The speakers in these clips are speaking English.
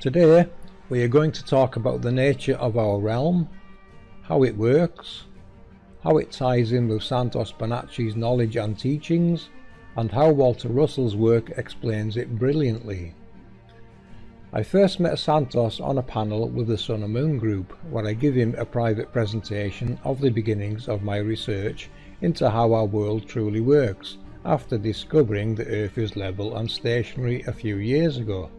Today we are going to talk about the nature of our realm, how it works, how it ties in with Santos Bonacci's knowledge and teachings, and how Walter Russell's work explains it brilliantly. I first met Santos on a panel with the Sun and Moon group, where I give him a private presentation of the beginnings of my research into how our world truly works, after discovering the Earth is level and stationary a few years ago.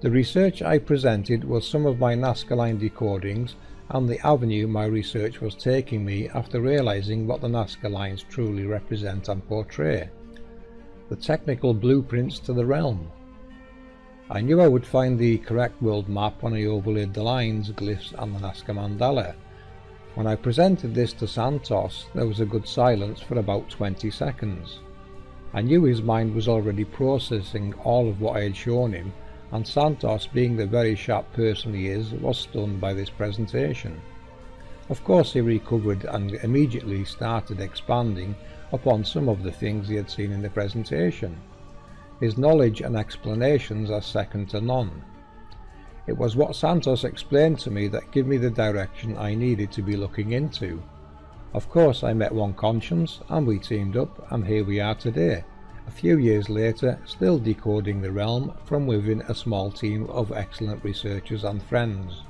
The research I presented was some of my Nazca Line decodings and the avenue my research was taking me after realizing what the Nazca Lines truly represent and portray. The technical blueprints to the realm. I knew I would find the correct world map when I overlaid the lines, glyphs and the Nazca Mandala. When I presented this to Santos, there was a good silence for about 20 seconds. I knew his mind was already processing all of what I had shown him, and Santos, being the very sharp person he is, was stunned by this presentation. Of course he recovered and immediately started expanding upon some of the things he had seen in the presentation. His knowledge and explanations are second to none. It was what Santos explained to me that gave me the direction I needed to be looking into. Of course I met one conscience and we teamed up, and here we are today, a few years later, still decoding the realm from within a small team of excellent researchers and friends.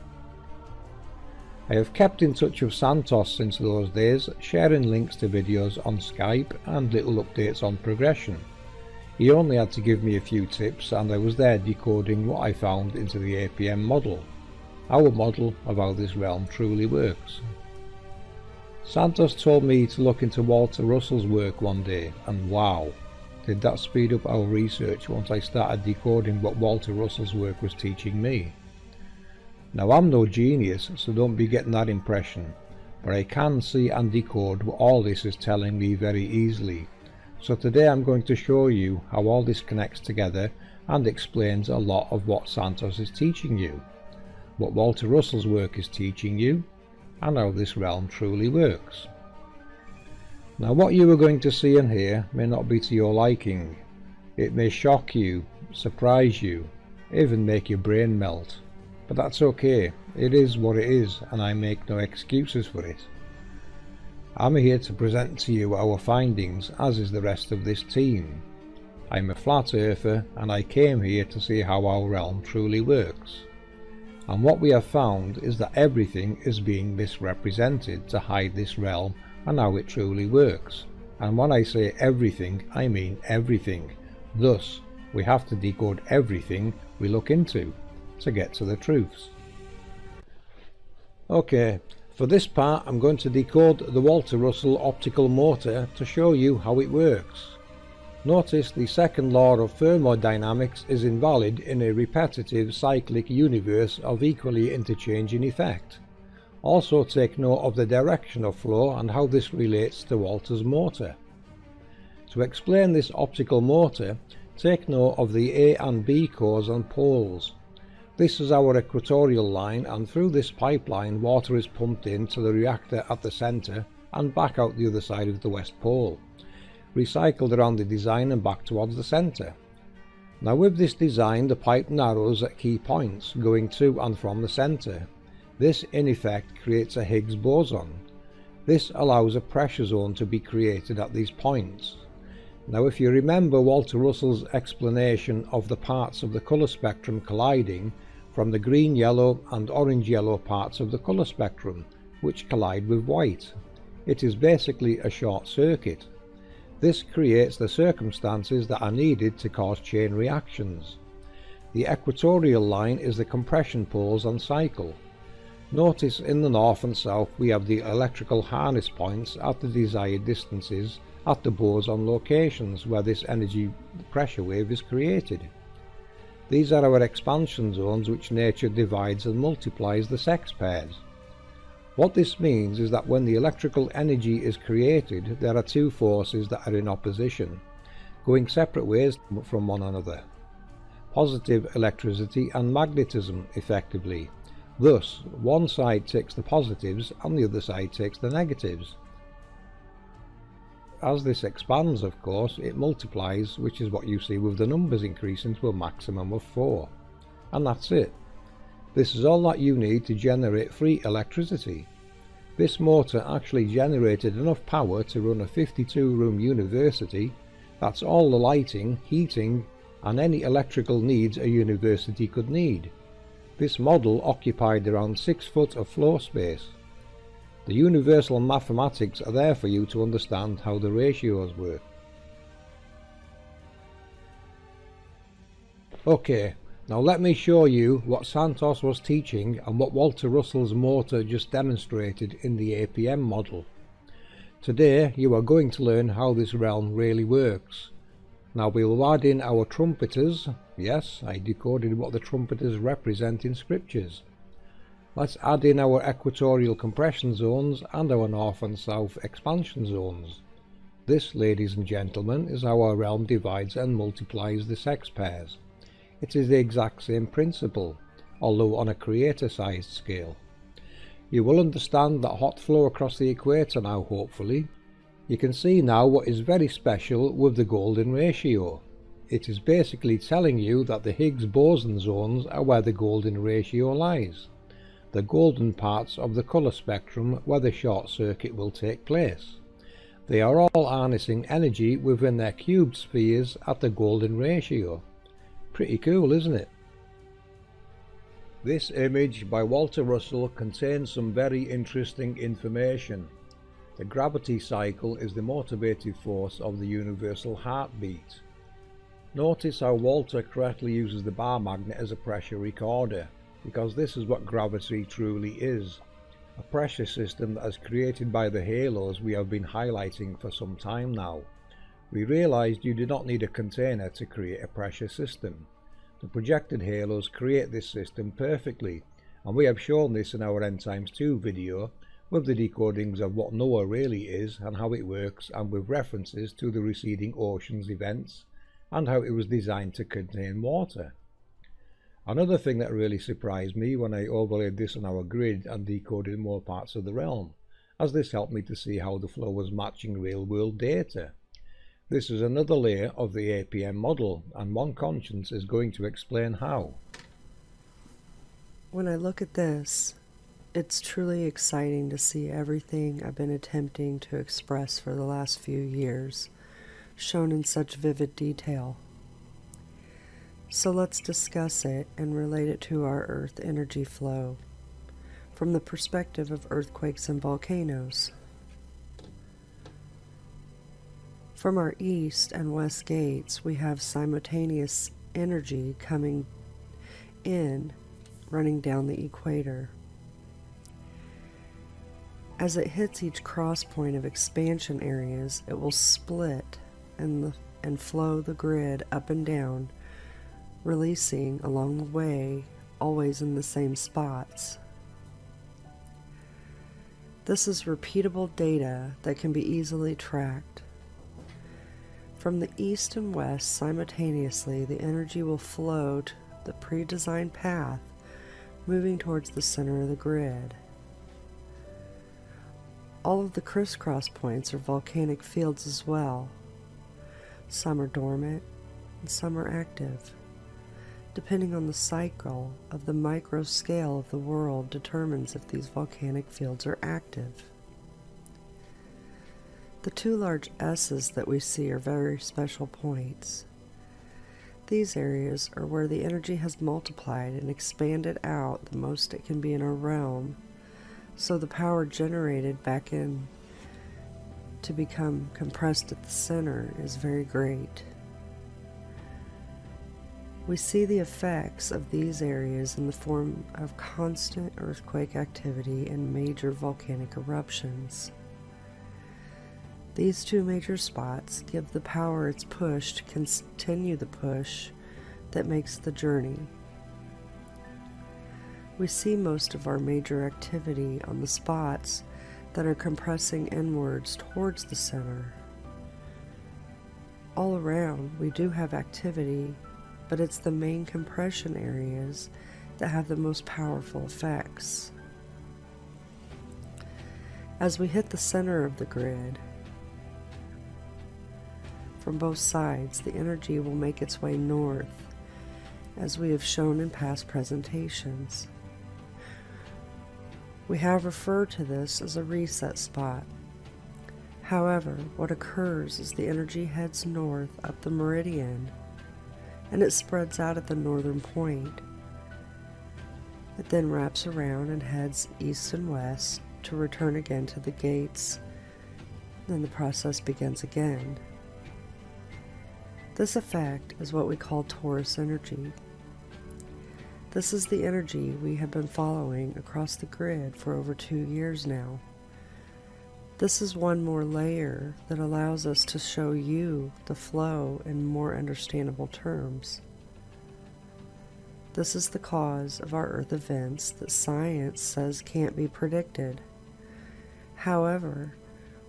I have kept in touch with Santos since those days, sharing links to videos on Skype and little updates on progression. He only had to give me a few tips and I was there decoding what I found into the APM model, our model of how this realm truly works. Santos told me to look into Walter Russell's work one day, and wow, did that speed up our research once I started decoding what Walter Russell's work was teaching me. Now I'm no genius, so don't be getting that impression, but I can see and decode what all this is telling me very easily. So today I'm going to show you how all this connects together and explains a lot of what Santos is teaching you, what Walter Russell's work is teaching you, and how this realm truly works. Now what you are going to see and hear may not be to your liking. It may shock you, surprise you, even make your brain melt. But that's okay, it is what it is and I make no excuses for it. I'm here to present to you our findings, as is the rest of this team. I'm a flat earther and I came here to see how our realm truly works. And what we have found is that everything is being misrepresented to hide this realm and how it truly works. And when I say everything, I mean everything. Thus, we have to decode everything we look into to get to the truths. Okay, for this part I'm going to decode the Walter Russell optical motor to show you how it works. Notice the second law of thermodynamics is invalid in a repetitive cyclic universe of equally interchanging effect. Also take note of the direction of flow and how this relates to Walter's motor. To explain this optical motor, take note of the A and B cores and poles. This is our equatorial line, and through this pipeline water is pumped into the reactor at the centre and back out the other side of the west pole, recycled around the design and back towards the centre. Now with this design the pipe narrows at key points going to and from the centre. This in effect creates a Higgs boson. This allows a pressure zone to be created at these points. Now if you remember Walter Russell's explanation of the parts of the colour spectrum colliding from the green, yellow and orange yellow parts of the colour spectrum, which collide with white, it is basically a short circuit. This creates the circumstances that are needed to cause chain reactions. The equatorial line is the compression poles and cycle. Notice in the north and south we have the electrical harness points at the desired distances at the boson locations where this energy pressure wave is created. These are our expansion zones which nature divides and multiplies the sex pairs. What this means is that when the electrical energy is created, there are two forces that are in opposition, going separate ways from one another. Positive electricity and magnetism, effectively. Thus, one side takes the positives and the other side takes the negatives. As this expands, of course, it multiplies, which is what you see with the numbers increasing to a maximum of 4. And that's it. This is all that you need to generate free electricity. This motor actually generated enough power to run a 52-room university. That's all the lighting, heating, and any electrical needs a university could need. This model occupied around 6 foot of floor space. The universal mathematics are there for you to understand how the ratios work. Okay, now let me show you what Santos was teaching and what Walter Russell's motor just demonstrated in the APM model. Today you are going to learn how this realm really works. Now we will add in our trumpeters. Yes, I decoded what the trumpeters represent in scriptures. Let's add in our equatorial compression zones and our north and south expansion zones. This, ladies and gentlemen, is how our realm divides and multiplies the sex pairs. It is the exact same principle, although on a creator-sized scale. You will understand that hot flow across the equator now, hopefully. You can see now what is very special with the golden ratio. It is basically telling you that the Higgs boson zones are where the golden ratio lies, the golden parts of the colour spectrum where the short circuit will take place. They are all harnessing energy within their cubed spheres at the golden ratio. Pretty cool, isn't it? This image by Walter Russell contains some very interesting information. The gravity cycle is the motivative force of the universal heartbeat. Notice how Walter correctly uses the bar magnet as a pressure recorder, because this is what gravity truly is. A pressure system that is created by the halos we have been highlighting for some time now. We realized you do not need a container to create a pressure system. The projected halos create this system perfectly, and we have shown this in our End Times 2 video with the decodings of what Noah really is and how it works, and with references to the receding oceans events and how it was designed to contain water. Another thing that really surprised me when I overlaid this on our grid and decoded more parts of the realm, as this helped me to see how the flow was matching real world data. This is another layer of the APM model, and One Conscience is going to explain how. When I look at this, it's truly exciting to see everything I've been attempting to express for the last few years, shown in such vivid detail. So let's discuss it and relate it to our Earth energy flow, from the perspective of earthquakes and volcanoes. From our east and west gates, we have simultaneous energy coming in, running down the equator. As it hits each cross point of expansion areas, it will split and flow the grid up and down, releasing along the way, always in the same spots. This is repeatable data that can be easily tracked. From the east and west simultaneously, the energy will flow to the pre-designed path, moving towards the center of the grid. All of the crisscross points are volcanic fields as well. Some are dormant and some are active. Depending on the cycle of the micro scale of the world determines if these volcanic fields are active. The two large S's that we see are very special points. These areas are where the energy has multiplied and expanded out the most it can be in our realm, so the power generated back in to become compressed at the center is very great. We see the effects of these areas in the form of constant earthquake activity and major volcanic eruptions. These two major spots give the power its push to continue the push that makes the journey. We see most of our major activity on the spots that are compressing inwards towards the center. All around, we do have activity, but it's the main compression areas that have the most powerful effects. As we hit the center of the grid, from both sides, the energy will make its way north as we have shown in past presentations. We have referred to this as a reset spot. However, what occurs is the energy heads north up the meridian, and it spreads out at the northern point. It then wraps around and heads east and west to return again to the gates. Then the process begins again. This effect is what we call torus energy. This is the energy we have been following across the grid for over 2 years now. This is one more layer that allows us to show you the flow in more understandable terms. This is the cause of our Earth events that science says can't be predicted. However,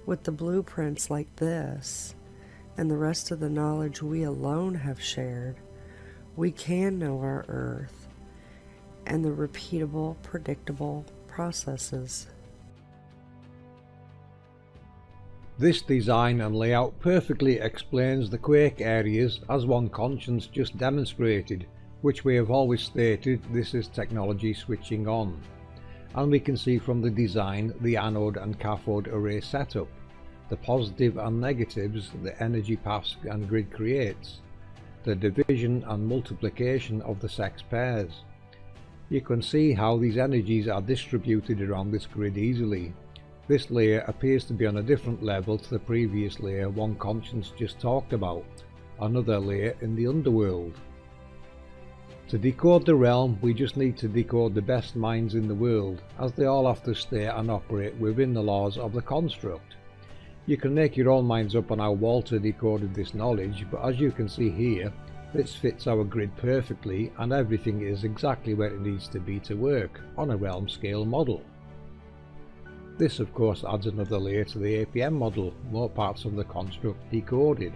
with the blueprints like this, and the rest of the knowledge we alone have shared, we can know our Earth and the repeatable, predictable processes. This design and layout perfectly explains the quake areas as one conscience just demonstrated, which we have always stated this is technology switching on. And we can see from the design the anode and cathode array setup, the positive and negatives the energy paths and grid creates, the division and multiplication of the sex pairs. You can see how these energies are distributed around this grid easily. This layer appears to be on a different level to the previous layer one conscience just talked about, another layer in the underworld. To decode the realm, we just need to decode the best minds in the world, as they all have to stay and operate within the laws of the construct. You can make your own minds up on how Worlde decoded this knowledge, but as you can see here, this fits our grid perfectly and everything is exactly where it needs to be to work on a realm scale model. This of course adds another layer to the APM model, more parts of the construct decoded.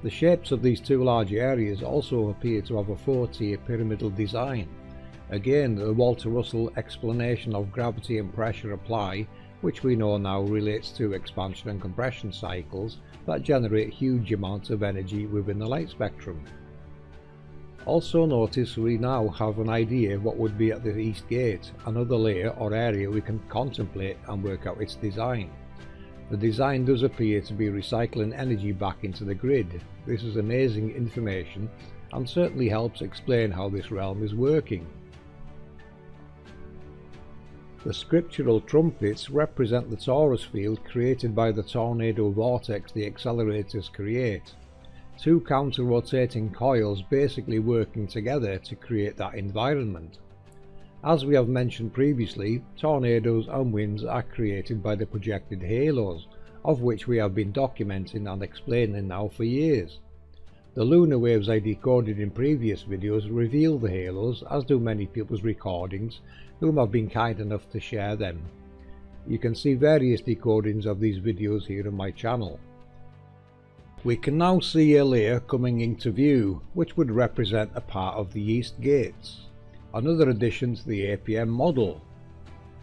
The shapes of these two large areas also appear to have a 4-tier pyramidal design. Again, the Walter Russell explanation of gravity and pressure apply, which we know now relates to expansion and compression cycles that generate huge amounts of energy within the light spectrum. Also notice we now have an idea what would be at the east gate, another layer or area we can contemplate and work out its design. The design does appear to be recycling energy back into the grid. This is amazing information and certainly helps explain how this realm is working. The scriptural trumpets represent the torus field created by the tornado vortex the accelerators create. Two counter-rotating coils basically working together to create that environment. As we have mentioned previously, tornadoes and winds are created by the projected halos, of which we have been documenting and explaining now for years. The lunar waves I decoded in previous videos reveal the halos, as do many people's recordings, whom have been kind enough to share them. You can see various decodings of these videos here on my channel. We can now see a layer coming into view, which would represent a part of the east gates. Another addition to the APM model.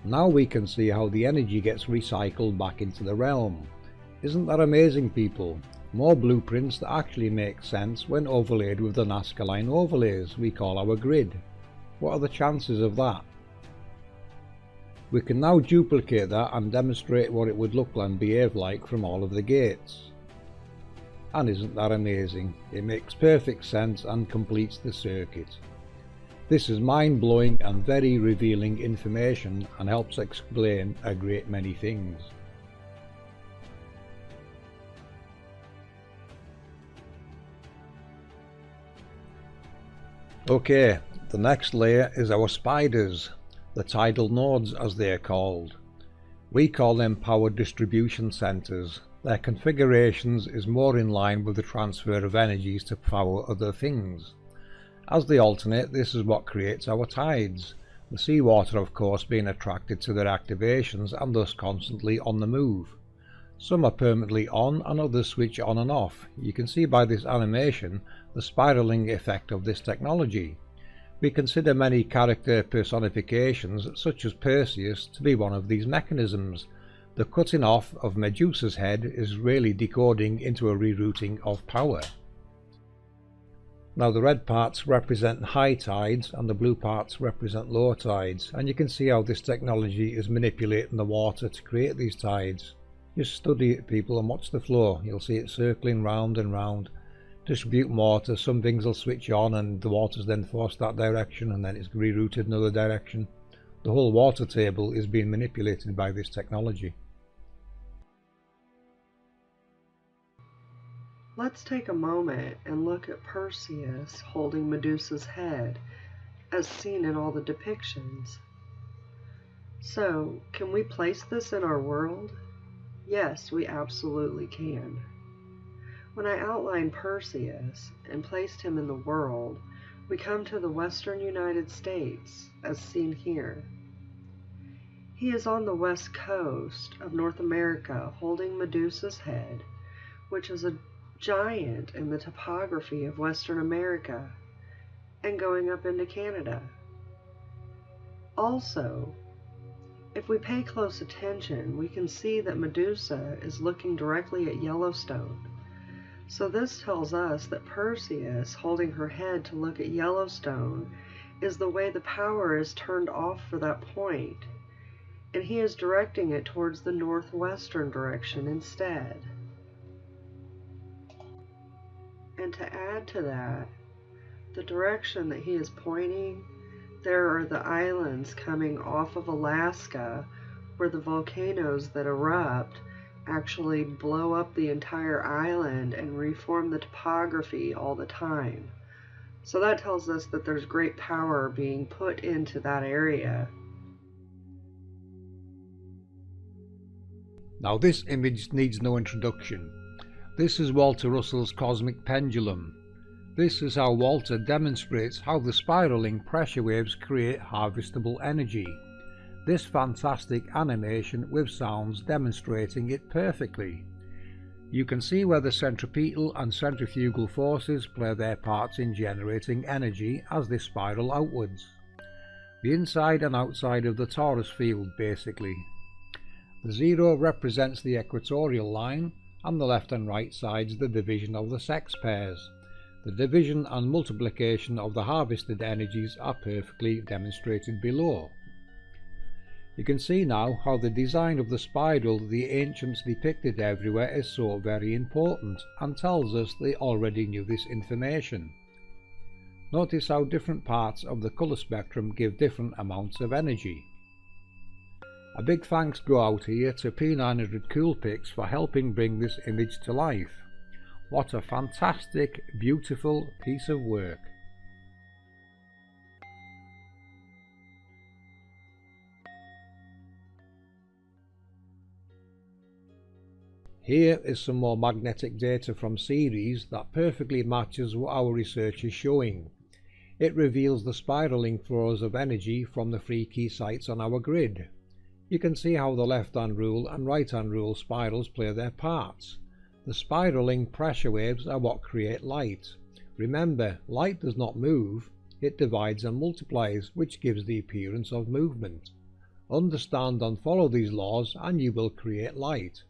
Now we can see how the energy gets recycled back into the realm. Isn't that amazing, people? More blueprints that actually make sense when overlaid with the Nazca Line overlays we call our grid. What are the chances of that? We can now duplicate that and demonstrate what it would look and behave like from all of the gates. And isn't that amazing? It makes perfect sense and completes the circuit. This is mind-blowing and very revealing information and helps explain a great many things. Okay, the next layer is our spiders, the tidal nodes as they are called. We call them power distribution centers. Their configurations is more in line with the transfer of energies to power other things. As they alternate, this is what creates our tides, the seawater of course being attracted to their activations and thus constantly on the move. Some are permanently on and others switch on and off. You can see by this animation the spiraling effect of this technology. We consider many character personifications such as Perseus to be one of these mechanisms. The cutting off of Medusa's head is really decoding into a rerouting of power. Now the red parts represent high tides and the blue parts represent low tides, and you can see how this technology is manipulating the water to create these tides. Just study it, people, and watch the flow. You'll see it circling round and round, distributing water. Some things will switch on and the water's then forced that direction and then it's rerouted another direction. The whole water table is being manipulated by this technology. Let's take a moment and look at Perseus holding Medusa's head, as seen in all the depictions. So, can we place this in our world? Yes, we absolutely can. When I outlined Perseus and placed him in the world, we come to the western United States, as seen here. He is on the west coast of North America holding Medusa's head, which is a giant in the topography of Western America, and going up into Canada. Also, if we pay close attention, we can see that Medusa is looking directly at Yellowstone. So this tells us that Perseus holding her head to look at Yellowstone is the way the power is turned off for that point, and he is directing it towards the northwestern direction instead. And to add to that, the direction that he is pointing, there are the islands coming off of Alaska where the volcanoes that erupt actually blow up the entire island and reform the topography all the time. So that tells us that there's great power being put into that area. Now this image needs no introduction. This is Walter Russell's cosmic pendulum. This is how Walter demonstrates how the spiraling pressure waves create harvestable energy. This fantastic animation with sounds demonstrating it perfectly. You can see where the centripetal and centrifugal forces play their parts in generating energy as they spiral outwards. The inside and outside of the torus field, basically. The zero represents the equatorial line, and the left and right sides the division of the sex pairs. The division and multiplication of the harvested energies are perfectly demonstrated below. You can see now how the design of the spiral the ancients depicted everywhere is so very important and tells us they already knew this information. Notice how different parts of the colour spectrum give different amounts of energy. A big thanks go out here to P900 Coolpix for helping bring this image to life. What a fantastic, beautiful piece of work. Here is some more magnetic data from Ceres that perfectly matches what our research is showing. It reveals the spiraling flows of energy from the 3 key sites on our grid. You can see how the left-hand rule and right-hand rule spirals play their parts. The spiraling pressure waves are what create light. Remember, light does not move, it divides and multiplies, which gives the appearance of movement. Understand and follow these laws and you will create light.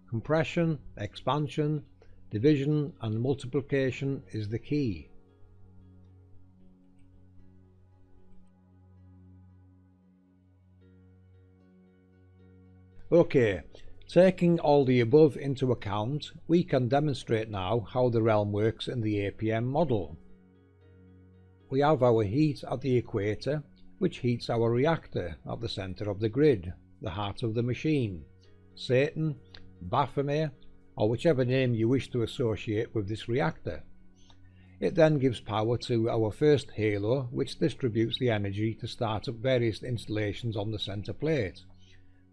Compression, expansion, division and multiplication is the key. Okay, taking all the above into account, we can demonstrate now how the realm works in the APM model. We have our heat at the equator, which heats our reactor at the centre of the grid, the heart of the machine, Satan, Baphomet, or whichever name you wish to associate with this reactor. It then gives power to our first halo, which distributes the energy to start up various installations on the centre plate,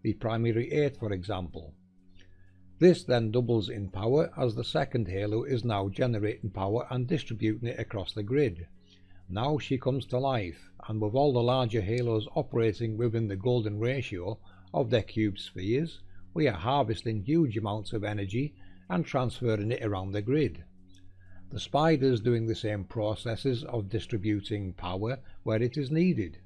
the primary 8 for example. This then doubles in power as the second halo is now generating power and distributing it across the grid. Now she comes to life, and with all the larger halos operating within the golden ratio of their cube spheres, we are harvesting huge amounts of energy and transferring it around the grid. The spiders doing the same processes of distributing power where it is needed.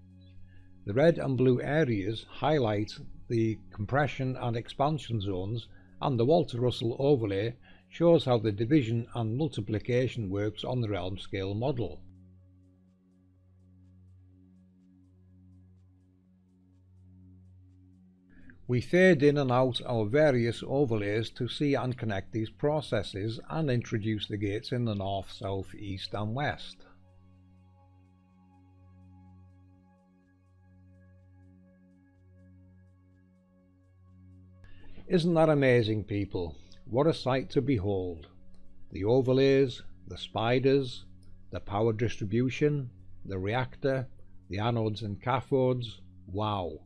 The red and blue areas highlight the compression and expansion zones, and the Walter Russell overlay shows how the division and multiplication works on the realm scale model. We fade in and out our various overlays to see and connect these processes and introduce the gates in the north, south, east and west. Isn't that amazing, people? What a sight to behold. The overlays, the spiders, the power distribution, the reactor, the anodes and cathodes. Wow,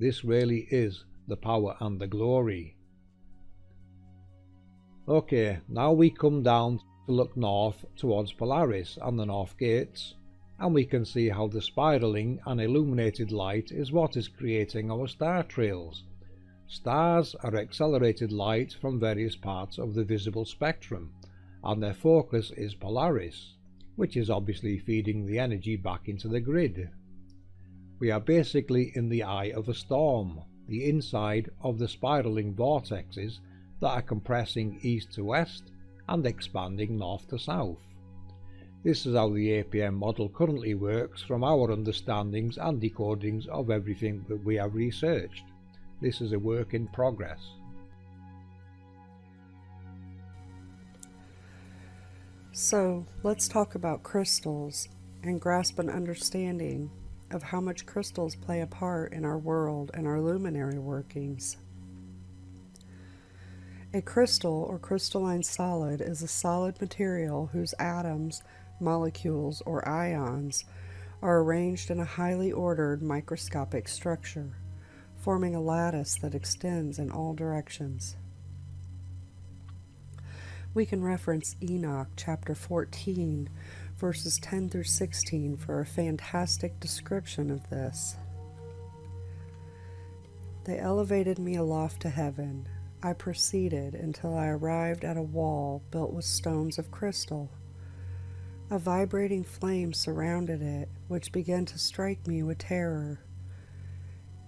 this really is the power and the glory. Okay, now we come down to look north towards Polaris and the north gates, and we can see how the spiraling and illuminated light is what is creating our star trails. Stars are accelerated light from various parts of the visible spectrum, and their focus is Polaris, which is obviously feeding the energy back into the grid. We are basically in the eye of a storm, the inside of the spiraling vortexes that are compressing east to west and expanding north to south. This is how the APM model currently works from our understandings and decodings of everything that we have researched. This is a work in progress. So let's talk about crystals and grasp an understanding of how much crystals play a part in our world and our luminary workings. A crystal or crystalline solid is a solid material whose atoms, molecules, or ions are arranged in a highly ordered microscopic structure, forming a lattice that extends in all directions. We can reference Enoch chapter 14, verses 10 through 16 for a fantastic description of this. They elevated me aloft to heaven. I proceeded until I arrived at a wall built with stones of crystal. A vibrating flame surrounded it, which began to strike me with terror.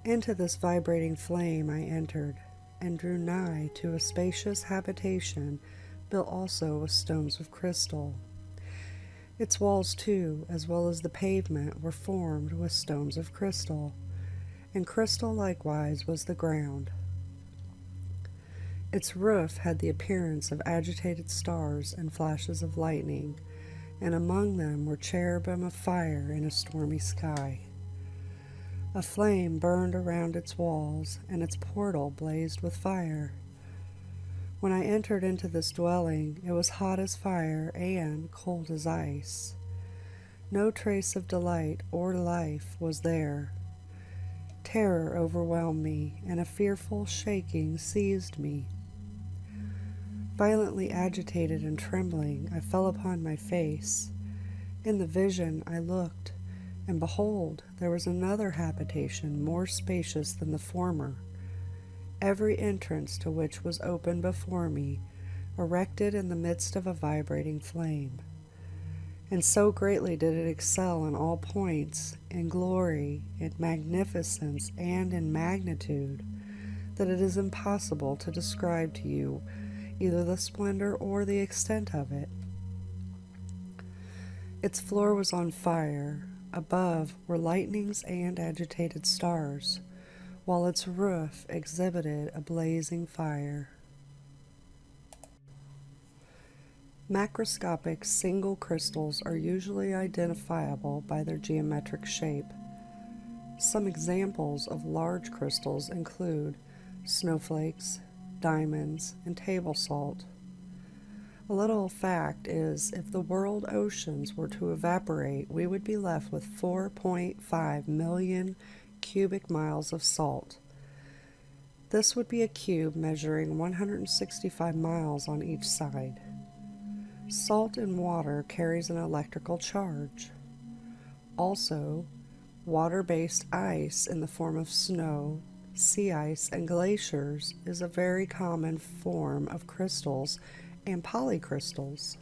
Into this vibrating flame I entered, and drew nigh to a spacious habitation built also with stones of crystal. Its walls, too, as well as the pavement, were formed with stones of crystal, and crystal likewise was the ground. Its roof had the appearance of agitated stars and flashes of lightning, and among them were cherubim of fire in a stormy sky. A flame burned around its walls, and its portal blazed with fire. When I entered into this dwelling, it was hot as fire and cold as ice. No trace of delight or life was there. Terror overwhelmed me, and a fearful shaking seized me. Violently agitated and trembling, I fell upon my face. In the vision I looked, and behold, there was another habitation more spacious than the former, every entrance to which was open before me, erected in the midst of a vibrating flame. And so greatly did it excel in all points, in glory, in magnificence, and in magnitude, that it is impossible to describe to you either the splendor or the extent of it. Its floor was on fire, above were lightnings and agitated stars, while its roof exhibited a blazing fire. Macroscopic single crystals are usually identifiable by their geometric shape. Some examples of large crystals include snowflakes, diamonds, and table salt. A little fact is, if the world oceans were to evaporate, we would be left with 4.5 million cubic miles of salt. This would be a cube measuring 165 miles on each side. Salt in water carries an electrical charge. Also, water-based ice in the form of snow, sea ice, and glaciers is a very common form of crystals and polycrystals.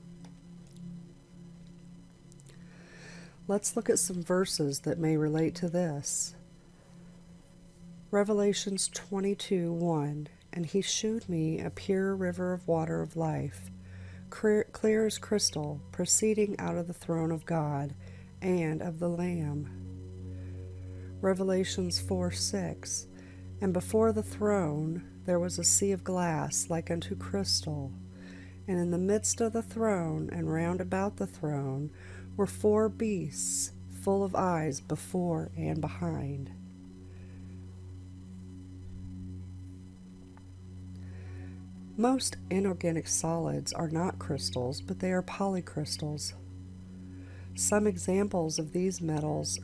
Let's look at some verses that may relate to this. Revelations 22:1, and he shewed me a pure river of water of life, clear as crystal, proceeding out of the throne of God and of the Lamb. Revelations 4:6. And before the throne there was a sea of glass like unto crystal, and in the midst of the throne and round about the throne were 4 beasts, full of eyes before and behind. Most inorganic solids are not crystals, but they are polycrystals. Some examples of these metals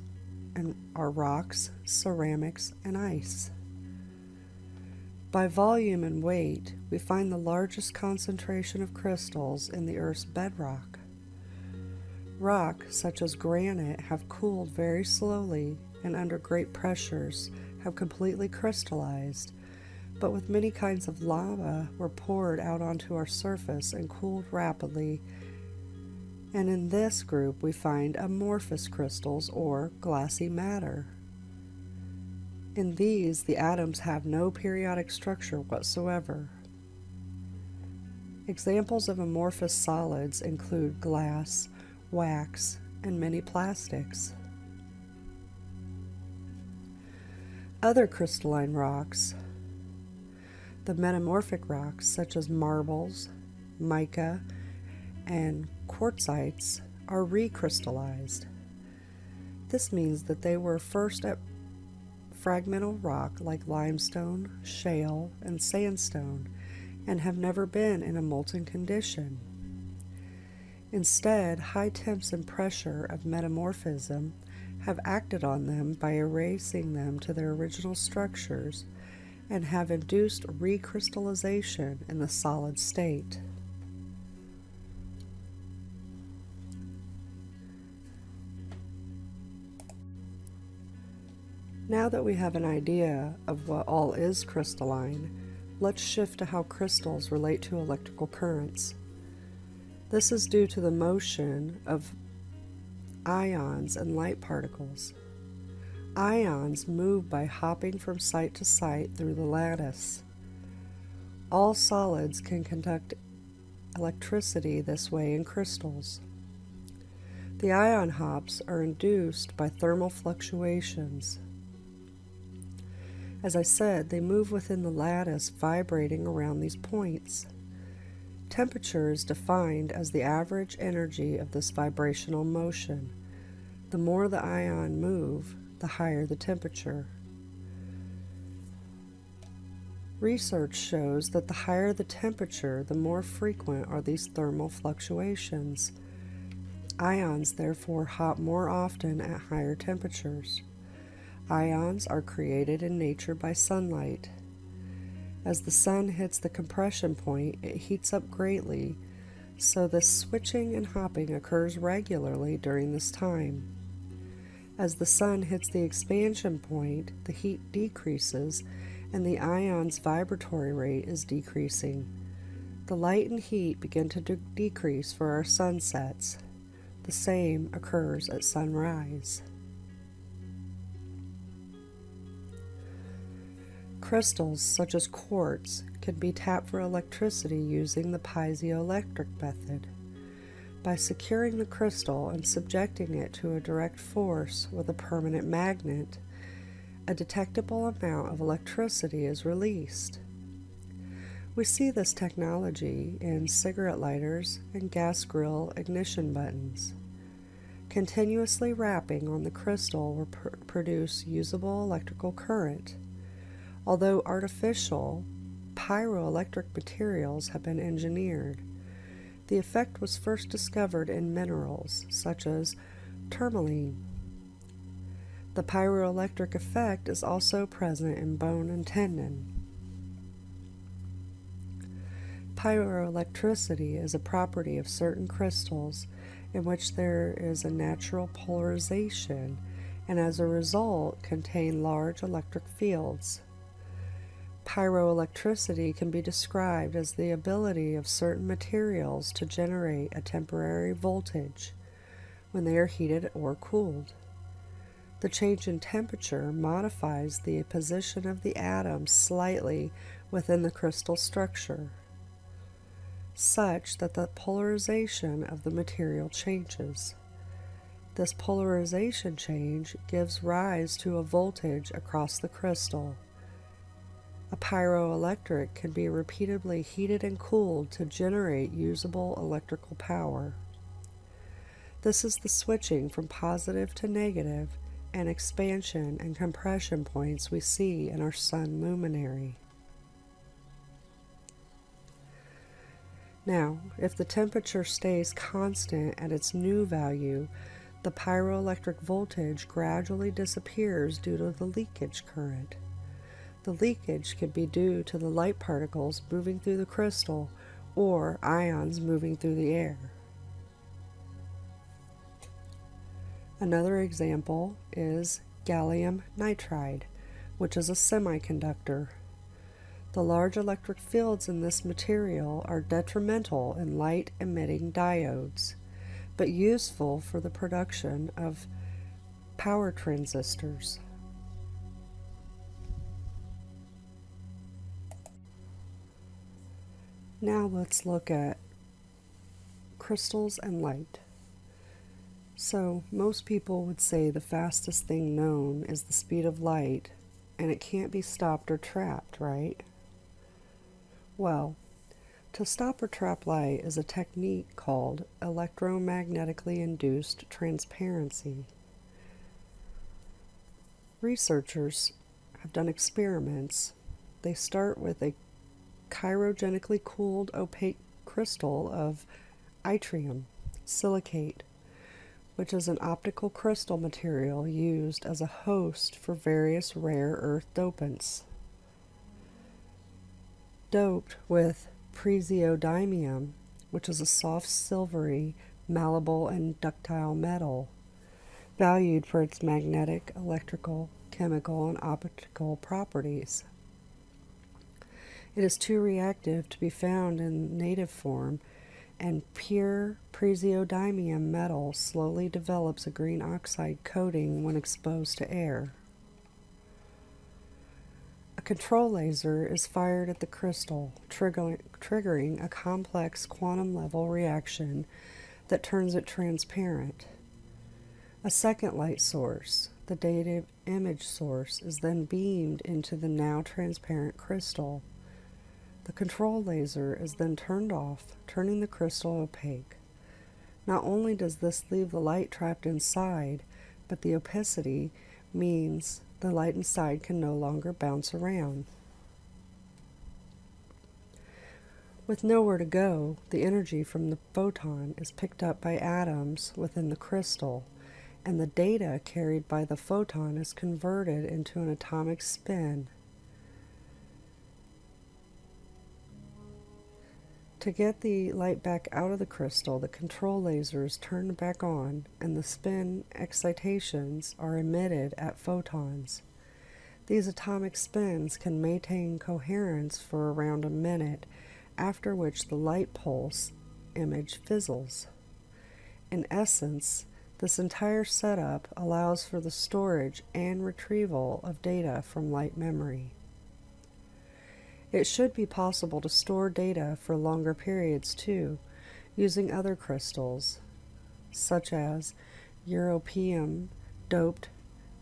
are rocks, ceramics, and ice. By volume and weight, we find the largest concentration of crystals in the Earth's bedrock. Rock, such as granite, have cooled very slowly and under great pressures have completely crystallized, but with many kinds of lava were poured out onto our surface and cooled rapidly. And in this group we find amorphous crystals or glassy matter. In these, the atoms have no periodic structure whatsoever. Examples of amorphous solids include glass, wax, and many plastics. Other crystalline rocks. The metamorphic rocks such as marbles, mica, and quartzites are recrystallized. This means that they were first at fragmental rock like limestone, shale, and sandstone, and have never been in a molten condition. Instead, high temps and pressure of metamorphism have acted on them by erasing them to their original structures and have induced recrystallization in the solid state. Now that we have an idea of what all is crystalline, let's shift to how crystals relate to electrical currents. This is due to the motion of ions and light particles. Ions move by hopping from site to site through the lattice. All solids can conduct electricity this way in crystals. The ion hops are induced by thermal fluctuations. As I said, they move within the lattice, vibrating around these points. Temperature is defined as the average energy of this vibrational motion. The more the ion move, the higher the temperature. Research shows that the higher the temperature, the more frequent are these thermal fluctuations. Ions therefore hop more often at higher temperatures. Ions are created in nature by sunlight. As the sun hits the compression point, it heats up greatly, so this switching and hopping occurs regularly during this time. As the sun hits the expansion point, the heat decreases and the ion's vibratory rate is decreasing. The light and heat begin to decrease for our sunsets. The same occurs at sunrise. Crystals, such as quartz, can be tapped for electricity using the piezoelectric method. By securing the crystal and subjecting it to a direct force with a permanent magnet, a detectable amount of electricity is released. We see this technology in cigarette lighters and gas grill ignition buttons. Continuously rapping on the crystal will produce usable electrical current. Although artificial, pyroelectric materials have been engineered. The effect was first discovered in minerals, such as tourmaline. The pyroelectric effect is also present in bone and tendon. Pyroelectricity is a property of certain crystals in which there is a natural polarization and as a result contain large electric fields. Pyroelectricity can be described as the ability of certain materials to generate a temporary voltage when they are heated or cooled. The change in temperature modifies the position of the atoms slightly within the crystal structure. such that the polarization of the material changes. This polarization change gives rise to a voltage across the crystal. A pyroelectric can be repeatedly heated and cooled to generate usable electrical power. This is the switching from positive to negative and expansion and compression points we see in our sun luminary. Now, if the temperature stays constant at its new value, the pyroelectric voltage gradually disappears due to the leakage current. The leakage could be due to the light particles moving through the crystal or ions moving through the air. Another example is gallium nitride, which is a semiconductor. The large electric fields in this material are detrimental in light-emitting diodes, but useful for the production of power transistors. Now let's look at crystals and light. So most people would say the fastest thing known is the speed of light, and it can't be stopped or trapped, right? Well, to stop or trap light is a technique called electromagnetically induced transparency. Researchers have done experiments. They start with a cryogenically cooled opaque crystal of yttrium silicate, which is an optical crystal material used as a host for various rare earth dopants. Doped with praseodymium, which is a soft silvery, malleable and ductile metal, valued for its magnetic, electrical, chemical, and optical properties. It is too reactive to be found in native form, and pure praseodymium metal slowly develops a green oxide coating when exposed to air. A control laser is fired at the crystal, triggering a complex quantum level reaction that turns it transparent. A second light source, the data image source, is then beamed into the now transparent crystal. The control laser is then turned off, turning the crystal opaque. Not only does this leave the light trapped inside, but the opacity means the light inside can no longer bounce around. With nowhere to go, the energy from the photon is picked up by atoms within the crystal, and the data carried by the photon is converted into an atomic spin. To get the light back out of the crystal, the control laser is turned back on, and the spin excitations are emitted at photons. These atomic spins can maintain coherence for around a minute, after which the light pulse image fizzles. In essence, this entire setup allows for the storage and retrieval of data from light memory. It should be possible to store data for longer periods too, using other crystals, such as europium doped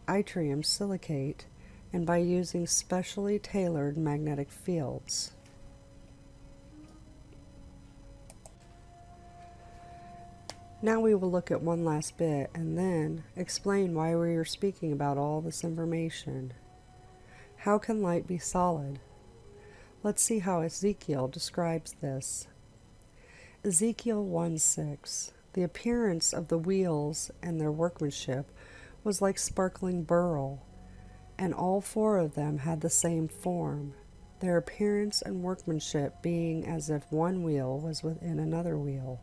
yttrium silicate, and by using specially tailored magnetic fields. Now we will look at one last bit and then explain why we are speaking about all this information. How can light be solid? Let's see how Ezekiel describes this. Ezekiel 1:6. The appearance of the wheels and their workmanship was like sparkling beryl, and all four of them had the same form, their appearance and workmanship being as if one wheel was within another wheel.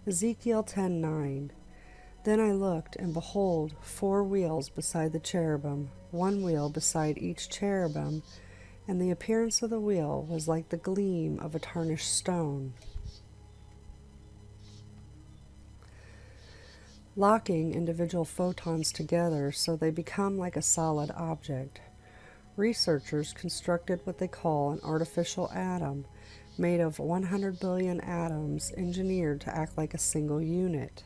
Ezekiel 10:9. Then I looked, and behold, 4 wheels beside the cherubim, 1 wheel beside each cherubim, and the appearance of the wheel was like the gleam of a tarnished stone. Locking individual photons together so they become like a solid object. Researchers constructed what they call an artificial atom made of 100 billion atoms engineered to act like a single unit.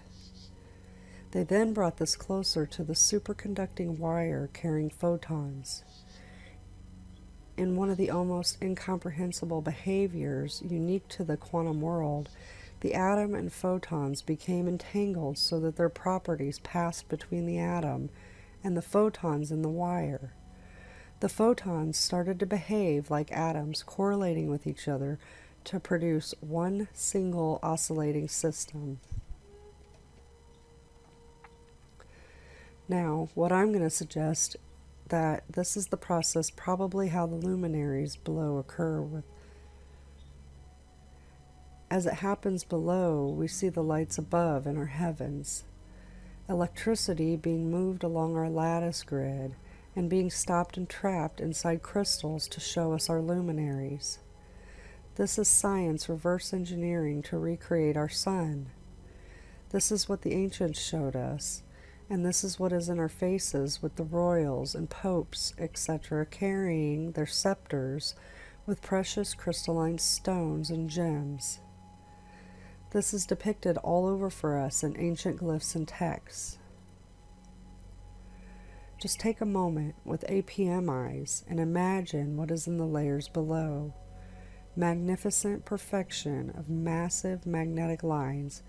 They then brought this closer to the superconducting wire carrying photons. In one of the almost incomprehensible behaviors unique to the quantum world, the atom and photons became entangled so that their properties passed between the atom and the photons in the wire. The photons started to behave like atoms correlating with each other to produce one single oscillating system. Now, what I'm going to suggest that this is the process probably how the luminaries below occur. As it happens below, we see the lights above in our heavens, electricity being moved along our lattice grid and being stopped and trapped inside crystals to show us our luminaries. This is science reverse engineering to recreate our sun. This is what the ancients showed us. And this is what is in our faces with the royals and popes, etc., carrying their scepters with precious crystalline stones and gems. This is depicted all over for us in ancient glyphs and texts. Just take a moment with APM eyes and imagine what is in the layers below. Magnificent perfection of massive magnetic lines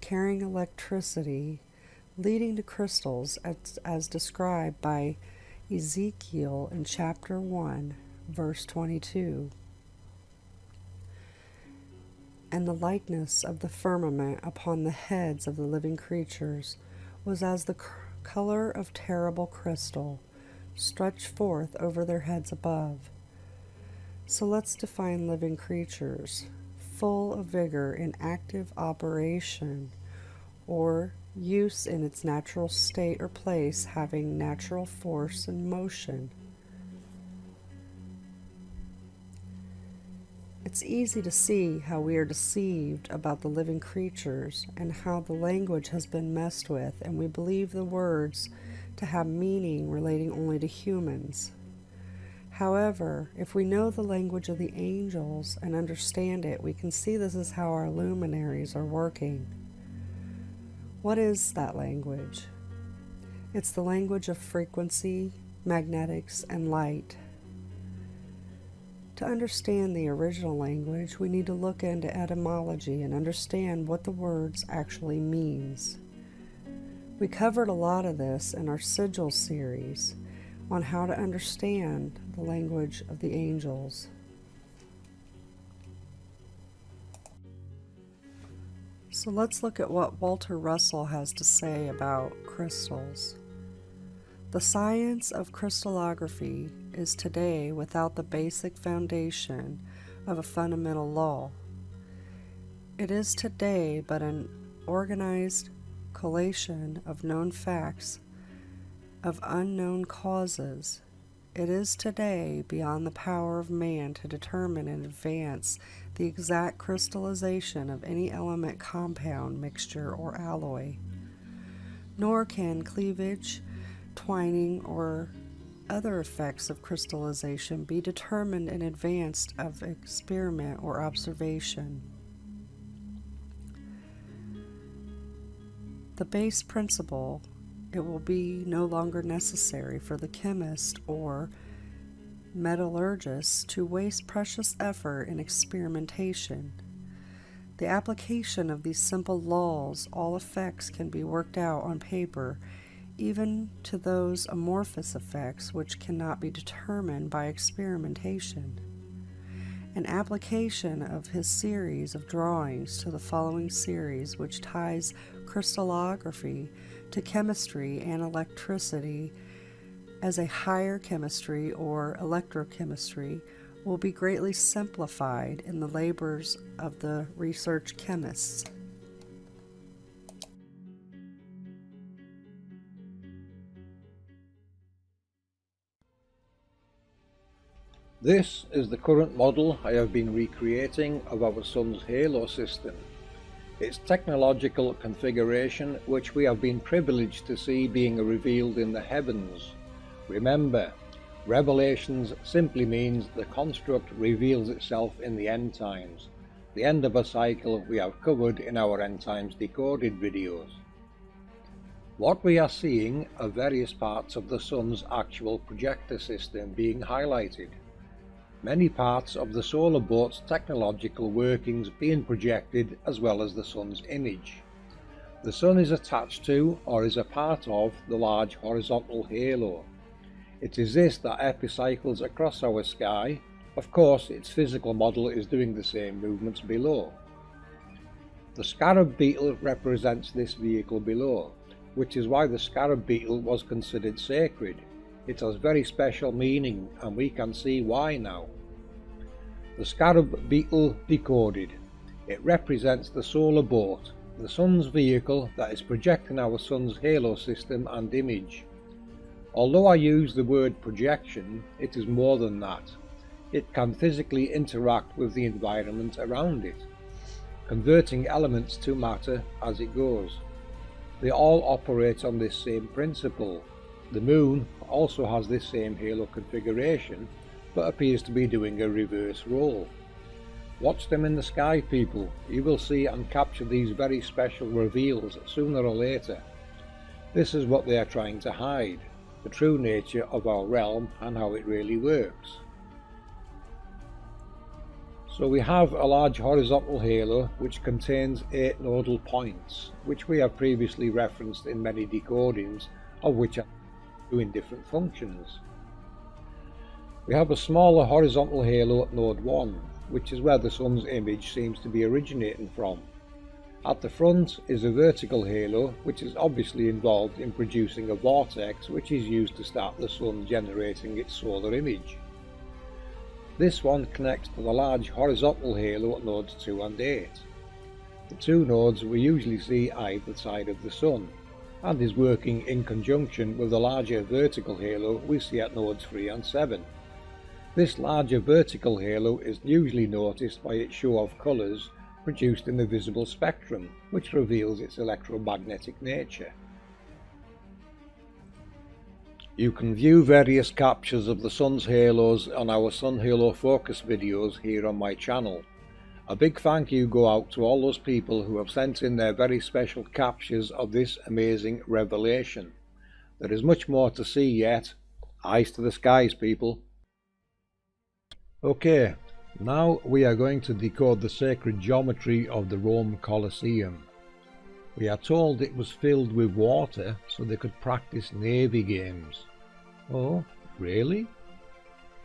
carrying electricity leading to crystals as described by Ezekiel in chapter 1, verse 22. And the likeness of the firmament upon the heads of the living creatures was as the color of terrible crystal, stretched forth over their heads above. So let's define living creatures, full of vigor in active operation, or use in its natural state or place, having natural force and motion. It's easy to see how we are deceived about the living creatures and how the language has been messed with, and we believe the words to have meaning relating only to humans. However, if we know the language of the angels and understand it, we can see this is how our luminaries are working. What is that language? It's the language of frequency, magnetics, and light. To understand the original language, we need to look into etymology and understand what the words actually means. We covered a lot of this in our sigil series on how to understand the language of the angels. So let's look at what Walter Russell has to say about crystals. The science of crystallography is today without the basic foundation of a fundamental law. It is today but an organized collation of known facts of unknown causes. It is today beyond the power of man to determine in advance the exact crystallization of any element, compound, mixture, or alloy. Nor can cleavage, twining, or other effects of crystallization be determined in advance of experiment or observation. The base principle, it will be no longer necessary for the chemist or metallurgist to waste precious effort in experimentation. The application of these simple laws, all effects can be worked out on paper, even to those amorphous effects which cannot be determined by experimentation. An application of his series of drawings to the following series, which ties crystallography to chemistry and electricity as a higher chemistry or electrochemistry, will be greatly simplified in the labors of the research chemists. This is the current model I have been recreating of our Sun's halo system. Its technological configuration, which we have been privileged to see being revealed in the heavens. Remember, Revelations simply means the construct reveals itself in the end times, the end of a cycle we have covered in our End Times Decoded videos. What we are seeing are various parts of the Sun's actual projector system being highlighted. Many parts of the solar boat's technological workings being projected, as well as the Sun's image. The Sun is attached to, or is a part of, the large horizontal halo. It is this that epicycles across our sky. Of course, its physical model is doing the same movements below. The scarab beetle represents this vehicle below, which is why the scarab beetle was considered sacred. It has very special meaning, and we can see why now. The scarab beetle decoded. It represents the solar boat, the Sun's vehicle that is projecting our Sun's halo system and image. Although I use the word projection, it is more than that. It can physically interact with the environment around it, converting elements to matter as it goes. They all operate on this same principle. The Moon also has this same halo configuration, but appears to be doing a reverse role. Watch them in the sky, people. You will see and capture these very special reveals sooner or later. This is what they are trying to hide, the true nature of our realm and how it really works. So we have a large horizontal halo which contains 8 nodal points, which we have previously referenced in many decodings, of which are doing different functions. We have a smaller horizontal halo at node 1, which is where the Sun's image seems to be originating from. At the front is a vertical halo, which is obviously involved in producing a vortex which is used to start the Sun generating its solar image. This one connects to the large horizontal halo at nodes 2 and 8. The two nodes we usually see either side of the Sun, and is working in conjunction with the larger vertical halo we see at nodes 3 and 7. This larger vertical halo is usually noticed by its show of colours produced in the visible spectrum, which reveals its electromagnetic nature. You can view various captures of the Sun's halos on our Sun Halo Focus videos here on my channel. A big thank you go out to all those people who have sent in their very special captures of this amazing revelation. There is much more to see yet. Eyes to the skies, people. Okay, now we are going to decode the sacred geometry of the Rome Colosseum. We are told it was filled with water so they could practice navy games. Oh, really?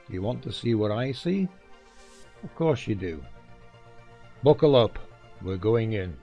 Do you want to see what I see? Of course you do. Buckle up, we're going in.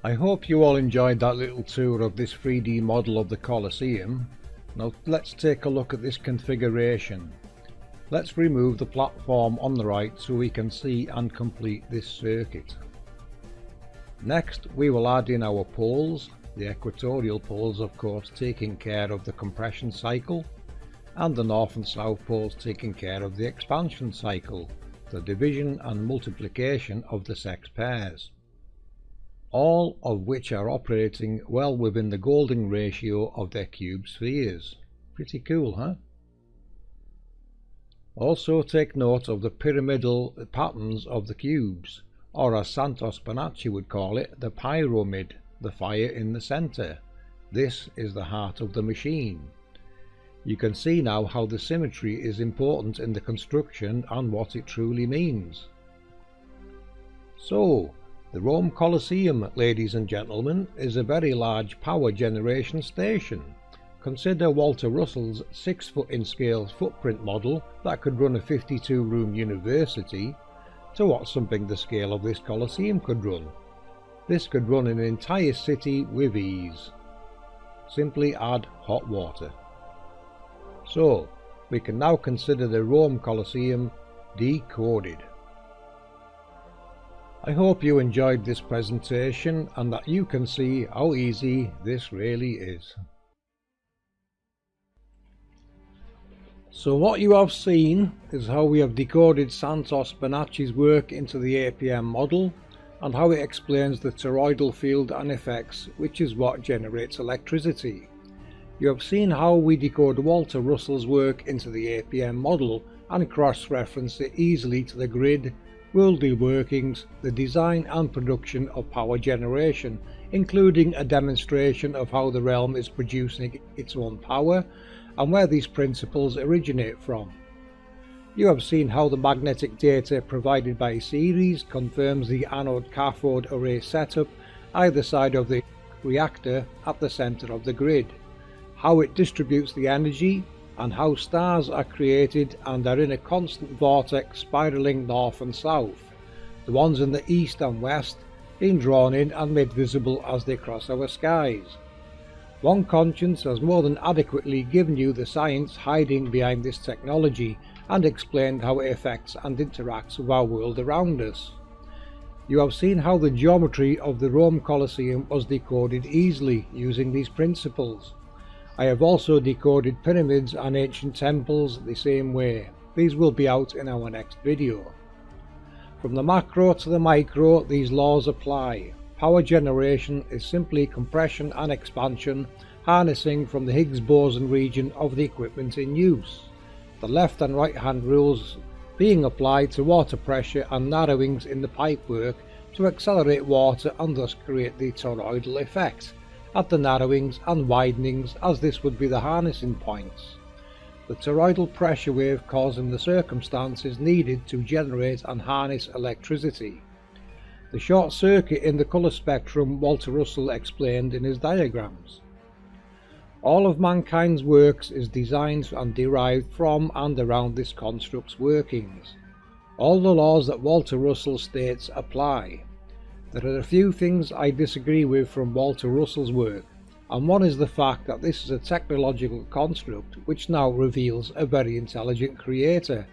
I hope you all enjoyed that little tour of this 3D model of the Colosseum. Now let's take a look at this configuration. Let's remove the platform on the right so we can see and complete this circuit. Next we will add in our poles, the equatorial poles of course taking care of the compression cycle, and the north and south poles taking care of the expansion cycle, the division and multiplication of the sex pairs. All of which are operating well within the golden ratio of their cube spheres. Pretty cool, huh? Also take note of the pyramidal patterns of the cubes, or as Santos Bonacci would call it, the pyramid, the fire in the centre. This is the heart of the machine. You can see now how the symmetry is important in the construction and what it truly means. So, the Rome Colosseum, ladies and gentlemen, is a very large power generation station. Consider Walter Russell's 6-foot in scale footprint model that could run a 52-room university to what something the scale of this Colosseum could run. This could run an entire city with ease. Simply add hot water. So, we can now consider the Rome Colosseum decoded. I hope you enjoyed this presentation and that you can see how easy this really is. So what you have seen is how we have decoded Santos Bonacci's work into the APM model and how it explains the toroidal field and effects, which is what generates electricity. You have seen how we decode Walter Russell's work into the APM model and cross-reference it easily to the grid, worldly workings, the design and production of power generation, including a demonstration of how the realm is producing its own power and where these principles originate from. You have seen how the magnetic data provided by series confirms the anode-cathode array setup either side of the reactor at the centre of the grid, how it distributes the energy, and how stars are created and are in a constant vortex spiralling north and south, the ones in the east and west being drawn in and made visible as they cross our skies. One Conscience has more than adequately given you the science hiding behind this technology and explained how it affects and interacts with our world around us. You have seen how the geometry of the Rome Colosseum was decoded easily using these principles. I have also decoded pyramids and ancient temples the same way. These will be out in our next video. From the macro to the micro, these laws apply. Power generation is simply compression and expansion, harnessing from the Higgs boson region of the equipment in use. The left and right hand rules being applied to water pressure and narrowings in the pipework to accelerate water and thus create the toroidal effect at the narrowings and widenings, as this would be the harnessing points. The toroidal pressure wave causing the circumstances needed to generate and harness electricity. The short circuit in the colour spectrum Walter Russell explained in his diagrams. All of mankind's works is designed and derived from and around this construct's workings. All the laws that Walter Russell states apply. There are a few things I disagree with from Walter Russell's work, and one is the fact that this is a technological construct which now reveals a very intelligent creator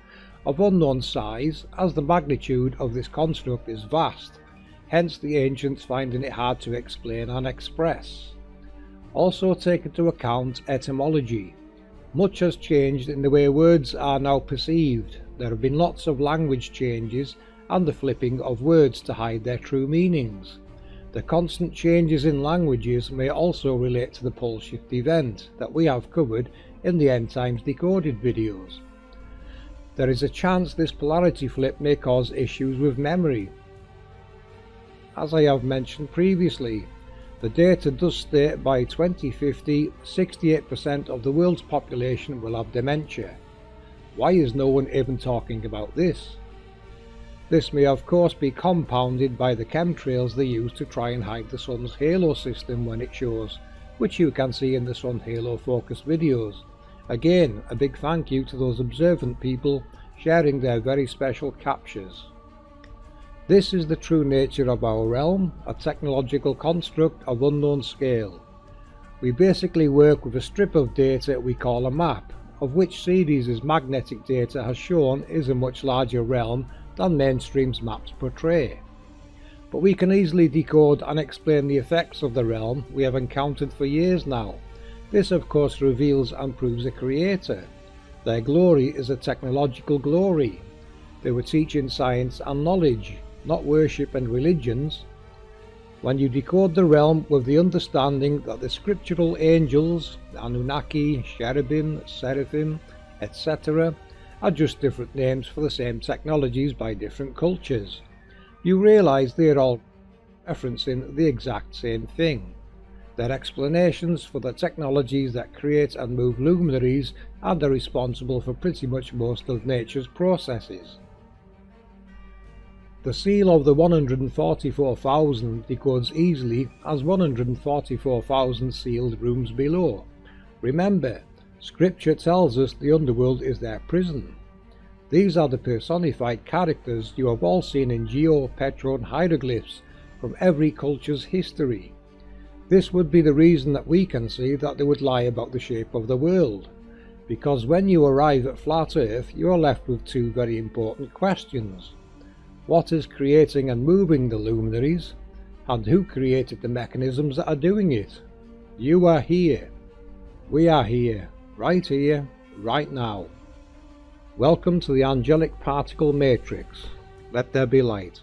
of unknown size, as the magnitude of this construct is vast, hence the ancients finding it hard to explain and express. Also take into account etymology. Much has changed in the way words are now perceived. There have been lots of language changes and the flipping of words to hide their true meanings. The constant changes in languages may also relate to the pole shift event that we have covered in the End Times Decoded videos. There is a chance this polarity flip may cause issues with memory. As I have mentioned previously, the data does state by 2050 68% of the world's population will have dementia. Why is no one even talking about this? This may of course be compounded by the chemtrails they use to try and hide the sun's halo system when it shows, which you can see in the sun halo focus videos. Again, a big thank you to those observant people sharing their very special captures. This is the true nature of our realm, a technological construct of unknown scale. We basically work with a strip of data we call a map, of which Ceres' magnetic data has shown is a much larger realm than mainstream's maps portray. But we can easily decode and explain the effects of the realm we have encountered for years now. This of course reveals and proves the creator. Their glory is a technological glory. They were teaching science and knowledge, not worship and religions. When you decode the realm with the understanding that the scriptural angels, the Anunnaki, cherubim, seraphim, etc. are just different names for the same technologies by different cultures, you realize they are all referencing the exact same thing. They're explanations for the technologies that create and move luminaries and are responsible for pretty much most of nature's processes. The seal of the 144,000 decodes easily as 144,000 sealed rooms below. Remember, scripture tells us the underworld is their prison. These are the personified characters you have all seen in geo, petro and hieroglyphs from every culture's history. This would be the reason that we can see that they would lie about the shape of the world, because when you arrive at flat Earth you are left with two very important questions. What is creating and moving the luminaries, and who created the mechanisms that are doing it? You are here. We are here, right now. Welcome to the angelic particle matrix. Let there be light.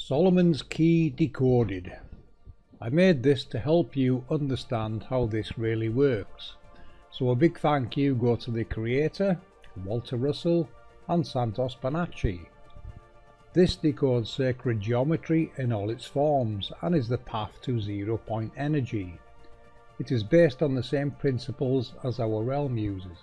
Solomon's Key Decoded. I made this to help you understand how this really works. So a big thank you go to the creator, Walter Russell and Santos Bonacci. This decodes sacred geometry in all its forms and is the path to 0-point energy. It is based on the same principles as our realm uses.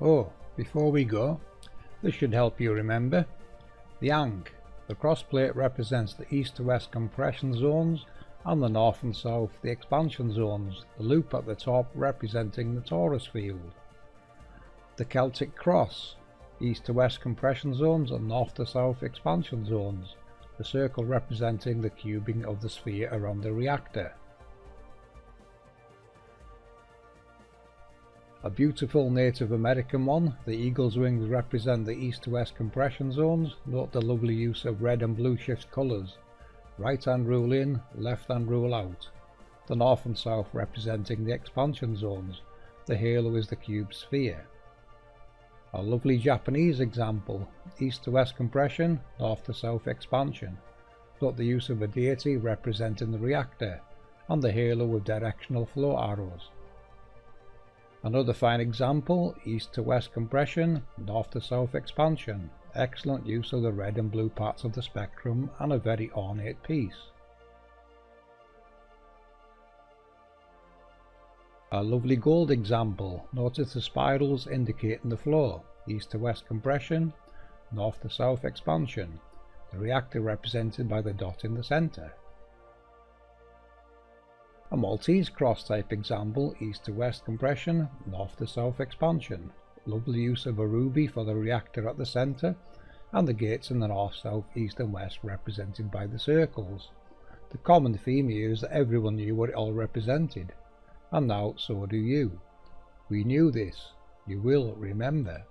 Oh, before we go, this should help you remember. The Ang, the cross plate, represents the east to west compression zones and the north and south the expansion zones, the loop at the top representing the torus field. The Celtic cross, east to west compression zones and north to south expansion zones, the circle representing the cubing of the sphere around the reactor. A beautiful Native American one, the eagle's wings represent the east to west compression zones. Note the lovely use of red and blue shift colours. Right hand rule in, left hand rule out. The north and south representing the expansion zones. The halo is the cube sphere. A lovely Japanese example, east to west compression, north to south expansion. Note the use of a deity representing the reactor, and the halo with directional flow arrows. Another fine example, east to west compression, north to south expansion. Excellent use of the red and blue parts of the spectrum and a very ornate piece. A lovely gold example, notice the spirals indicating the flow, east to west compression, north to south expansion. The reactor represented by the dot in the centre. A Maltese cross type example, east to west compression, north to south expansion. Lovely use of a ruby for the reactor at the centre, and the gates in the north, south, east and west represented by the circles. The common theme here is that everyone knew what it all represented, and now so do you. We knew this, you will remember.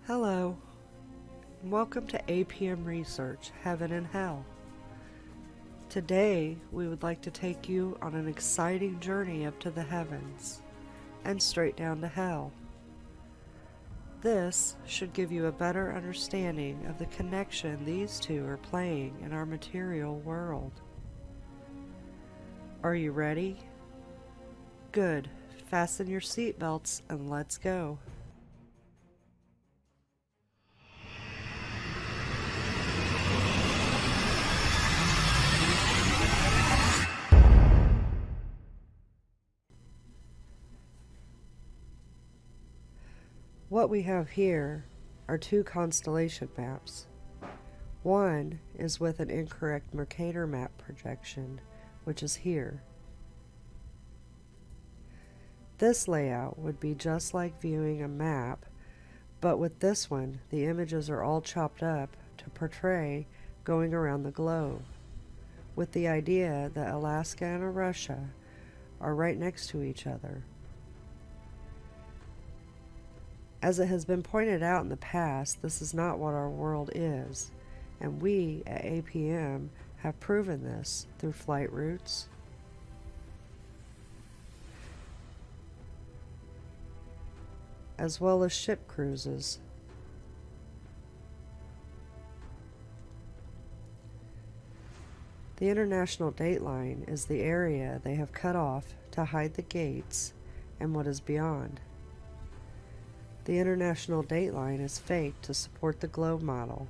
Hello. Welcome to APM Research, Heaven and Hell. Today, we would like to take you on an exciting journey up to the heavens and straight down to hell. This should give you a better understanding of the connection these two are playing in our material world. Are you ready? Good. Fasten your seatbelts and let's go. What we have here are two constellation maps. One is with an incorrect Mercator map projection, which is here. This layout would be just like viewing a map, but with this one, the images are all chopped up to portray going around the globe, with the idea that Alaska and Russia are right next to each other. As it has been pointed out in the past, this is not what our world is, and we at APM have proven this through flight routes, as well as ship cruises. The international dateline is the area they have cut off to hide the gates and what is beyond. The international dateline is faked to support the globe model,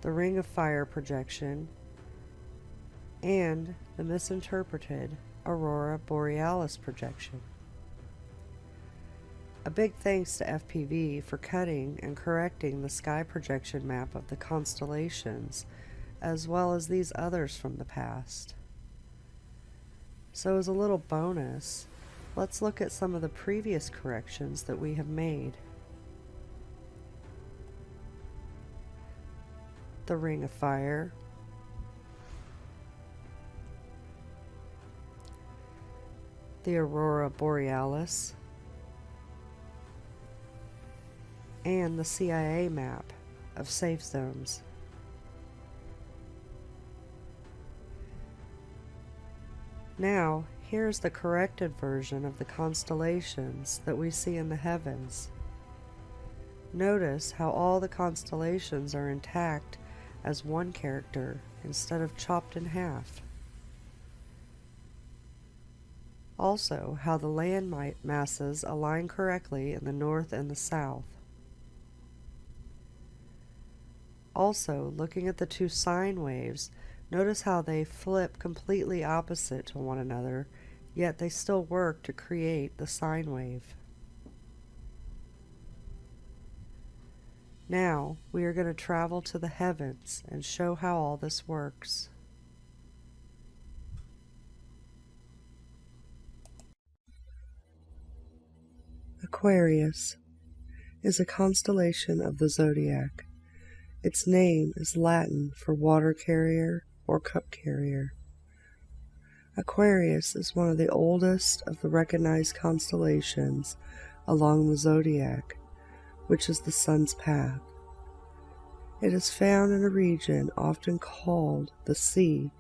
the ring of fire projection, and the misinterpreted aurora borealis projection. A big thanks to FPV for cutting and correcting the sky projection map of the constellations, as well as these others from the past. So as a little bonus, let's look at some of the previous corrections that we have made. The ring of fire, the aurora borealis, and the CIA map of safe zones. Now, here's the corrected version of the constellations that we see in the heavens. Notice how all the constellations are intact as one character instead of chopped in half. Also, how the land masses align correctly in the north and the south. Also, looking at the two sine waves, notice how they flip completely opposite to one another, yet they still work to create the sine wave. Now, we are going to travel to the heavens and show how all this works. Aquarius is a constellation of the zodiac. Its name is Latin for water carrier or cup carrier. Aquarius is one of the oldest of the recognized constellations along the zodiac, which is the sun's path. It is found in a region often called the sea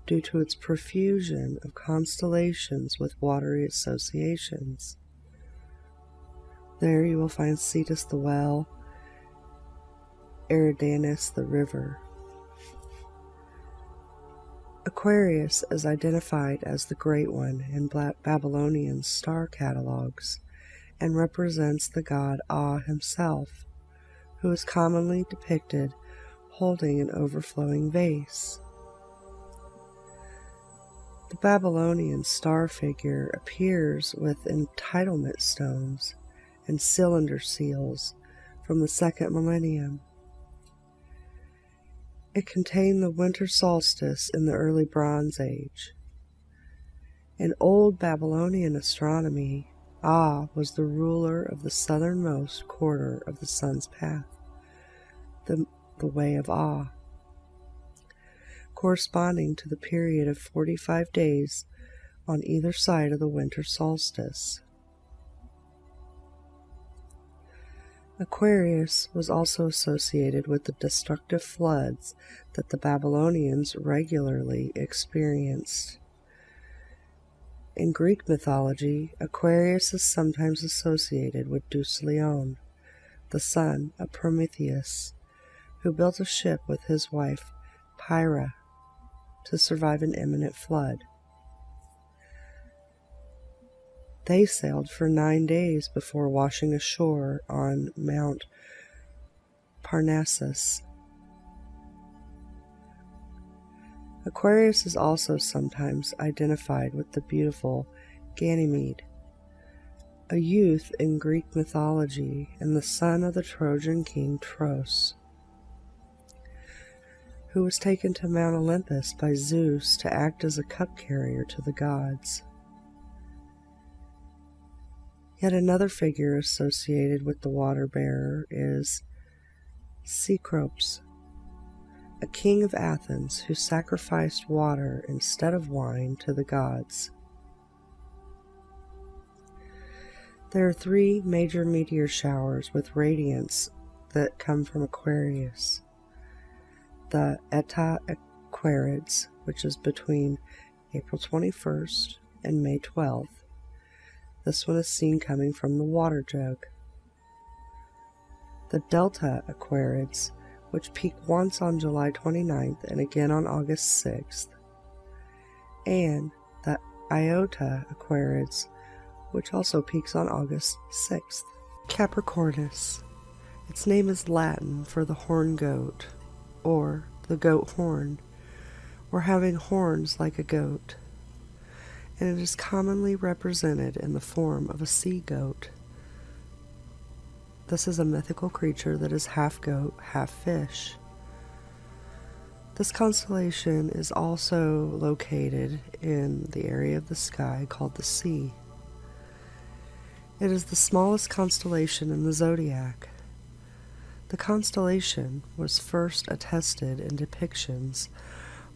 due to its profusion of constellations with watery associations. There you will find Cetus the well, Eridanus the river. Aquarius is identified as the Great One in Babylonian star catalogs and represents the god Ah himself, who is commonly depicted holding an overflowing vase. The Babylonian star figure appears with entitlement stones and cylinder seals from the second millennium. It contained the winter solstice in the early Bronze Age. In Old Babylonian astronomy, Ah was the ruler of the southernmost quarter of the sun's path, the way of Ah, corresponding to the period of 45 days on either side of the winter solstice. Aquarius was also associated with the destructive floods that the Babylonians regularly experienced. In Greek mythology, Aquarius is sometimes associated with Deus Leon, the son of Prometheus, who built a ship with his wife Pyrrha to survive an imminent flood. They sailed for 9 days before washing ashore on Mount Parnassus. Aquarius is also sometimes identified with the beautiful Ganymede, a youth in Greek mythology and the son of the Trojan king Tros, who was taken to Mount Olympus by Zeus to act as a cup carrier to the gods. Yet another figure associated with the water bearer is Cecropes, a king of Athens who sacrificed water instead of wine to the gods. There are 3 major meteor showers with radiance that come from Aquarius. The Eta Aquarids, which is between April 21st and May 12th. This one is seen coming from the water jug. The Delta Aquarids, which peak once on July 29th and again on August 6th. And the Iota Aquarids, which also peaks on August 6th. Capricornus. Its name is Latin for the horn goat, or the goat horn, or having horns like a goat, and it is commonly represented in the form of a sea goat. This is a mythical creature that is half goat, half fish. This constellation is also located in the area of the sky called the Sea. It is the smallest constellation in the zodiac. The constellation was first attested in depictions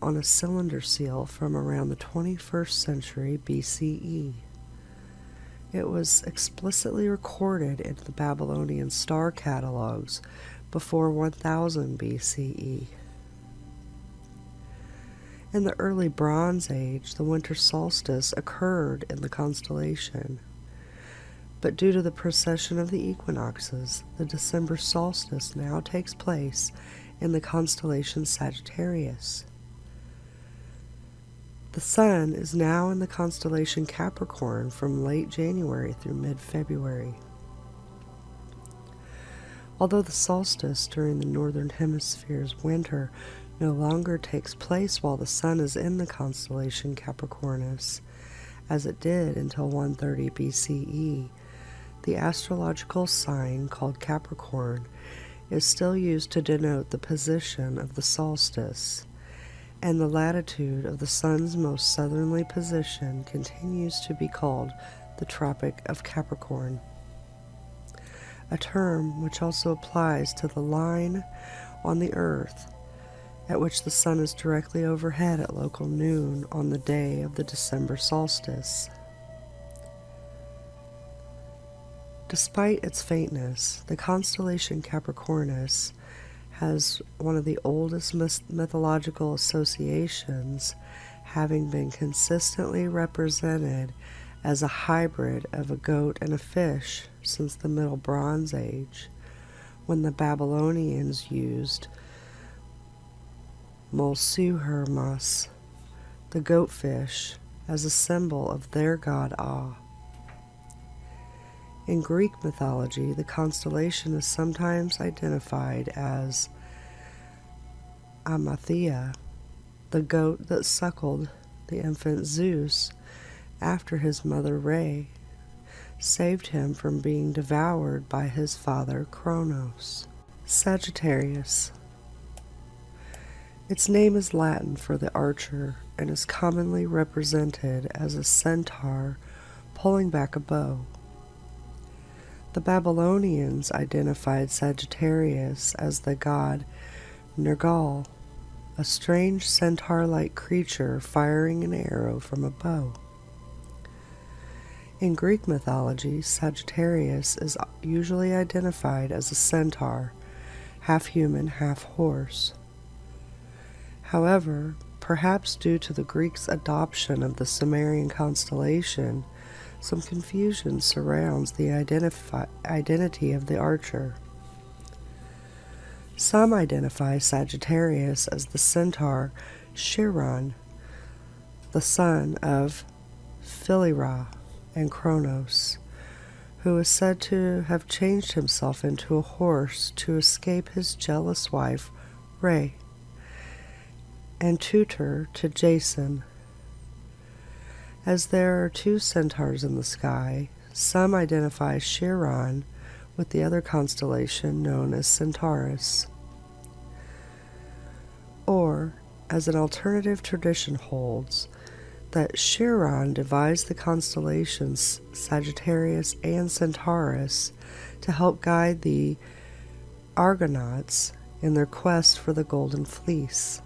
on a cylinder seal from around the 21st century BCE. It was explicitly recorded in the Babylonian star catalogs before 1000 BCE. In the early Bronze Age, the winter solstice occurred in the constellation. But due to the precession of the equinoxes, the December solstice now takes place in the constellation Sagittarius. The Sun is now in the constellation Capricorn from late January through mid-February. Although the solstice during the Northern Hemisphere's winter no longer takes place while the Sun is in the constellation Capricornus, as it did until 130 BCE, the astrological sign called Capricorn is still used to denote the position of the solstice, and the latitude of the Sun's most southerly position continues to be called the Tropic of Capricorn, a term which also applies to the line on the Earth at which the Sun is directly overhead at local noon on the day of the December solstice. Despite its faintness, the constellation Capricornus has one of the oldest mythological associations, having been consistently represented as a hybrid of a goat and a fish since the Middle Bronze Age, when the Babylonians used Mulsuhermas, the goatfish, as a symbol of their god Ah. In Greek mythology, the constellation is sometimes identified as Amathea, the goat that suckled the infant Zeus after his mother Rhea saved him from being devoured by his father Kronos. Sagittarius. Its name is Latin for the archer and is commonly represented as a centaur pulling back a bow. The Babylonians identified Sagittarius as the god Nergal, a strange centaur-like creature firing an arrow from a bow. In Greek mythology, Sagittarius is usually identified as a centaur, half human, half horse. However, perhaps due to the Greeks' adoption of the Sumerian constellation, some confusion surrounds the identity of the archer. Some identify Sagittarius as the centaur Chiron, the son of Philyra and Kronos, who is said to have changed himself into a horse to escape his jealous wife Rhea, and tutor to Jason. As there are two centaurs in the sky, some identify Chiron with the other constellation known as Centaurus. Or, as an alternative tradition holds, that Chiron devised the constellations Sagittarius and Centaurus to help guide the Argonauts in their quest for the Golden Fleece.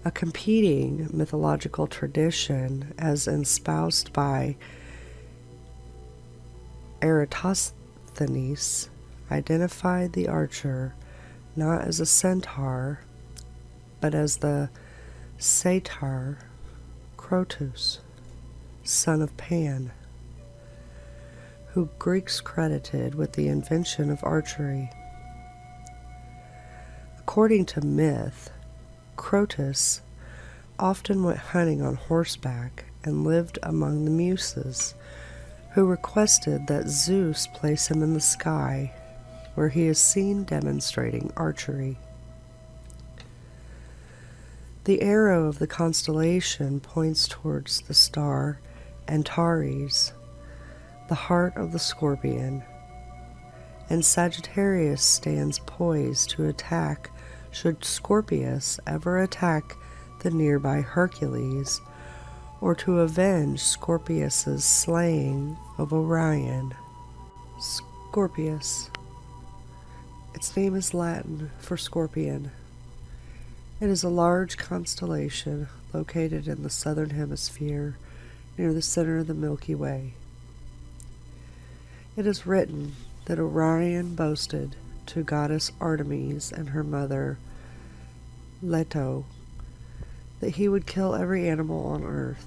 A competing mythological tradition, as espoused by Eratosthenes, identified the archer not as a centaur, but as the satyr Crotus, son of Pan, who Greeks credited with the invention of archery. According to myth, Crotus often went hunting on horseback and lived among the Muses, who requested that Zeus place him in the sky, where he is seen demonstrating archery. The arrow of the constellation points towards the star Antares, the heart of the scorpion, and Sagittarius stands poised to attack should Scorpius ever attack the nearby Hercules, or to avenge Scorpius's slaying of Orion. Scorpius. Its name is Latin for scorpion. It is a large constellation located in the southern hemisphere near the center of the Milky Way. It is written that Orion boasted to goddess Artemis and her mother Leto that he would kill every animal on earth.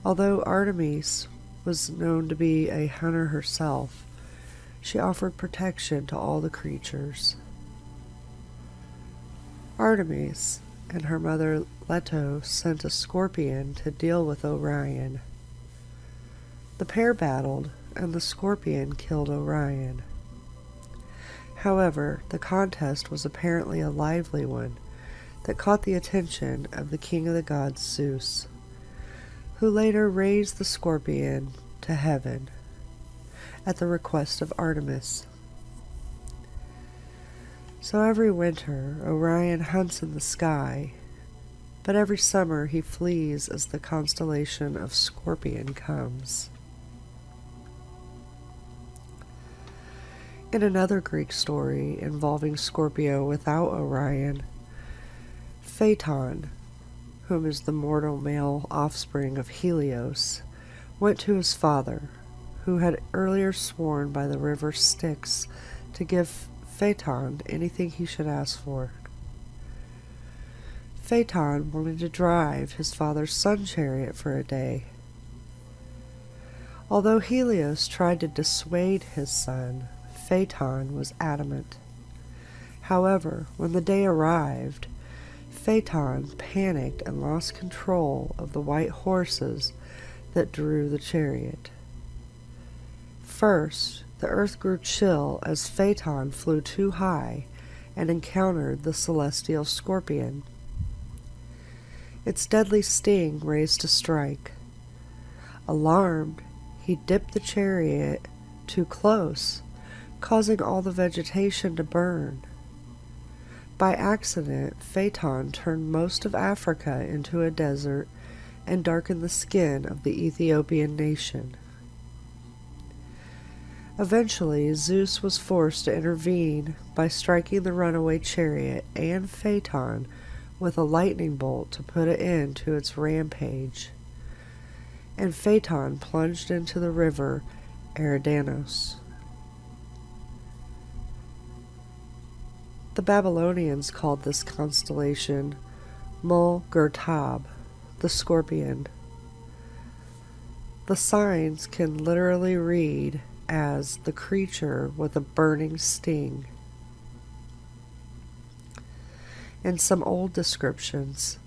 Although Artemis was known to be a hunter herself, she offered protection to all the creatures. Artemis and her mother Leto sent a scorpion to deal with Orion. The pair battled, and the scorpion killed Orion. However, the contest was apparently a lively one that caught the attention of the king of the gods, Zeus, who later raised the scorpion to heaven at the request of Artemis. So every winter, Orion hunts in the sky, but every summer he flees as the constellation of Scorpion comes. In another Greek story involving Scorpio without Orion, Phaeton, whom is the mortal male offspring of Helios, went to his father, who had earlier sworn by the river Styx to give Phaeton anything he should ask for. Phaeton wanted to drive his father's sun chariot for a day. Although Helios tried to dissuade his son, Phaeton was adamant. However, when the day arrived, Phaeton panicked and lost control of the white horses that drew the chariot. First, the earth grew chill as Phaeton flew too high and encountered the celestial scorpion. Its deadly sting raised a strike. Alarmed, he dipped the chariot too close, causing all the vegetation to burn. By accident, Phaeton turned most of Africa into a desert and darkened the skin of the Ethiopian nation. Eventually, Zeus was forced to intervene by striking the runaway chariot and Phaeton with a lightning bolt to put an end to its rampage, and Phaeton plunged into the river Eridanos. The Babylonians called this constellation Mul-Ghurtab, the scorpion. The signs can literally read as the creature with a burning sting. In some old descriptions,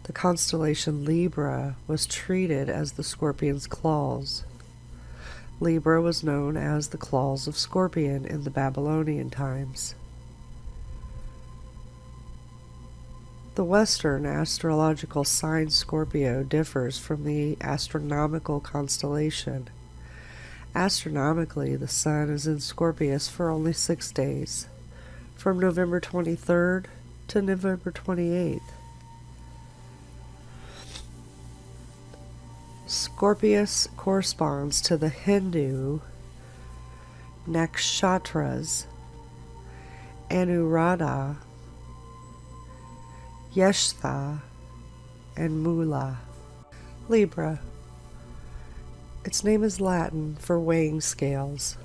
the constellation Libra was treated as the scorpion's claws. Libra was known as the claws of Scorpion in the Babylonian times. The Western astrological sign Scorpio differs from the astronomical constellation. Astronomically, the Sun is in Scorpius for only 6 days, from November 23rd to November 28th. Scorpius corresponds to the Hindu nakshatras Anuradha, Yeshtha, and Mula. Libra. Its name is Latin for weighing scales.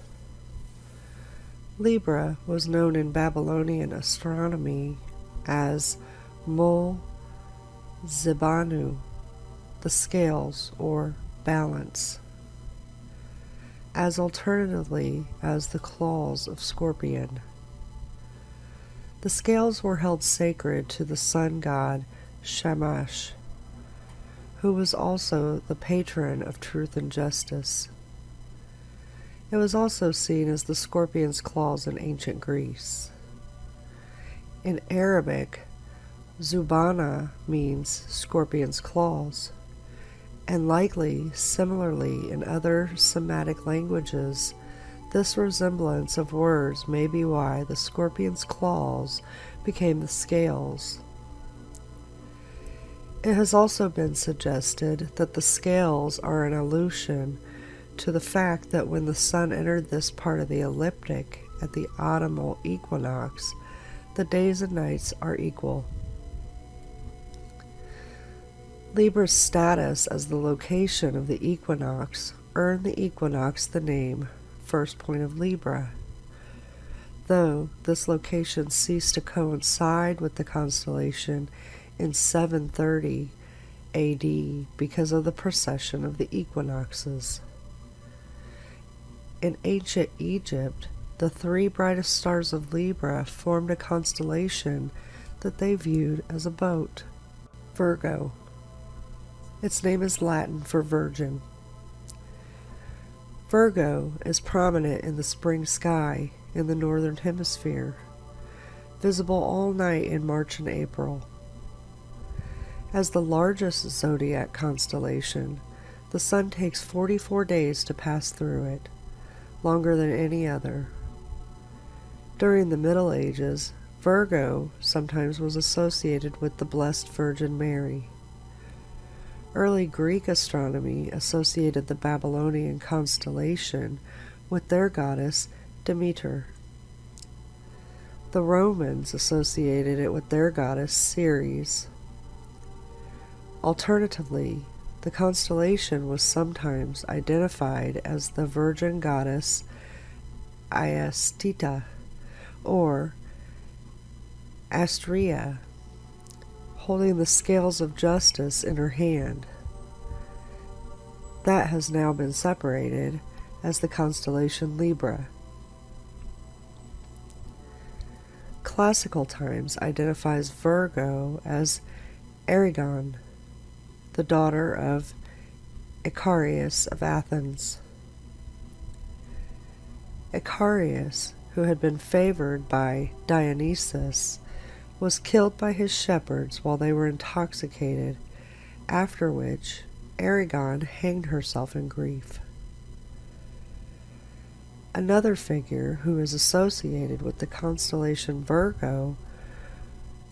Libra was known in Babylonian astronomy as Mul Zibanu, the scales or balance, as alternatively as the claws of Scorpion. The scales were held sacred to the sun god Shamash, who was also the patron of truth and justice. It was also seen as the scorpion's claws in ancient Greece. In Arabic, Zubana means scorpion's claws, and likely, similarly in other Semitic languages, this resemblance of words may be why the scorpion's claws became the scales. It has also been suggested that the scales are an allusion to the fact that when the sun entered this part of the ecliptic at the autumnal equinox, the days and nights are equal. Libra's status as the location of the equinox earned the equinox the name first point of Libra, though this location ceased to coincide with the constellation in 730 AD because of the precession of the equinoxes. In ancient Egypt, the three brightest stars of Libra formed a constellation that they viewed as a boat. Virgo. Its name is Latin for virgin. Virgo is prominent in the spring sky in the northern hemisphere, visible all night in March and April. As the largest zodiac constellation, the sun takes 44 days to pass through it, longer than any other. During the Middle Ages, Virgo sometimes was associated with the Blessed Virgin Mary. Early Greek astronomy associated the Babylonian constellation with their goddess Demeter. The Romans associated it with their goddess Ceres. Alternatively, the constellation was sometimes identified as the virgin goddess Iastita or Astrea, holding the scales of justice in her hand. That has now been separated as the constellation Libra. Classical Times identifies Virgo as Erigon, the daughter of Icarius of Athens. Icarius, who had been favored by Dionysus, was killed by his shepherds while they were intoxicated, after which Erigon hanged herself in grief. Another figure who is associated with the constellation Virgo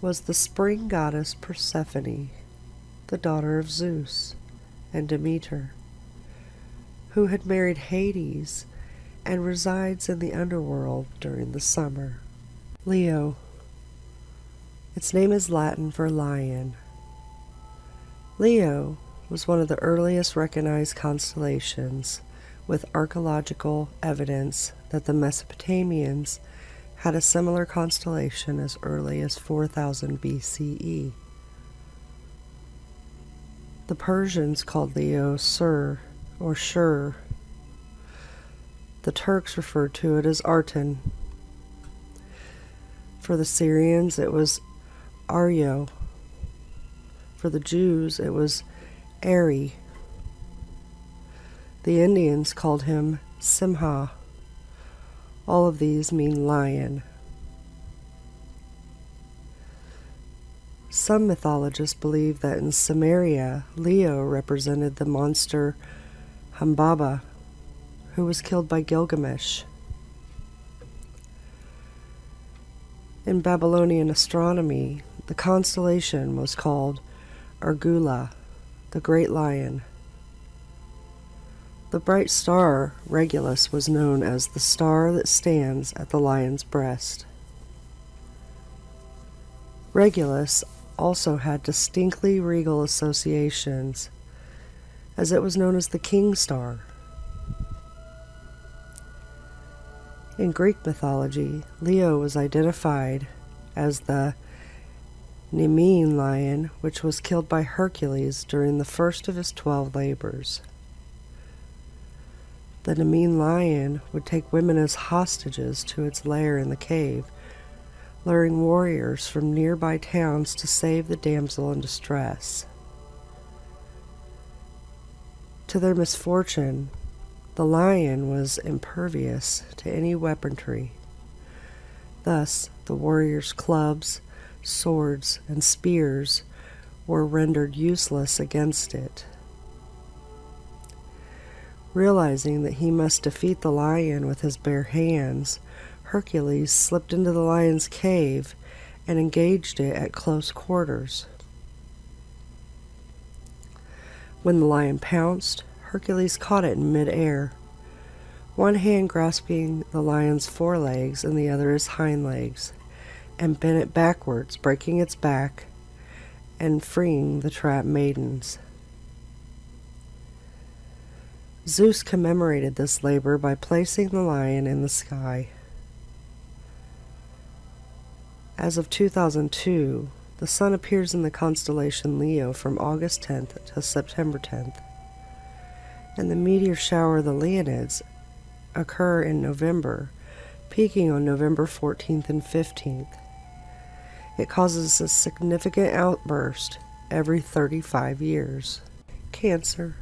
was the spring goddess Persephone, the daughter of Zeus and Demeter, who had married Hades and resides in the underworld during the summer. Leo. Its name is Latin for lion. Leo was one of the earliest recognized constellations, with archaeological evidence that the Mesopotamians had a similar constellation as early as 4000 BCE. The Persians called Leo Sur or Shur. The Turks referred to it as Artan. For the Syrians, it was Aryo. For the Jews, it was Eri. The Indians called him Simha. All of these mean lion. Some mythologists believe that in Samaria, Leo represented the monster Humbaba, who was killed by Gilgamesh. In Babylonian astronomy, the constellation was called Argula, the Great Lion. The bright star Regulus was known as the star that stands at the lion's breast. Regulus also had distinctly regal associations, as it was known as the king star. In Greek mythology, Leo was identified as the Nemean lion, which was killed by Hercules during the first of his 12 labors. The Nemean lion would take women as hostages to its lair in the cave, luring warriors from nearby towns to save the damsel in distress. To their misfortune, the lion was impervious to any weaponry. Thus, the warriors' clubs, swords, and spears were rendered useless against it. Realizing that he must defeat the lion with his bare hands, Hercules slipped into the lion's cave and engaged it at close quarters. When the lion pounced, Hercules caught it in mid-air, one hand grasping the lion's forelegs and the other his hind legs, and bent it backwards, breaking its back, and freeing the trapped maidens. Zeus commemorated this labor by placing the lion in the sky. As of 2002, the sun appears in the constellation Leo from August 10th to September 10th, and the meteor shower, the Leonids, occur in November, peaking on November 14th and 15th. It causes a significant outburst every 35 years. Cancer.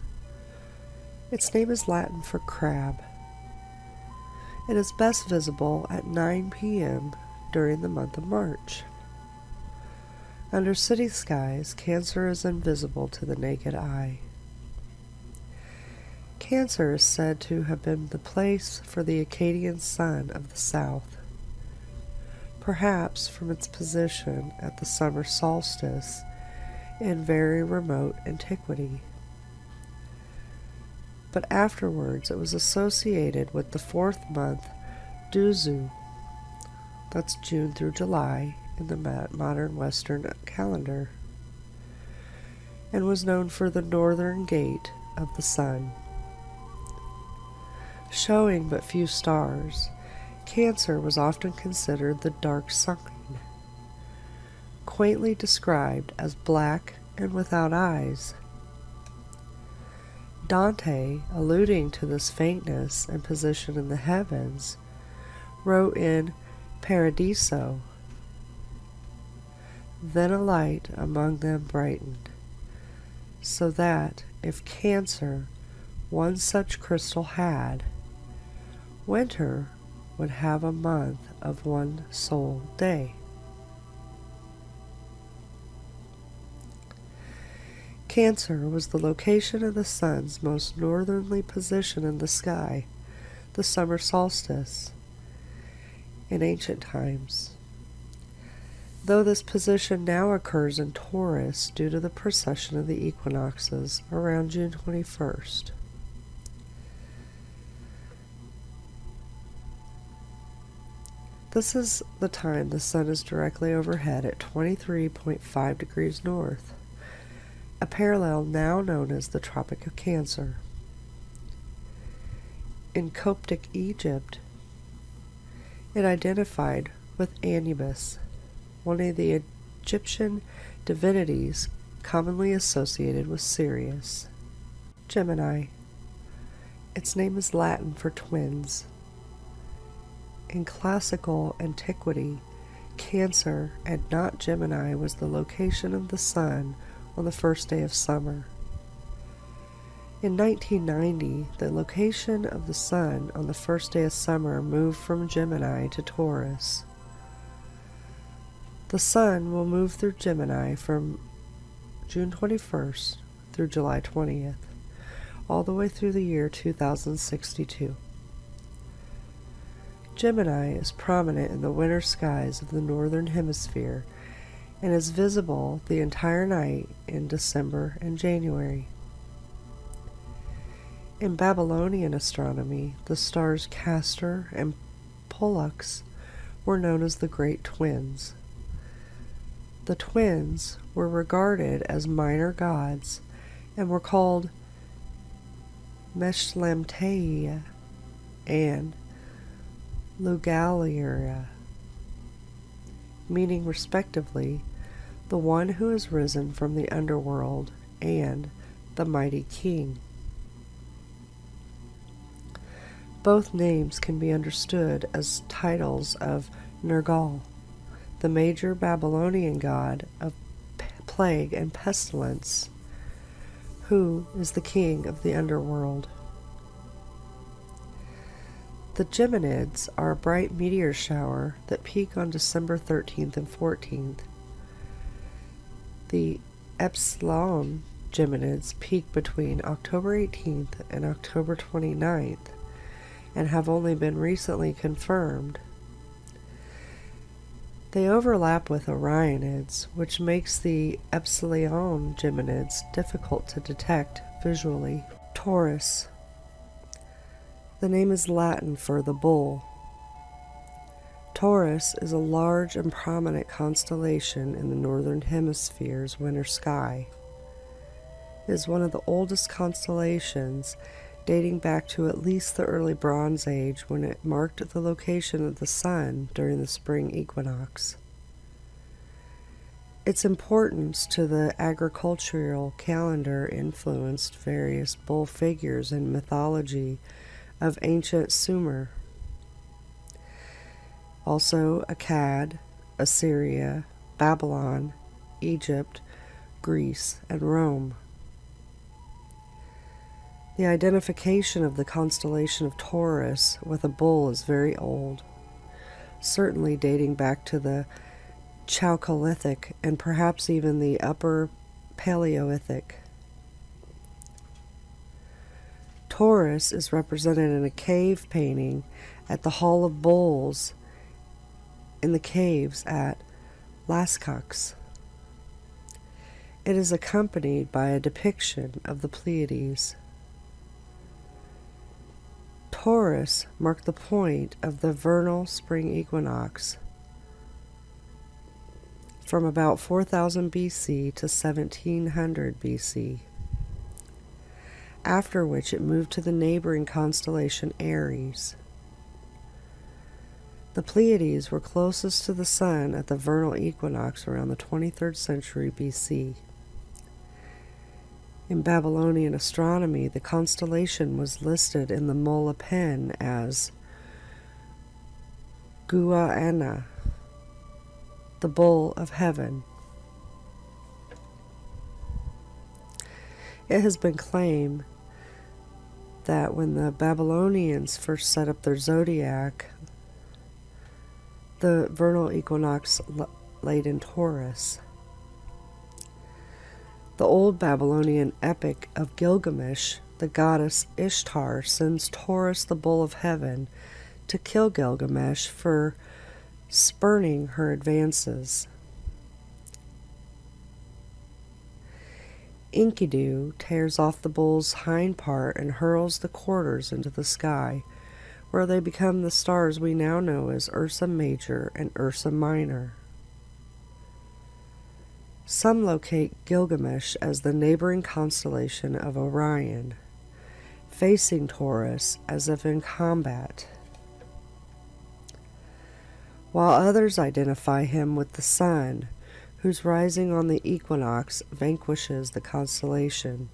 Its name is Latin for crab. It is best visible at 9 p.m. during the month of March. Under city skies, Cancer is invisible to the naked eye. Cancer is said to have been the place for the Akkadian sun of the south, perhaps from its position at the summer solstice in very remote antiquity. But afterwards it was associated with the fourth month, Duzu, that's June through July in the modern Western calendar, and was known for the northern gate of the sun. Showing but few stars, Cancer was often considered the dark sign, quaintly described as black and without eyes. Dante, alluding to this faintness and position in the heavens, wrote in Paradiso, "Then a light among them brightened, so that if Cancer one such crystal had, winter would have a month of one sole day." Cancer was the location of the sun's most northerly position in the sky, the summer solstice, in ancient times, though this position now occurs in Taurus due to the precession of the equinoxes around June 21st. This is the time the sun is directly overhead at 23.5 degrees north, a parallel now known as the Tropic of Cancer. In Coptic Egypt, it identified with Anubis, one of the Egyptian divinities commonly associated with Sirius. Gemini. Its name is Latin for twins. In classical antiquity, Cancer and not Gemini was the location of the sun on the first day of summer. In 1990, the location of the sun on the first day of summer moved from Gemini to Taurus. The sun will move through Gemini from June 21st through July 20th, all the way through the year 2062. Gemini is prominent in the winter skies of the northern hemisphere and is visible the entire night in December and January. In Babylonian astronomy, the stars Castor and Pollux were known as the Great Twins. The twins were regarded as minor gods and were called Meshlemteia and Lugalira, meaning respectively the one who has risen from the underworld and the mighty king. Both names can be understood as titles of Nergal, the major Babylonian god of plague and pestilence, who is the king of the underworld. The Geminids are a bright meteor shower that peak on December 13th and 14th. The Epsilon Geminids peak between October 18th and October 29th and have only been recently confirmed. They overlap with Orionids, which makes the Epsilon Geminids difficult to detect visually. Taurus. The name is Latin for the bull. Taurus is a large and prominent constellation in the northern hemisphere's winter sky. It is one of the oldest constellations, dating back to at least the early Bronze Age, when it marked the location of the sun during the spring equinox. Its importance to the agricultural calendar influenced various bull figures in mythology of ancient Sumer. Also Akkad, Assyria, Babylon, Egypt, Greece, and Rome. The identification of the constellation of Taurus with a bull is very old, certainly dating back to the Chalcolithic and perhaps even the Upper Paleolithic. Taurus is represented in a cave painting at the Hall of Bulls in the caves at Lascaux. It is accompanied by a depiction of the Pleiades. Taurus marked the point of the vernal spring equinox from about 4000 BC to 1700 BC, after which it moved to the neighboring constellation Aries. The Pleiades were closest to the Sun at the vernal equinox around the 23rd century BC. In Babylonian astronomy, the constellation was listed in the Mola pen as Gua'ana, the bull of heaven. It has been claimed that when the Babylonians first set up their zodiac, the vernal equinox laid in Taurus. The old Babylonian epic of Gilgamesh, the goddess Ishtar sends Taurus, the bull of heaven, to kill Gilgamesh for spurning her advances. Enkidu tears off the bull's hind part and hurls the quarters into the sky, where they become the stars we now know as Ursa Major and Ursa Minor. Some locate Gilgamesh as the neighboring constellation of Orion, facing Taurus as if in combat, while others identify him with the sun, whose rising on the equinox vanquishes the constellation.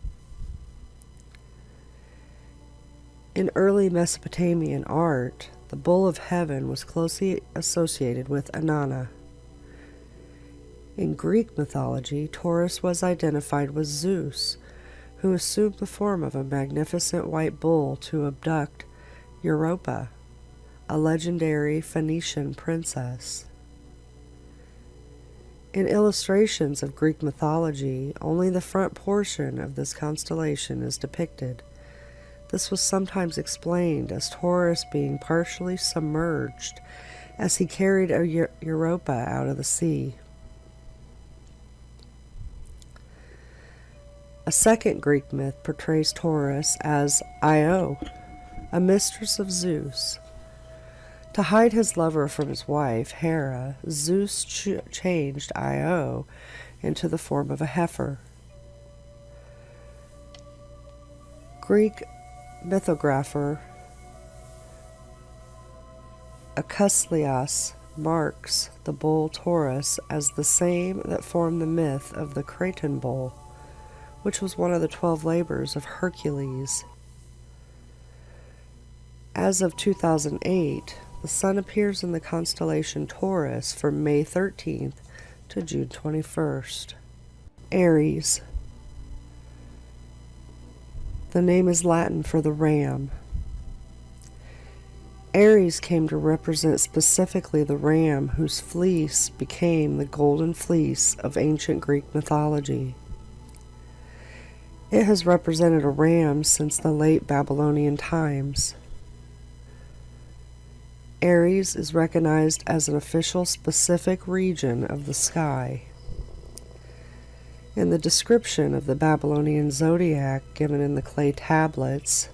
In early Mesopotamian art, the bull of heaven was closely associated with Inanna. In Greek mythology, Taurus was identified with Zeus, who assumed the form of a magnificent white bull to abduct Europa, a legendary Phoenician princess. In illustrations of Greek mythology, only the front portion of this constellation is depicted. This was sometimes explained as Taurus being partially submerged as he carried Europa out of the sea. A second Greek myth portrays Taurus as Io, a mistress of Zeus. To hide his lover from his wife, Hera, Zeus changed Io into the form of a heifer. Greek mythographer Acuslias marks the bull Taurus as the same that formed the myth of the Cretan bull, which was one of the 12 labors of Hercules. As of 2008, the sun appears in the constellation Taurus from May 13th to June 21st. Aries. The name is Latin for the ram. Aries came to represent specifically the ram whose fleece became the golden fleece of ancient Greek mythology. It has represented a ram since the late Babylonian times. Aries is recognized as an official specific region of the sky. In the description of the Babylonian zodiac given in the clay tablets,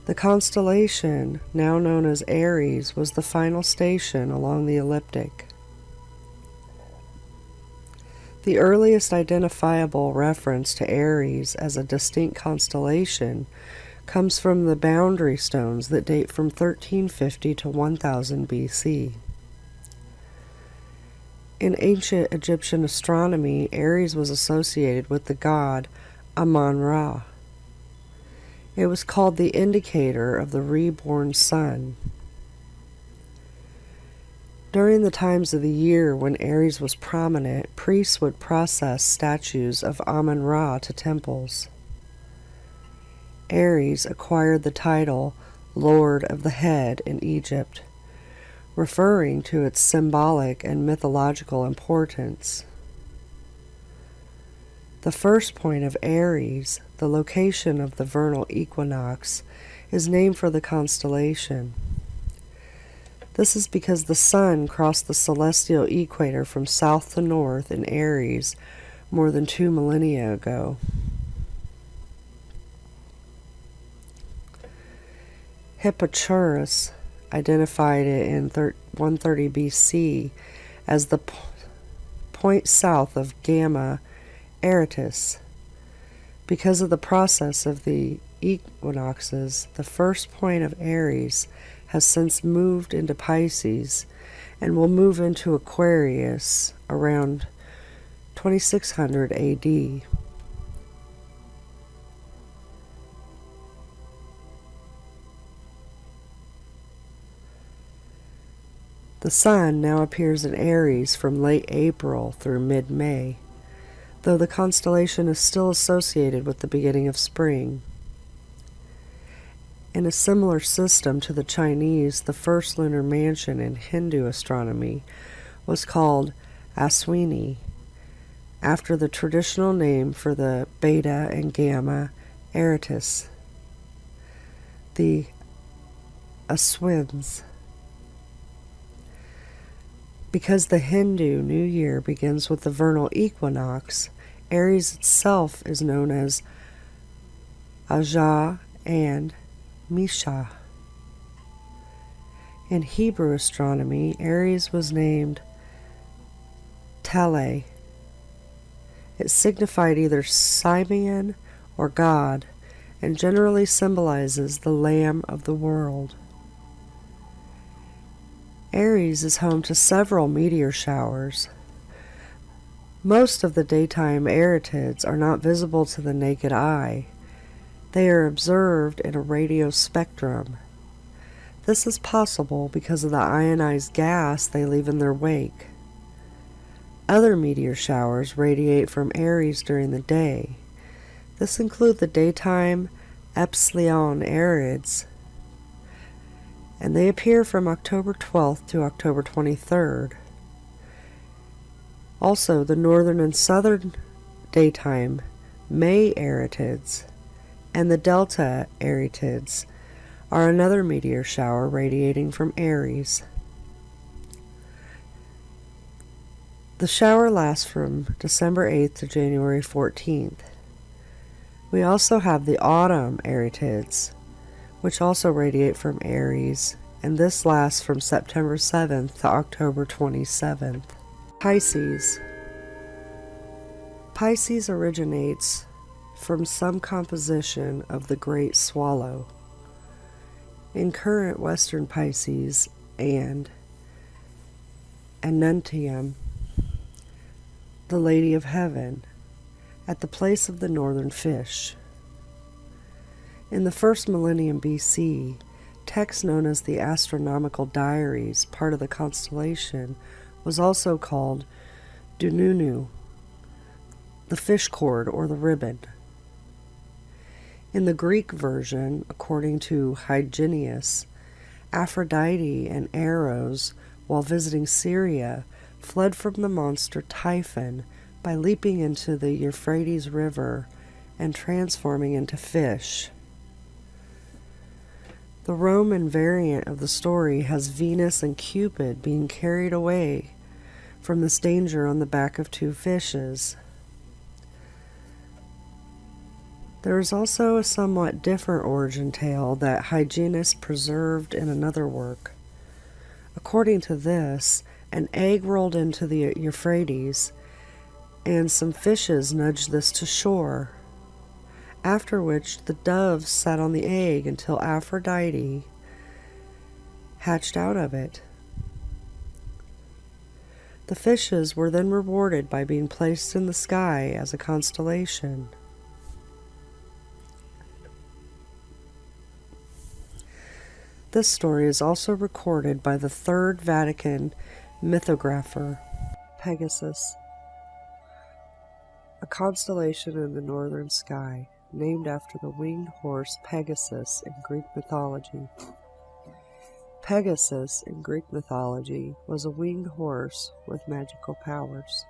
The constellation, now known as Aries, was the final station along the ecliptic. The earliest identifiable reference to Aries as a distinct constellation comes from the boundary stones that date from 1350 to 1000 BC. In ancient Egyptian astronomy, Aries was associated with the god Amun-Ra. It was called the indicator of the reborn sun. During the times of the year when Aries was prominent, priests would process statues of Amun-Ra to temples. Aries acquired the title Lord of the Head in Egypt, referring to its symbolic and mythological importance. The first point of Aries, the location of the vernal equinox, is named for the constellation. This is because the sun crossed the celestial equator from south to north in Aries more than 2 millennia ago. Hipparchus identified it in 130 BC as the point south of Gamma Aratus. Because of the process of the equinoxes, the first point of Aries has since moved into Pisces and will move into Aquarius around 2600 AD. The sun now appears in Aries from late April through mid-May, though the constellation is still associated with the beginning of spring. In a similar system to the Chinese, the first lunar mansion in Hindu astronomy was called Aswini, after the traditional name for the Beta and Gamma Aratus, the Aswins. Because the Hindu New Year begins with the vernal equinox, Aries itself is known as Ajah and Misha. In Hebrew astronomy, Aries was named Tele. It signified either Simeon or God, and generally symbolizes the Lamb of the world. Aries is home to several meteor showers. Most of the daytime Aretids are not visible to the naked eye. They are observed in a radio spectrum. This is possible because of the ionized gas they leave in their wake. Other meteor showers radiate from Aries during the day. This includes the daytime Epsilon Arids, and they appear from October 12th to October 23rd. Also, the northern and southern daytime May Aretids and the Delta Aretids are another meteor shower radiating from Aries. The shower lasts from December 8th to January 14th. We also have the autumn Aretids, which also radiate from Aries, and this lasts from September 7th to October 27th. Pisces. Pisces originates from some composition of the Great Swallow. In current Western Pisces and Anuntium, the Lady of Heaven, at the place of the northern fish. In the first millennium BC, text known as the Astronomical Diaries, part of the constellation, was also called Dununu, the fish cord or the ribbon. In the Greek version, according to Hyginus, Aphrodite and Eros, while visiting Syria, fled from the monster Typhon by leaping into the Euphrates River and transforming into fish. The Roman variant of the story has Venus and Cupid being carried away from this danger on the back of two fishes. There is also a somewhat different origin tale that hygienists preserved in another work. According to this, an egg rolled into the Euphrates, and some fishes nudged this to shore, after which the doves sat on the egg until Aphrodite hatched out of it. The fishes were then rewarded by being placed in the sky as a constellation. This story is also recorded by the Third Vatican mythographer, Pegasus, a constellation in the northern sky, named after the winged horse Pegasus in Greek mythology. Pegasus in Greek mythology was a winged horse with magical powers.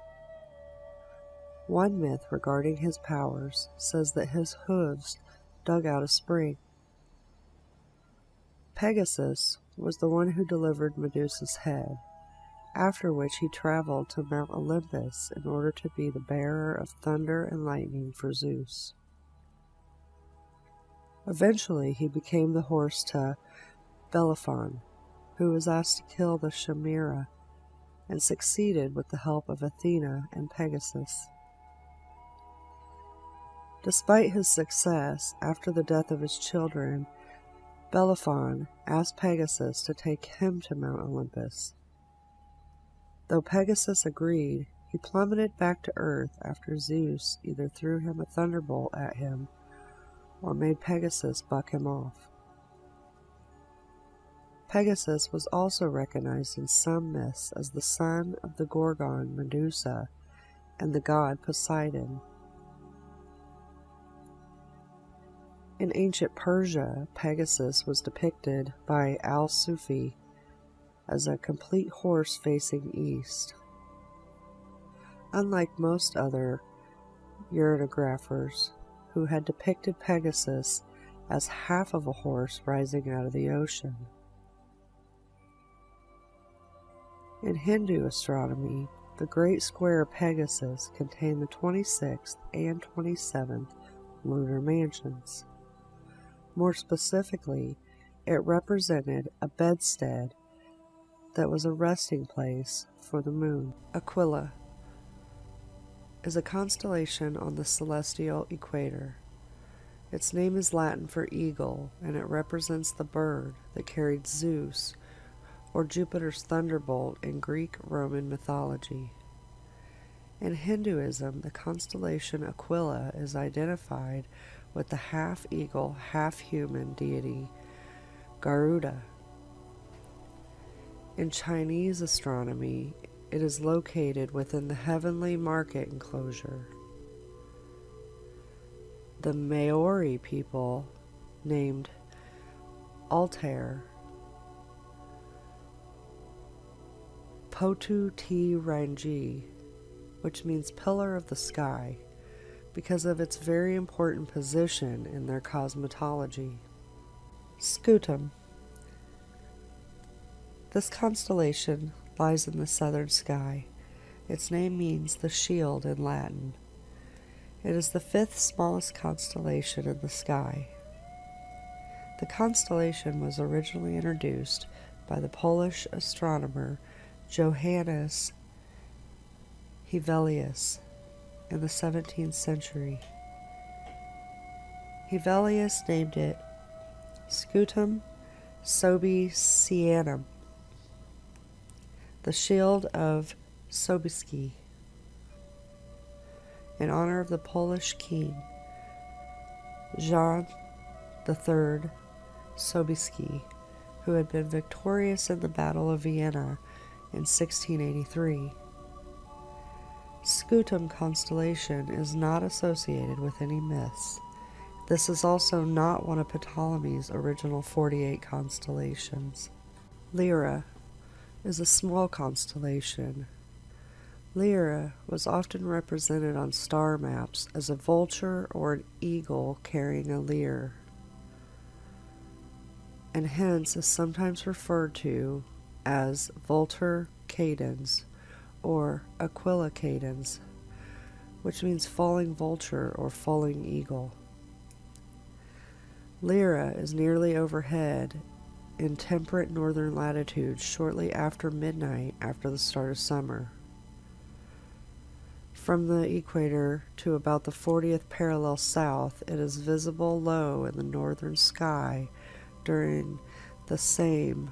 One myth regarding his powers says that his hooves dug out a spring. Pegasus was the one who delivered Medusa's head, after which he traveled to Mount Olympus in order to be the bearer of thunder and lightning for Zeus. Eventually, he became the horse to Bellerophon, who was asked to kill the Chimera, and succeeded with the help of Athena and Pegasus. Despite his success, after the death of his children, Bellerophon asked Pegasus to take him to Mount Olympus. Though Pegasus agreed, he plummeted back to Earth after Zeus either threw him a thunderbolt at him or made Pegasus buck him off. Pegasus was also recognized in some myths as the son of the Gorgon Medusa and the god Poseidon. In ancient Persia, Pegasus was depicted by Al-Sufi as a complete horse facing east. Unlike most other ureographers, who had depicted Pegasus as half of a horse rising out of the ocean. In Hindu astronomy, the Great Square Pegasus contained the 26th and 27th lunar mansions. More specifically, it represented a bedstead that was a resting place for the moon. Aquila is a constellation on the celestial equator. Its name is Latin for eagle, and it represents the bird that carried Zeus, or Jupiter's thunderbolt in Greek-Roman mythology. In Hinduism, the constellation Aquila is identified with the half-eagle, half-human deity Garuda. In Chinese astronomy, it is located within the heavenly market enclosure. The Maori people named Altair Potu Te Rangi, which means pillar of the sky, because of its very important position in their cosmology. Scutum. This constellation lies in the southern sky. Its name means the shield in Latin. It is the fifth smallest constellation in the sky. The constellation was originally introduced by the Polish astronomer Johannes Hevelius in the 17th century. Hevelius named it Scutum Sobieskianum, the shield of Sobieski, in honor of the Polish king Jan III Sobieski, who had been victorious in the Battle of Vienna in 1683. Scutum constellation is not associated with any myths. This is also not one of Ptolemy's original 48 constellations. Lyra is a small constellation. Lyra was often represented on star maps as a vulture or an eagle carrying a lyre, and hence is sometimes referred to as Vultur Cadens or Aquila Cadens, which means falling vulture or falling eagle. Lyra is nearly overhead in temperate northern latitudes shortly after midnight after the start of summer. From the equator to about the 40th parallel south, it is visible low in the northern sky during the same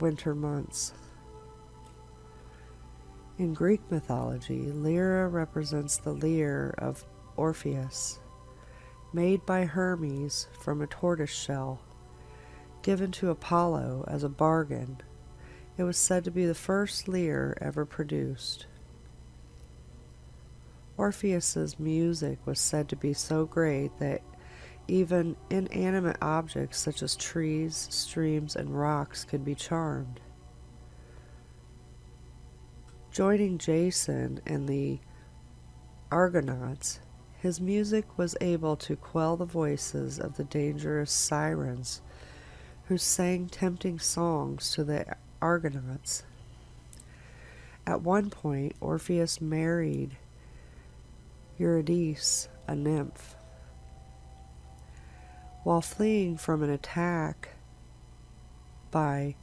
winter months. In Greek mythology, Lyra represents the lyre of Orpheus, made by Hermes from a tortoise shell, given to Apollo as a bargain. It was said to be the first lyre ever produced. Orpheus's music was said to be so great that even inanimate objects such as trees, streams, and rocks could be charmed. Joining Jason and the Argonauts, his music was able to quell the voices of the dangerous sirens who sang tempting songs to the Argonauts. At one point, Orpheus married Eurydice, a nymph. While fleeing from an attack by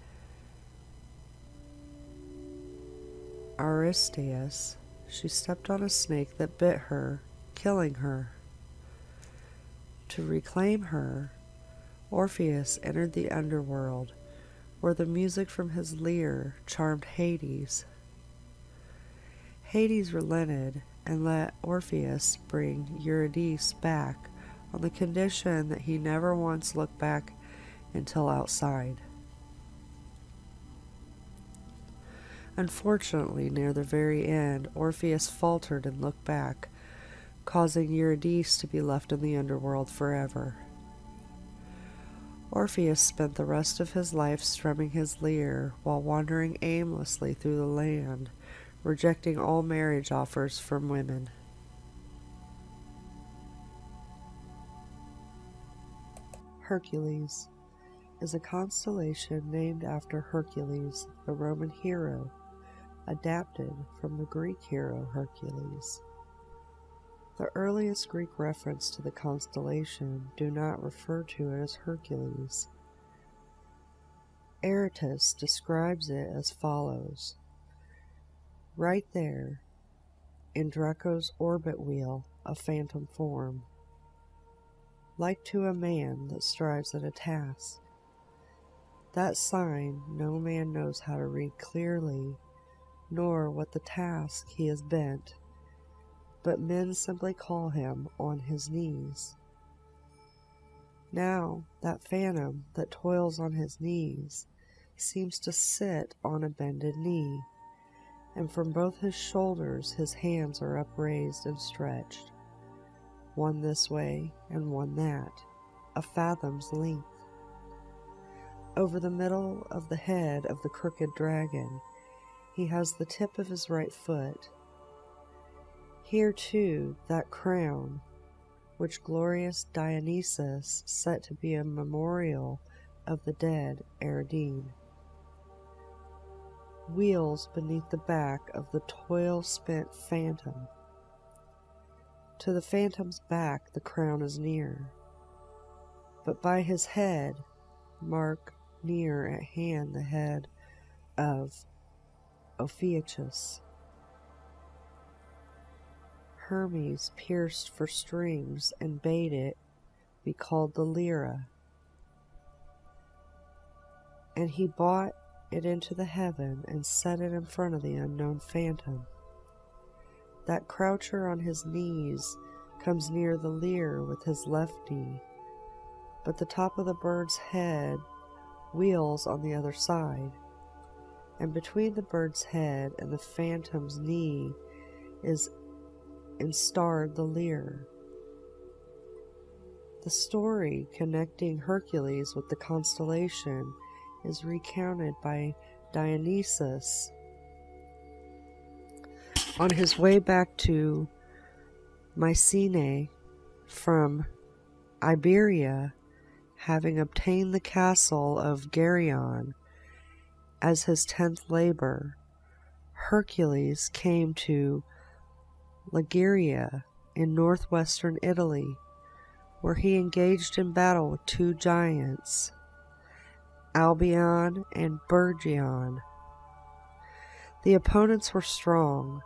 Aristeus, she stepped on a snake that bit her, killing her. To reclaim her, Orpheus entered the underworld, where the music from his lyre charmed Hades. Hades relented and let Orpheus bring Eurydice back on the condition that he never once looked back until outside. Unfortunately, near the very end, Orpheus faltered and looked back, causing Eurydice to be left in the underworld forever. Orpheus spent the rest of his life strumming his lyre while wandering aimlessly through the land, rejecting all marriage offers from women. Hercules is a constellation named after Hercules, the Roman hero, adapted from the Greek hero Hercules. The earliest Greek reference to the constellation do not refer to it as Hercules. Aratus describes it as follows: right there, in Draco's orbit wheel, a phantom form, like to a man that strives at a task. That sign no man knows how to read clearly, nor what the task he is bent, but men simply call him on his knees. Now that phantom that toils on his knees seems to sit on a bended knee, and from both his shoulders his hands are upraised and stretched, one this way and one that, a fathom's length. Over the middle of the head of the crooked dragon, he has the tip of his right foot. Here, too, that crown, which glorious Dionysus set to be a memorial of the dead Ariadne, wheels beneath the back of the toil-spent phantom. To the phantom's back the crown is near, but by his head mark near at hand the head of Ophiuchus. Hermes pierced for strings and bade it be called the lyra, and he brought it into the heaven and set it in front of the unknown phantom. That croucher on his knees comes near the lyre with his left knee, but the top of the bird's head wheels on the other side, and between the bird's head and the phantom's knee is instarred the lyre. The story connecting Hercules with the constellation is recounted by Dionysus on his way back to Mycenae from Iberia, having obtained the castle of Geryon as his 10th labor. Hercules came to Liguria in northwestern Italy, where he engaged in battle with two giants, Albion and Bergion. The opponents were strong.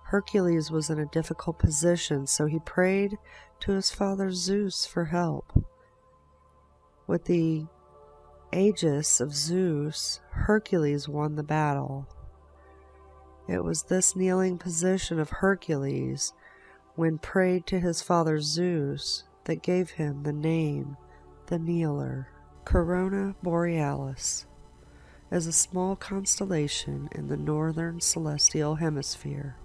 Hercules was in a difficult position, so he prayed to his father Zeus for help. With the aegis of Zeus, Hercules won the battle. It was this kneeling position of Hercules, when prayed to his father Zeus, that gave him the name the Kneeler. Corona Borealis is a small constellation in the northern celestial hemisphere.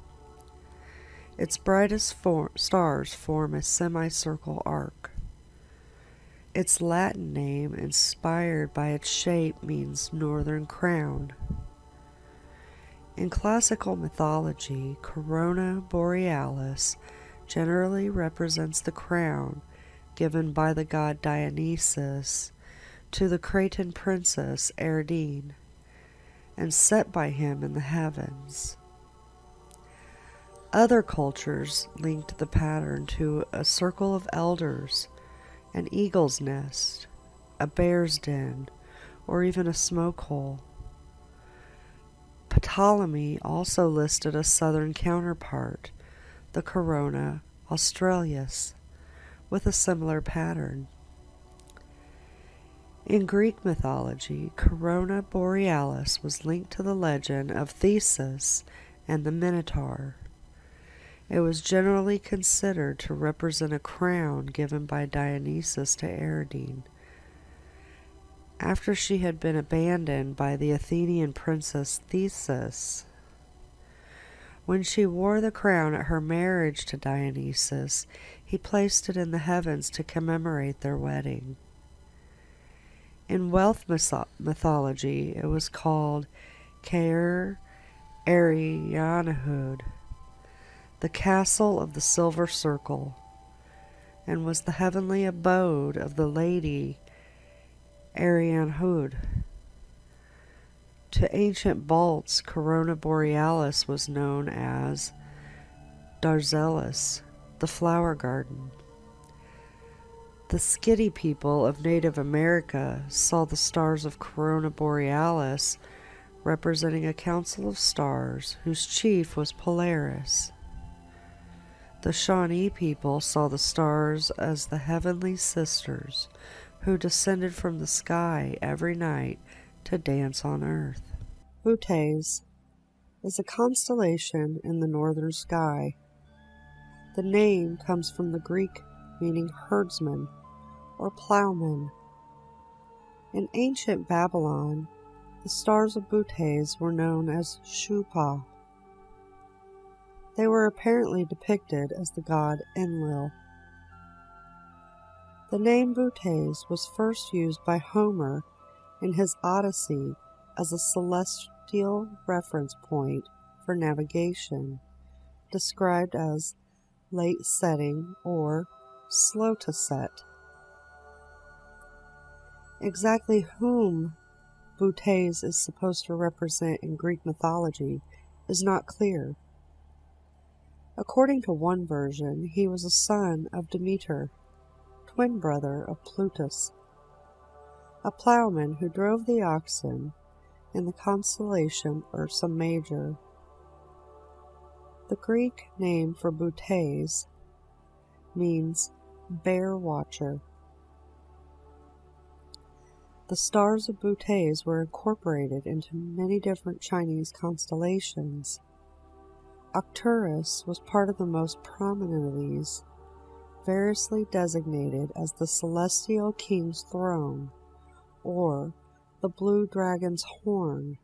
Its brightest stars form a semicircle arc. Its Latin name, inspired by its shape, means northern crown. In classical mythology, Corona Borealis generally represents the crown given by the god Dionysus to the Cretan princess Erdine, and set by him in the heavens. Other cultures linked the pattern to a circle of elders, an eagle's nest, a bear's den, or even a smoke hole. Ptolemy also listed a southern counterpart, the Corona Australis, with a similar pattern. In Greek mythology, Corona Borealis was linked to the legend of Theseus and the Minotaur. It was generally considered to represent a crown given by Dionysus to Erdine, after she had been abandoned by the Athenian princess Theseus. When she wore the crown at her marriage to Dionysus, he placed it in the heavens to commemorate their wedding. In Welsh mythology, it was called Caer Arianrhod, the castle of the silver circle, and was the heavenly abode of the lady Arianrhod. To ancient Balts, Corona Borealis was known as Darzelis, the flower garden. The Skitty people of Native America saw the stars of Corona Borealis representing a council of stars whose chief was Polaris. The Shawnee people saw the stars as the heavenly sisters who descended from the sky every night to dance on earth. Bootes is a constellation in the northern sky. The name comes from the Greek meaning herdsman or plowman. In ancient Babylon, the stars of Bootes were known as Shupa. They were apparently depicted as the god Enlil. The name Bootes was first used by Homer in his Odyssey as a celestial reference point for navigation, described as late setting or slow to set. Exactly whom Bootes is supposed to represent in Greek mythology is not clear. According to one version, he was a son of Demeter, twin brother of Plutus, a plowman who drove the oxen in the constellation Ursa Major. The Greek name for Bootes means bear watcher. The stars of Bootes were incorporated into many different Chinese constellations. Arcturus was part of the most prominent of these, variously designated as the Celestial King's Throne, or the Blue Dragon's Horn.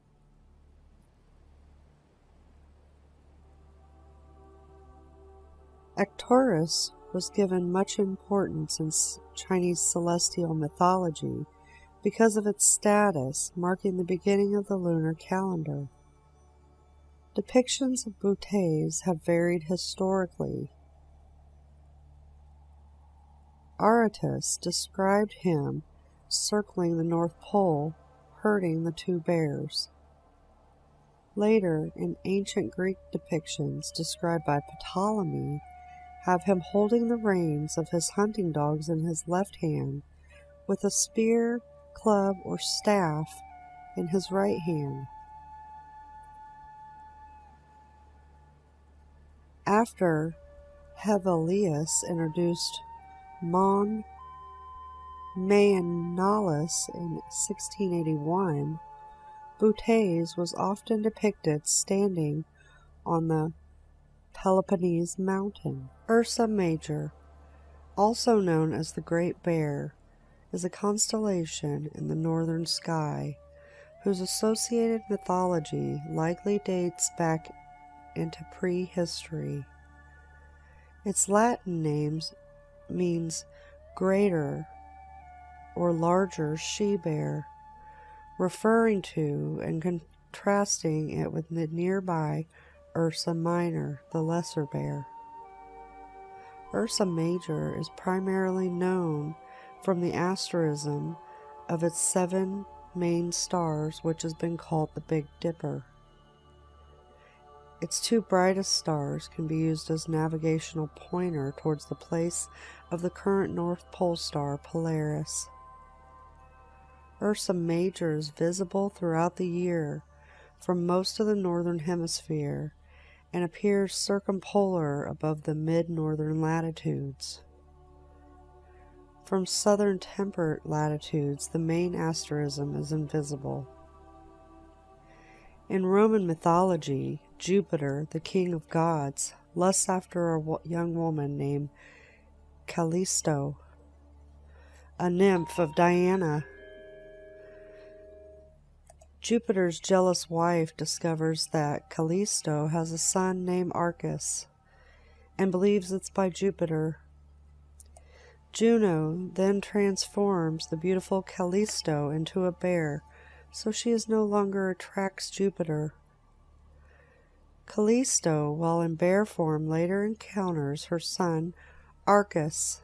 Arcturus was given much importance in Chinese celestial mythology because of its status marking the beginning of the lunar calendar. Depictions of Bootes have varied historically. Aratus described him circling the North Pole, herding the two bears. Later, in ancient Greek depictions described by Ptolemy, have him holding the reins of his hunting dogs in his left hand, with a spear, club, or staff in his right hand. After Hevelius introduced Mon Mayonalis in 1681, Butes was often depicted standing on the Peloponnese mountain. Ursa Major, also known as the Great Bear, is a constellation in the northern sky whose associated mythology likely dates back into prehistory. Its Latin name means greater or larger she-bear, referring to and contrasting it with the nearby Ursa Minor, the lesser bear. Ursa Major is primarily known from the asterism of its 7 main stars, which has been called the Big Dipper. Its 2 brightest stars can be used as navigational pointer towards the place of the current North Pole star Polaris. Ursa Major is visible throughout the year from most of the northern hemisphere and appears circumpolar above the mid-northern latitudes. From southern temperate latitudes, the main asterism is invisible. In Roman mythology, Jupiter, the king of gods, lusts after a young woman named Callisto, a nymph of Diana. Jupiter's jealous wife discovers that Callisto has a son named Arcus and believes it's by Jupiter. Juno then transforms the beautiful Callisto into a bear, so she no longer attracts Jupiter. Callisto, while in bear form, later encounters her son Arcus.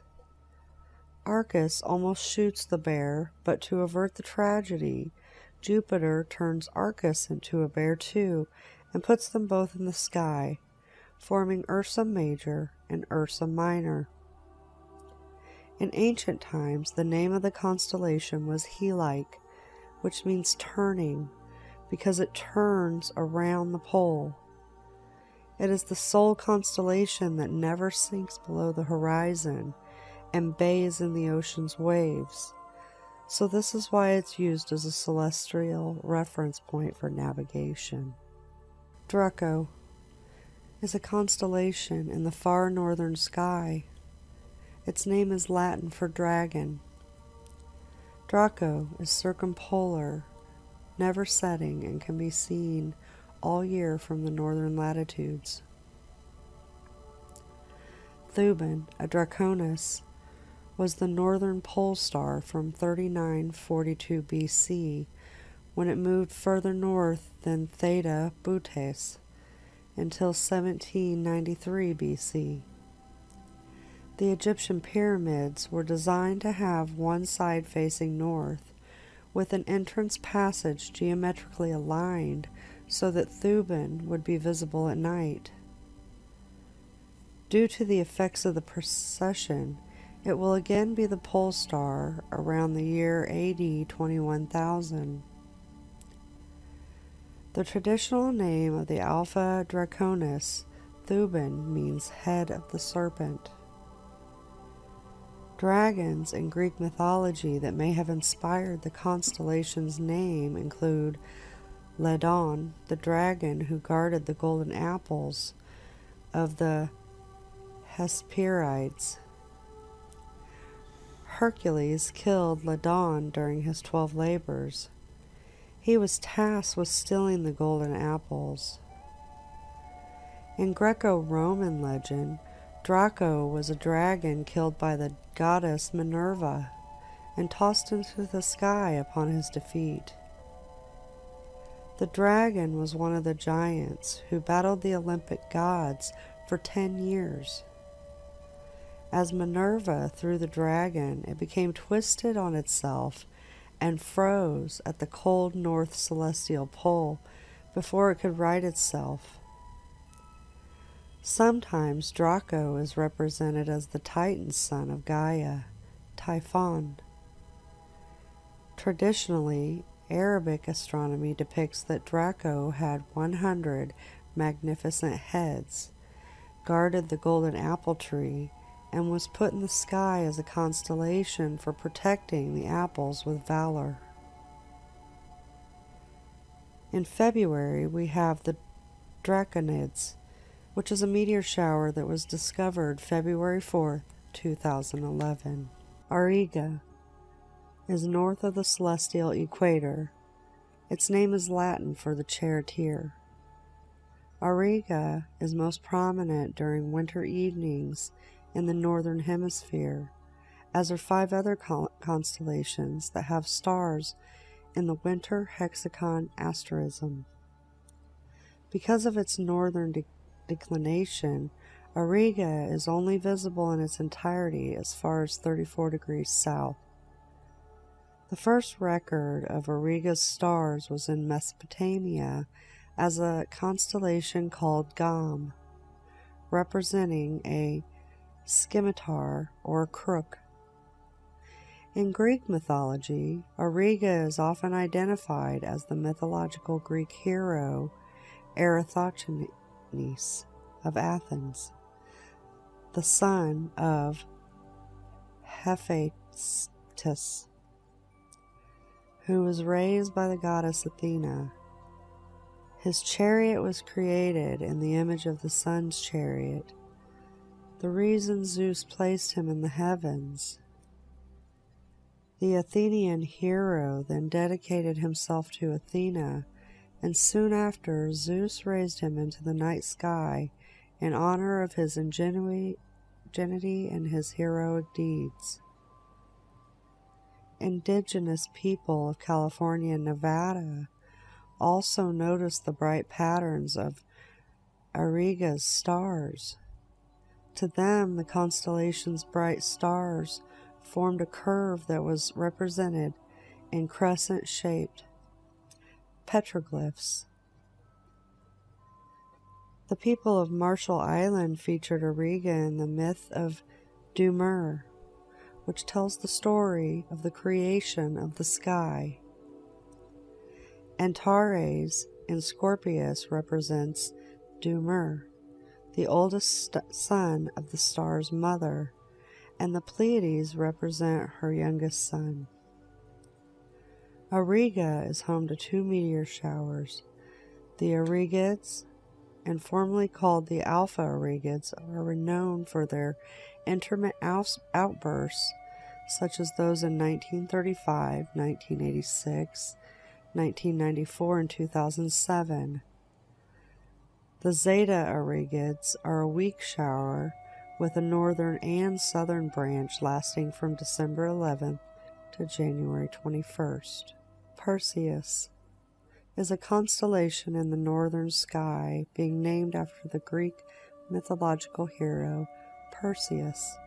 Arcus almost shoots the bear, but to avert the tragedy, Jupiter turns Arcus into a bear too, and puts them both in the sky, forming Ursa Major and Ursa Minor. In ancient times, the name of the constellation was Helike, which means turning, because it turns around the pole. It is the sole constellation that never sinks below the horizon and bathes in the ocean's waves, so this is why it's used as a celestial reference point for navigation. Draco is a constellation in the far northern sky. Its name is Latin for dragon. Draco is circumpolar, never setting, and can be seen all year from the northern latitudes. Thuban, a Draconis, was the northern pole star from 3942 BC when it moved further north than Theta Butes until 1793 BC. The Egyptian pyramids were designed to have one side facing north, with an entrance passage geometrically aligned so that Thuban would be visible at night. Due to the effects of the precession, it will again be the pole star around the year AD 21,000. The traditional name of the Alpha Draconis, Thuban, means head of the serpent. Dragons in Greek mythology that may have inspired the constellation's name include Ledon, the dragon who guarded the golden apples of the Hesperides. Hercules killed Ledon during his 12 labors. He was tasked with stealing the golden apples. In Greco-Roman legend, Draco was a dragon killed by the goddess Minerva and tossed into the sky upon his defeat. The dragon was one of the giants who battled the Olympic gods for 10 years. As Minerva threw the dragon, it became twisted on itself and froze at the cold north celestial pole before it could right itself. Sometimes Draco is represented as the Titan son of Gaia, Typhon. Traditionally, Arabic astronomy depicts that Draco had 100 magnificent heads, guarded the golden apple tree, and was put in the sky as a constellation for protecting the apples with valor. In February, we have the Draconids, which is a meteor shower that was discovered February 4th, 2011. Auriga is north of the celestial equator. Its name is Latin for the charioteer. Auriga is most prominent during winter evenings in the northern hemisphere, as are 5 other constellations that have stars in the winter hexagon asterism. Because of its northern declination, Auriga is only visible in its entirety as far as 34 degrees south. The first record of Auriga's stars was in Mesopotamia as a constellation called Gam, representing a scimitar or a crook. In Greek mythology, Auriga is often identified as the mythological Greek hero Eratosthenes of Athens, the son of Hephaestus, who was raised by the goddess Athena. His chariot was created in the image of the sun's chariot, the reason Zeus placed him in the heavens. The Athenian hero then dedicated himself to Athena, and soon after Zeus raised him into the night sky in honor of his ingenuity and his heroic deeds. Indigenous people of California and Nevada also noticed the bright patterns of Auriga's stars. To them, the constellation's bright stars formed a curve that was represented in crescent-shaped petroglyphs. The people of Marshall Island featured Auriga in the myth of Dumur, which tells the story of the creation of the sky. Antares in Scorpius represents Dumur, the oldest son of the star's mother, and the Pleiades represent her youngest son. Auriga is home to 2 meteor showers. The Aurigids, and formerly called the Alpha Aurigids, are renowned for their intermittent outbursts, such as those in 1935, 1986, 1994, and 2007. The Zeta Aurigids are a weak shower with a northern and southern branch lasting from December 11th to January 21st. Perseus is a constellation in the northern sky, being named after the Greek mythological hero Perseus.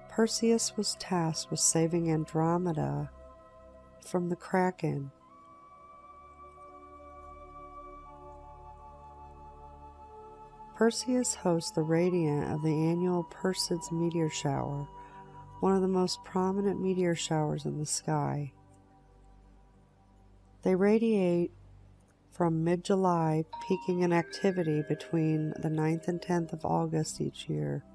Perseus was tasked with saving Andromeda from the Kraken. Perseus hosts the radiant of the annual Perseids meteor shower, one of the most prominent meteor showers in the sky. They radiate from mid-July, peaking in activity between the 9th and 10th of August each year.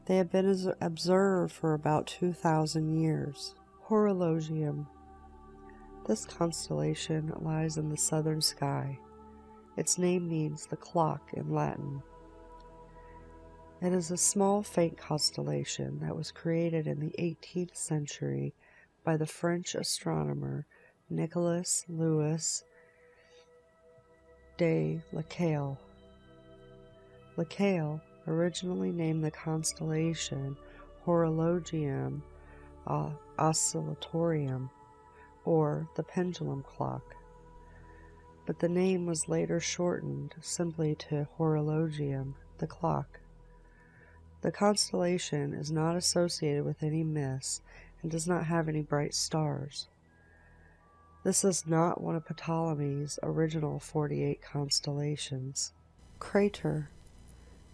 They have been observed for about 2,000 years. Horologium. This constellation lies in the southern sky. Its name means the clock in Latin. It is a small faint constellation that was created in the 18th century by the French astronomer Nicolas Louis de Lacaille. Lacaille originally named the constellation Horologium Oscillatorium, or the pendulum clock, but the name was later shortened simply to Horologium, the clock. The constellation is not associated with any myths and does not have any bright stars. This is not one of Ptolemy's original 48 constellations. Crater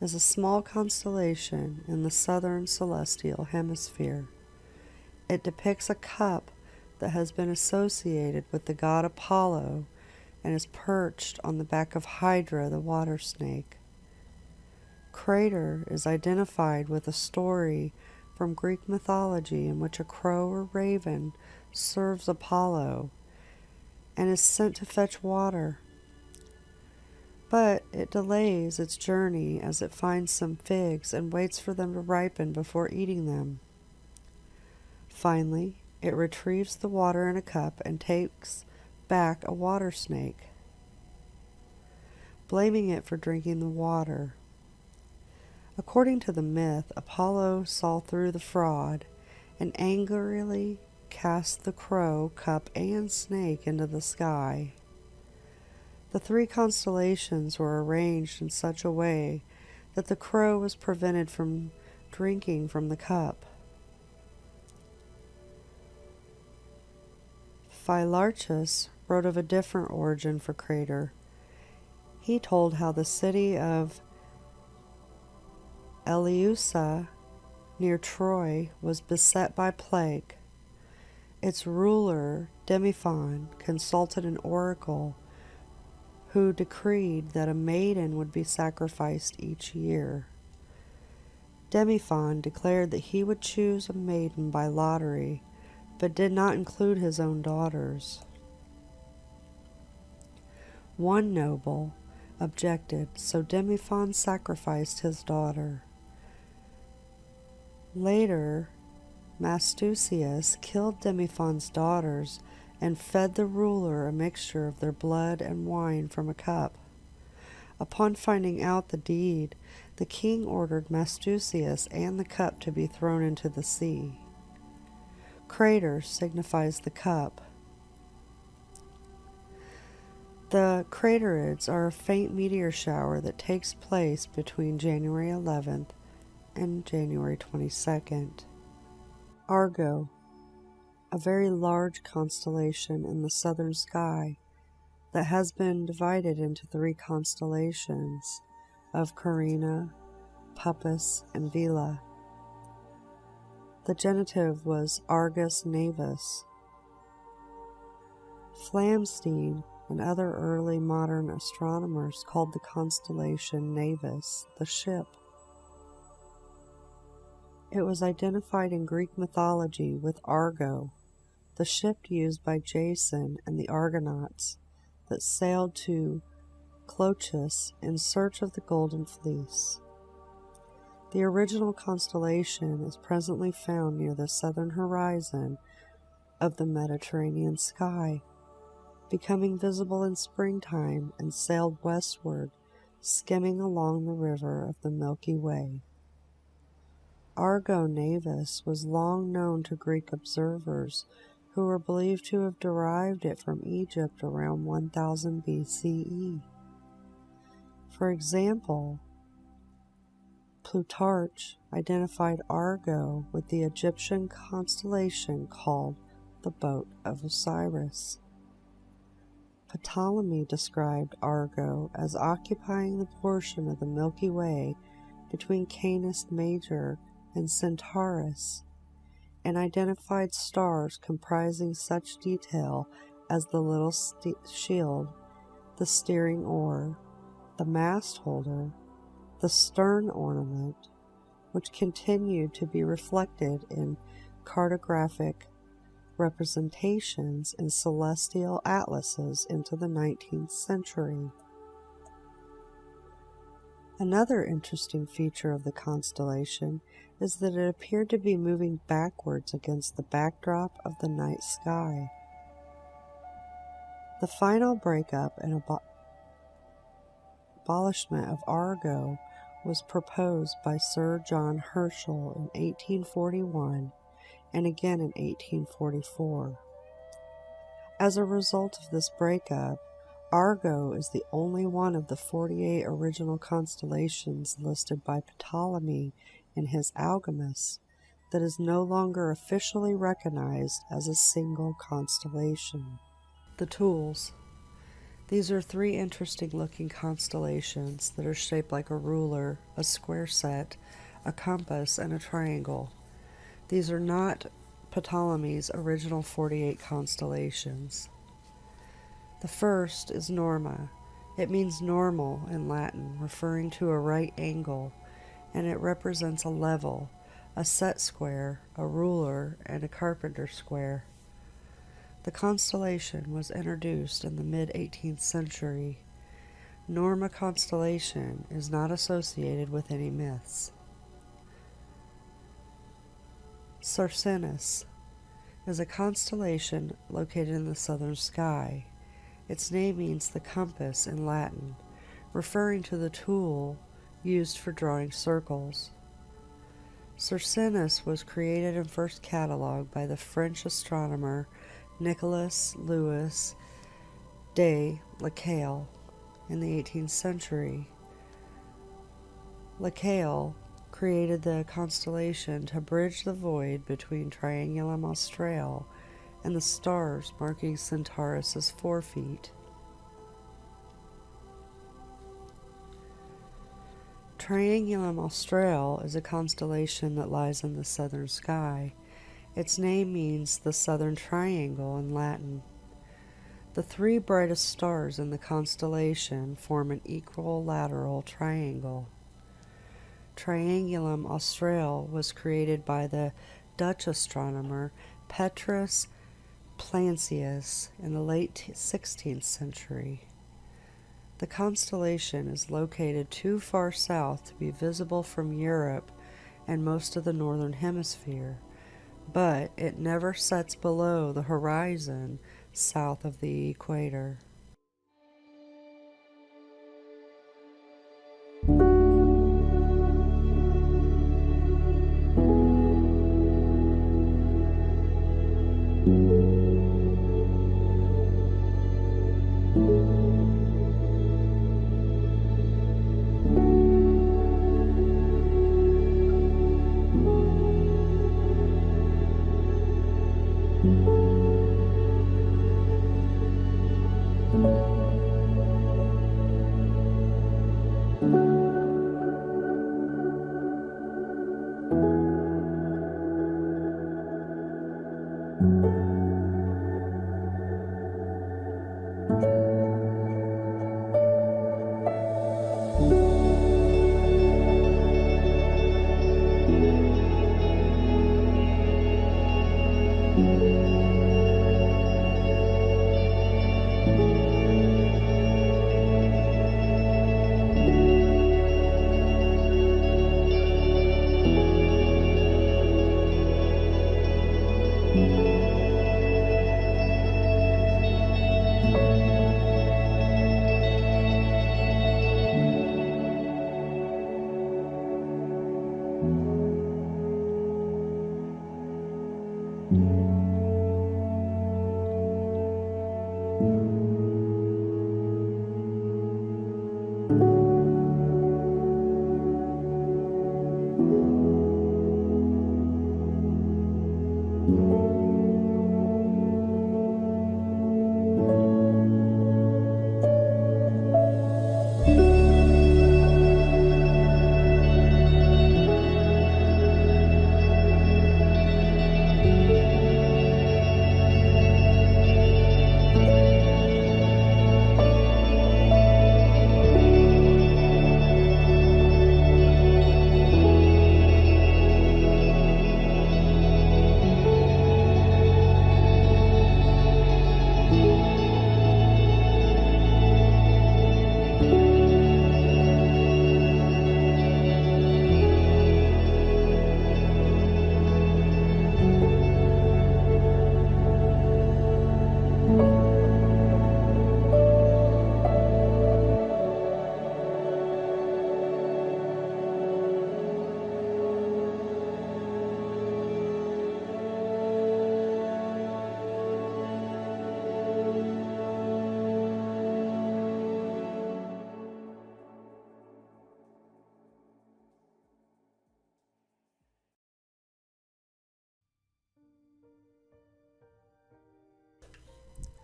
is a small constellation in the southern celestial hemisphere. It depicts a cup that has been associated with the god Apollo and is perched on the back of Hydra, the water snake. Crater is identified with a story from Greek mythology in which a crow or raven serves Apollo and is sent to fetch water. But it delays its journey as it finds some figs and waits for them to ripen before eating them. Finally, it retrieves the water in a cup and takes back a water snake, blaming it for drinking the water. According to the myth, Apollo saw through the fraud and angrily cast the crow, cup, and snake into the sky. The three constellations were arranged in such a way that the crow was prevented from drinking from the cup. Philarchus wrote of a different origin for Crater. He told how the city of Eleusa near Troy was beset by plague. Its ruler, Demophon, consulted an oracle who decreed that a maiden would be sacrificed each year. Demophon declared that he would choose a maiden by lottery, but did not include his own daughters. One noble objected, so Demophon sacrificed his daughter. Later, Mastusius killed Demophon's daughters and fed the ruler a mixture of their blood and wine from a cup. Upon finding out the deed, the king ordered Mastusius and the cup to be thrown into the sea. Crater signifies the cup. The craterids are a faint meteor shower that takes place between January 11th and January 22nd. Argo, a very large constellation in the southern sky that has been divided into three constellations of Carina, Puppis, and Vela. The genitive was Argus Navis. Flamsteed and other early modern astronomers called the constellation Navis the ship. It was identified in Greek mythology with Argo, the ship used by Jason and the Argonauts that sailed to Colosseums in search of the Golden Fleece. The original constellation is presently found near the southern horizon of the Mediterranean sky, becoming visible in springtime and sailed westward, skimming along the river of the Milky Way. Argo Navis was long known to Greek observers who were believed to have derived it from Egypt around 1000 BCE. For example, Plutarch identified Argo with the Egyptian constellation called the Boat of Osiris. Ptolemy described Argo as occupying the portion of the Milky Way between Canis Major and Centaurus, and identified stars comprising such detail as the little shield, the steering oar, the mast holder, the stern ornament, which continued to be reflected in cartographic representations in celestial atlases into the 19th century. Another interesting feature of the constellation is that it appeared to be moving backwards against the backdrop of the night sky. The final breakup and abolishment of Argo was proposed by Sir John Herschel in 1841 and again in 1844. As a result of this breakup, Argo is the only one of the 48 original constellations listed by Ptolemy in his Almagest that is no longer officially recognized as a single constellation. The tools. These are three interesting looking constellations that are shaped like a ruler, a square set, a compass, and a triangle. These are not Ptolemy's original 48 constellations. The first is Norma. It means normal in Latin, referring to a right angle, and it represents a level, a set square, a ruler, and a carpenter square. The constellation was introduced in the mid-18th century. Norma constellation is not associated with any myths. Circinus is a constellation located in the southern sky. Its name means the compass in Latin, referring to the tool used for drawing circles. Circinus was created and first catalogued by the French astronomer Nicolas Louis de Lacaille in the 18th century. Lacaille created the constellation to bridge the void between Triangulum Australe and the stars marking Centaurus's forefeet. Triangulum Australe is a constellation that lies in the southern sky. Its name means the southern triangle in Latin. The three brightest stars in the constellation form an equilateral triangle. Triangulum Australe was created by the Dutch astronomer Petrus Plancius in the late 16th century. The constellation is located too far south to be visible from Europe and most of the northern hemisphere, but it never sets below the horizon south of the equator.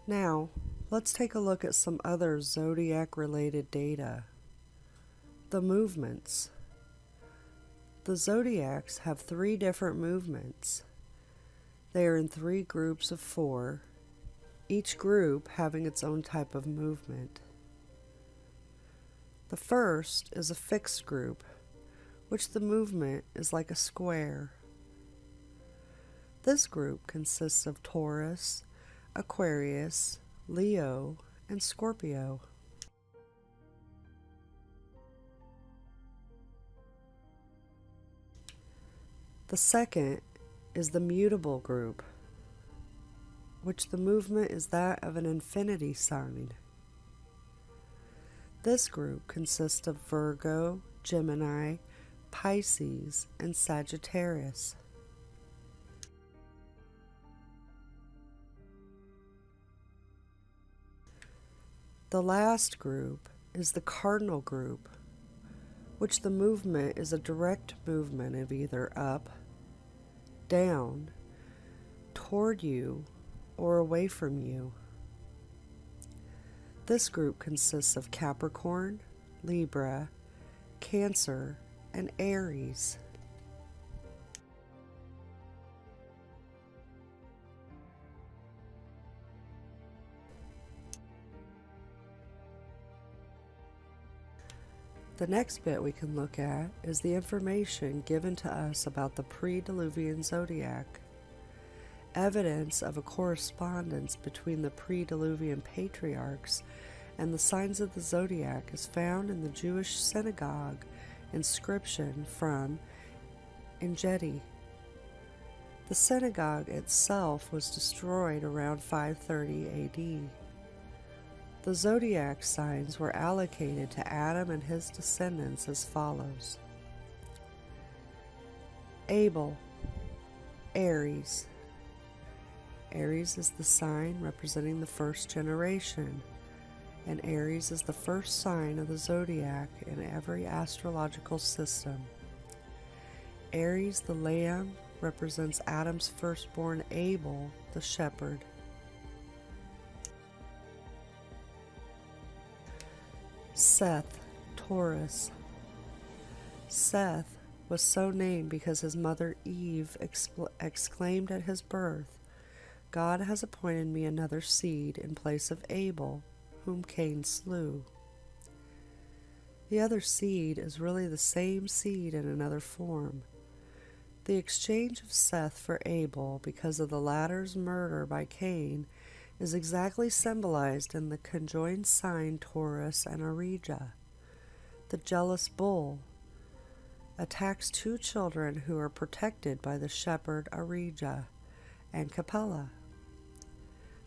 Now, Let's take a look at some other zodiac-related data. The movements. The zodiacs have 3 different movements. They are in 3 groups of 4, each group having its own type of movement. The first is a fixed group, which the movement is like a square. This group consists of Taurus, Aquarius, Leo, and Scorpio. The second is the mutable group, which the movement is that of an infinity sign. This group consists of Virgo, Gemini, Pisces, and Sagittarius. The last group is the cardinal group, which the movement is a direct movement of either up, down, toward you, or away from you. This group consists of Capricorn, Libra, Cancer, and Aries. The next bit we can look at is the information given to us about the pre-Diluvian zodiac. Evidence of a correspondence between the pre-Diluvian patriarchs and the signs of the zodiac is found in the Jewish synagogue inscription from Engedi. The synagogue itself was destroyed around 530 AD. The zodiac signs were allocated to Adam and his descendants as follows. Abel, Aries. Aries is the sign representing the first generation, and Aries is the first sign of the zodiac in every astrological system. Aries, the lamb, represents Adam's firstborn Abel, the shepherd. Seth, Taurus. Seth was so named because his mother Eve exclaimed at his birth, "God has appointed me another seed in place of Abel, whom Cain slew." The other seed is really the same seed in another form. The exchange of Seth for Abel because of the latter's murder by Cain is exactly symbolized in the conjoined sign Taurus and Arija. The jealous bull attacks 2 children who are protected by the shepherd Arija and Capella,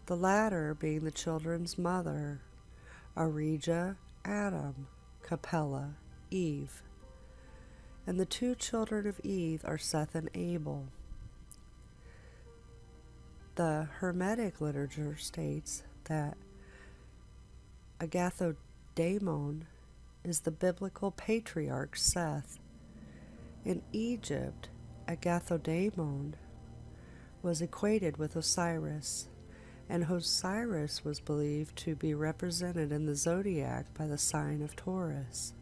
the latter being the children's mother, Arija, Adam, Capella, Eve. And the 2 children of Eve are Seth and Abel. The Hermetic literature states that Agathodaimon is the biblical patriarch Seth. In Egypt, Agathodaimon was equated with Osiris, and Osiris was believed to be represented in the zodiac by the sign of Taurus.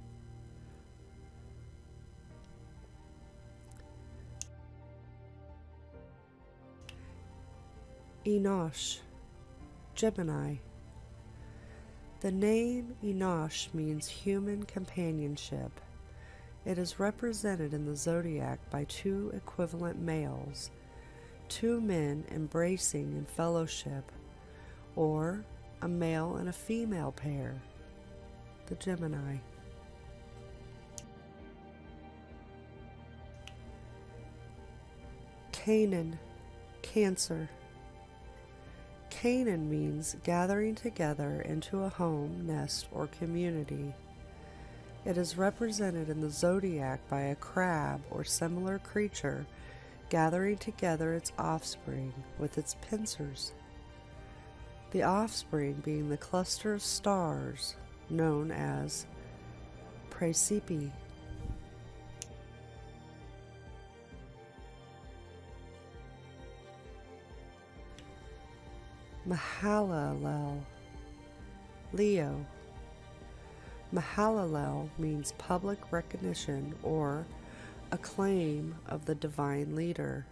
Enoch, Gemini. The name Enoch means human companionship. It is represented in the zodiac by 2 equivalent males, 2 men embracing in fellowship, or a male and a female pair, the Gemini. Canaan, Cancer. Canaan means gathering together into a home, nest, or community. It is represented in the zodiac by a crab or similar creature gathering together its offspring with its pincers. The offspring being the cluster of stars known as Praesepe. Mahalalel, Leo. Mahalalel means public recognition or acclaim of the divine leader,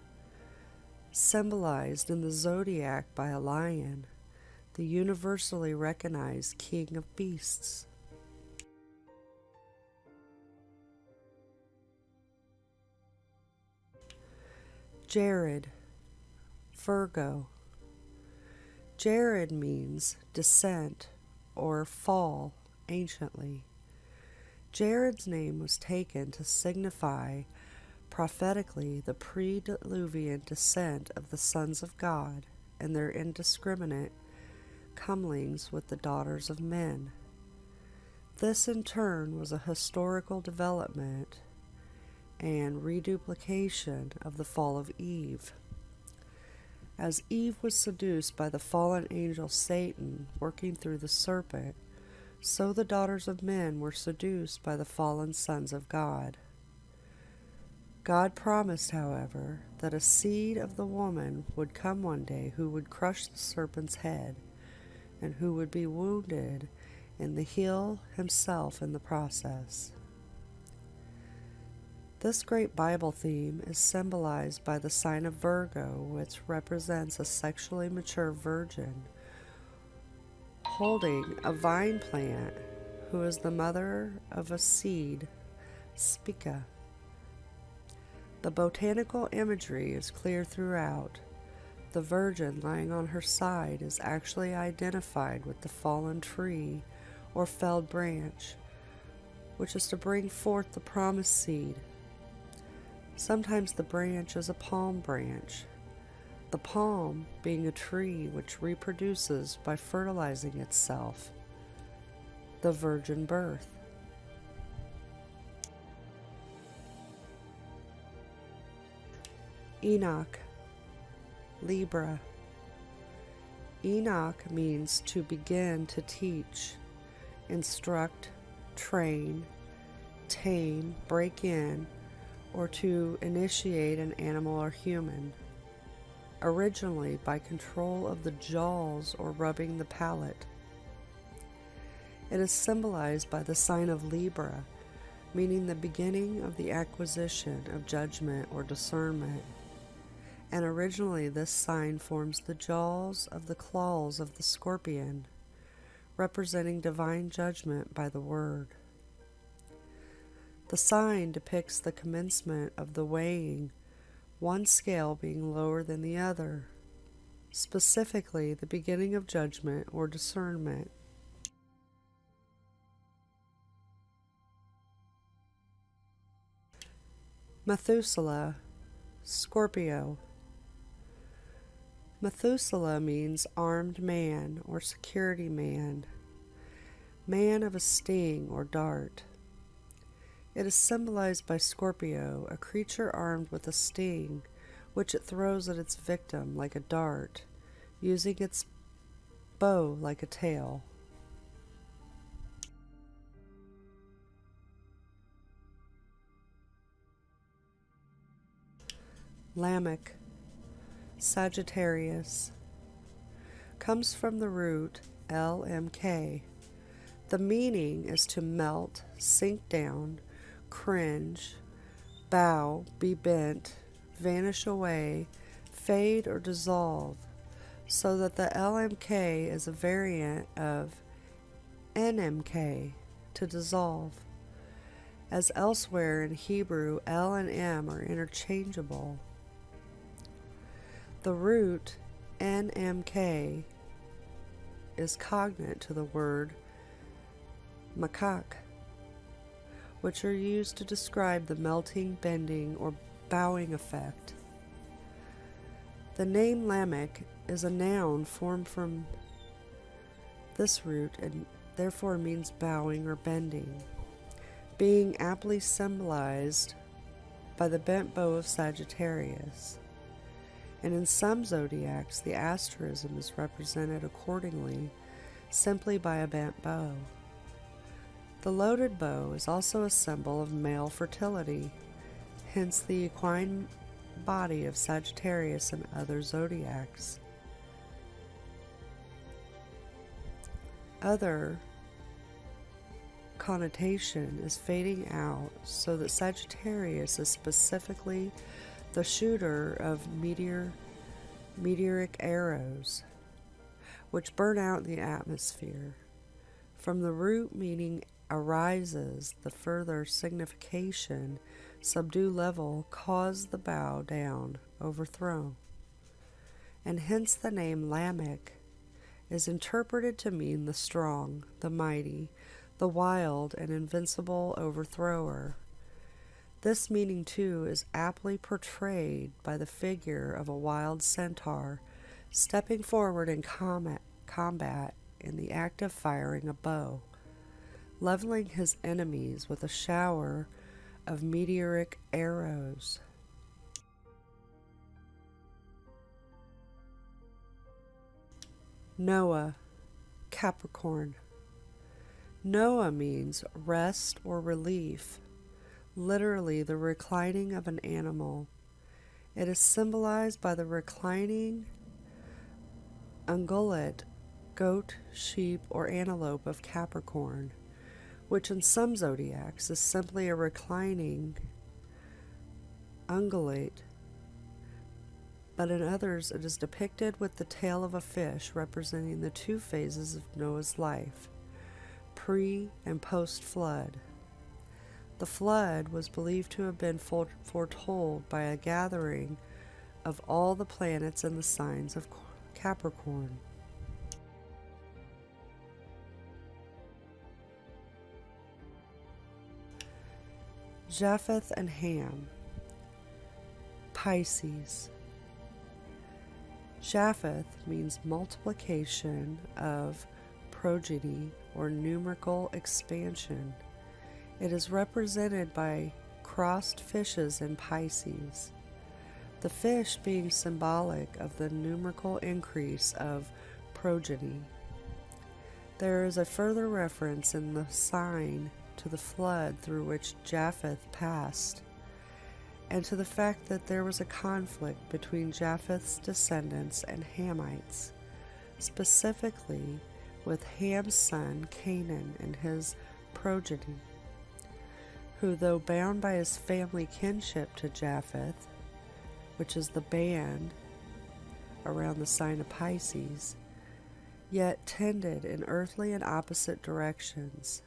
symbolized in the zodiac by a lion, the universally recognized king of beasts. Jared, Virgo. Jared means descent or fall anciently. Jared's name was taken to signify prophetically the pre-Diluvian descent of the sons of God and their indiscriminate comings with the daughters of men. This in turn was a historical development and reduplication of the fall of Eve. As Eve was seduced by the fallen angel Satan working through the serpent, so the daughters of men were seduced by the fallen sons of God. God promised, however, that a seed of the woman would come one day who would crush the serpent's head and who would be wounded in the heel himself in the process. This great Bible theme is symbolized by the sign of Virgo, which represents a sexually mature virgin holding a vine plant who is the mother of a seed, spica. The botanical imagery is clear throughout. The virgin lying on her side is actually identified with the fallen tree or felled branch, which is to bring forth the promised seed. Sometimes the branch is a palm branch, the palm being a tree which reproduces by fertilizing itself, the virgin birth. Enoch, Libra. Enoch means to begin to teach, instruct, train, tame, break in, or to initiate an animal or human, originally by control of the jaws or rubbing the palate. It is symbolized by the sign of Libra, meaning the beginning of the acquisition of judgment or discernment, and originally this sign forms the jaws of the claws of the scorpion, representing divine judgment by the word. The sign depicts the commencement of the weighing, one scale being lower than the other, specifically the beginning of judgment or discernment. Methuselah, Scorpio. Methuselah means armed man or security man, man of a sting or dart. It is symbolized by Scorpio, a creature armed with a sting, which it throws at its victim like a dart, using its bow like a tail. Lamech, Sagittarius. Comes from the root LMK. The meaning is to melt, sink down, cringe, bow, be bent, vanish away, fade or dissolve, so that the LMK is a variant of NMK, to dissolve. As elsewhere in Hebrew, L and M are interchangeable. The root NMK is cognate to the word makak, which are used to describe the melting, bending, or bowing effect. The name Lamech is a noun formed from this root and therefore means bowing or bending, being aptly symbolized by the bent bow of Sagittarius. And in some zodiacs, the asterism is represented accordingly simply by a bent bow. The loaded bow is also a symbol of male fertility, hence the equine body of Sagittarius and other zodiacs. other connotation is fading out, so that Sagittarius is specifically the shooter of meteoric arrows, which burn out in the atmosphere. From the root meaning arises the further signification, subdue level, cause the bow down, overthrown. And hence the name Lamech is interpreted to mean the strong, the mighty, the wild and invincible overthrower. This meaning, too, is aptly portrayed by the figure of a wild centaur stepping forward in combat in the act of firing a bow, leveling his enemies with a shower of meteoric arrows. Noah, Capricorn. Noah means rest or relief, literally the reclining of an animal. It is symbolized by the reclining ungulate, goat, sheep, or antelope of Capricorn, which in some zodiacs is simply a reclining ungulate, but in others it is depicted with the tail of a fish, representing the two phases of Noah's life, pre and post-flood. The flood was believed to have been foretold by a gathering of all the planets in the signs of Capricorn. Japheth and Ham. Pisces. Japheth means multiplication of progeny or numerical expansion. It is represented by crossed fishes in Pisces, the fish being symbolic of the numerical increase of progeny. There is a further reference in the sign to the flood through which Japheth passed, and to the fact that there was a conflict between Japheth's descendants and Hamites, specifically with Ham's son Canaan and his progeny, who, though bound by his family kinship to Japheth, which is the band around the sign of Pisces, yet tended in earthly and opposite directions,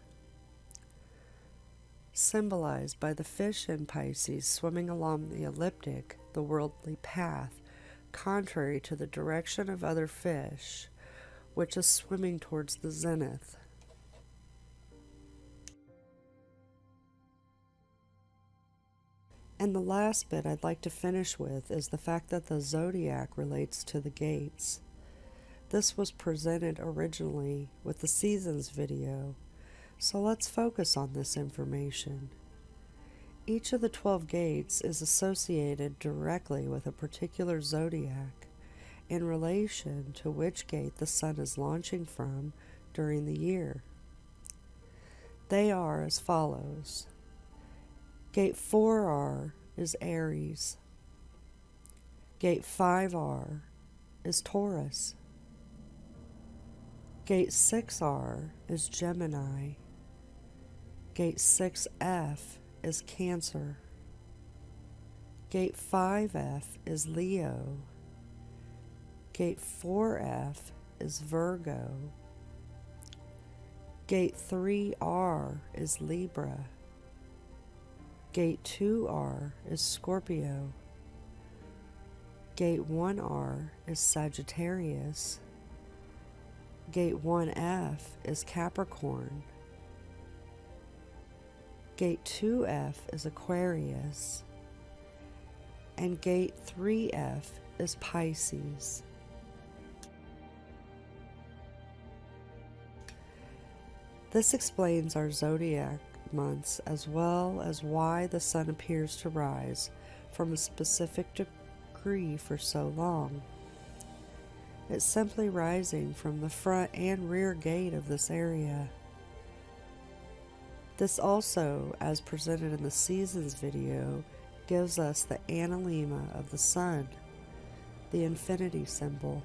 symbolized by the fish in Pisces swimming along the elliptic, the worldly path, contrary to the direction of other fish, which is swimming towards the zenith. And the last bit I'd like to finish with is the fact that the zodiac relates to the gates. This was presented originally with the seasons video, so let's focus on this information. Each of the 12 gates is associated directly with a particular zodiac in relation to which gate the sun is launching from during the year. They are as follows. Gate 4R is Aries. Gate 5R is Taurus. Gate 6R is Gemini. Gate 6F is Cancer. Gate 5F is Leo. Gate 4F is Virgo. Gate 3R is Libra. Gate 2R is Scorpio. Gate 1R is Sagittarius. Gate 1F is Capricorn. Gate 2F is Aquarius. And Gate 3F is Pisces. This explains our zodiac months, as well as why the sun appears to rise from a specific degree for so long. It's simply rising from the front and rear gate of this area. This also, as presented in the seasons video, gives us the analemma of the sun, the infinity symbol.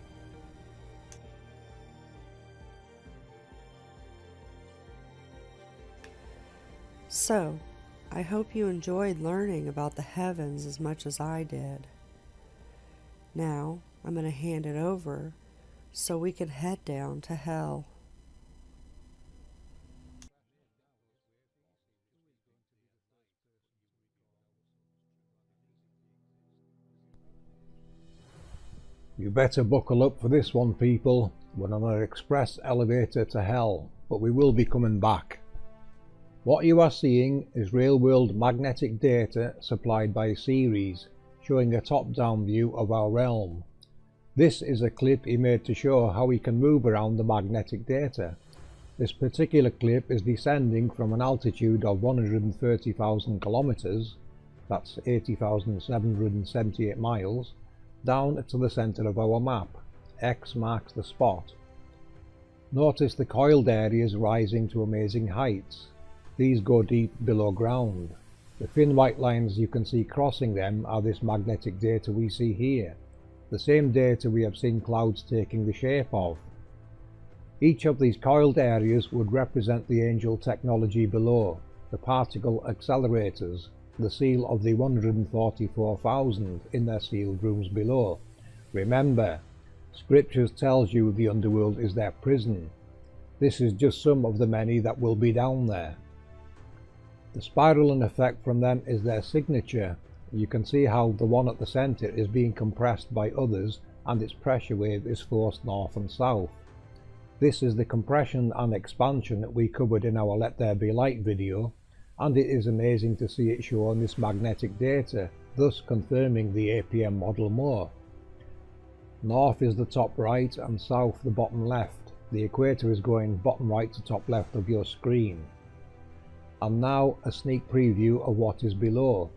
So, I hope you enjoyed learning about the heavens as much as I did. Now, I'm going to hand it over so we can head down to hell. You better buckle up for this one, people. We're on an express elevator to hell, but we will be coming back. What you are seeing is real-world magnetic data supplied by Ceres, showing a top-down view of our realm. This is a clip he made to show how he can move around the magnetic data. This particular clip is descending from an altitude of 130,000 kilometers, that's 80,778 miles, down to the center of our map. X marks the spot. Notice the coiled areas rising to amazing heights. These go deep below ground. The thin white lines you can see crossing them are this magnetic data we see here, the same data we have seen clouds taking the shape of. Each of these coiled areas would represent the angel technology below, the particle accelerators, the seal of the 144,000 in their sealed rooms below. Remember, Scriptures tells you the underworld is their prison. This is just some of the many that will be down there. The spiraling effect from them is their signature. You can see how the one at the center is being compressed by others and its pressure wave is forced north and south. This is the compression and expansion that we covered in our Let There Be Light video, and it is amazing to see it show on this magnetic data, thus confirming the APM model more. North is the top right and south the bottom left. The equator is going bottom right to top left of your screen. And now a sneak preview of what is below.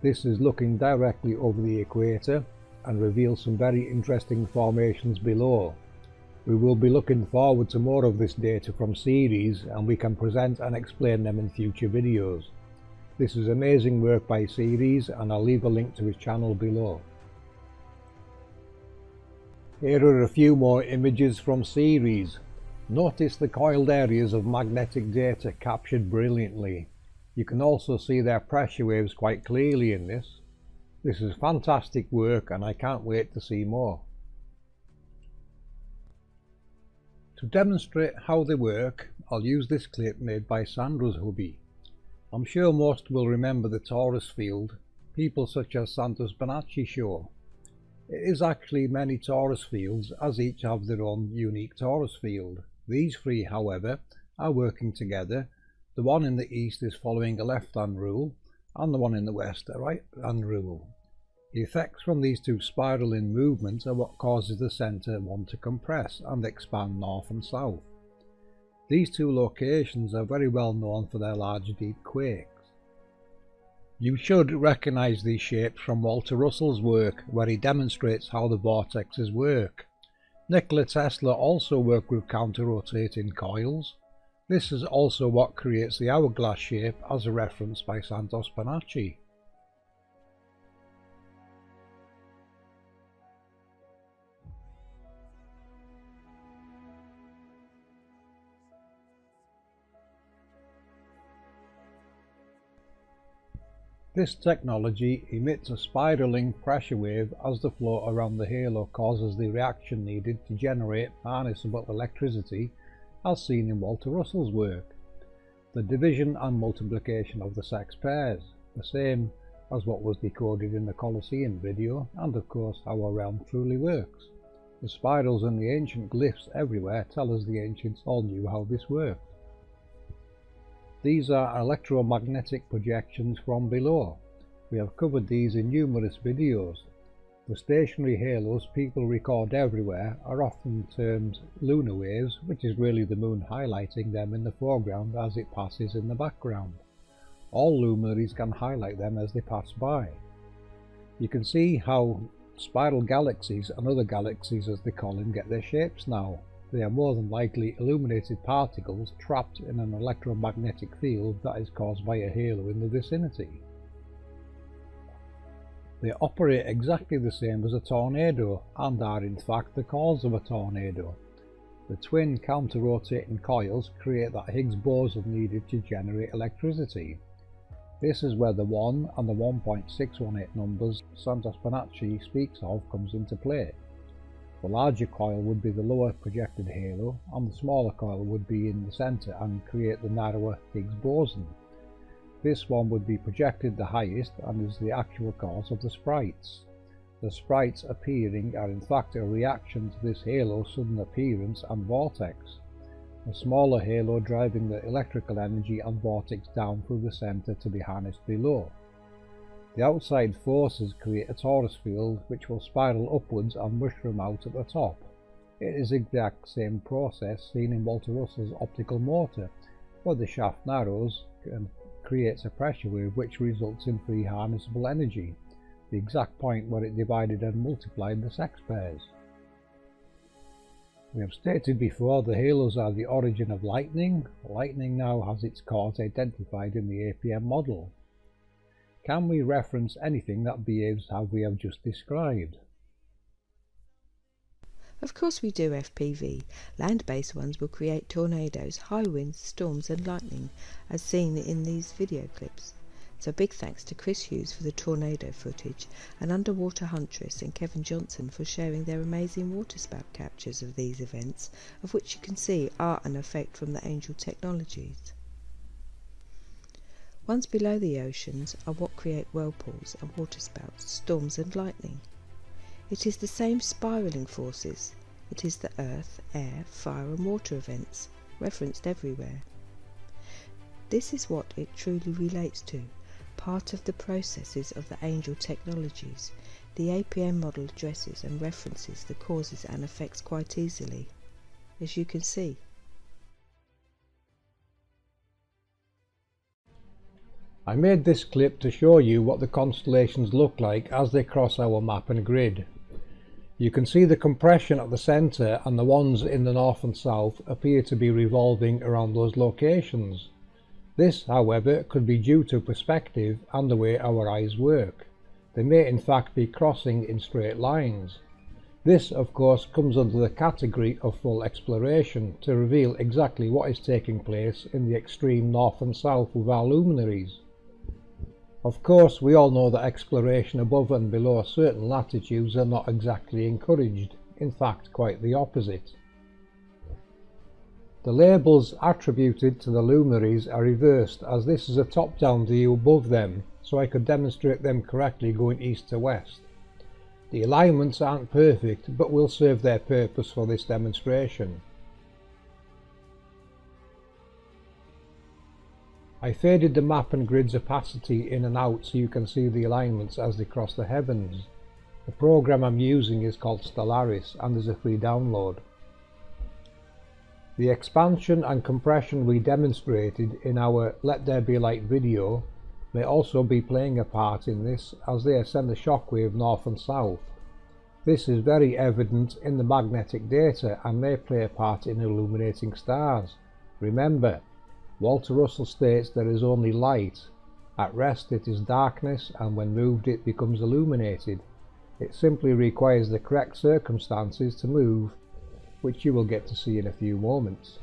This is looking directly over the equator and reveals some very interesting formations below. We will be looking forward to more of this data from Ceres, and we can present and explain them in future videos. This is amazing work by Ceres, and I'll leave a link to his channel below. Here are a few more images from Ceres. Notice the coiled areas of magnetic data captured brilliantly. You can also see their pressure waves quite clearly in this. This is fantastic work and I can't wait to see more. To demonstrate how they work, I'll use this clip made by Sandra's hubby. I'm sure most will remember the torus field people such as Santos Bonacci show. It is actually many torus fields, as each have their own unique torus field. These three, however, are working together. The one in the east is following a left-hand rule, and the one in the west a right-hand rule. The effects from these two spiraling movements are what causes the centre one to compress and expand north and south. These two locations are very well known for their large deep quakes. You should recognise these shapes from Walter Russell's work, where he demonstrates how the vortexes work. Nikola Tesla also worked with counter-rotating coils. This is also what creates the hourglass shape as referenced by Santos Bonacci. This technology emits a spiraling pressure wave as the flow around the halo causes the reaction needed to generate harnessable electricity, as seen in Walter Russell's work. The division and multiplication of the sex pairs, the same as what was decoded in the Colosseum video, and of course how our realm truly works. The spirals and the ancient glyphs everywhere tell us the ancients all knew how this worked. These are electromagnetic projections from below. We have covered these in numerous videos. The stationary halos people record everywhere are often termed lunar waves, which is really the moon highlighting them in the foreground as it passes in the background. All luminaries can highlight them as they pass by. You can see how spiral galaxies and other galaxies, as they call them, get their shapes now. They are more than likely illuminated particles trapped in an electromagnetic field that is caused by a halo in the vicinity. They operate exactly the same as a tornado and are in fact the cause of a tornado. The twin counter-rotating coils create that Higgs boson needed to generate electricity. This is where the 1 and the 1.618 numbers Santos Bonacci speaks of comes into play. The larger coil would be the lower projected halo, and the smaller coil would be in the centre and create the narrower Higgs boson. This one would be projected the highest and is the actual cause of the sprites. The sprites appearing are in fact a reaction to this halo's sudden appearance and vortex. The smaller halo driving the electrical energy and vortex down through the centre to be harnessed below. The outside forces create a torus field which will spiral upwards and mushroom out at the top. It is the exact same process seen in Walter Russell's optical motor, where the shaft narrows and creates a pressure wave which results in free harnessable energy, the exact point where it divided and multiplied the sex pairs. We have stated before the halos are the origin of lightning. Lightning now has its cause identified in the APM model. Can we reference anything that behaves how we have just described? Of course we do, FPV. Land-based ones will create tornadoes, high winds, storms and lightning, as seen in these video clips. So big thanks to Chris Hughes for the tornado footage, and Underwater Huntress and Kevin Johnson for sharing their amazing waterspout captures of these events, of which you can see are an effect from the Angel technologies. Ones below the oceans are what create whirlpools and waterspouts, storms and lightning. It is the same spiralling forces. It is the earth, air, fire and water events, referenced everywhere. This is what it truly relates to, part of the processes of the Angel technologies. The APM model addresses and references the causes and effects quite easily, as you can see. I made this clip to show you what the constellations look like as they cross our map and grid. You can see the compression at the centre, and the ones in the north and south appear to be revolving around those locations. This, however, could be due to perspective and the way our eyes work. They may in fact be crossing in straight lines. This, of course, comes under the category of full exploration to reveal exactly what is taking place in the extreme north and south with our luminaries. Of course, we all know that exploration above and below certain latitudes are not exactly encouraged, in fact quite the opposite. The labels attributed to the luminaries are reversed, as this is a top-down view above them, so I could demonstrate them correctly going east to west. The alignments aren't perfect, but will serve their purpose for this demonstration. I faded the map and grid's opacity in and out so you can see the alignments as they cross the heavens. The program I'm using is called Stellaris and is a free download. The expansion and compression we demonstrated in our Let There Be Light video may also be playing a part in this, as they send a shockwave north and south. This is very evident in the magnetic data and may play a part in illuminating stars. Remember, Walter Russell states there is only light. At rest it is darkness, and when moved it becomes illuminated. It simply requires the correct circumstances to move, which you will get to see in a few moments.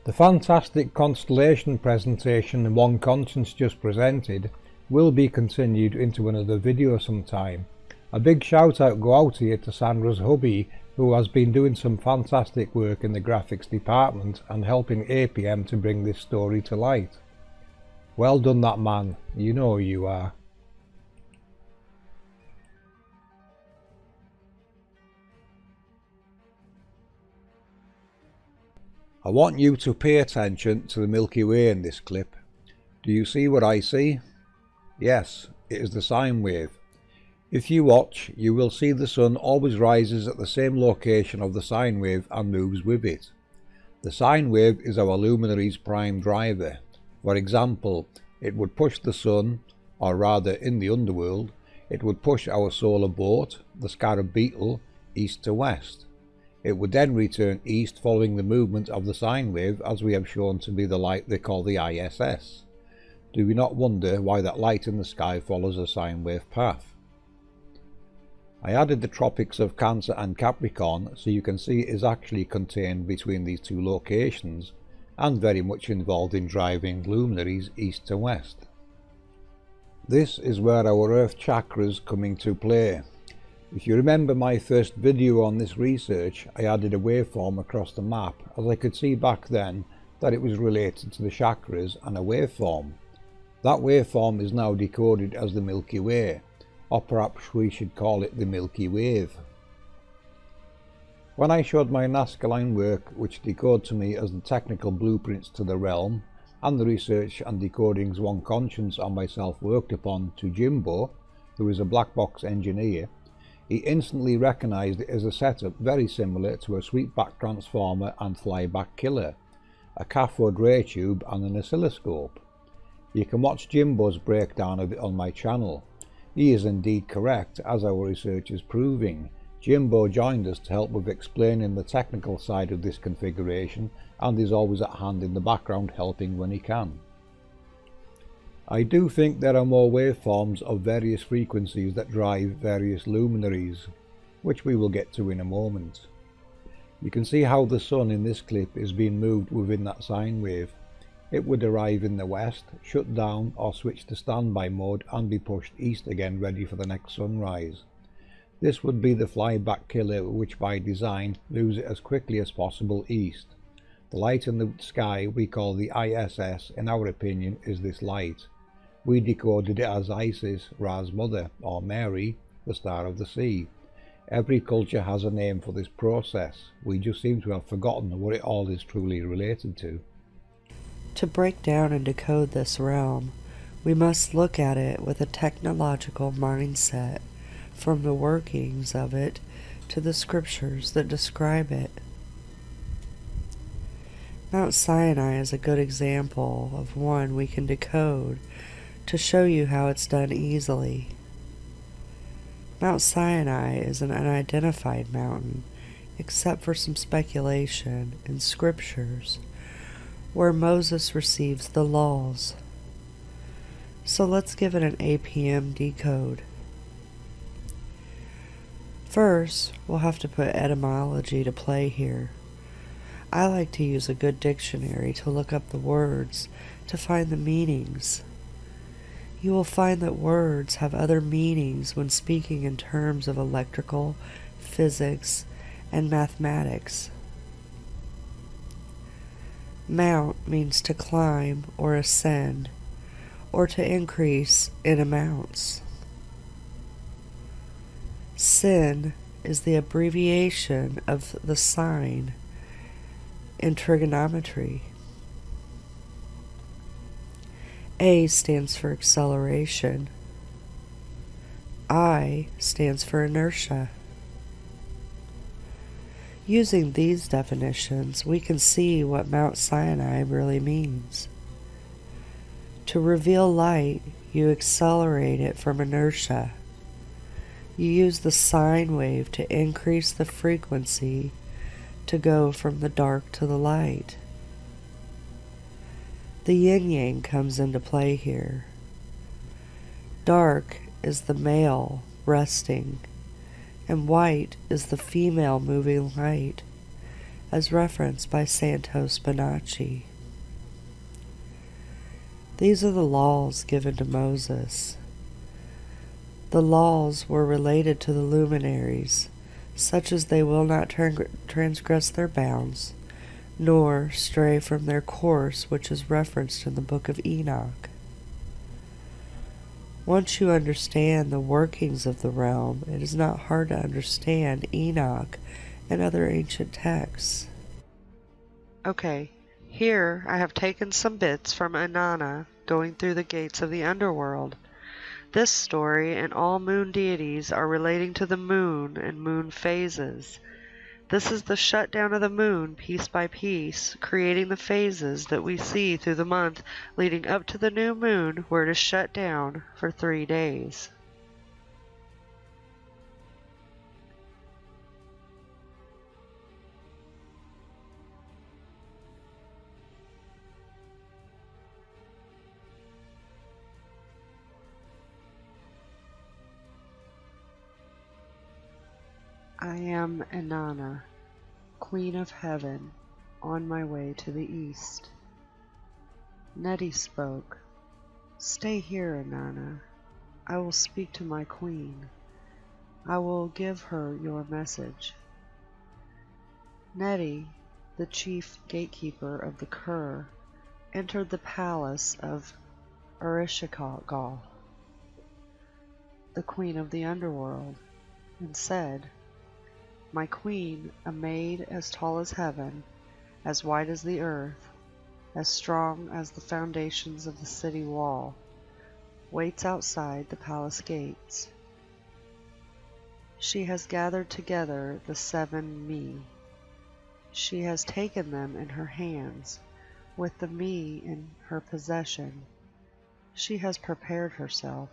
The fantastic constellation presentation One Conscience just presented will be continued into another video sometime. A big shout out go out here to Sandra's hubby, who has been doing some fantastic work in the graphics department and helping APM to bring this story to light. Well done that man, you know who you are. I want you to pay attention to the Milky Way in this clip. Do you see what I see? Yes, it is the sine wave. If you watch, you will see the sun always rises at the same location of the sine wave and moves with it. The sine wave is our luminary's prime driver. For example, it would push the sun, or rather in the underworld, it would push our solar boat, the scarab beetle, east to west. It would then return east following the movement of the sine wave, as we have shown to be the light they call the ISS. Do we not wonder why that light in the sky follows a sine wave path? I added the tropics of Cancer and Capricorn so you can see it is actually contained between these two locations and very much involved in driving luminaries east to west. This is where our earth chakras come into play. If you remember my first video on this research, I added a waveform across the map as I could see back then that it was related to the chakras and a waveform. That waveform is now decoded as the Milky Way, or perhaps we should call it the Milky Wave. When I showed my Nazca line work, which decoded to me as the technical blueprints to the realm, and the research and decodings one conscience and myself worked upon to Jimbo, who is a black box engineer, he instantly recognised it as a setup very similar to a sweepback transformer and flyback killer, a cathode ray tube and an oscilloscope. You can watch Jimbo's breakdown of it on my channel. He is indeed correct, as our research is proving. Jimbo joined us to help with explaining the technical side of this configuration and is always at hand in the background helping when he can. I do think there are more waveforms of various frequencies that drive various luminaries, which we will get to in a moment. You can see how the sun in this clip is being moved within that sine wave. It would arrive in the west, shut down or switch to standby mode and be pushed east again ready for the next sunrise. This would be the flyback killer, which by design moves it as quickly as possible east. The light in the sky we call the ISS, in our opinion, is this light. We decoded it as Isis, Ra's mother, or Mary, the star of the sea. Every culture has a name for this process. We just seem to have forgotten what it all is truly related to. To break down and decode this realm, we must look at it with a technological mindset, from the workings of it to the scriptures that describe it. Mount Sinai is a good example of one we can decode to show you how it's done easily. Mount Sinai is an unidentified mountain, except for some speculation in scriptures, where Moses receives the laws. So let's give it an APM decode. First, we'll have to put etymology to play here. I like to use a good dictionary to look up the words to find the meanings. You will find that words have other meanings when speaking in terms of electrical, physics, and mathematics. Mount means to climb or ascend, or to increase in amounts. Sin is the abbreviation of the sign in trigonometry. A stands for acceleration. I stands for inertia. Using these definitions, we can see what Mount Sinai really means. To reveal light, you accelerate it from inertia. You use the sine wave to increase the frequency to go from the dark to the light. The yin-yang comes into play here. Dark is the male resting, and white is the female moving light, as referenced by Santos Bonacci. These are the laws given to Moses. The laws were related to the luminaries, such as they will not transgress their bounds, nor stray from their course, which is referenced in the book of Enoch. Once you understand the workings of the realm, it is not hard to understand Enoch and other ancient texts. Okay, here I have taken some bits from Inanna going through the gates of the underworld. This story and all moon deities are relating to the moon and moon phases. This is the shutdown of the moon piece by piece, creating the phases that we see through the month leading up to the new moon, where it is shut down for 3 days. I am Inanna, Queen of Heaven, on my way to the east. Neti spoke. Stay here, Inanna. I will speak to my queen. I will give her your message. Neti, the chief gatekeeper of the Kur, entered the palace of Ereshkigal, the queen of the underworld, and said, My queen, a maid as tall as heaven, as wide as the earth, as strong as the foundations of the city wall, waits outside the palace gates. She has gathered together the 7 me. She has taken them in her hands, with the me in her possession. She has prepared herself.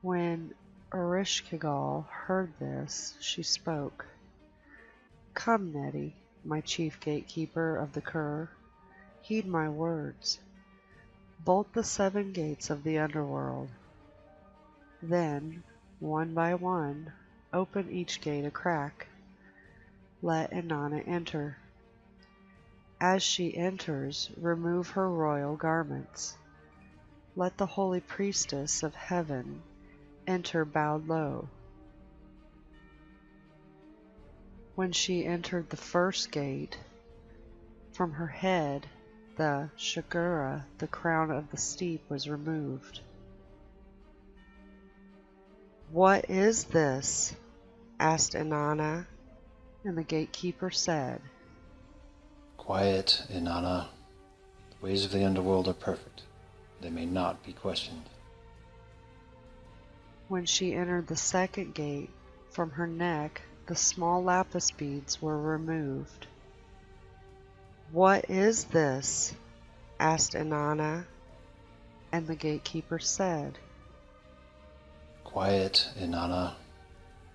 When Ereshkigal heard this, she spoke. Come, Neti, my chief gatekeeper of the Kur, heed my words. Bolt the 7 gates of the underworld. Then, one by one, open each gate a crack. Let Inanna enter. As she enters, remove her royal garments. Let the holy priestess of heaven enter bowed low. When she entered the first gate, from her head, the shagura, the crown of the steep, was removed. What is this? Asked Inanna, and the gatekeeper said, Quiet, Inanna. The ways of the underworld are perfect. They may not be questioned. When she entered the second gate, from her neck the small lapis beads were removed. What is this? Asked Inanna, and the gatekeeper said, Quiet, Inanna.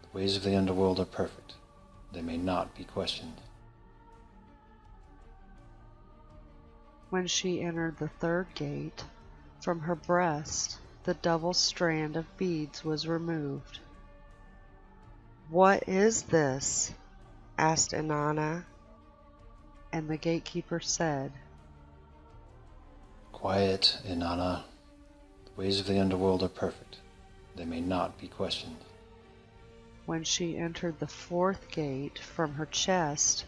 The ways of the underworld are perfect. They may not be questioned. When she entered the third gate, from her breast the double strand of beads was removed. What is this? Asked Inanna, and the gatekeeper said, Quiet, Inanna. The ways of the underworld are perfect. They may not be questioned. When she entered the fourth gate, from her chest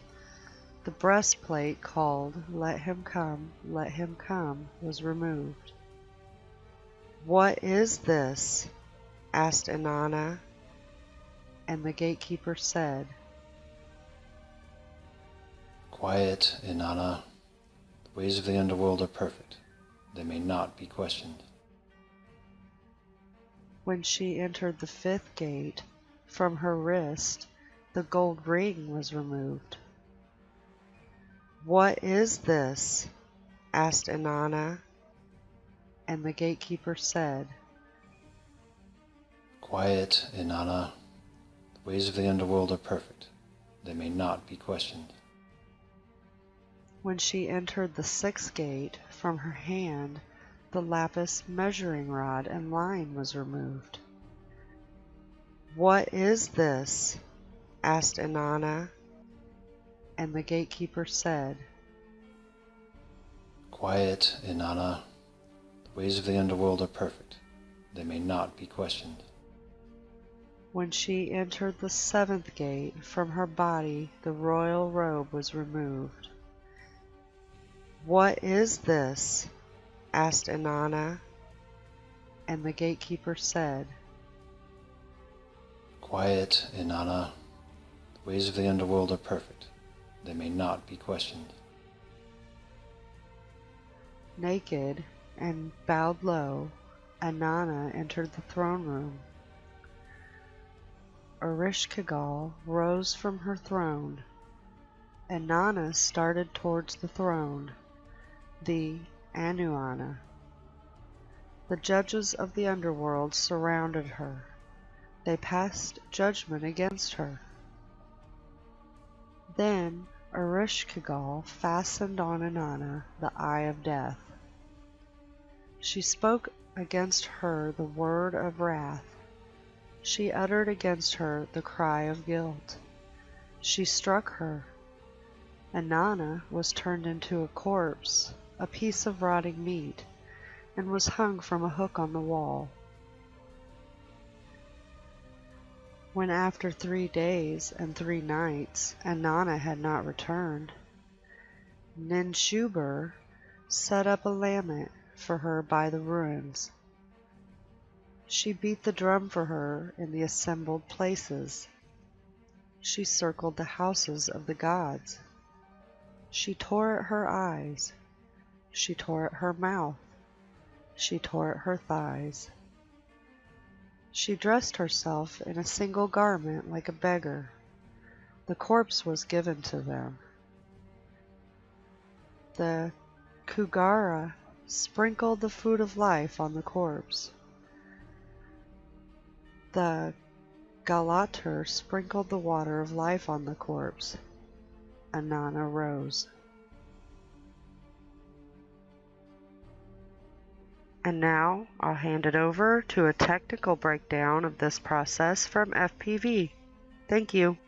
the breastplate called Let Him Come, was removed. What is this? Asked Inanna, and the gatekeeper said, Quiet, Inanna. The ways of the underworld are perfect. They may not be questioned. When she entered the fifth gate, from her wrist the gold ring was removed. What is this? Asked Inanna, and the gatekeeper said, Quiet, Inanna. The ways of the underworld are perfect. They may not be questioned. When she entered the sixth gate, from her hand the lapis measuring rod and line was removed. What is this? Asked Inanna, and the gatekeeper said, Quiet, Inanna. The ways of the underworld are perfect. They may not be questioned. When she entered the seventh gate, from her body the royal robe was removed. What is this? Asked Inanna, and the gatekeeper said, Quiet, Inanna. The ways of the underworld are perfect. They may not be questioned. Naked and bowed low, Inanna entered the throne room. Ereshkigal rose from her throne. Inanna started towards the throne, the Anuanna. The judges of the underworld surrounded her. They passed judgment against her. Then Ereshkigal fastened on Inanna the eye of death. She spoke against her the word of wrath. She uttered against her the cry of guilt. She struck her. Inanna was turned into a corpse, a piece of rotting meat, and was hung from a hook on the wall. When after 3 days and 3 nights Inanna had not returned, Ninshubur set up a lament for her by the ruins. She beat the drum for her in the assembled places. She circled the houses of the gods. She tore at her eyes. She tore at her mouth. She tore at her thighs. She dressed herself in a single garment like a beggar. The corpse was given to them. The Kugara sprinkled the food of life on the corpse. The Galater sprinkled the water of life on the corpse. Inanna rose. And now I'll hand it over to a technical breakdown of this process from FPV. Thank you.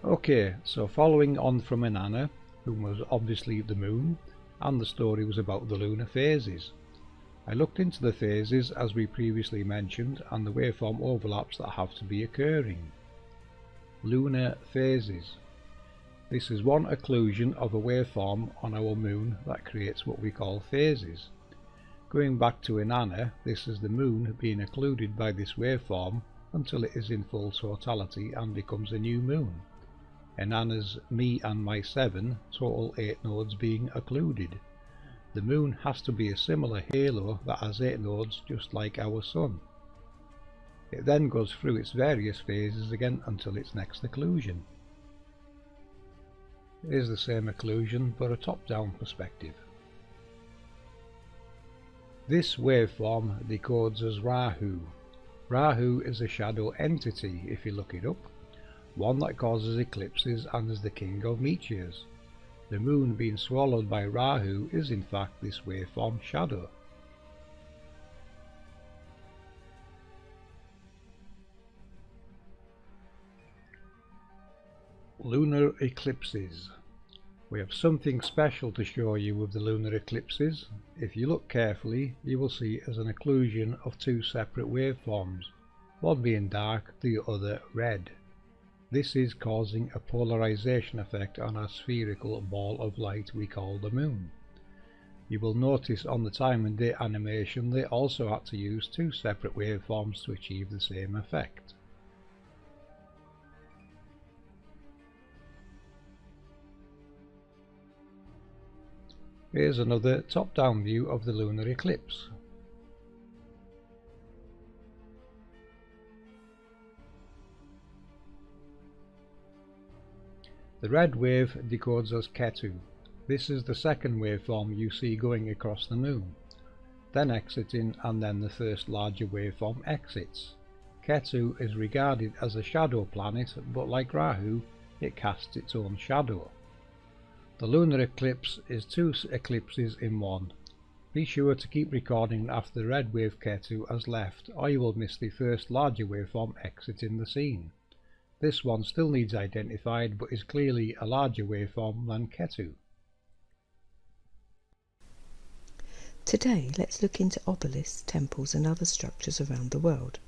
Okay, so following on from Inanna, who was obviously the moon, and the story was about the lunar phases. I looked into the phases as we previously mentioned and the waveform overlaps that have to be occurring. Lunar phases. This is one occlusion of a waveform on our moon that creates what we call phases. Going back to Inanna, this is the moon being occluded by this waveform until it is in full totality and becomes a new moon. Inanna's me and my 7, total 8 nodes being occluded. The moon has to be a similar halo that has 8 nodes just like our sun. It then goes through its various phases again until its next occlusion. It is the same occlusion but a top-down perspective. This waveform decodes as Rahu. Rahu is a shadow entity if you look it up, one that causes eclipses and is the king of meteors. The moon being swallowed by Rahu is in fact this waveform shadow. Lunar eclipses. We have something special to show you with the lunar eclipses. If you look carefully, you will see it as an occlusion of 2 separate waveforms, one being dark, the other red. This is causing a polarization effect on our spherical ball of light we call the moon. You will notice on the time and date animation they also had to use 2 separate waveforms to achieve the same effect. Here's another top-down view of the lunar eclipse. The red wave decodes as Ketu. This is the second waveform you see going across the moon, then exiting, and then the first larger waveform exits. Ketu is regarded as a shadow planet, but like Rahu, it casts its own shadow. The lunar eclipse is 2 eclipses in one. Be sure to keep recording after the red wave Ketu has left, or you will miss the first larger waveform exiting the scene. This one still needs identified but is clearly a larger waveform than Ketu. Today let's look into obelisks, temples and other structures around the world.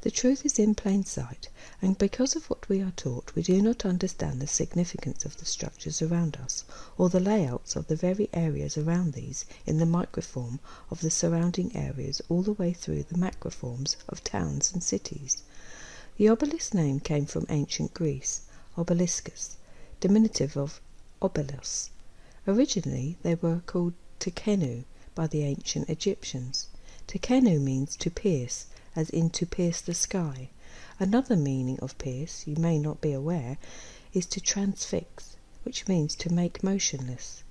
The truth is in plain sight, and because of what we are taught, we do not understand the significance of the structures around us, or the layouts of the very areas around these in the microform of the surrounding areas all the way through the macroforms of towns and cities. The obelisk name came from ancient Greece, obeliscus, diminutive of obelos. Originally they were called tekenu by the ancient Egyptians. Tekenu means to pierce, as in to pierce the sky. Another meaning of pierce, you may not be aware, is to transfix, which means to make motionless.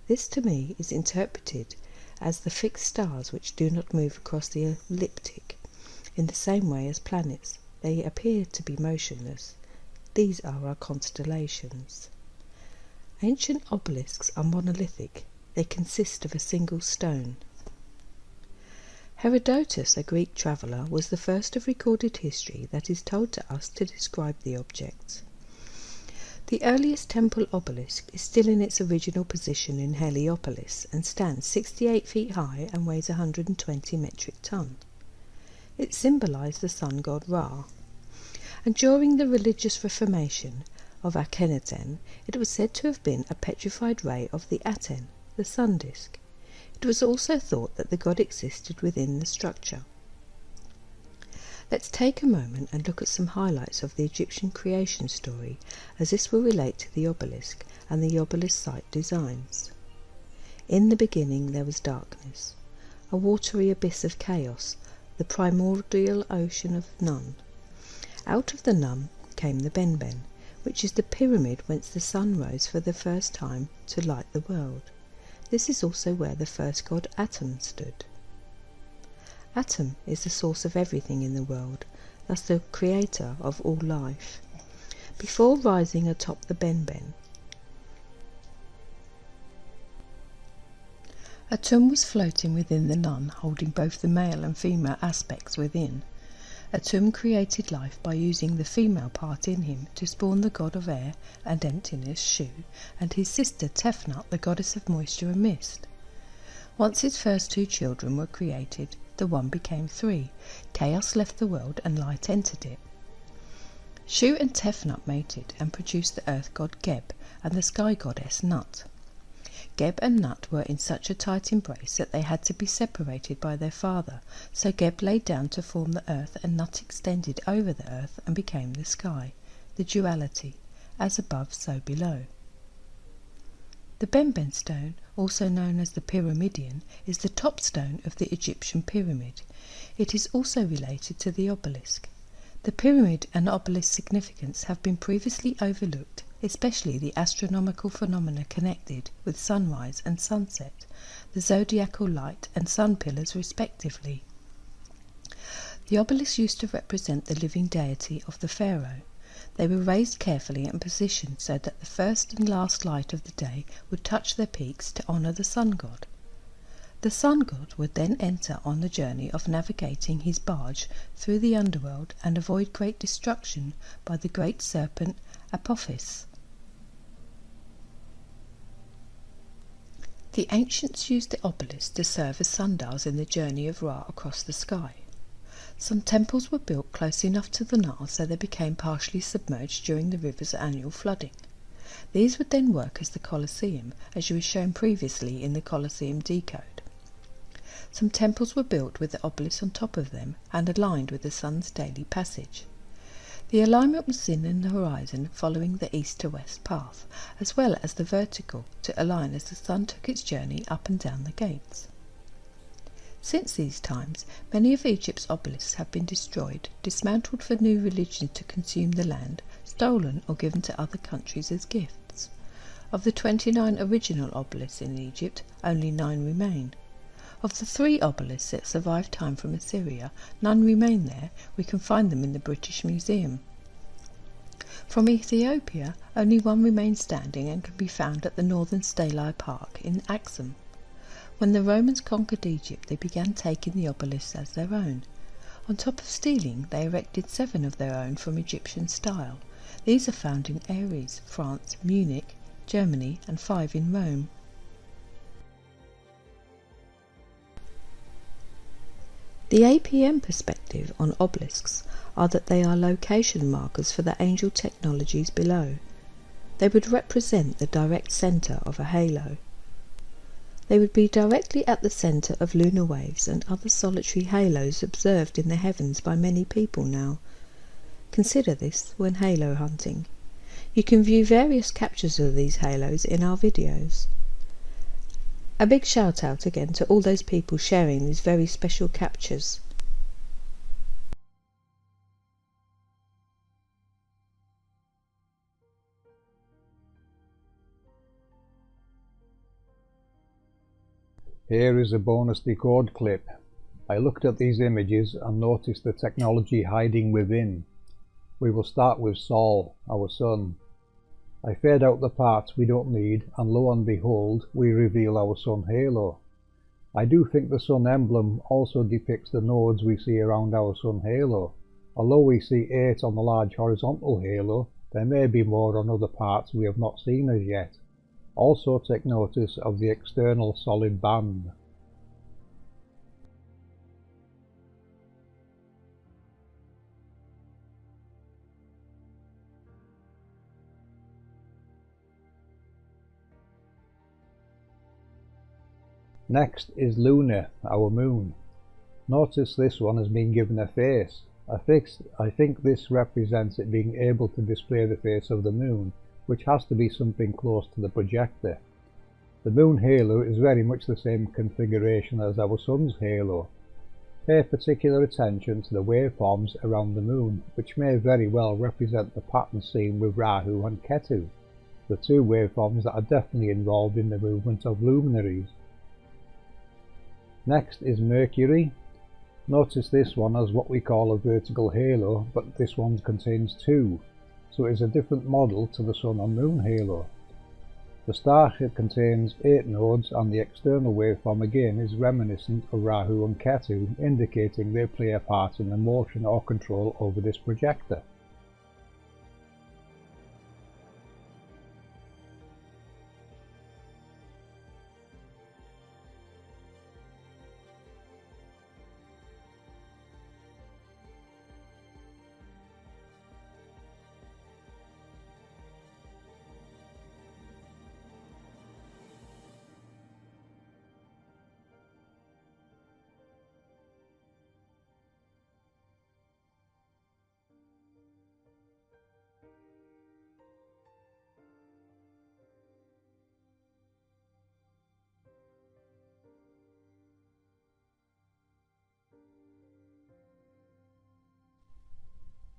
This to me is interpreted as the fixed stars which do not move across the ecliptic. In the same way as planets, they appear to be motionless. These are our constellations. Ancient obelisks are monolithic. They consist of a single stone. Herodotus, a Greek traveller, was the first of recorded history that is told to us to describe the objects. The earliest temple obelisk is still in its original position in Heliopolis and stands 68 feet high and weighs 120 metric tons. It symbolised the sun god Ra, and during the religious reformation of Akhenaten it was said to have been a petrified ray of the Aten, the sun disk. It was also thought that the god existed within the structure. Let's take a moment and look at some highlights of the Egyptian creation story, as this will relate to the obelisk and the obelisk site designs. In the beginning there was darkness, a watery abyss of chaos, the primordial ocean of Nun. Out of the Nun came the Benben, which is the pyramid whence the sun rose for the first time to light the world. This is also where the first god Atum stood. Atum is the source of everything in the world, thus the creator of all life. Before rising atop the Benben, Atum was floating within the Nun, holding both the male and female aspects within. Atum created life by using the female part in him to spawn the god of air and emptiness, Shu, and his sister Tefnut, the goddess of moisture and mist. Once his first two children were created, the one became three. Chaos left the world and light entered it. Shu and Tefnut mated and produced the earth god Geb and the sky goddess Nut. Geb and Nut were in such a tight embrace that they had to be separated by their father, so Geb laid down to form the earth and Nut extended over the earth and became the sky, the duality, as above so below. The Benben stone, also known as the Pyramidion, is the top stone of the Egyptian pyramid. It is also related to the obelisk. The pyramid and obelisk significance have been previously overlooked, especially the astronomical phenomena connected with sunrise and sunset, the zodiacal light and sun pillars respectively. The obelisks used to represent the living deity of the pharaoh. They were raised carefully and positioned so that the first and last light of the day would touch their peaks to honour the sun god. The sun god would then enter on the journey of navigating his barge through the underworld and avoid great destruction by the great serpent Apophis. The ancients used the obelisks to serve as sundials in the journey of Ra across the sky. Some temples were built close enough to the Nile so they became partially submerged during the river's annual flooding. These would then work as the colosseum, as was shown previously in the colosseum decode. Some temples were built with the obelisk on top of them and aligned with the sun's daily passage. The alignment was seen in the horizon following the east to west path, as well as the vertical to align as the sun took its journey up and down the gates. Since these times, many of Egypt's obelisks have been destroyed, dismantled for new religions to consume the land, stolen or given to other countries as gifts. Of the 29 original obelisks in Egypt, only 9 remain. Of the 3 obelisks that survived time from Assyria, none remain there. We can find them in the British Museum. From Ethiopia, only one remains standing and can be found at the Northern Stelae Park in Axum. When the Romans conquered Egypt, they began taking the obelisks as their own. On top of stealing, they erected 7 of their own from Egyptian style. These are found in Aries, France, Munich, Germany, and 5 in Rome. The APM perspective on obelisks are that they are location markers for the angel technologies below. They would represent the direct centre of a halo. They would be directly at the centre of lunar waves and other solitary halos observed in the heavens by many people now. Consider this when halo hunting. You can view various captures of these halos in our videos. A big shout out again to all those people sharing these very special captures. Here is a bonus decode clip. I looked at these images and noticed the technology hiding within. We will start with Saul, our son. I fade out the parts we don't need, and lo and behold, we reveal our sun halo. I do think the sun emblem also depicts the nodes we see around our sun halo. Although we see 8 on the large horizontal halo, there may be more on other parts we have not seen as yet. Also take notice of the external solid band. Next is Luna, our moon. Notice this one has been given a face. I think this represents it being able to display the face of the moon, which has to be something close to the projector. The moon halo is very much the same configuration as our sun's halo. Pay particular attention to the waveforms around the moon, which may very well represent the pattern seen with Rahu and Ketu, the two waveforms that are definitely involved in the movement of luminaries. Next is Mercury. Notice this one has what we call a vertical halo, but this one contains 2, so it is a different model to the Sun and Moon halo. The star contains 8 nodes, and the external waveform again is reminiscent of Rahu and Ketu, indicating they play a part in the motion or control over this projector.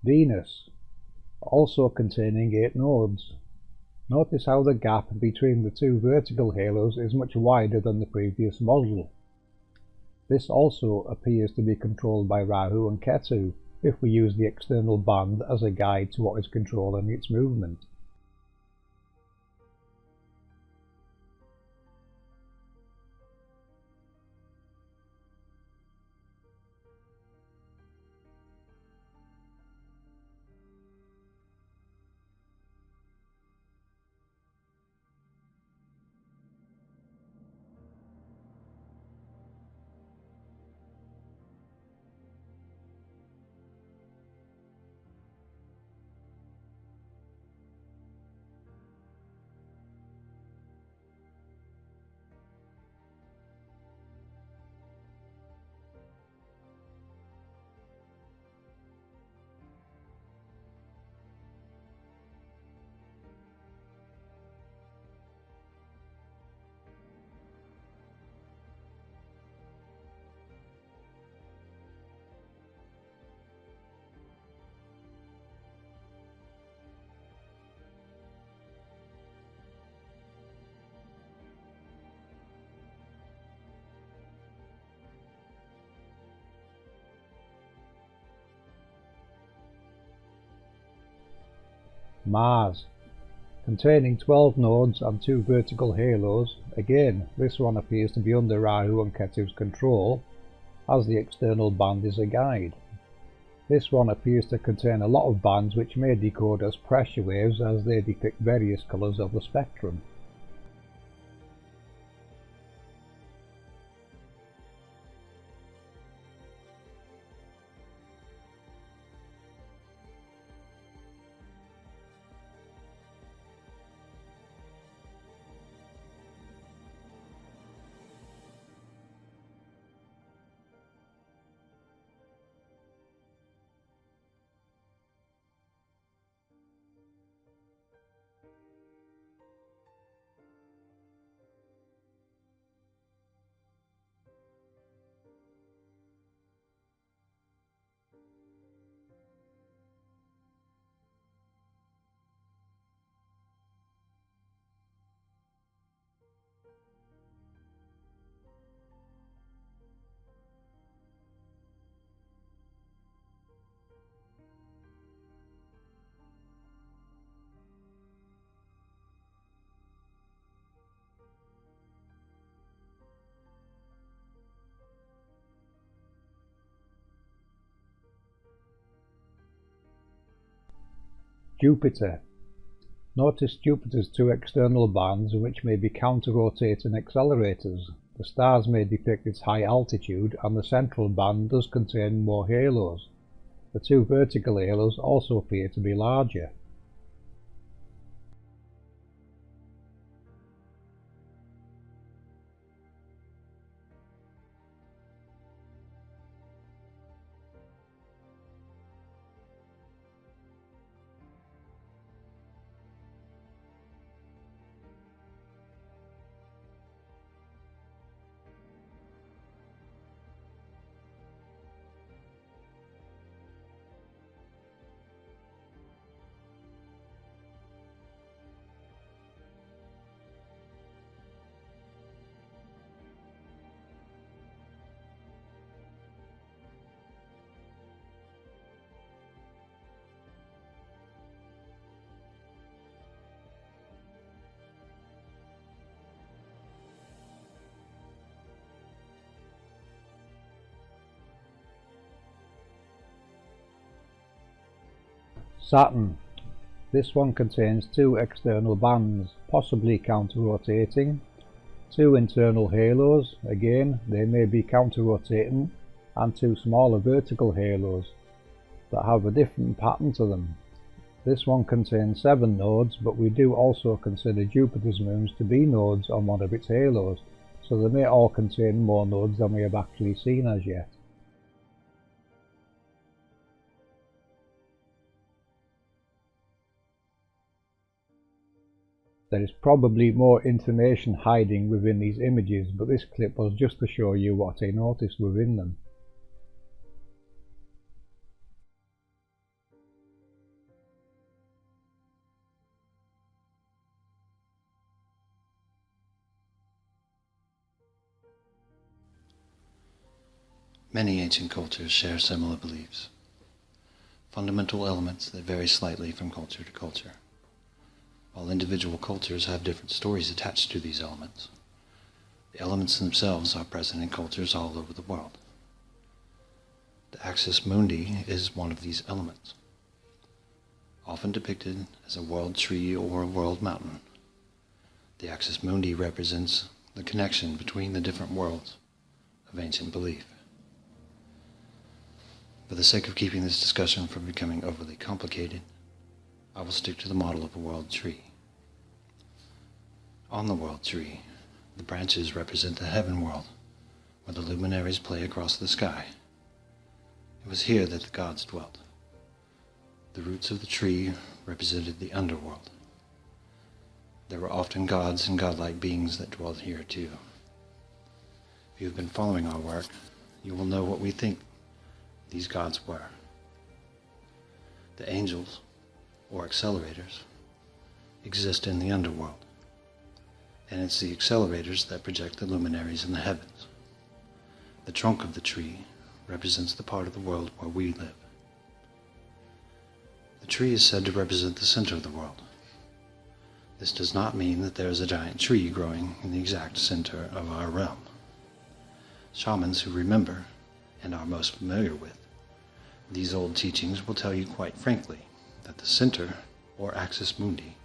Venus, also containing 8 nodes. Notice how the gap between the 2 vertical halos is much wider than the previous model. This also appears to be controlled by Rahu and Ketu, if we use the external band as a guide to what is controlling its movement. Mars, containing 12 nodes and 2 vertical halos. Again, this one appears to be under Rahu and Ketu's control, as the external band is a guide. This one appears to contain a lot of bands which may decode as pressure waves, as they depict various colours of the spectrum. Jupiter. Notice Jupiter's two external bands, which may be counter-rotating accelerators. The stars may depict its high altitude, and the central band does contain more halos. The two vertical halos also appear to be larger. Saturn. This one contains two external bands, possibly counter-rotating, two internal halos, again they may be counter-rotating, and two smaller vertical halos that have a different pattern to them. This one contains 7 nodes, but we do also consider Jupiter's moons to be nodes on one of its halos, so they may all contain more nodes than we have actually seen as yet. There is probably more information hiding within these images, but this clip was just to show you what I noticed within them. Many ancient cultures share similar beliefs, fundamental elements that vary slightly from culture to culture. While individual cultures have different stories attached to these elements, the elements themselves are present in cultures all over the world. The axis mundi is one of these elements, often depicted as a world tree or a world mountain. The axis mundi represents the connection between the different worlds of ancient belief. For the sake of keeping this discussion from becoming overly complicated, I will stick to the model of a world tree. On the world tree, the branches represent the heaven world, where the luminaries play across the sky. It was here that the gods dwelt. The roots of the tree represented the underworld. There were often gods and godlike beings that dwelt here too. If you have been following our work, you will know what we think these gods were. The angels, or accelerators, exist in the underworld, and it's the accelerators that project the luminaries in the heavens. The trunk of the tree represents the part of the world where we live. The tree is said to represent the center of the world. This does not mean that there is a giant tree growing in the exact center of our realm. Shamans who remember and are most familiar with these old teachings will tell you quite frankly that the center, or axis mundi,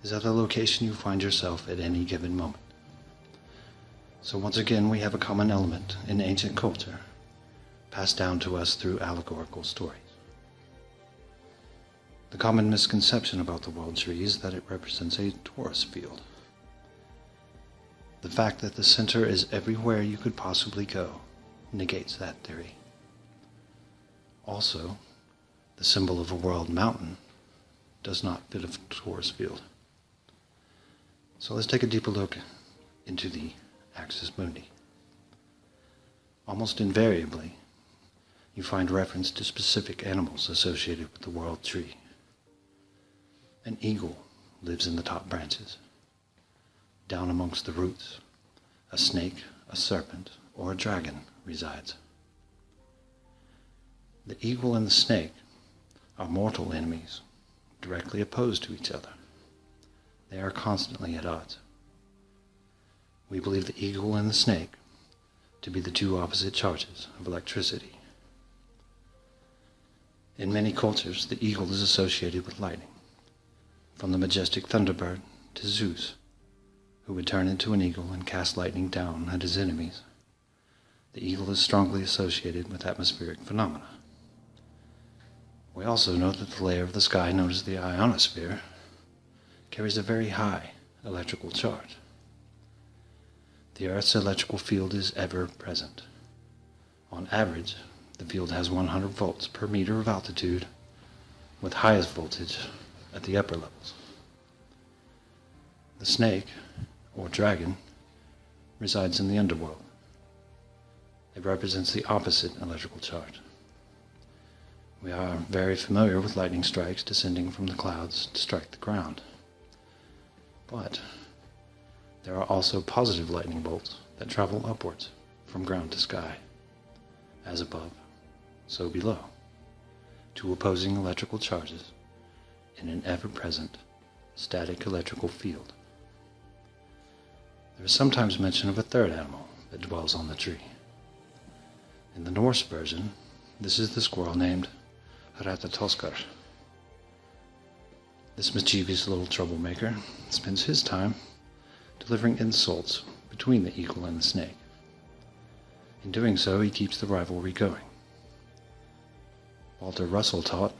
is at the location you find yourself at any given moment. So once again we have a common element in ancient culture, passed down to us through allegorical stories. The common misconception about the world tree is that it represents a torus field. The fact that the center is everywhere you could possibly go negates that theory. Also, the symbol of a world mountain does not fit a torus field. So let's take a deeper look into the axis mundi. Almost invariably, you find reference to specific animals associated with the world tree. An eagle lives in the top branches. Down amongst the roots, a snake, a serpent, or a dragon resides. The eagle and the snake are mortal enemies, directly opposed to each other. They are constantly at odds. We believe the eagle and the snake to be the two opposite charges of electricity. In many cultures, the eagle is associated with lightning, from the majestic thunderbird to Zeus, who would turn into an eagle and cast lightning down at his enemies. The eagle is strongly associated with atmospheric phenomena. We also know that the layer of the sky known as the ionosphere carries a very high electrical charge. The Earth's electrical field is ever present. On average, the field has 100 volts per meter of altitude, with highest voltage at the upper levels. The snake, or dragon, resides in the underworld. It represents the opposite electrical charge. We are very familiar with lightning strikes descending from the clouds to strike the ground. But there are also positive lightning bolts that travel upwards from ground to sky, as above, so below, two opposing electrical charges in an ever-present static electrical field. There is sometimes mention of a third animal that dwells on the tree. In the Norse version, this is the squirrel named Ratatoskar. This mischievous little troublemaker spends his time delivering insults between the eagle and the snake. In doing so, he keeps the rivalry going. Walter Russell taught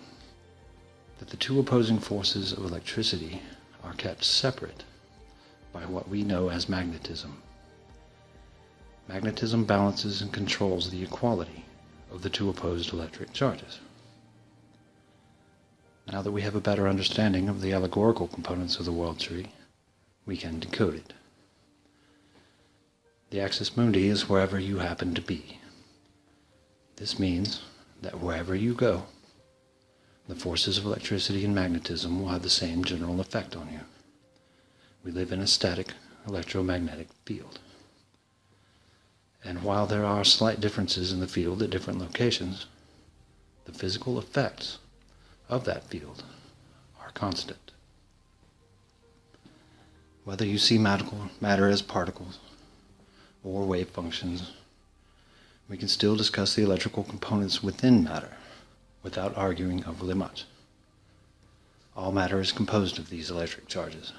that the two opposing forces of electricity are kept separate by what we know as magnetism. Magnetism balances and controls the equality of the two opposed electric charges. Now that we have a better understanding of the allegorical components of the world tree, we can decode it. The axis mundi is wherever you happen to be. This means that wherever you go, the forces of electricity and magnetism will have the same general effect on you. We live in a static electromagnetic field. And while there are slight differences in the field at different locations, the physical effects of that field are constant. Whether you see matter as particles or wave functions, we can still discuss the electrical components within matter without arguing overly much. All matter is composed of these electric charges.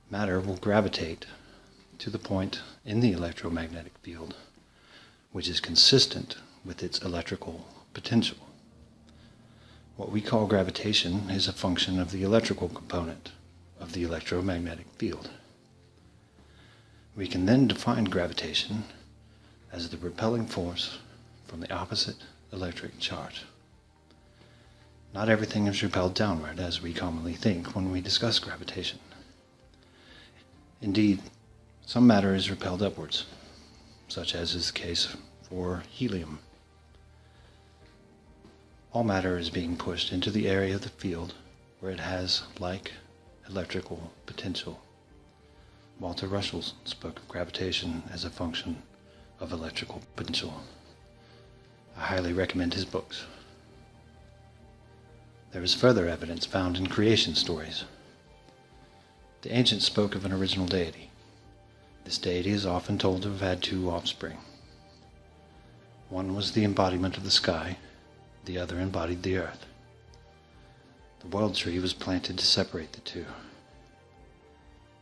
Matter will gravitate to the point in the electromagnetic field which is consistent with its electrical potential. What we call gravitation is a function of the electrical component of the electromagnetic field. We can then define gravitation as the repelling force from the opposite electric charge. Not everything is repelled downward as we commonly think when we discuss gravitation. Indeed, some matter is repelled upwards, such as is the case for helium. All matter is being pushed into the area of the field where it has like electrical potential. Walter Russell spoke of gravitation as a function of electrical potential. I highly recommend his books. There is further evidence found in creation stories. The ancients spoke of an original deity. This deity is often told to have had two offspring. One was the embodiment of the sky, the other embodied the earth. The world tree was planted to separate the two.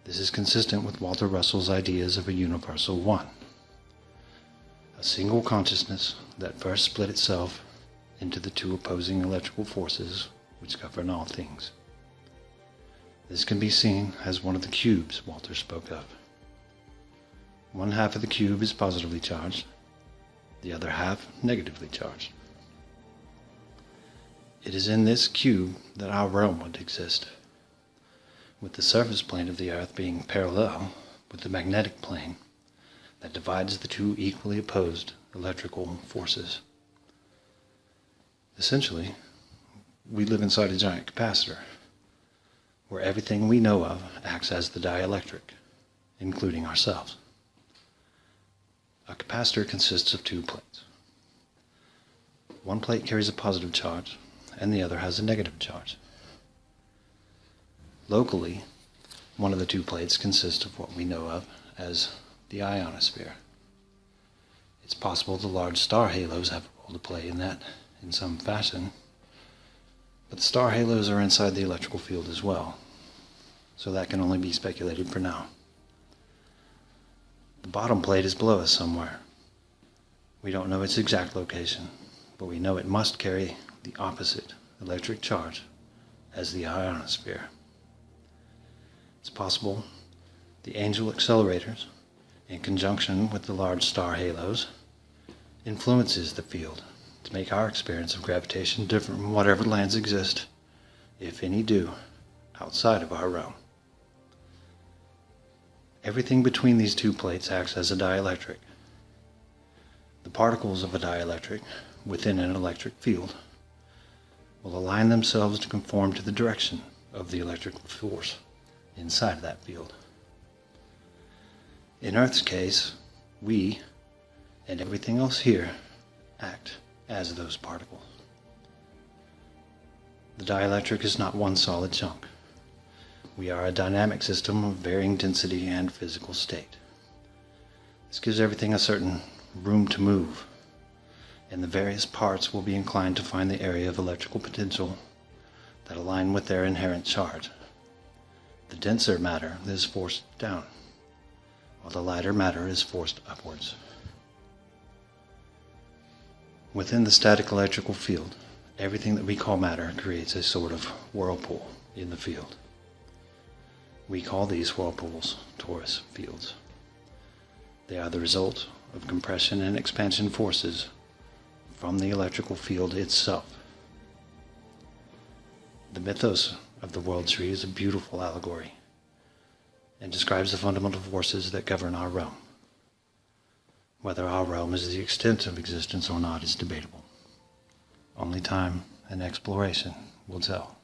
This is consistent with Walter Russell's ideas of a universal one, a single consciousness that first split itself into the two opposing electrical forces which govern all things. This can be seen as one of the cubes Walter spoke of. One half of the cube is positively charged, the other half negatively charged. It is in this cube that our realm would exist, with the surface plane of the earth being parallel with the magnetic plane that divides the two equally opposed electrical forces. Essentially, we live inside a giant capacitor, where everything we know of acts as the dielectric, including ourselves. A capacitor consists of two plates. One plate carries a positive charge, and the other has a negative charge. Locally, one of the two plates consists of what we know of as the ionosphere. It's possible the large star halos have a role to play in that in some fashion, but the star halos are inside the electrical field as well, so that can only be speculated for now. The bottom plate is below us somewhere. We don't know its exact location, but we know it must carry the opposite electric charge as the ionosphere. It's possible the angel accelerators, in conjunction with the large star halos, influences the field to make our experience of gravitation different from whatever lands exist, if any do, outside of our realm. Everything between these two plates acts as a dielectric. The particles of a dielectric within an electric field will align themselves to conform to the direction of the electrical force inside that field. In Earth's case, we and everything else here act as those particles. The dielectric is not one solid chunk. We are a dynamic system of varying density and physical state. This gives everything a certain room to move, and the various parts will be inclined to find the area of electrical potential that align with their inherent charge. The denser matter is forced down, while the lighter matter is forced upwards. Within the static electrical field, everything that we call matter creates a sort of whirlpool in the field. We call these whirlpools torus fields. They are the result of compression and expansion forces from the electrical field itself. The mythos of the world tree is a beautiful allegory and describes the fundamental forces that govern our realm. Whether our realm is the extent of existence or not is debatable. Only time and exploration will tell.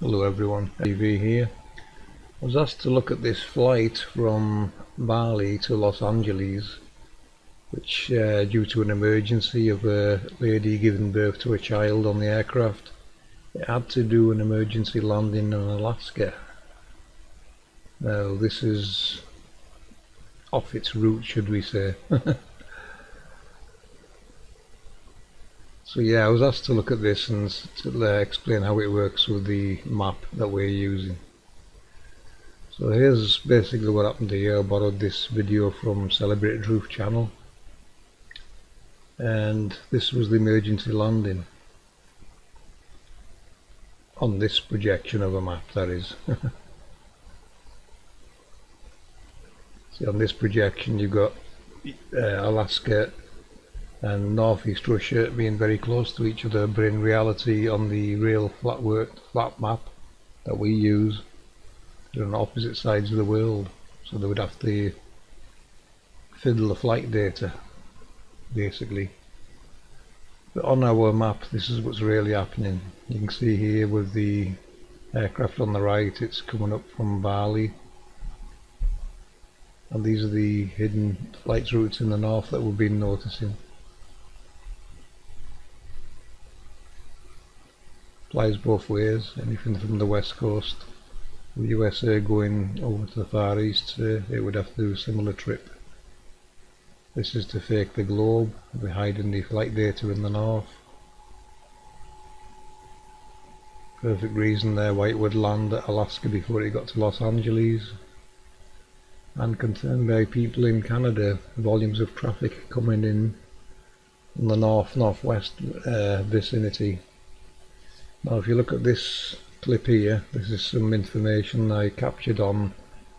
Hello everyone, AV here. I was asked to look at this flight from Bali to Los Angeles, which due to an emergency of a lady giving birth to a child on the aircraft, it had to do an emergency landing in Alaska. Now this is off its route, should we say. So yeah, I was asked to look at this and to explain how it works with the map that we're using. So here's basically what happened here. I borrowed this video from Celebrated Truth channel, and this was the emergency landing on this projection of a map, that is. See, on this projection you've got Alaska and northeast Russia being very close to each other, but in reality on the real flat map that we use, they're on opposite sides of the world, so they would have to fiddle the flight data basically. But on our map this is what's really happening. You can see here with the aircraft on the right, it's coming up from Bali, and these are the hidden flight routes in the north that we've been noticing. Flies both ways, anything from the west coast of the USA going over to the Far East, it would have to do a similar trip. This is to fake the globe. We're hiding the flight data in the north. Perfect reason there why it would land at Alaska before it got to Los Angeles. And concerned by people in Canada, volumes of traffic coming in the northwest vicinity. Now if you look at this clip here, this is some information I captured on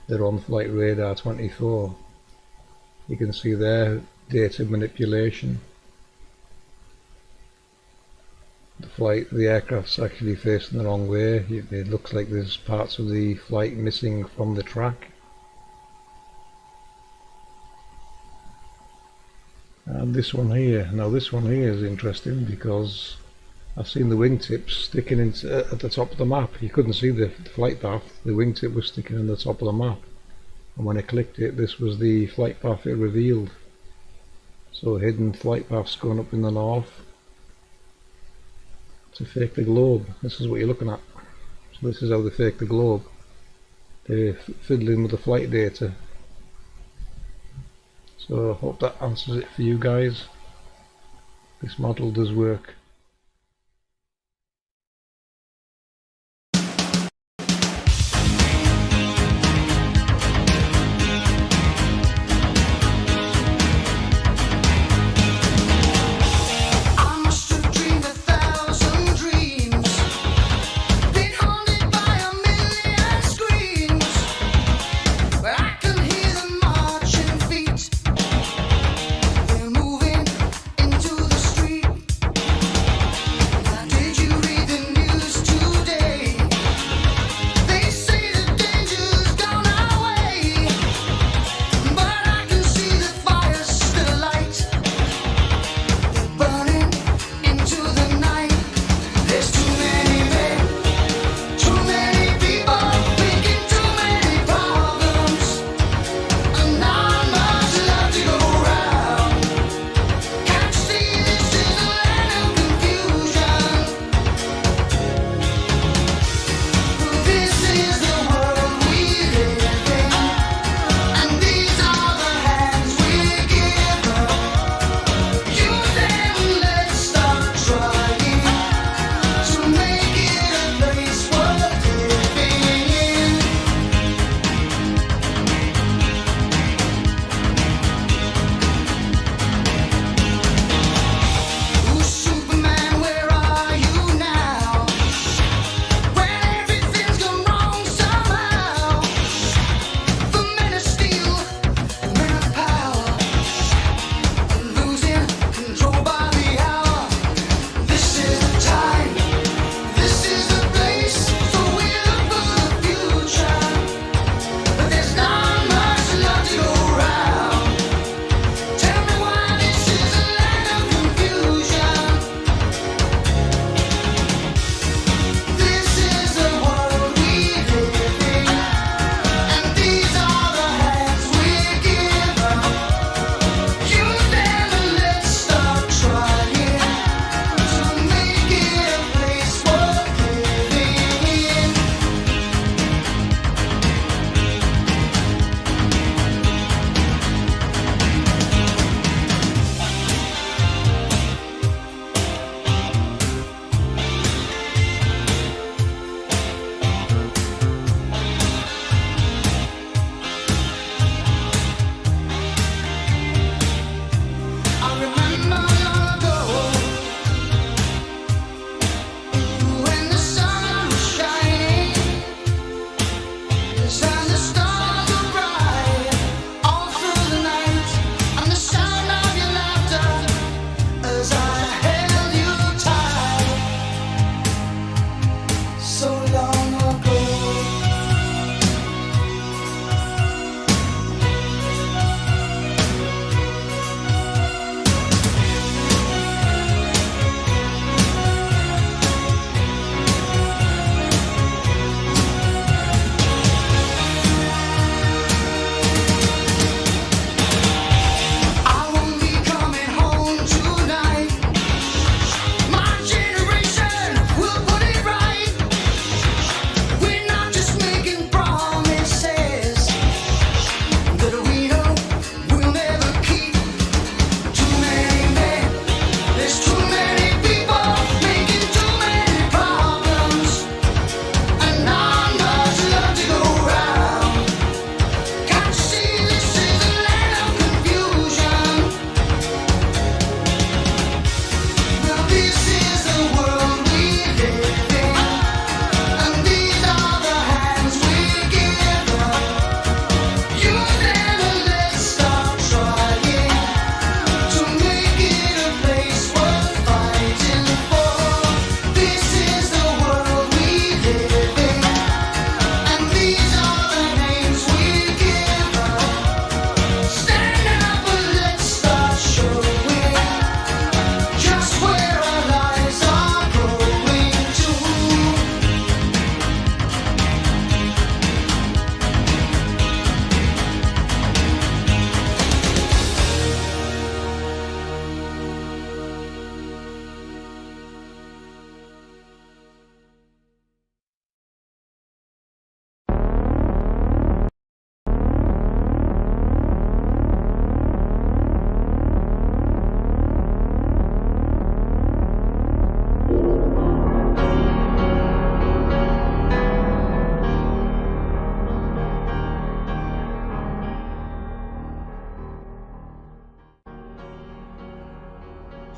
their on-flight radar 24. You can see there data manipulation. The aircraft's actually facing the wrong way. It looks like there's parts of the flight missing from the track. And this one here, now this one here is interesting because I've seen the wingtips sticking at the top of the map. You couldn't see the flight path, the wingtip was sticking in the top of the map. And when I clicked it, this was the flight path it revealed. So hidden flight paths going up in the north to fake the globe. This is what you're looking at. So this is how they fake the globe. They're fiddling with the flight data. So I hope that answers it for you guys. This model does work.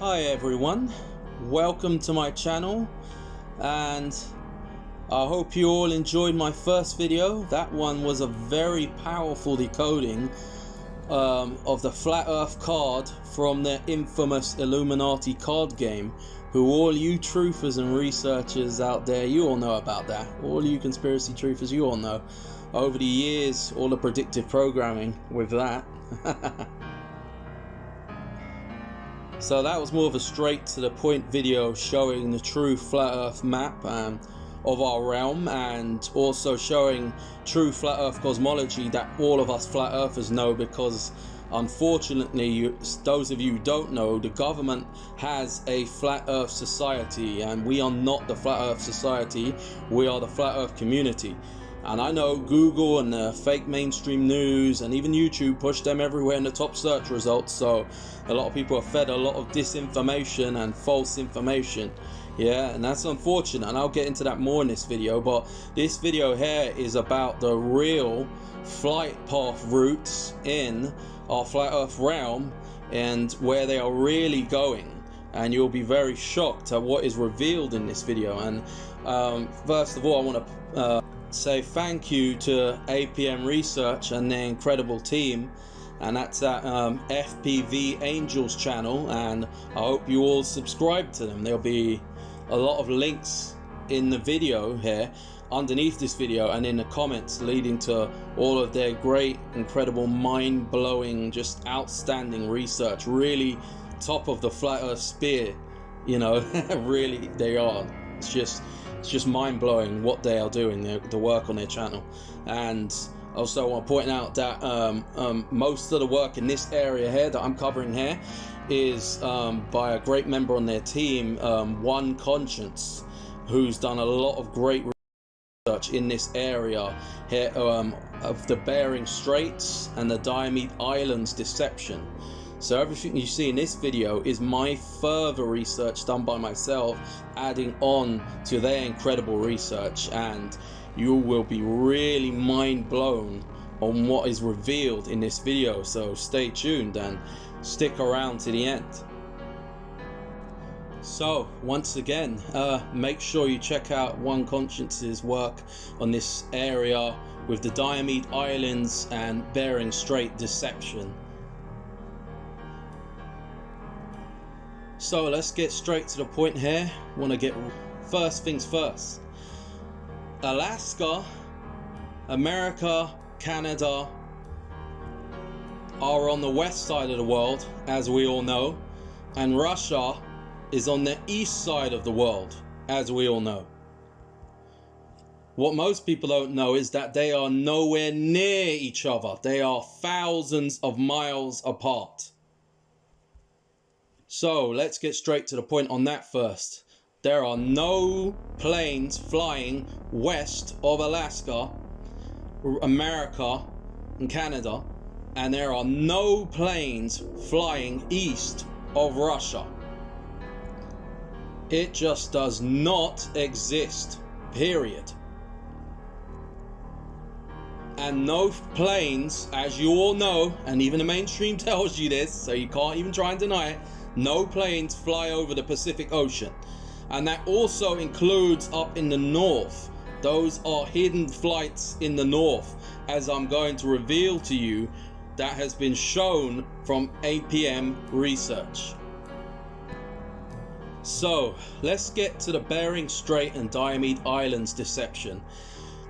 Hi everyone, welcome to my channel, and I hope you all enjoyed my first video. That one was a very powerful decoding of the Flat Earth card from the infamous Illuminati card game, who all you truthers and researchers out there, you all know about that. All you conspiracy truthers, you all know. Over the years, all the predictive programming with that. So that was more of a straight to the point video showing the true flat earth map of our realm, and also showing true flat earth cosmology that all of us flat earthers know, because unfortunately, those of you who don't know, the government has a flat earth society, and we are not the flat earth society, we are the flat earth community. And I know Google and the fake mainstream news and even YouTube push them everywhere in the top search results, so a lot of people are fed a lot of disinformation and false information. Yeah, and that's unfortunate, and I'll get into that more in this video. But this video here is about the real flight path routes in our flat earth realm and where they are really going, and you'll be very shocked at what is revealed in this video. And first of all, I want to say thank you to APM Research and their incredible team, and that's at FPV Angels channel, and I hope you all subscribe to them. There'll be a lot of links in the video here, underneath this video, and in the comments, leading to all of their great, incredible, mind-blowing, just outstanding research. Really top of the flat earth spear, you know. Really they are. It's just mind-blowing what they are doing, the work on their channel. And also I want to point out that most of the work in this area here that I'm covering here is by a great member on their team, One Conscience, who's done a lot of great research in this area here of the Bering Straits and the Diomede Islands deception. So everything you see in this video is my further research done by myself, adding on to their incredible research, and you will be really mind blown on what is revealed in this video. So stay tuned and stick around to the end. So once again, make sure you check out One Conscience's work on this area with the Diomede Islands and Bering Strait deception. So let's get straight to the point here. Want to get first things first. Alaska, America, Canada are on the west side of the world, as we all know, and Russia is on the east side of the world, as we all know. What most people don't know is that they are nowhere near each other. They are thousands of miles apart. So let's get straight to the point on that first. There are no planes flying west of Alaska, America and Canada, and there are no planes flying east of Russia. It just does not exist, period. And no planes, as you all know, and even the mainstream tells you this, so you can't even try and deny it, no planes fly over the Pacific Ocean. And that also includes up in the north. Those are hidden flights in the north, as I'm going to reveal to you, that has been shown from APM research. So let's get to the Bering Strait and Diomede Islands deception.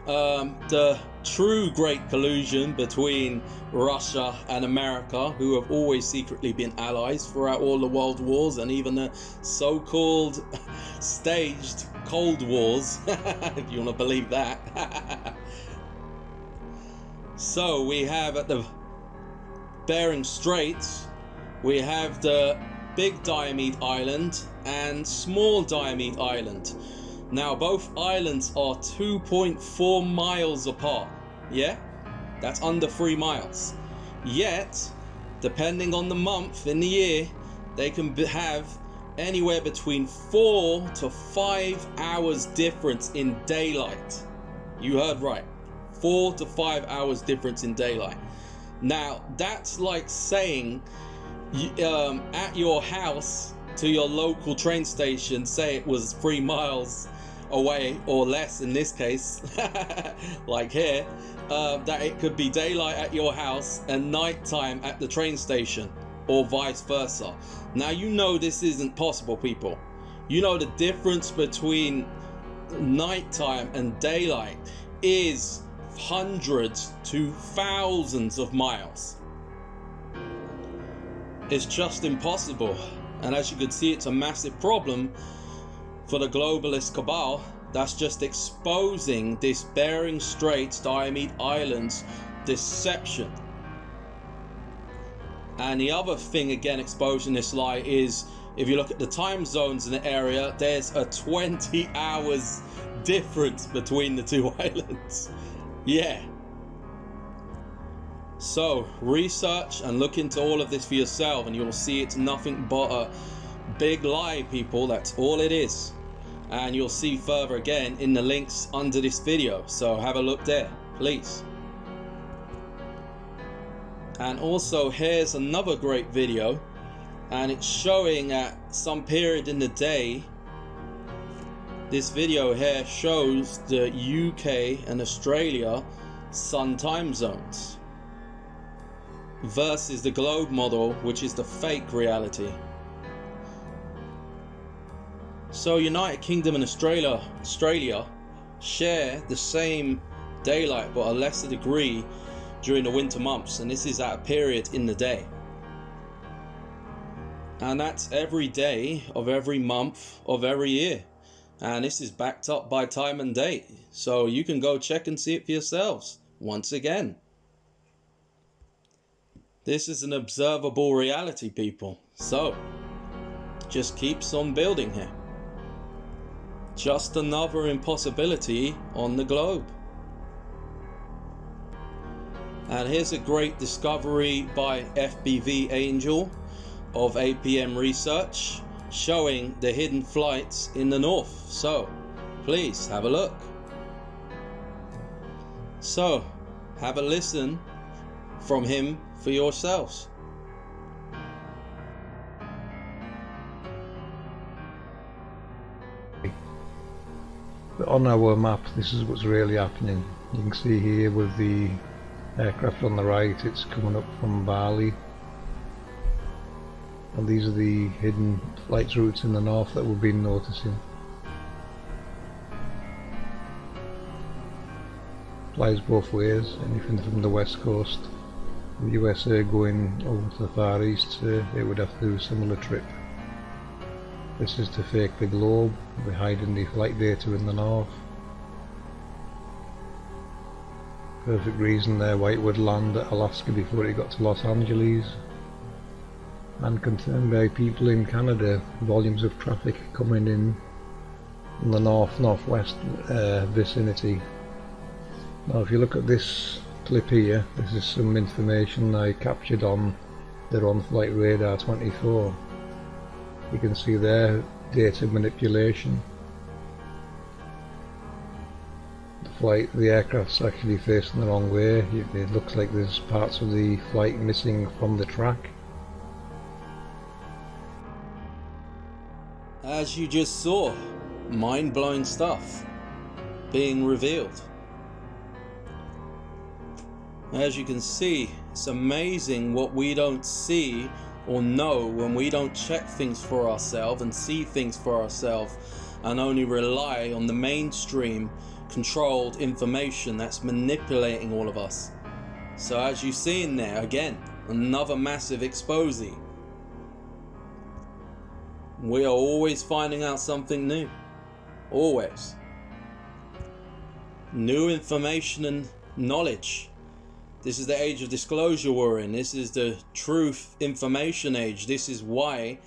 The true great collusion between Russia and America, who have always secretly been allies throughout all the world wars and even the so-called staged Cold Wars, if you want to believe that. So we have at the Bering Straits, we have the Big Diomede Island and Small Diomede Island. Now both islands are 2.4 miles apart. Yeah, that's under 3 miles. Yet, depending on the month in the year, they can have anywhere between 4 to 5 hours difference in daylight. You heard right, 4 to 5 hours difference in daylight. Now that's like saying at your house to your local train station, say it was 3 miles away or less in this case, like here, that it could be daylight at your house and nighttime at the train station, or vice versa. Now you know this isn't possible, people. You know the difference between nighttime and daylight is hundreds to thousands of miles. It's just impossible. And as you can see, it's a massive problem for the globalist cabal that's just exposing this Bering Straits, Diomede Islands deception. And the other thing again exposing this lie is, if you look at the time zones in the area, there's a 20 hours difference between the two islands. Yeah. So research and look into all of this for yourself, and you'll see it's nothing but a big lie, people. That's all it is. And you'll see further again in the links under this video, so have a look there, please. And also here's another great video, and it's showing at some period in the day. This video here shows the UK and Australia sun time zones versus the globe model, which is the fake reality. So United Kingdom and Australia share the same daylight but a lesser degree during the winter months, and this is at a period in the day. And that's every day of every month of every year. And this is backed up by time and date. So you can go check and see it for yourselves. Once again, this is an observable reality, people. So just keeps on building here. Just another impossibility on the globe. And here's a great discovery by FBV Angel of APM Research, showing the hidden flights in the north. So please have a look. So have a listen from him for yourselves. But on our map, this is what's really happening. You can see here with the aircraft on the right, it's coming up from Bali. And these are the hidden flight routes in the north that we've been noticing. Flies both ways, anything from the west coast, the USA going over to the Far East, it would have to do a similar trip. This is to fake the globe, we're hiding the flight data in the north. Perfect reason there why it would land at Alaska before it got to Los Angeles. And confirmed by people in Canada, volumes of traffic coming in the northwest vicinity. Now if you look at this clip here, this is some information I captured on their on-flight radar 24. You can see their data manipulation. The aircraft's actually facing the wrong way. It looks like there's parts of the flight missing from the track. As you just saw, mind-blowing stuff being revealed. As you can see, it's amazing what we don't see or know when we don't check things for ourselves and see things for ourselves, and only rely on the mainstream controlled information that's manipulating all of us. So as you see in there, again, another massive exposé. We are always finding out something new. Always. New information and knowledge. This is the age of disclosure we're in. This is the truth information age. This is why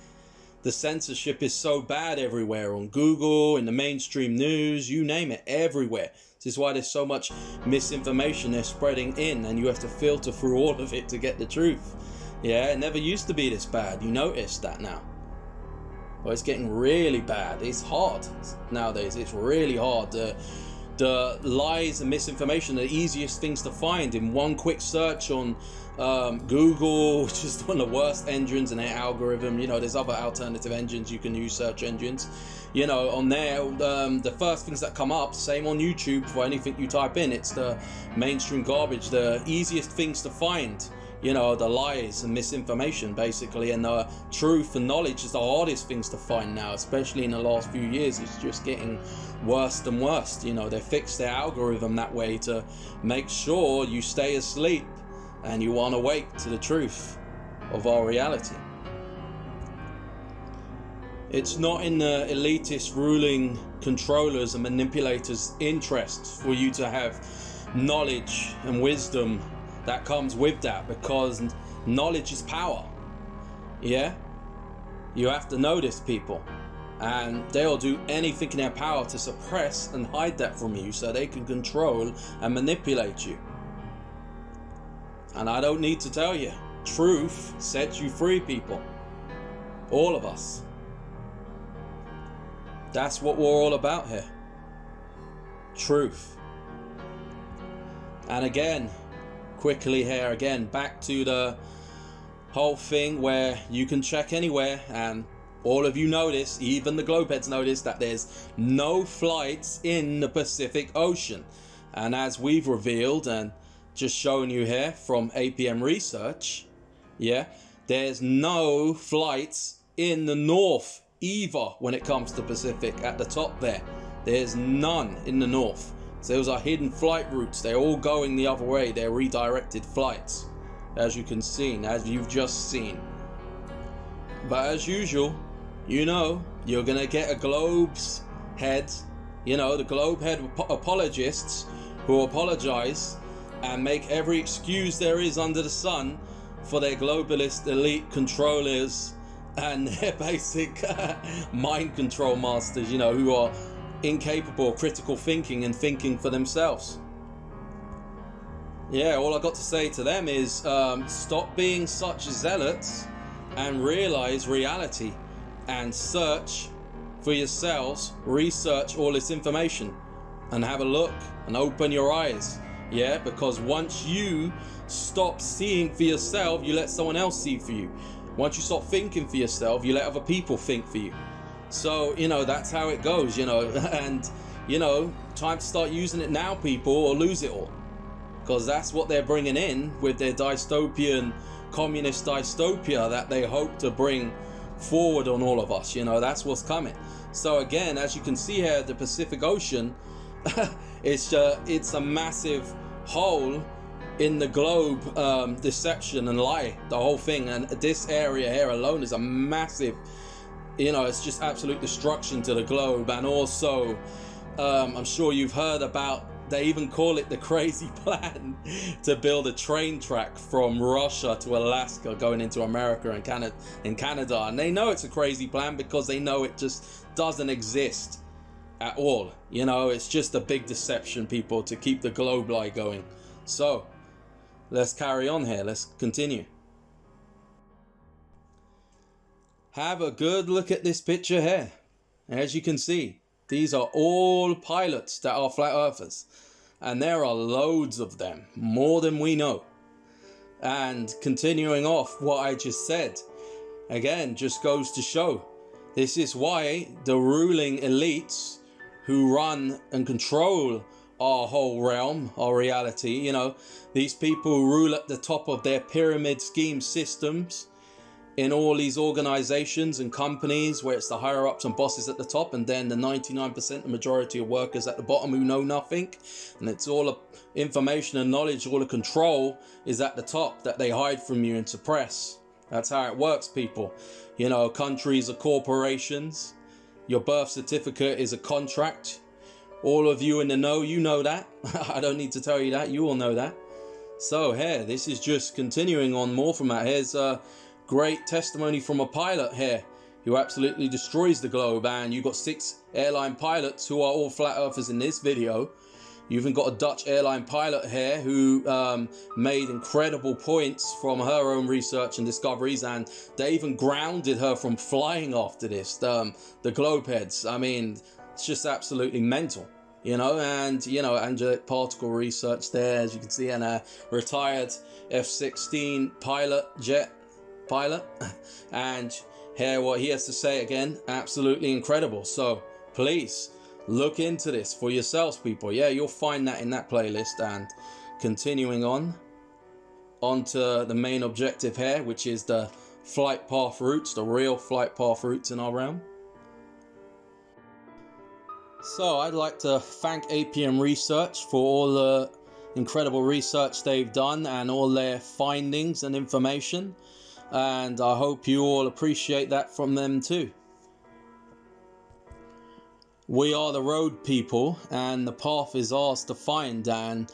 the censorship is so bad everywhere, on Google, in the mainstream news, you name it, everywhere. This is why there's so much misinformation they're spreading in, and you have to filter through all of it to get the truth. Yeah, it never used to be this bad. You notice that now. Well, it's getting really bad. It's hard nowadays. It's really hard. The the lies and misinformation are the easiest things to find in one quick search on Google, which is one of the worst engines in their algorithm. You know, there's other alternative engines you can use, search engines. You know, on there, the first things that come up, same on YouTube for anything you type in, it's the mainstream garbage, the easiest things to find. You know, the lies and misinformation basically, and the truth and knowledge is the hardest things to find now, especially in the last few years. It's just getting worse and worse. You know, they fixed their algorithm that way to make sure you stay asleep and you aren't awake to the truth of our reality. It's not in the elitist ruling controllers and manipulators' interests for you to have knowledge and wisdom that comes with that, because knowledge is power. Yeah, you have to know this, people, and they'll do anything in their power to suppress and hide that from you so they can control and manipulate you. And I don't need to tell you, truth sets you free, people. All of us. That's what we're all about here. Truth. And again, quickly here again, back to the whole thing where you can check anywhere, and all of you notice, even the globeheads notice, that there's no flights in the Pacific Ocean. And as we've revealed and just shown you here from APM research, yeah, there's no flights in the north either when it comes to Pacific. At the top there's none in the north. So those are hidden flight routes. They're all going the other way. They're redirected flights, as you can see, as you've just seen. But as usual, you know, you're gonna get a globe's head, you know, the globe head apologists who apologize and make every excuse there is under the sun for their globalist elite controllers and their basic mind control masters, you know, who are incapable of critical thinking and thinking for themselves. Yeah, all I got to say to them is stop being such zealots and realize reality and search for yourselves, research all this information and have a look and open your eyes. Yeah, because once you stop seeing for yourself, you let someone else see for you. Once you stop thinking for yourself, you let other people think for you. So, you know, that's how it goes, you know, and, you know, time to start using it now, people, or lose it all. Because that's what they're bringing in with their dystopian, communist dystopia that they hope to bring forward on all of us, you know, that's what's coming. So again, as you can see here, the Pacific Ocean, it's a massive hole in the globe, deception and lie, the whole thing. And this area here alone is a massive, you know, it's just absolute destruction to the globe. And also, I'm sure you've heard about, they even call it the crazy plan to build a train track from Russia to Alaska going into America and Canada. And they know it's a crazy plan because they know it just doesn't exist at all. You know, it's just a big deception, people, to keep the globe lie going. So let's carry on here. Let's continue. Have a good look at this picture here. As you can see, these are all pilots that are flat earthers, and there are loads of them, more than we know. And continuing off what I just said, again, just goes to show, this is why the ruling elites who run and control our whole realm, our reality, you know, these people who rule at the top of their pyramid scheme systems in all these organizations and companies where it's the higher ups and bosses at the top, and then the 99%, the majority of workers at the bottom who know nothing, and it's all the information and knowledge, all the control is at the top that they hide from you and suppress. That's how it works, people. You know, countries are corporations. Your birth certificate is a contract. All of you in the know, you know that. I don't need to tell you that, you all know that. So here, this is just continuing on more from that. Here's great testimony from a pilot here who absolutely destroys the globe, and you've got 6 airline pilots who are all flat earthers in this video. You've even got a Dutch airline pilot here who made incredible points from her own research and discoveries, and they even grounded her from flying after this, the globe heads. I mean, it's just absolutely mental. you know, and, you know, angelic particle research there, as you can see, and a retired F-16 jet pilot. And hear what he has to say again. Absolutely incredible. So please look into this for yourselves, people. Yeah, you'll find that in that playlist. And continuing onto the main objective here, which is the flight path routes, the real flight path routes in our realm. So I'd like to thank APM Research for all the incredible research they've done and all their findings and information. And I hope you all appreciate that from them too. We are the road people, and the path is ours to find. And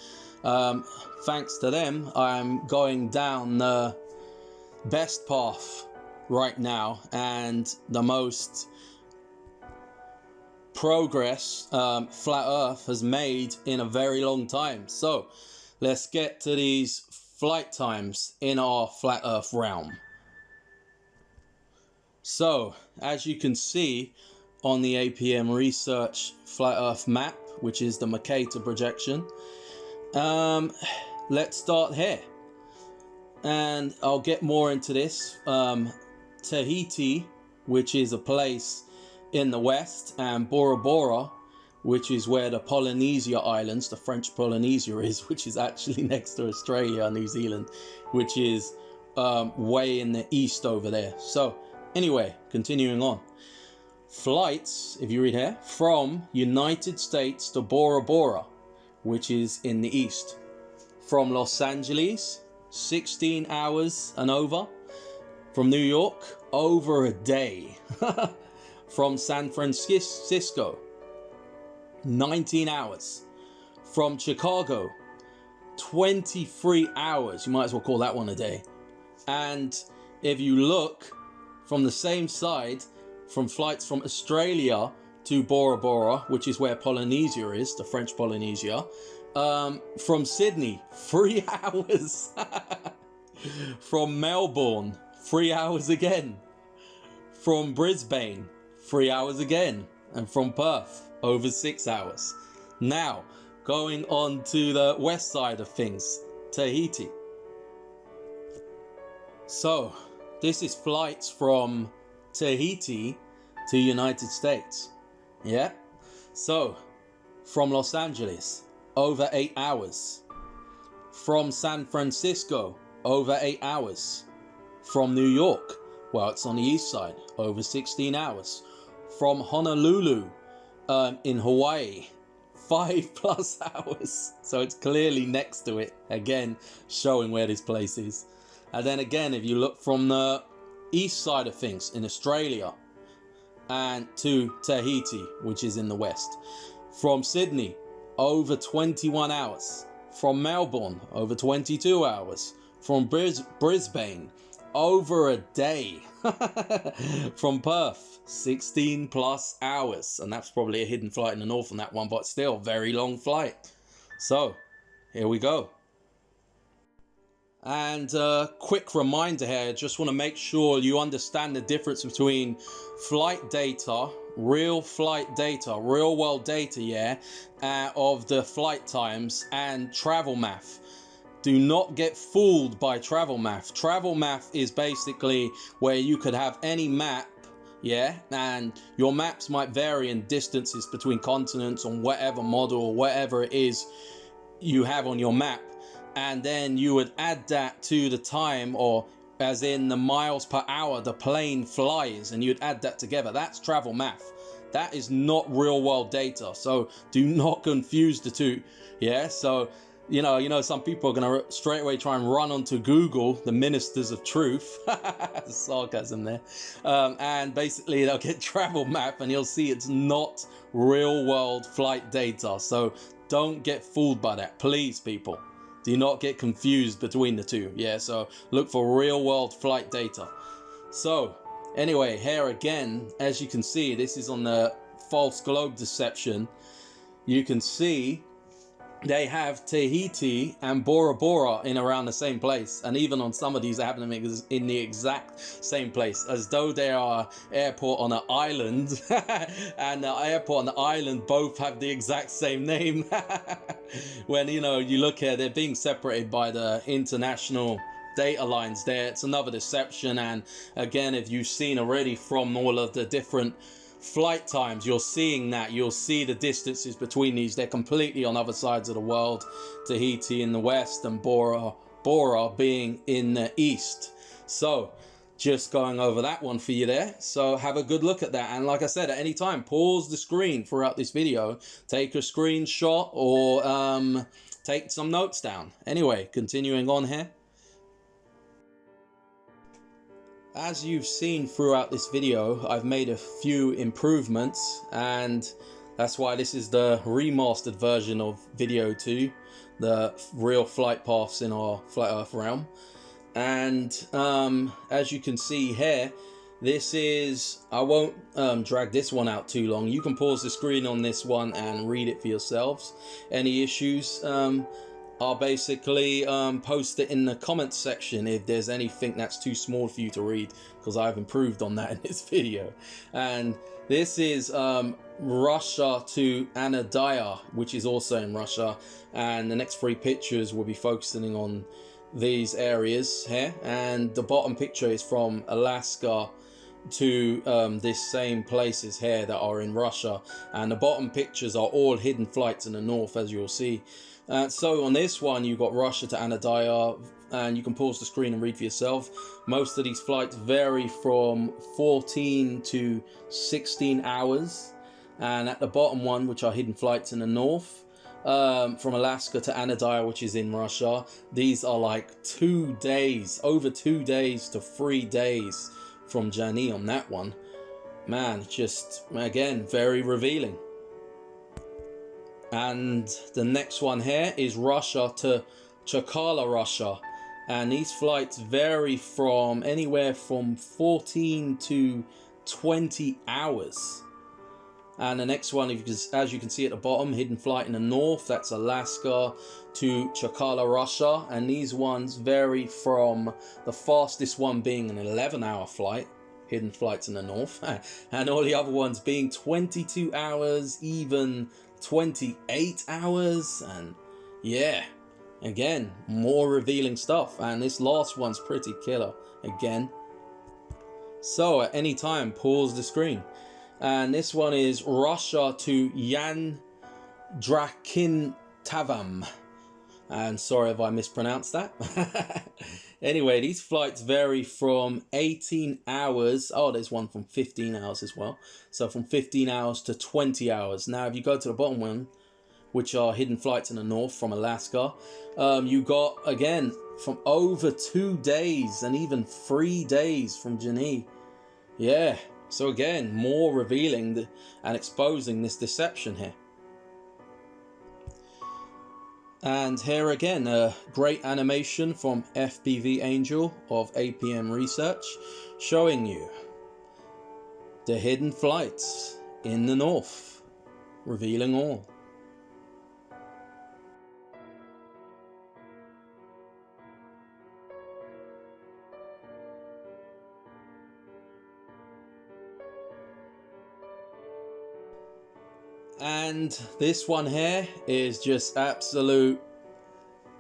thanks to them, I'm going down the best path right now and the most progress flat earth has made in a very long time. So let's get to these flight times in our flat earth realm. So as you can see on the APM Research flat earth map, which is the Mercator projection, let's start here, and I'll get more into this. Tahiti, which is a place in the west, and Bora Bora, which is where the Polynesia Islands, the French Polynesia is, which is actually next to Australia, New Zealand, which is way in the east over there. So anyway, continuing on. Flights, if you read here, from United States to Bora Bora, which is in the east. From Los Angeles, 16 hours and over. From New York, over a day. From San Francisco, 19 hours. From Chicago, 23 hours. You might as well call that one a day. And if you look from the same side, from flights from Australia to Bora Bora, which is where Polynesia is, the French Polynesia, from Sydney, 3 hours. From Melbourne, 3 hours again. From Brisbane, 3 hours again. And from Perth, over 6 hours. Now, going on to the west side of things, Tahiti. So, this is flights from Tahiti to United States. Yeah. So, from Los Angeles, over 8 hours. From San Francisco, over 8 hours. From New York, well, it's on the east side, over 16 hours. From Honolulu, in Hawaii, 5+ hours. So it's clearly next to it, again, showing where this place is. And then again, if you look from the east side of things, in Australia, and to Tahiti, which is in the west. From Sydney, over 21 hours. From Melbourne, over 22 hours. From Brisbane, over a day. From Perth, 16+ hours. And that's probably a hidden flight in the north on that one, but still, very long flight. So, here we go. And a quick reminder here, I just want to make sure you understand the difference between flight data, real flight data, real world data, yeah, of the flight times, and travel math. Do not get fooled by travel math. Travel math is basically where you could have any map, yeah, and your maps might vary in distances between continents on whatever model or whatever it is you have on your map. And then you would add that to the time, or as in the miles per hour the plane flies, and you'd add that together. That's travel math. That is not real world data. So do not confuse the two. Yeah. So, you know, some people are going to straight away try and run onto Google, the ministers of truth, sarcasm there. And basically they'll get travel map and you'll see it's not real world flight data. So don't get fooled by that. Please, people. Do not get confused between the two. Yeah, so look for real world flight data. So anyway, here again, as you can see, this is on the false globe deception. You can see they have Tahiti and Bora Bora in around the same place, and even on some of these happening in the exact same place, as though they are airport on an island and the airport on the island both have the exact same name. When you look at it, they're being separated by the international data lines there. It's another deception. And again, if you've seen already from all of the different flight times, you're seeing that you'll see the distances between these. They're completely on other sides of the world. Tahiti in the west and Bora Bora being in the east. So just going over that one for you there. So have a good look at that. And like I said, at any time, pause the screen throughout this video, take a screenshot or take some notes down. Anyway, continuing on here. As you've seen throughout this video, I've made a few improvements, and that's why this is the remastered version of video 2, the real flight paths in our flat earth realm. And as you can see here, this is, I won't drag this one out too long. You can pause the screen on this one and read it for yourselves. Any issues, I'll basically post it in the comments section if there's anything that's too small for you to read, because I've improved on that in this video. And this is Russia to Anadaya, which is also in Russia, and the next 3 pictures will be focusing on these areas here. And the bottom picture is from Alaska to this same places here that are in Russia, and the bottom pictures are all hidden flights in the north, as you'll see. So on this one, you've got Russia to Anadaya, and you can pause the screen and read for yourself. Most of these flights vary from 14 to 16 hours. And at the bottom one, which are hidden flights in the north, from Alaska to Anadaya, which is in Russia, these are like 2 days, over 2 days to 3 days from Jani on that one. Man, just, again, very revealing. And the next one here is Russia to Chakala, Russia. And these flights vary from anywhere from 14 to 20 hours. And the next one, as you can see at the bottom, hidden flight in the north, that's Alaska to Chakala, Russia. And these ones vary from the fastest one being an 11-hour flight, hidden flights in the north, and all the other ones being 22 hours, even 28 hours. And yeah, again, more revealing stuff. And this last one's pretty killer again. So at any time, pause the screen. And this one is Russia to Yan Drakintavam. And sorry if I mispronounced that. Anyway, these flights vary from 18 hours. Oh, there's one from 15 hours as well. So from 15 hours to 20 hours. Now, if you go to the bottom one, which are hidden flights in the north from Alaska, you got, again, from over 2 days and even 3 days from Jani. Yeah. So again, more revealing and exposing this deception here. And here again, a great animation from FPV Angel of APM Research, showing you the hidden flights in the north, revealing all. And this one here is just absolute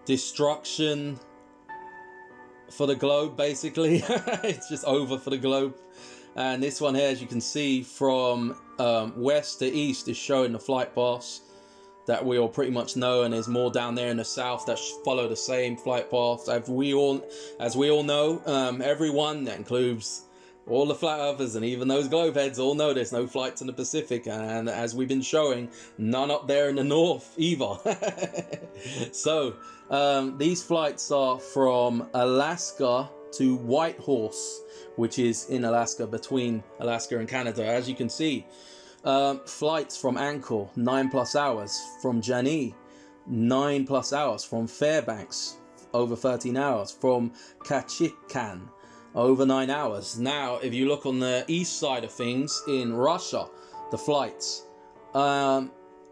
destruction for the globe, basically. It's just over for the globe. And this one here, as you can see, from west to east is showing the flight paths that we all pretty much know, and there's more down there in the south that follow the same flight paths. As we all know, everyone, that includes all the flat earthers and even those globe heads, all know there's no flights in the Pacific, and as we've been showing, none up there in the north either. So these flights are from Alaska to Whitehorse, which is in Alaska, between Alaska and Canada. As you can see, flights from Anchor, 9+ hours, from Jani, 9+ hours, from Fairbanks, over 13 hours, from Kachikan, over 9 hours. Now, if you look on the east side of things in Russia, the flights,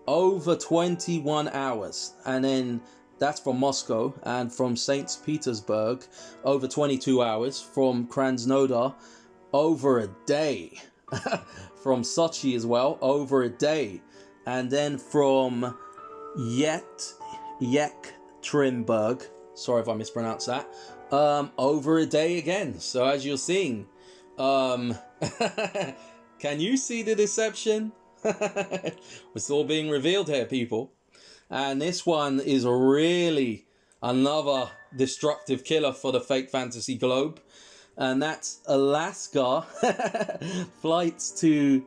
over 21 hours. And then that's from Moscow. And from St. Petersburg, over 22 hours. From Krasnodar, over a day. From Sochi as well, over a day. And then from Yekaterinburg, sorry if I mispronounced that, over a day again. So as you're seeing, can you see the deception? It's all being revealed here, people. And this one is really another destructive killer for the fake fantasy globe. And that's Alaska flights to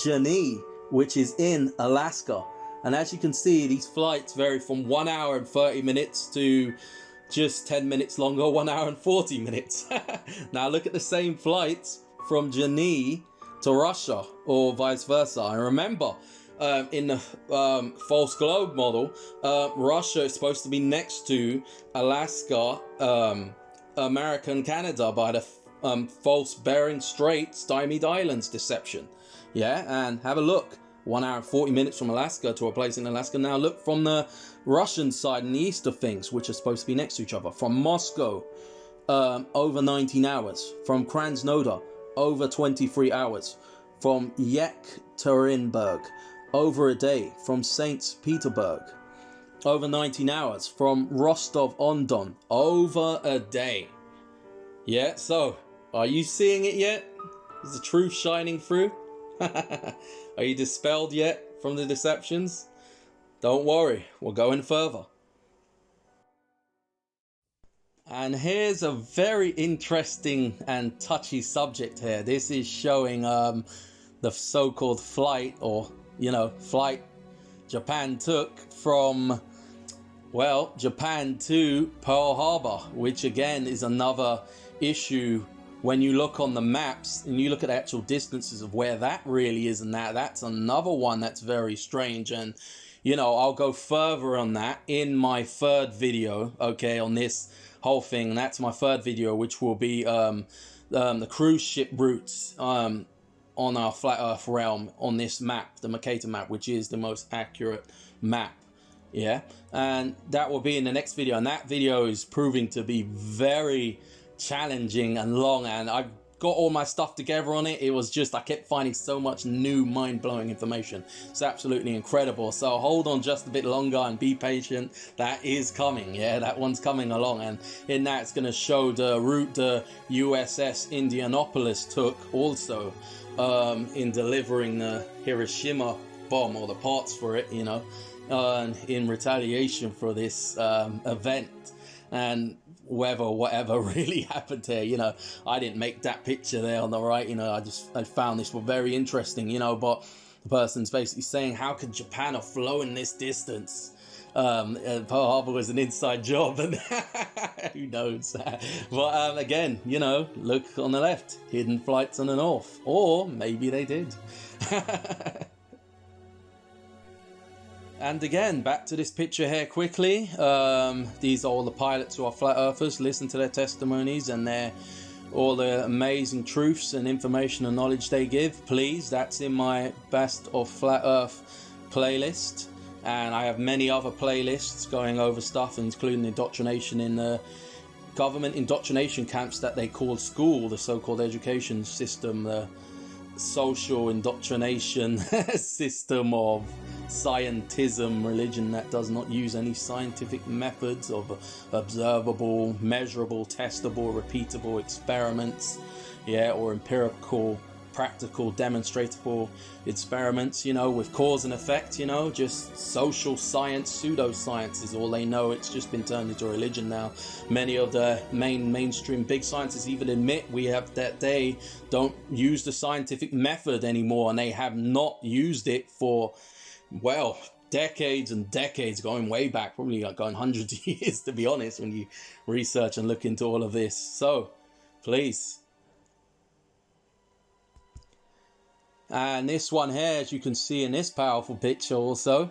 Geneva, which is in Alaska. And as you can see, these flights vary from 1 hour and 30 minutes to just 10 minutes longer, 1 hour and 40 minutes. Now look at the same flights from Geneva to Russia, or vice versa. And remember, in the false globe model, Russia is supposed to be next to Alaska, America and Canada by the false Bering Strait, Stymied Islands deception. Yeah, and have a look. 1 hour and 40 minutes from Alaska to a place in Alaska. Now look from the Russian side and the east of things, which are supposed to be next to each other. From Moscow, over 19 hours. From Krasnodar, over 23 hours. From Yekaterinburg, over a day. From St. Petersburg, over 19 hours. From Rostov-on-Don, over a day. Yeah, so, are you seeing it yet? Is the truth shining through? Are you dispelled yet from the deceptions? Don't worry, we're going further. And here's a very interesting and touchy subject here. This is showing the so-called flight, or, flight Japan took from, well, Japan to Pearl Harbor, which again is another issue. When you look on the maps and you look at the actual distances of where that really is, and that's another one that's very strange. And, I'll go further on that in my third video, okay, on this whole thing. And that's my third video, which will be the cruise ship routes on our flat earth realm on this map, the Mercator map, which is the most accurate map. Yeah, and that will be in the next video. And that video is proving to be very challenging and long, and I've got all my stuff together on it. It was just, I kept finding so much new mind-blowing information. It's absolutely incredible. So hold on just a bit longer and be patient. That is coming. Yeah, that one's coming along, and in that it's going to show the route the USS Indianapolis took also in delivering the Hiroshima bomb, or the parts for it, in retaliation for this event. And whatever really happened here, I didn't make that picture there on the right, I found this very interesting, but the person's basically saying, how could Japan have flown this distance? Pearl Harbor was an inside job, and who knows? But again, look on the left, hidden flights on the north, or maybe they did. And again, back to this picture here quickly. These are all the pilots who are flat earthers. Listen to their testimonies and all the amazing truths and information and knowledge they give. Please, that's in my Best of Flat Earth playlist. And I have many other playlists going over stuff, including indoctrination in the government indoctrination camps that they call school, the so-called education system, the social indoctrination system of scientism, religion that does not use any scientific methods of observable, measurable, testable, repeatable experiments, or empirical, practical, demonstratable experiments, with cause and effect, just social science, pseudoscience is all they know. It's just been turned into a religion now. Many of the mainstream big scientists even admit that they don't use the scientific method anymore, and they have not used it for, well, decades and decades, going way back, probably going hundreds of years, to be honest, when you research and look into all of this. So please. And this one here, as you can see in this powerful picture also,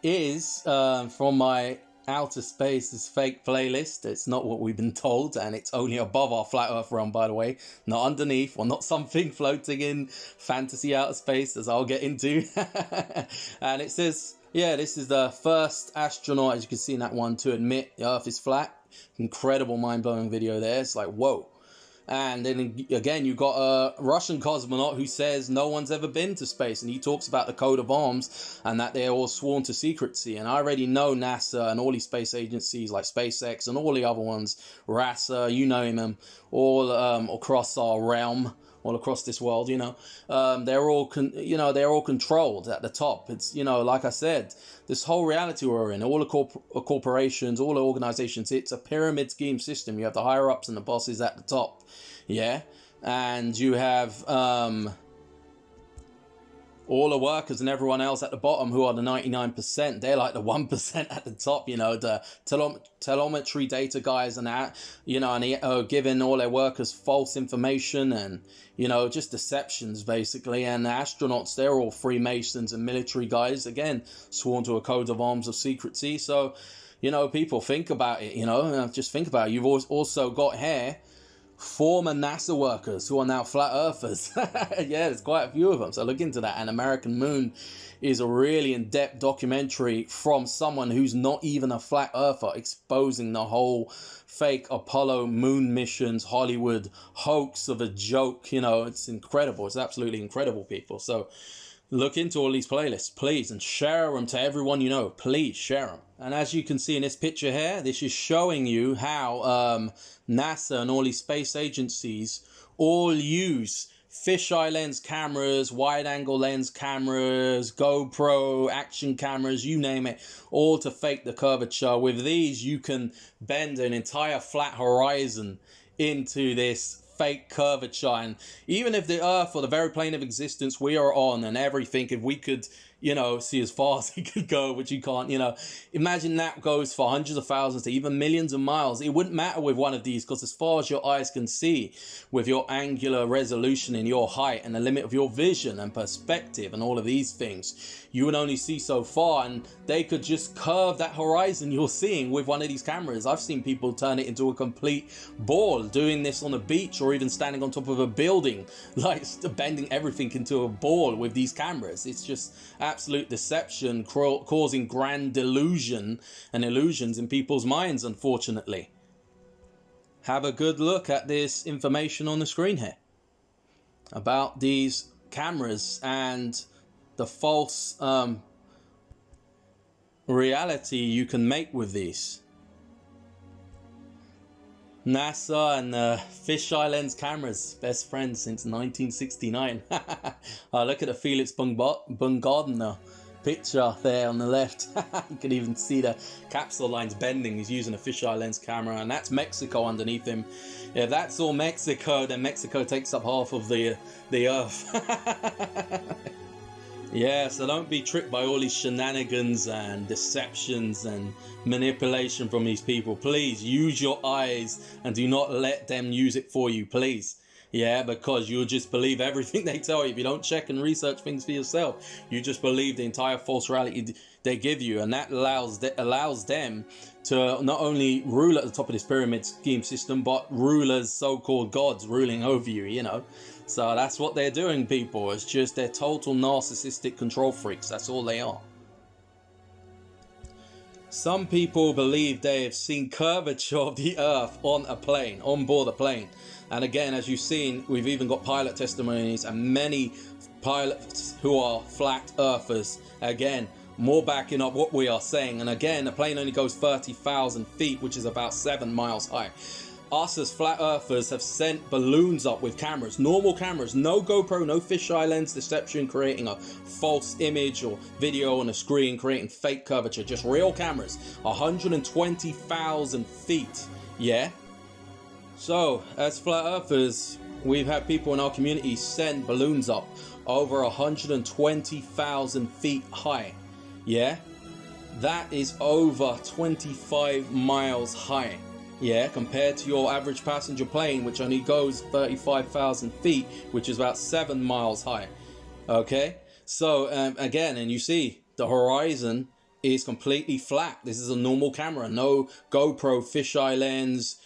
is from my outer space is fake playlist. It's not what we've been told, and it's only above our flat earth realm, by the way, not underneath, or not something floating in fantasy outer space, as I'll get into. And it says, yeah, this is the first astronaut, as you can see in that one, to admit the earth is flat. Incredible, mind-blowing video there. It's like, whoa. And then again, you got a Russian cosmonaut who says no one's ever been to space, and he talks about the code of arms and that they're all sworn to secrecy. And I already know NASA and all these space agencies like SpaceX and all the other ones, RASA, you name them, all across our realm, all across this world, you know, they're all they're all controlled at the top. It's, you know, like I said, this whole reality we're in, all the corporations, all the organizations, it's a pyramid scheme system. You have the higher ups and the bosses at the top, yeah, and you have all the workers and everyone else at the bottom who are the 99%. They're like the 1% at the top, you know, the telemetry data guys and that, you know, and they giving all their workers false information and, you know, just deceptions basically. And the astronauts, they're all Freemasons and military guys, again, sworn to a code of arms of secrecy. So, you know, people, think about it, you know, just think about it. You've also got here former NASA workers who are now flat earthers. Yeah, there's quite a few of them, so look into that. And American Moon is a really in-depth documentary from someone who's not even a flat earther, exposing the whole fake Apollo moon missions Hollywood hoax of a joke. You know, it's incredible. It's absolutely incredible, people. So look into all these playlists, please, and share them to everyone you know. Please share them. And as you can see in this picture here, this is showing you how NASA and all these space agencies all use fisheye lens cameras, wide-angle lens cameras, GoPro, action cameras, you name it, all to fake the curvature. With these, you can bend an entire flat horizon into this fake curvature. And even if the Earth, or the very plane of existence we are on, and everything, if we could, you know, see as far as it could go, which you can't, you know, imagine that goes for hundreds of thousands to even millions of miles. It wouldn't matter with one of these, because as far as your eyes can see, with your angular resolution and your height and the limit of your vision and perspective and all of these things, you would only see so far. And they could just curve that horizon you're seeing with one of these cameras. I've seen people turn it into a complete ball, doing this on a beach or even standing on top of a building, like bending everything into a ball with these cameras. It's just absolute deception, causing grand delusion and illusions in people's minds, unfortunately. Have a good look at this information on the screen here about these cameras and the false reality you can make with these. NASA and fisheye lens cameras, best friends since 1969. Look at the Felix Baumgartner picture there on the left. You can even see the capsule lines bending. He's using a fisheye lens camera, and that's Mexico underneath him. If that's all Mexico, then Mexico takes up half of the Earth. Yeah, so don't be tricked by all these shenanigans and deceptions and manipulation from these people. Please use your eyes and do not let them use it for you, please. Yeah, because you'll just believe everything they tell you. If you don't check and research things for yourself, you just believe the entire false reality they give you. And that allows them to not only rule at the top of this pyramid scheme system, but rulers, so-called gods, ruling over you, you know. So that's what they're doing, people. It's just they're total narcissistic control freaks. That's all they are. Some people believe they have seen curvature of the Earth on a plane, on board a plane. And again, as you've seen, we've even got pilot testimonies and many pilots who are flat earthers. Again, more backing up what we are saying. And again, the plane only goes 30,000 feet, which is about 7 miles high. Us as flat earthers have sent balloons up with cameras, normal cameras, no GoPro, no fisheye lens deception, creating a false image or video on a screen, creating fake curvature, just real cameras, 120,000 feet, yeah? So, as flat earthers, we've had people in our community send balloons up over 120,000 feet high, yeah? That is over 25 miles high. Yeah, compared to your average passenger plane, which only goes 35,000 feet, which is about 7 miles high. Okay, so again, and you see the horizon is completely flat. This is a normal camera, no GoPro fisheye lens,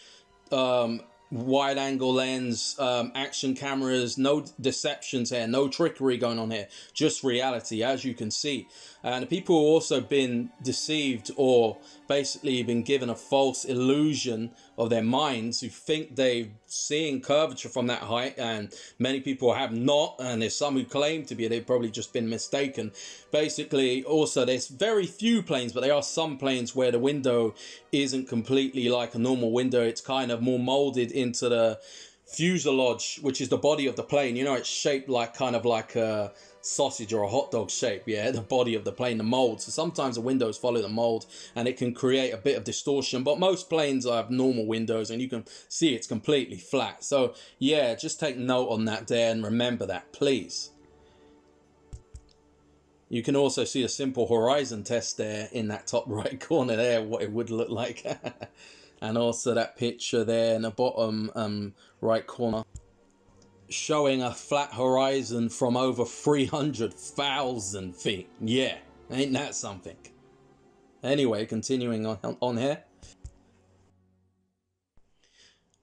wide angle lens, action cameras, no deceptions here, no trickery going on here, just reality, as you can see. And people have also been deceived, or basically been given a false illusion of their minds, who think they've seen curvature from that height, and many people have not, and there's some who claim to be. They've probably just been mistaken. Basically, also, there's very few planes, but there are some planes where the window isn't completely like a normal window. It's kind of more molded into the fuselage, which is the body of the plane. You know, it's shaped like kind of like a sausage or a hot dog shape, yeah, the body of the plane, the mold. So sometimes the windows follow the mold, and it can create a bit of distortion, but most planes have normal windows, and you can see it's completely flat. So yeah, just take note on that there, and remember that, please. You can also see a simple horizon test there in that top right corner there, what it would look like. And also that picture there in the bottom right corner, showing a flat horizon from over 300,000 feet. Yeah, ain't that something? Anyway, continuing on here.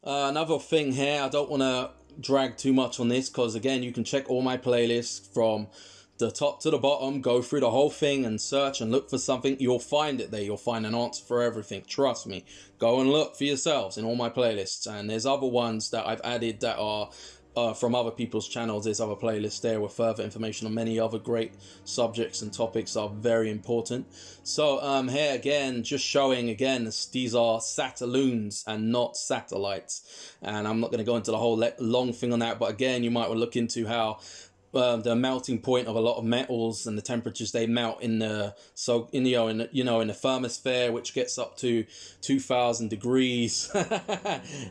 Another thing here, I don't want to drag too much on this, because again, you can check all my playlists from the top to the bottom, go through the whole thing and search and look for something. You'll find it there. You'll find an answer for everything. Trust me. Go and look for yourselves in all my playlists. And there's other ones that I've added that are from other people's channels. There's other playlists there with further information on many other great subjects and topics that are very important. So here again, just showing again, these are satelloons and not satellites. And I'm not going to go into the whole long thing on that, but again, you might want to look into how the melting point of a lot of metals and the temperatures they melt in the in the thermosphere, which gets up to 2,000 degrees,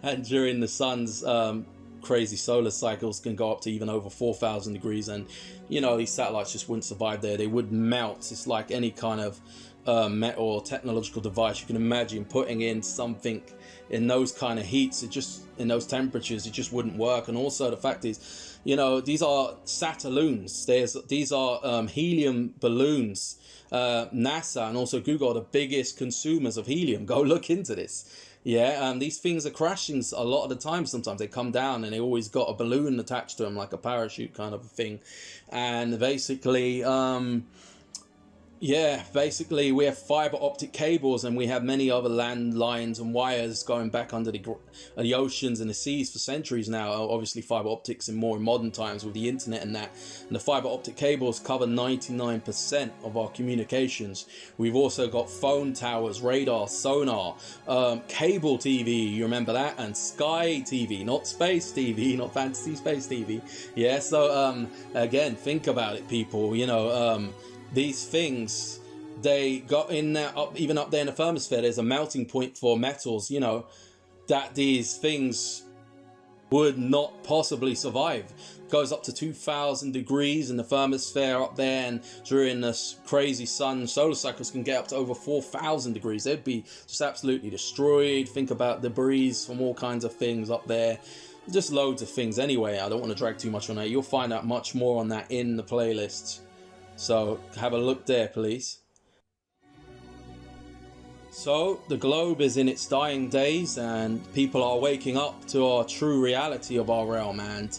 and during the sun's crazy solar cycles can go up to even over 4,000 degrees, and these satellites just wouldn't survive there. They would melt. It's like any kind of metal or technological device you can imagine. Putting in something in those kind of heats, in those temperatures, it just wouldn't work. And also the fact is, these are satelloons. These are helium balloons. NASA and also Google are the biggest consumers of helium. Go look into this. Yeah, these things are crashing a lot of the time. Sometimes they come down and they always got a balloon attached to them, like a parachute kind of a thing. And basically, basically we have fiber optic cables, and we have many other land lines and wires going back under the oceans and the seas for centuries now. Obviously fiber optics in more modern times with the internet and that. And the fiber optic cables cover 99% of our communications. We've also got phone towers, radar, sonar, cable TV, you remember that, and Sky TV, not space TV, not fantasy space TV. Yeah, so again, think about it, people. These things, they got in there, even up there in the thermosphere, there's a melting point for metals, that these things would not possibly survive. It goes up to 2,000 degrees in the thermosphere up there, and during this crazy sun, solar cycles can get up to over 4,000 degrees. They'd be just absolutely destroyed. Think about debris from all kinds of things up there. Just loads of things. Anyway, I don't want to drag too much on that. You'll find out much more on that in the playlists. So have a look there, please. So the globe is in its dying days, and people are waking up to our true reality of our realm. And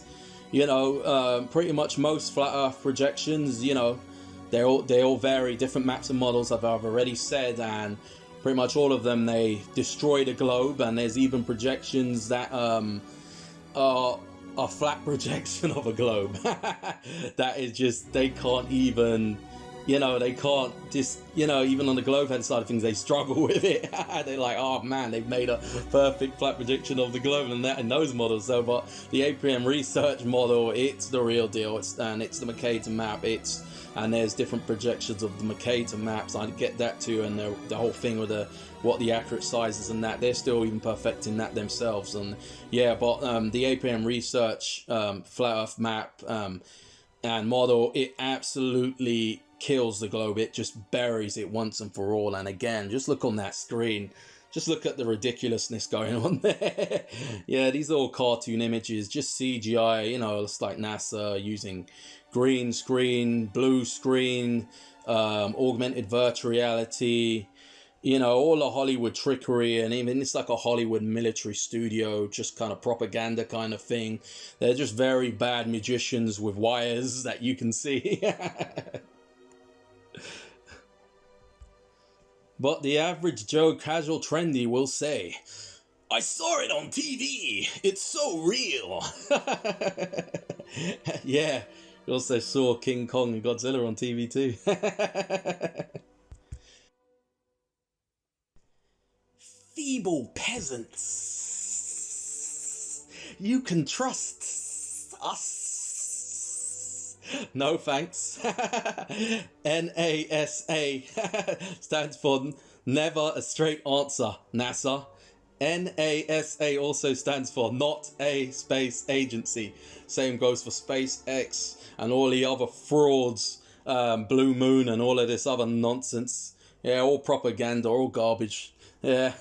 pretty much most flat earth projections, they all vary, different maps and models, I've already said, and pretty much all of them, they destroy the globe. And there's even projections that are a flat projection of a globe. That is just, they can't even, they can't just, even on the globe head side of things, they struggle with it. They're like, oh man, they've made a perfect flat projection of the globe, and that in those models. So, but the APM research model, it's the real deal. It's the Mercator map. And there's different projections of the Mercator maps. I get that too, and the whole thing with what the accurate sizes and that, they're still even perfecting that themselves. And yeah, but the APM research flat earth map and model, it absolutely kills the globe. It just buries it once and for all. And again, just look on that screen, just look at the ridiculousness going on there. Yeah, these are all cartoon images, just CGI, you know, it's like NASA using green screen, blue screen, augmented virtual reality, you know, all the Hollywood trickery, and even it's like a Hollywood military studio, just kind of propaganda kind of thing. They're just very bad magicians with wires that you can see. But the average Joe casual trendy will say, I saw it on TV. It's so real. Yeah, you also saw King Kong and Godzilla on TV too. Feeble peasants. You can trust us. No thanks. NASA stands for never a straight answer, NASA. NASA also stands for not a space agency. Same goes for SpaceX and all the other frauds, Blue Moon and all of this other nonsense. Yeah, all propaganda, all garbage. Yeah,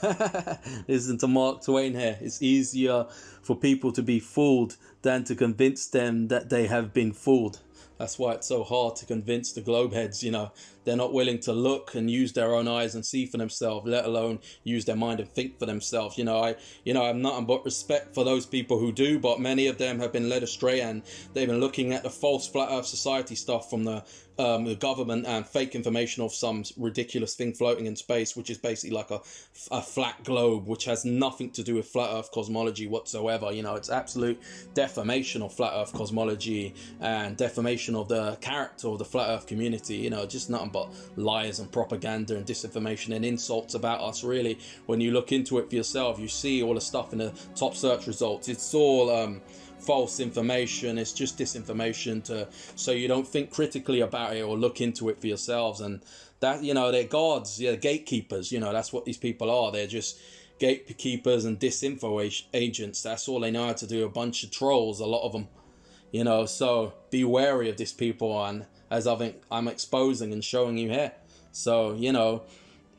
listen to Mark Twain here. It's easier for people to be fooled than to convince them that they have been fooled. That's why it's so hard to convince the globeheads, you know. They're not willing to look and use their own eyes and see for themselves, let alone use their mind and think for themselves. You know, I have nothing but respect for those people who do, but many of them have been led astray and they've been looking at the false flat earth society stuff from the government and fake information of some ridiculous thing floating in space, which is basically like a flat globe, which has nothing to do with flat earth cosmology whatsoever. You know, it's absolute defamation of flat earth cosmology and defamation of the character of the flat earth community. You know, just nothing but lies and propaganda and disinformation and insults about us, really. When you look into it for yourself, you see all the stuff in the top search results. It's all false information. It's just disinformation so you don't think critically about it or look into it for yourselves. And that, you know, they're gods, yeah, gatekeepers. You know, that's what these people are. They're just gatekeepers and disinfo agents. That's all they know how to do. A bunch of trolls, a lot of them. You know, so be wary of these people, and as I'm exposing and showing you here. So, you know,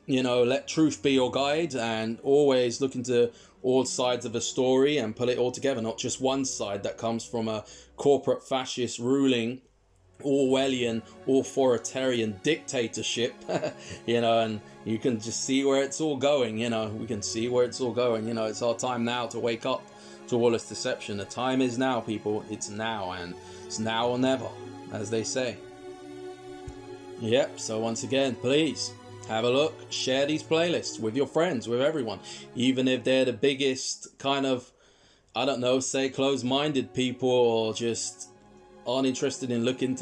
let truth be your guide, and always look into all sides of a story and put it all together, not just one side that comes from a corporate fascist ruling Orwellian authoritarian dictatorship. You know, and you can just see where it's all going. You know, we can see where it's all going. You know, it's our time now to wake up to all this deception. The time is now, people. It's now, and it's now or never, as they say. Yep, so once again, please have a look, share these playlists with your friends, with everyone, even if they're the biggest kind of, I don't know, say closed-minded people, or just aren't interested in looking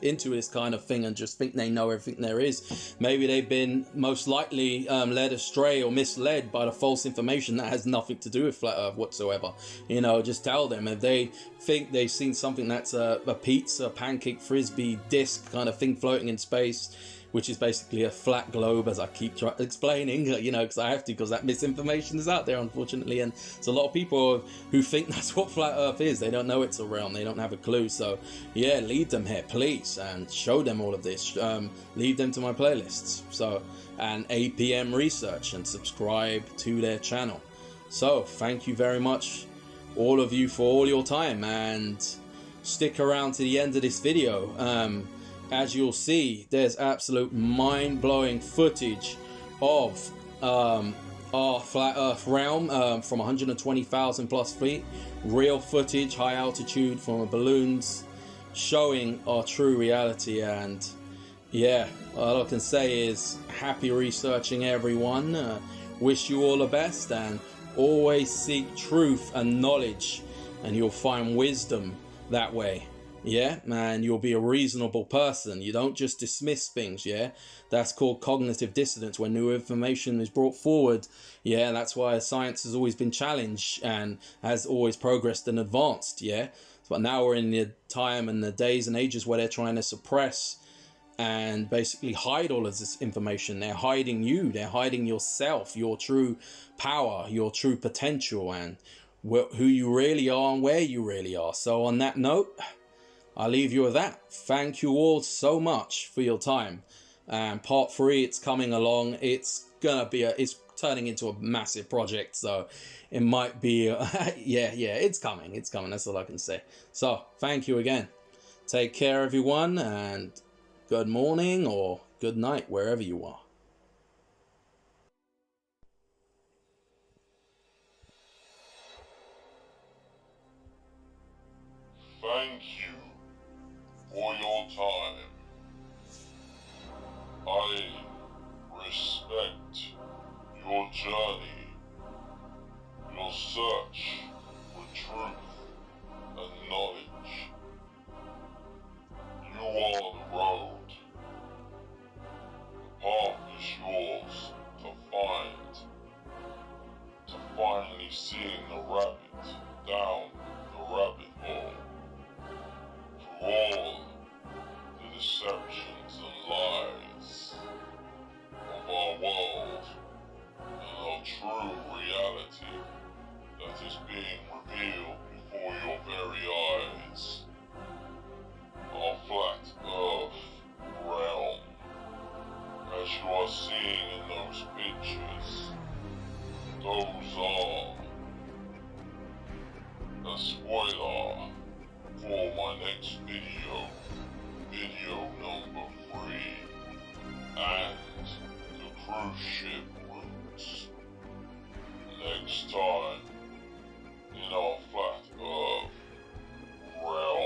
into this kind of thing and just think they know everything there is. Maybe they've been most likely led astray or misled by the false information that has nothing to do with flat earth whatsoever. You know, just tell them. If they think they've seen something that's a pizza, pancake, frisbee, disc kind of thing floating in space, which is basically a flat globe, as I keep explaining, you know, because I have to, because that misinformation is out there, unfortunately. And there's a lot of people who think that's what flat earth is. They don't know it's a realm. They don't have a clue. So yeah, lead them here, please, and show them all of this. Lead them to my playlists, so, and APM research, and subscribe to their channel. So thank you very much, all of you, for all your time, and stick around to the end of this video. As you'll see, there's absolute mind-blowing footage of our flat earth realm from 120,000 plus feet. Real footage, high altitude, from balloons, showing our true reality. And yeah, all I can say is happy researching, everyone. Wish you all the best, and always seek truth and knowledge, and you'll find wisdom that way. Yeah, man, you'll be a reasonable person. You don't just dismiss things, yeah? That's called cognitive dissonance, when new information is brought forward. Yeah, that's why science has always been challenged and has always progressed and advanced, yeah? But now we're in the time and the days and ages where they're trying to suppress and basically hide all of this information. They're hiding you, they're hiding yourself, your true power, your true potential, and who you really are and where you really are. So on that note, I'll leave you with that. Thank you all so much for your time. And part 3, it's coming along. It's gonna be it's turning into a massive project, so it might be yeah, it's coming, that's all I can say. So thank you again, take care everyone, and good morning or good night wherever you are. Thank you for your time. I respect your journey, your search for truth and knowledge. You are the road. The path is yours to find. To finally seeing the rabbit down the rabbit hole. For all the deceptions and lies of our world and our true reality that is being revealed before your very eyes. Our flat earth realm, as you are seeing in those pictures, those are a spoiler for my next video, video number 3, and the cruise ship routes. Next time, in our flat earth realm.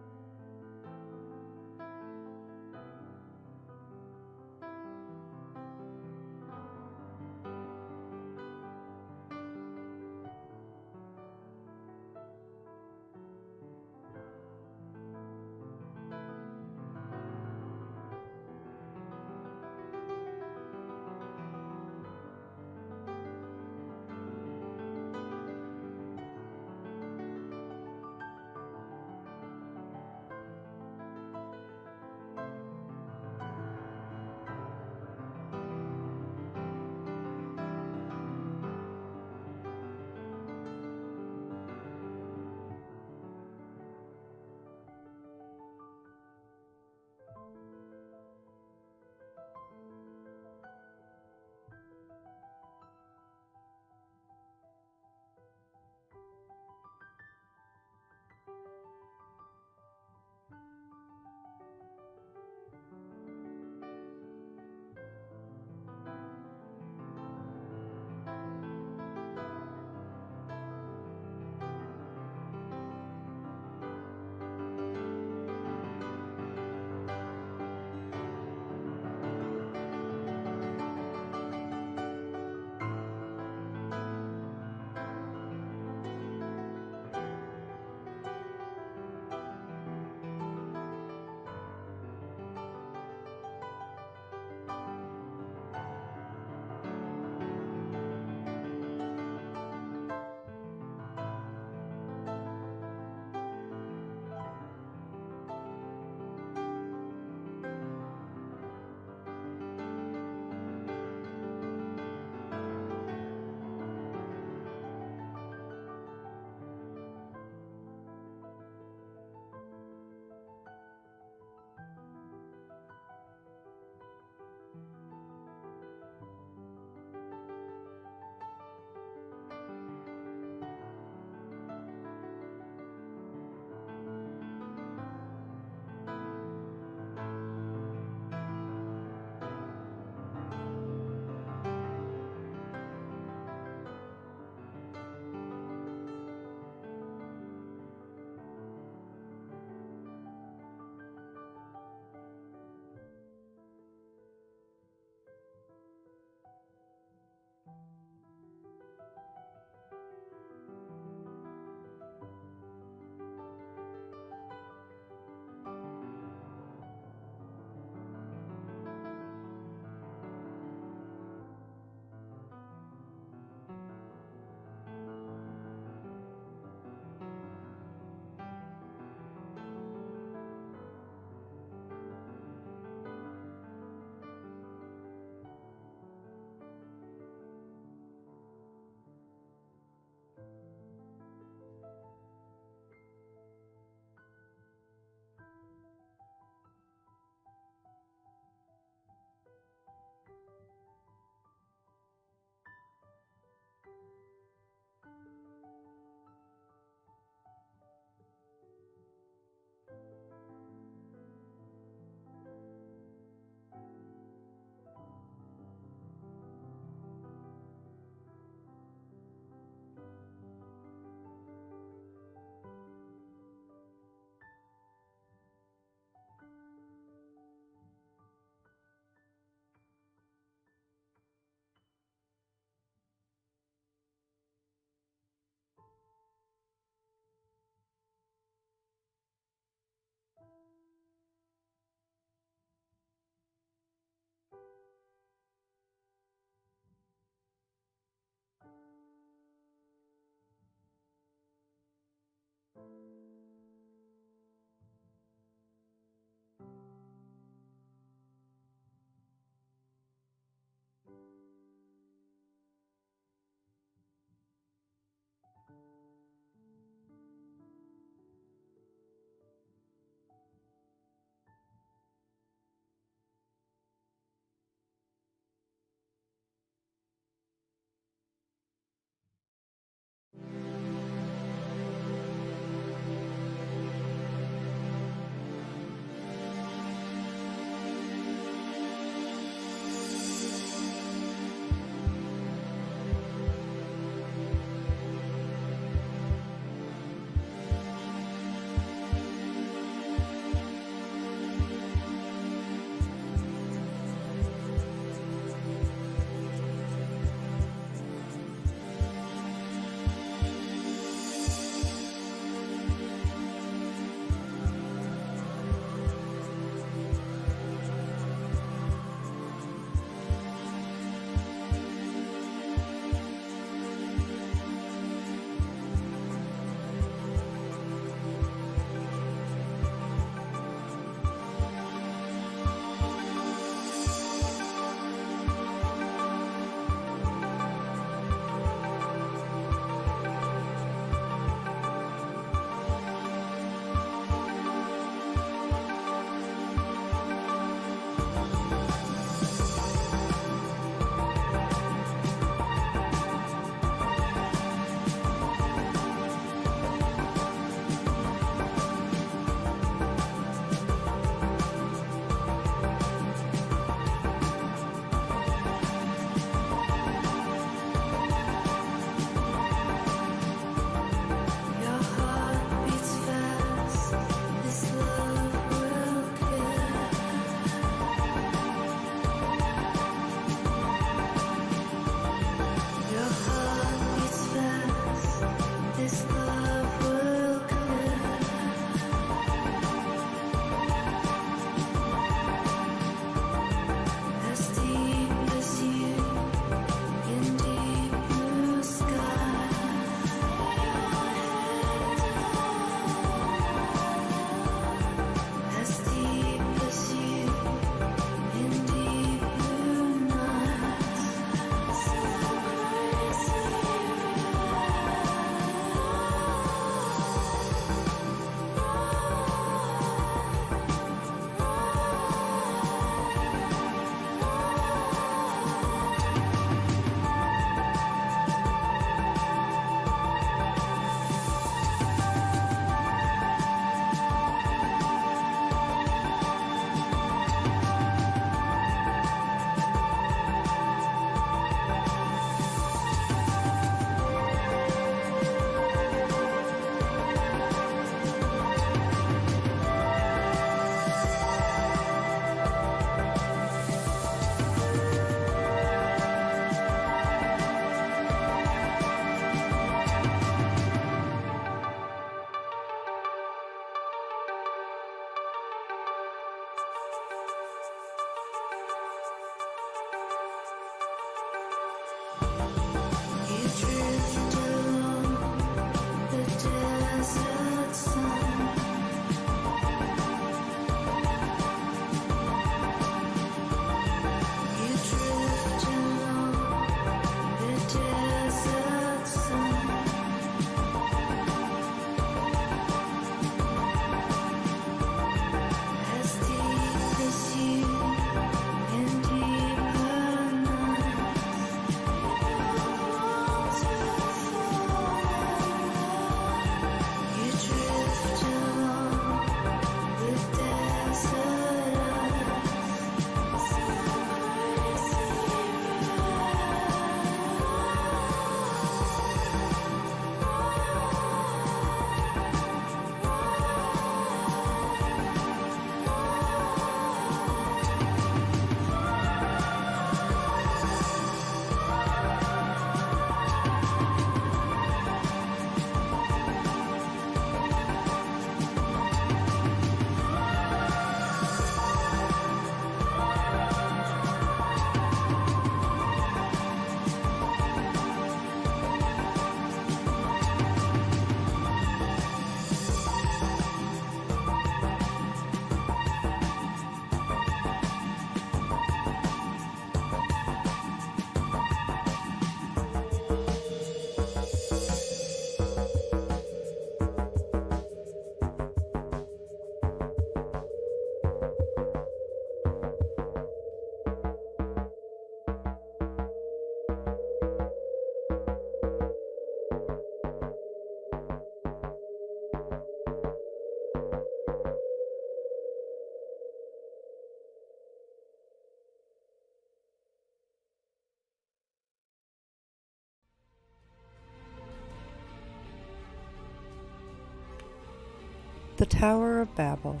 The Tower of Babel.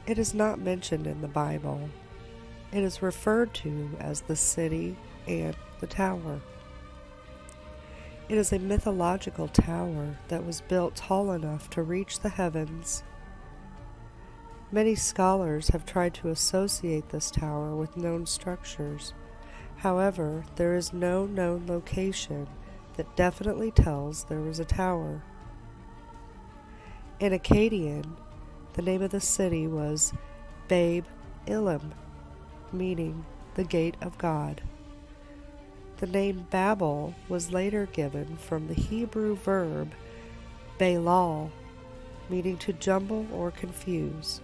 It is not mentioned in the Bible. It is referred to as the city and the tower. It is a mythological tower that was built tall enough to reach the heavens. Many scholars have tried to associate this tower with known structures. However, there is no known location that definitely tells there was a tower. In Akkadian, the name of the city was Babe Ilim, meaning the gate of God. The name Babel was later given from the Hebrew verb Balal, meaning to jumble or confuse.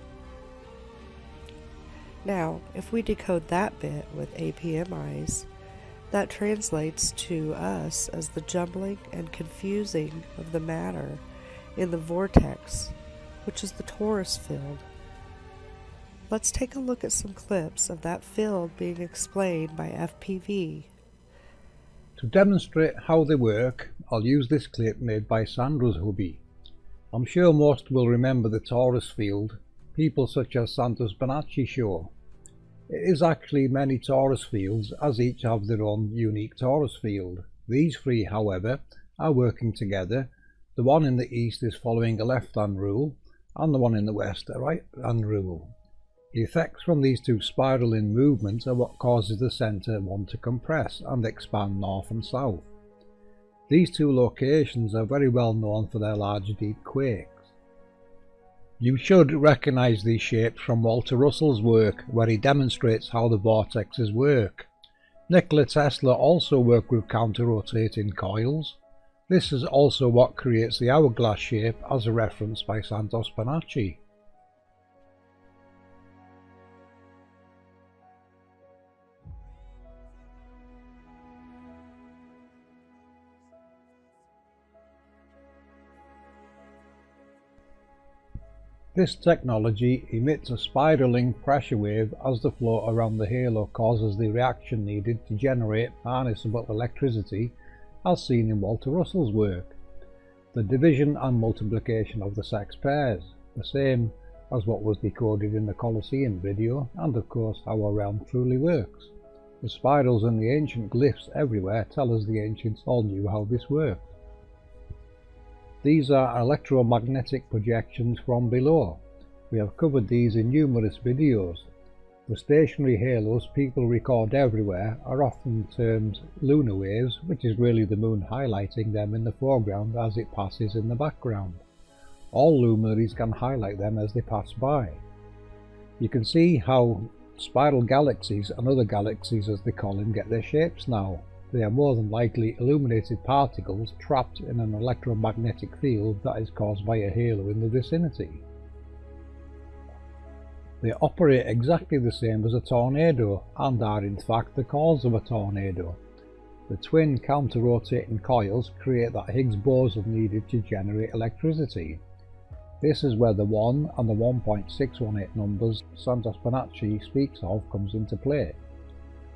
Now, if we decode that bit with APM eyes, that translates to us as the jumbling and confusing of the matter in the vortex, which is the torus field. Let's take a look at some clips of that field being explained by FPV. To demonstrate how they work, I'll use this clip made by Sandra's hubby. I'm sure most will remember the torus field people such as Santos Bonacci show. It is actually many torus fields, as each have their own unique torus field. These three, however, are working together. The one in the east is following a left-hand rule, and the one in the west a right-hand rule. The effects from these two spiraling movements are what causes the centre one to compress and expand north and south. These two locations are very well known for their large deep quakes. You should recognise these shapes from Walter Russell's work, where he demonstrates how the vortexes work. Nikola Tesla also worked with counter-rotating coils. This is also what creates the hourglass shape, as referenced by Santos Bonacci. This technology emits a spiraling pressure wave as the flow around the halo causes the reaction needed to generate harnessable electricity, as seen in Walter Russell's work. The division and multiplication of the sex pairs, the same as what was decoded in the Colosseum video, and of course how our realm truly works. The spirals and the ancient glyphs everywhere tell us the ancients all knew how this worked. These are electromagnetic projections from below. We have covered these in numerous videos. The stationary halos people record everywhere are often termed lunar waves, which is really the moon highlighting them in the foreground as it passes in the background. All luminaries can highlight them as they pass by. You can see how spiral galaxies and other galaxies, as they call them, get their shapes now. They are more than likely illuminated particles trapped in an electromagnetic field that is caused by a halo in the vicinity. They operate exactly the same as a tornado and are in fact the cause of a tornado. The twin counter-rotating coils create that Higgs boson needed to generate electricity. This is where the 1 and the 1.618 numbers Santos Bonacci speaks of comes into play.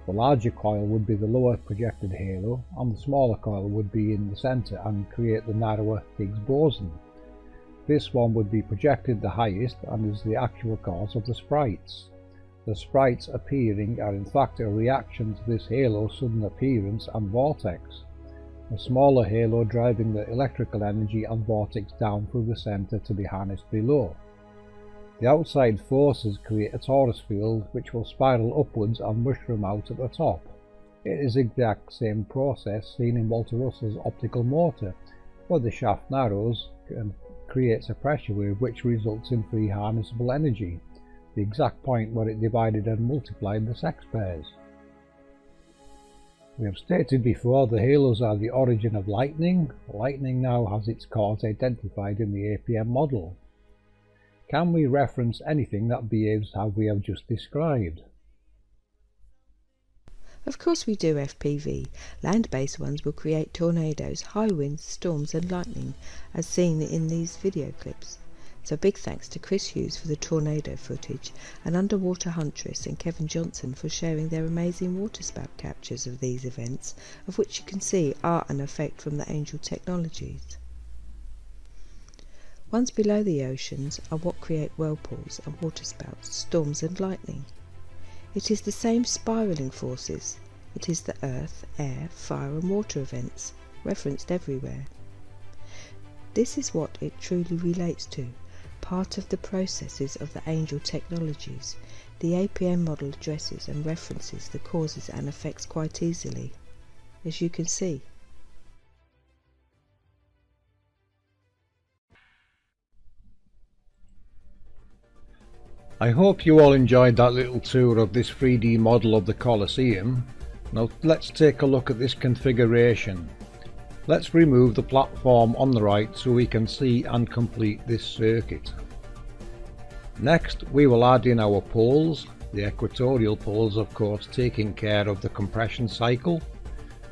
The larger coil would be the lower projected halo, and the smaller coil would be in the centre and create the narrower Higgs boson. This one would be projected the highest and is the actual cause of the sprites. The sprites appearing are in fact a reaction to this halo's sudden appearance and vortex. The smaller halo driving the electrical energy and vortex down through the centre to be harnessed below. The outside forces create a torus field which will spiral upwards and mushroom out at the top. It is the exact same process seen in Walter Russell's optical motor, where the shaft narrows and creates a pressure wave which results in free harnessable energy, the exact point where it divided and multiplied the sex pairs. We have stated before the halos are the origin of lightning. Lightning now has its cause identified in the APM model. Can we reference anything that behaves how we have just described? Of course we do, FPV. Land-based ones will create tornadoes, high winds, storms and lightning, as seen in these video clips. So big thanks to Chris Hughes for the tornado footage, and Underwater Huntress and Kevin Johnson for sharing their amazing waterspout captures of these events, of which you can see are an effect from the Angel technologies. Ones below the oceans are what create whirlpools and waterspouts, storms and lightning. It is the same spiralling forces. It is the earth, air, fire and water events, referenced everywhere. This is what it truly relates to, part of the processes of the angel technologies. The APM model addresses and references the causes and effects quite easily, as you can see. I hope you all enjoyed that little tour of this 3D model of the Colosseum. Now let's take a look at this configuration. Let's remove the platform on the right so we can see and complete this circuit. Next we will add in our poles, the equatorial poles of course taking care of the compression cycle,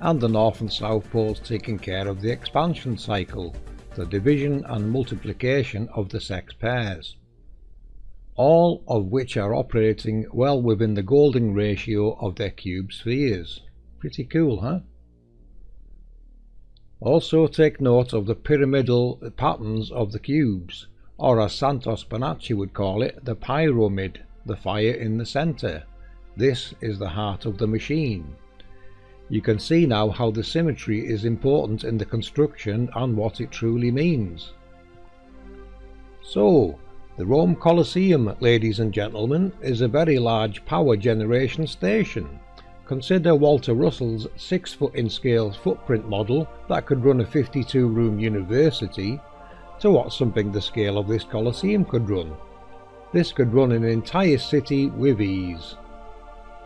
and the north and south poles taking care of the expansion cycle, the division and multiplication of the sex pairs. All of which are operating well within the golden ratio of their cube spheres. Pretty cool, huh? Also take note of the pyramidal patterns of the cubes, or as Santos Bonacci would call it, the pyramid, the fire in the centre. This is the heart of the machine. You can see now how the symmetry is important in the construction and what it truly means. So, the Rome Colosseum, ladies and gentlemen, is a very large power generation station. Consider Walter Russell's 6-foot in scale footprint model that could run a 52-room university, to what something the scale of this Colosseum could run. This could run an entire city with ease.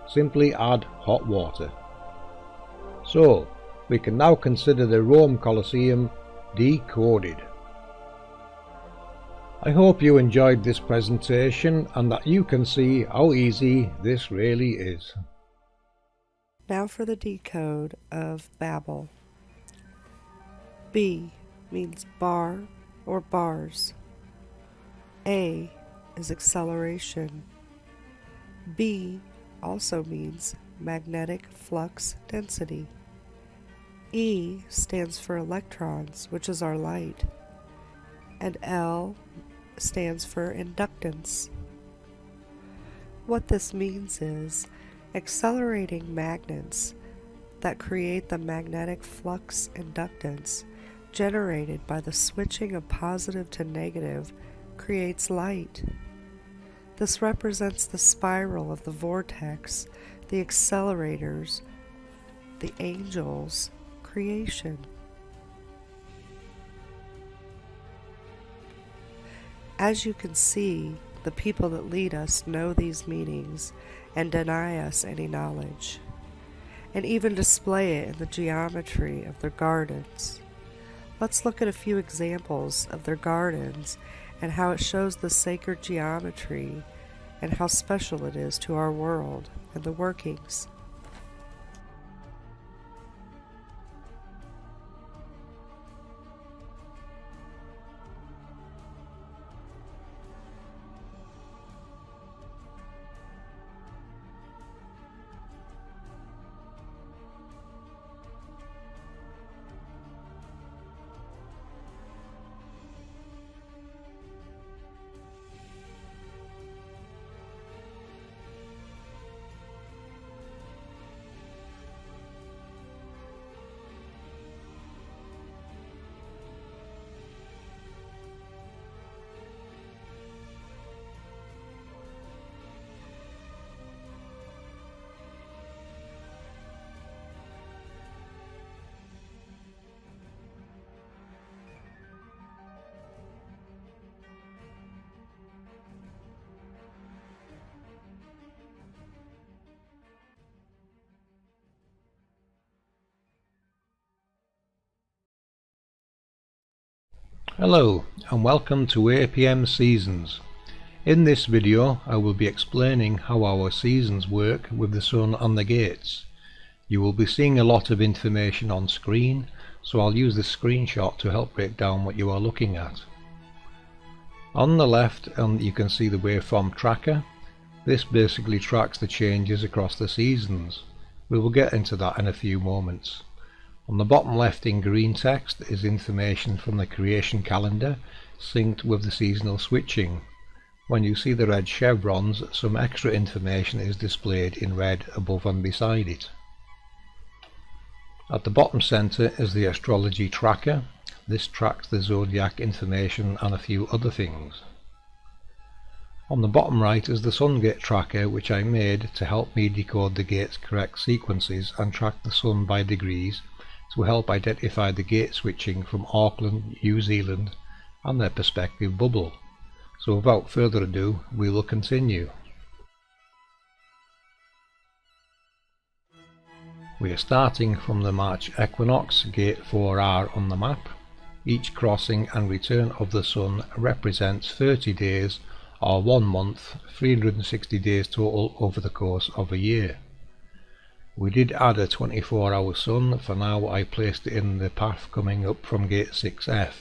Simply add hot water. So, we can now consider the Rome Colosseum decoded. I hope you enjoyed this presentation and that you can see how easy this really is. Now for the decode of Babel. B means bar or bars. A is acceleration. B also means magnetic flux density. E stands for electrons, which is our light. And L stands for inductance. What this means is accelerating magnets that create the magnetic flux inductance generated by the switching of positive to negative creates light. This represents the spiral of the vortex, the accelerators, the angels' creation. As you can see, the people that lead us know these meanings and deny us any knowledge, and even display it in the geometry of their gardens. Let's look at a few examples of their gardens and how it shows the sacred geometry and how special it is to our world and the workings. Hello and welcome to APM Seasons. In this video I will be explaining how our seasons work with the sun and the gates. You will be seeing a lot of information on screen, so I'll use this screenshot to help break down what you are looking at. On the left you can see the waveform tracker. This basically tracks the changes across the seasons. We will get into that in a few moments. On the bottom left in green text is information from the creation calendar, synced with the seasonal switching. When you see the red chevrons, some extra information is displayed in red above and beside it. At the bottom centre is the astrology tracker. This tracks the zodiac information and a few other things. On the bottom right is the sun gate tracker, which I made to help me decode the gate's correct sequences and track the sun by degrees to help identify the gate switching from Auckland, New Zealand and their perspective bubble. So without further ado, we will continue. We are starting from the March equinox, gate 4R on the map. Each crossing and return of the sun represents 30 days or 1 month, 360 days total over the course of a year. We did add a 24-hour sun. For now I placed it in the path coming up from gate 6F.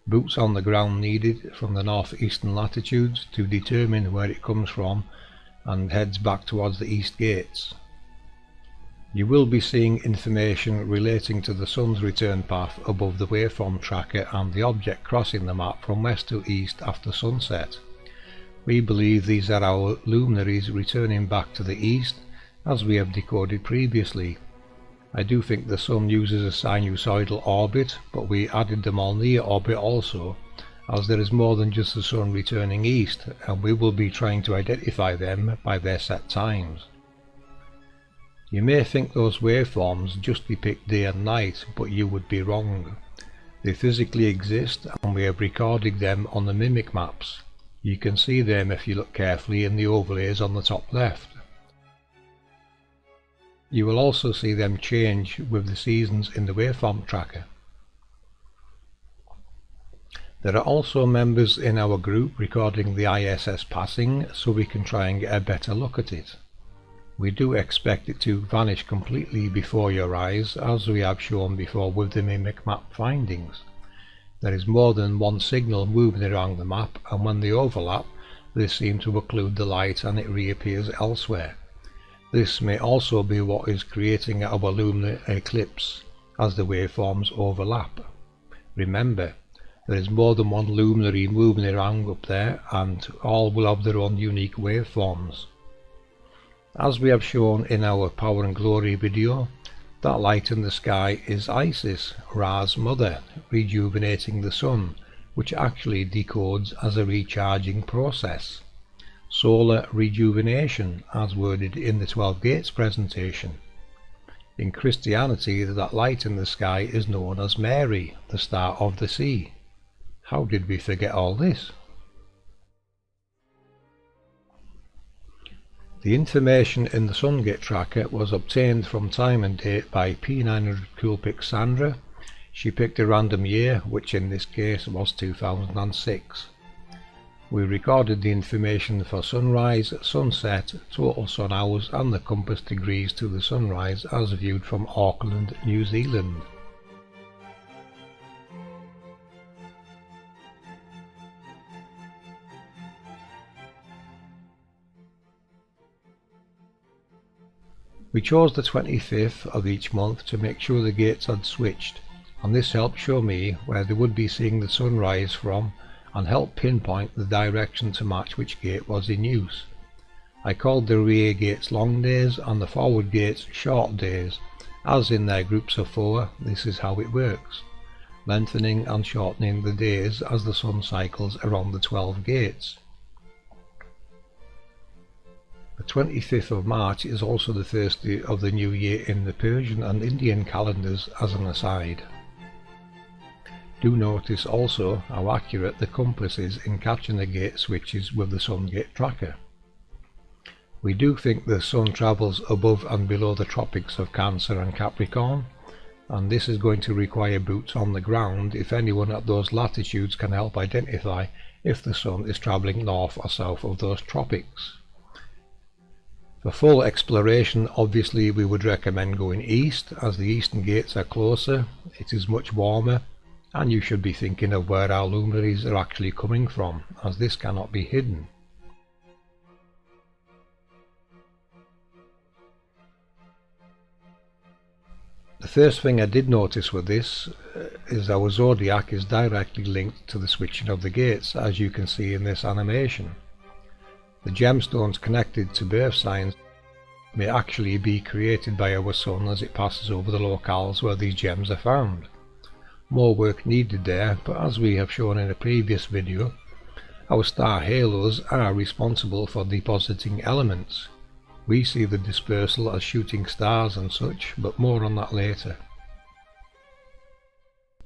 Boots on the ground needed from the northeastern latitudes to determine where it comes from and heads back towards the east gates. You will be seeing information relating to the sun's return path above the waveform tracker and the object crossing the map from west to east after sunset. We believe these are our luminaries returning back to the east, as we have decoded previously. I do think the sun uses a sinusoidal orbit, but we added them all near orbit also, as there is more than just the sun returning east, and we will be trying to identify them by their set times. You may think those waveforms just depict day and night, but you would be wrong. They physically exist, and we have recorded them on the mimic maps. You can see them if you look carefully in the overlays on the top left. You will also see them change with the seasons in the waveform tracker. There are also members in our group recording the ISS passing, so we can try and get a better look at it. We do expect it to vanish completely before your eyes, as we have shown before with the mimic map findings. There is more than one signal moving around the map, and when they overlap, they seem to occlude the light and it reappears elsewhere. This may also be what is creating our lunar eclipse, as the waveforms overlap. Remember, there is more than one luminary moving around up there, and all will have their own unique waveforms. As we have shown in our Power and Glory video, that light in the sky is Isis, Ra's mother, rejuvenating the sun, which actually decodes as a recharging process. Solar rejuvenation, as worded in the 12 Gates presentation. In Christianity, that light in the sky is known as Mary, the star of the sea. How did we forget all this? The information in the Sungate tracker was obtained from time and date by P900 Coolpick Sandra. She picked a random year, which in this case was 2006. We recorded the information for sunrise, sunset, total sun hours and the compass degrees to the sunrise as viewed from Auckland, New Zealand. We chose the 25th of each month to make sure the gates had switched, and this helped show me where they would be seeing the sunrise from and help pinpoint the direction to match which gate was in use. I called the rear gates long days and the forward gates short days, as in their groups of 4. This is how it works, lengthening and shortening the days as the sun cycles around the 12 gates. The 25th of March is also the first day of the new year in the Persian and Indian calendars, as an aside. Do notice also how accurate the compass is in catching the gate switches with the sun gate tracker. We do think the sun travels above and below the tropics of Cancer and Capricorn, and this is going to require boots on the ground if anyone at those latitudes can help identify if the sun is travelling north or south of those tropics. For full exploration, obviously we would recommend going east, as the eastern gates are closer, it is much warmer, and you should be thinking of where our luminaries are actually coming from, as this cannot be hidden. The first thing I did notice with this, is our zodiac is directly linked to the switching of the gates, as you can see in this animation. The gemstones connected to birth signs may actually be created by our sun as it passes over the locales where these gems are found. More work needed there, but as we have shown in a previous video, our star halos are responsible for depositing elements. We see the dispersal as shooting stars and such, but more on that later.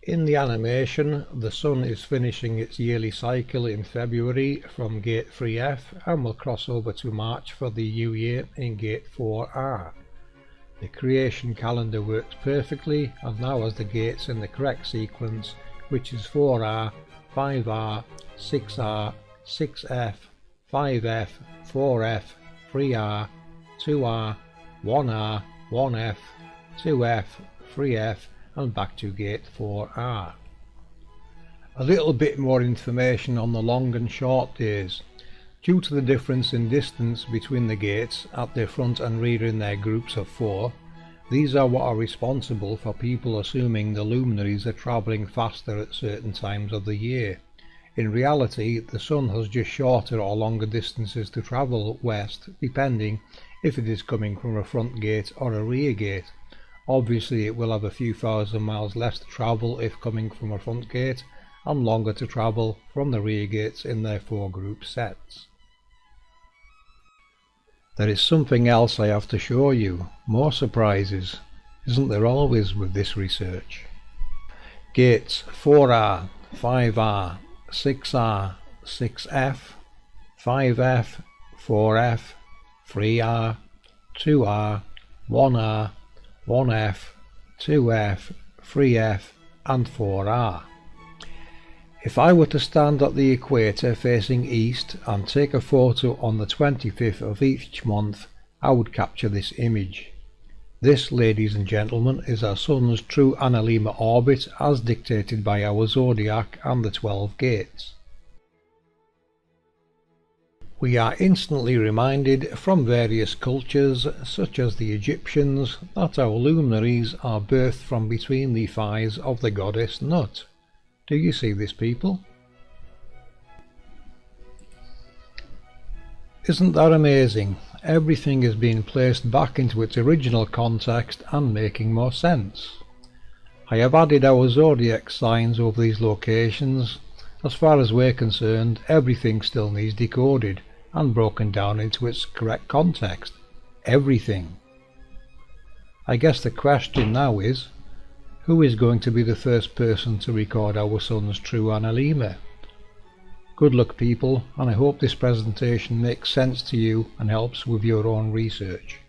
In the animation, the Sun is finishing its yearly cycle in February from gate 3F and will cross over to March for the new year in gate 4R. The creation calendar works perfectly and now has the gates in the correct sequence, which is 4R, 5R, 6R, 6F, 5F, 4F, 3R, 2R, 1R, 1F, 2F, 3F and back to gate 4R. A little bit more information on the long and short days. Due to the difference in distance between the gates at their front and rear in their groups of 4, these are what are responsible for people assuming the luminaries are travelling faster at certain times of the year. In reality, the Sun has just shorter or longer distances to travel west, depending if it is coming from a front gate or a rear gate. Obviously it will have a few thousand miles less to travel if coming from a front gate, and longer to travel from the rear gates in their 4 group sets. There is something else I have to show you. More surprises, isn't there always with this research? Gates 4R, 5R, 6R, 6F, 5F, 4F, 3R, 2R, 1R, 1F, 2F, 3F and 4R. If I were to stand at the equator facing east and take a photo on the 25th of each month, I would capture this image. This, ladies and gentlemen, is our Sun's true analemma orbit as dictated by our zodiac and the 12 gates. We are instantly reminded from various cultures, such as the Egyptians, that our luminaries are birthed from between the thighs of the goddess Nut. Do you see this, people? Isn't that amazing? Everything is being placed back into its original context and making more sense. I have added our zodiac signs over these locations. As far as we're concerned, everything still needs decoded and broken down into its correct context. Everything. I guess the question now is, who is going to be the first person to record our Sun's true analemma? Good luck, people, and I hope this presentation makes sense to you and helps with your own research.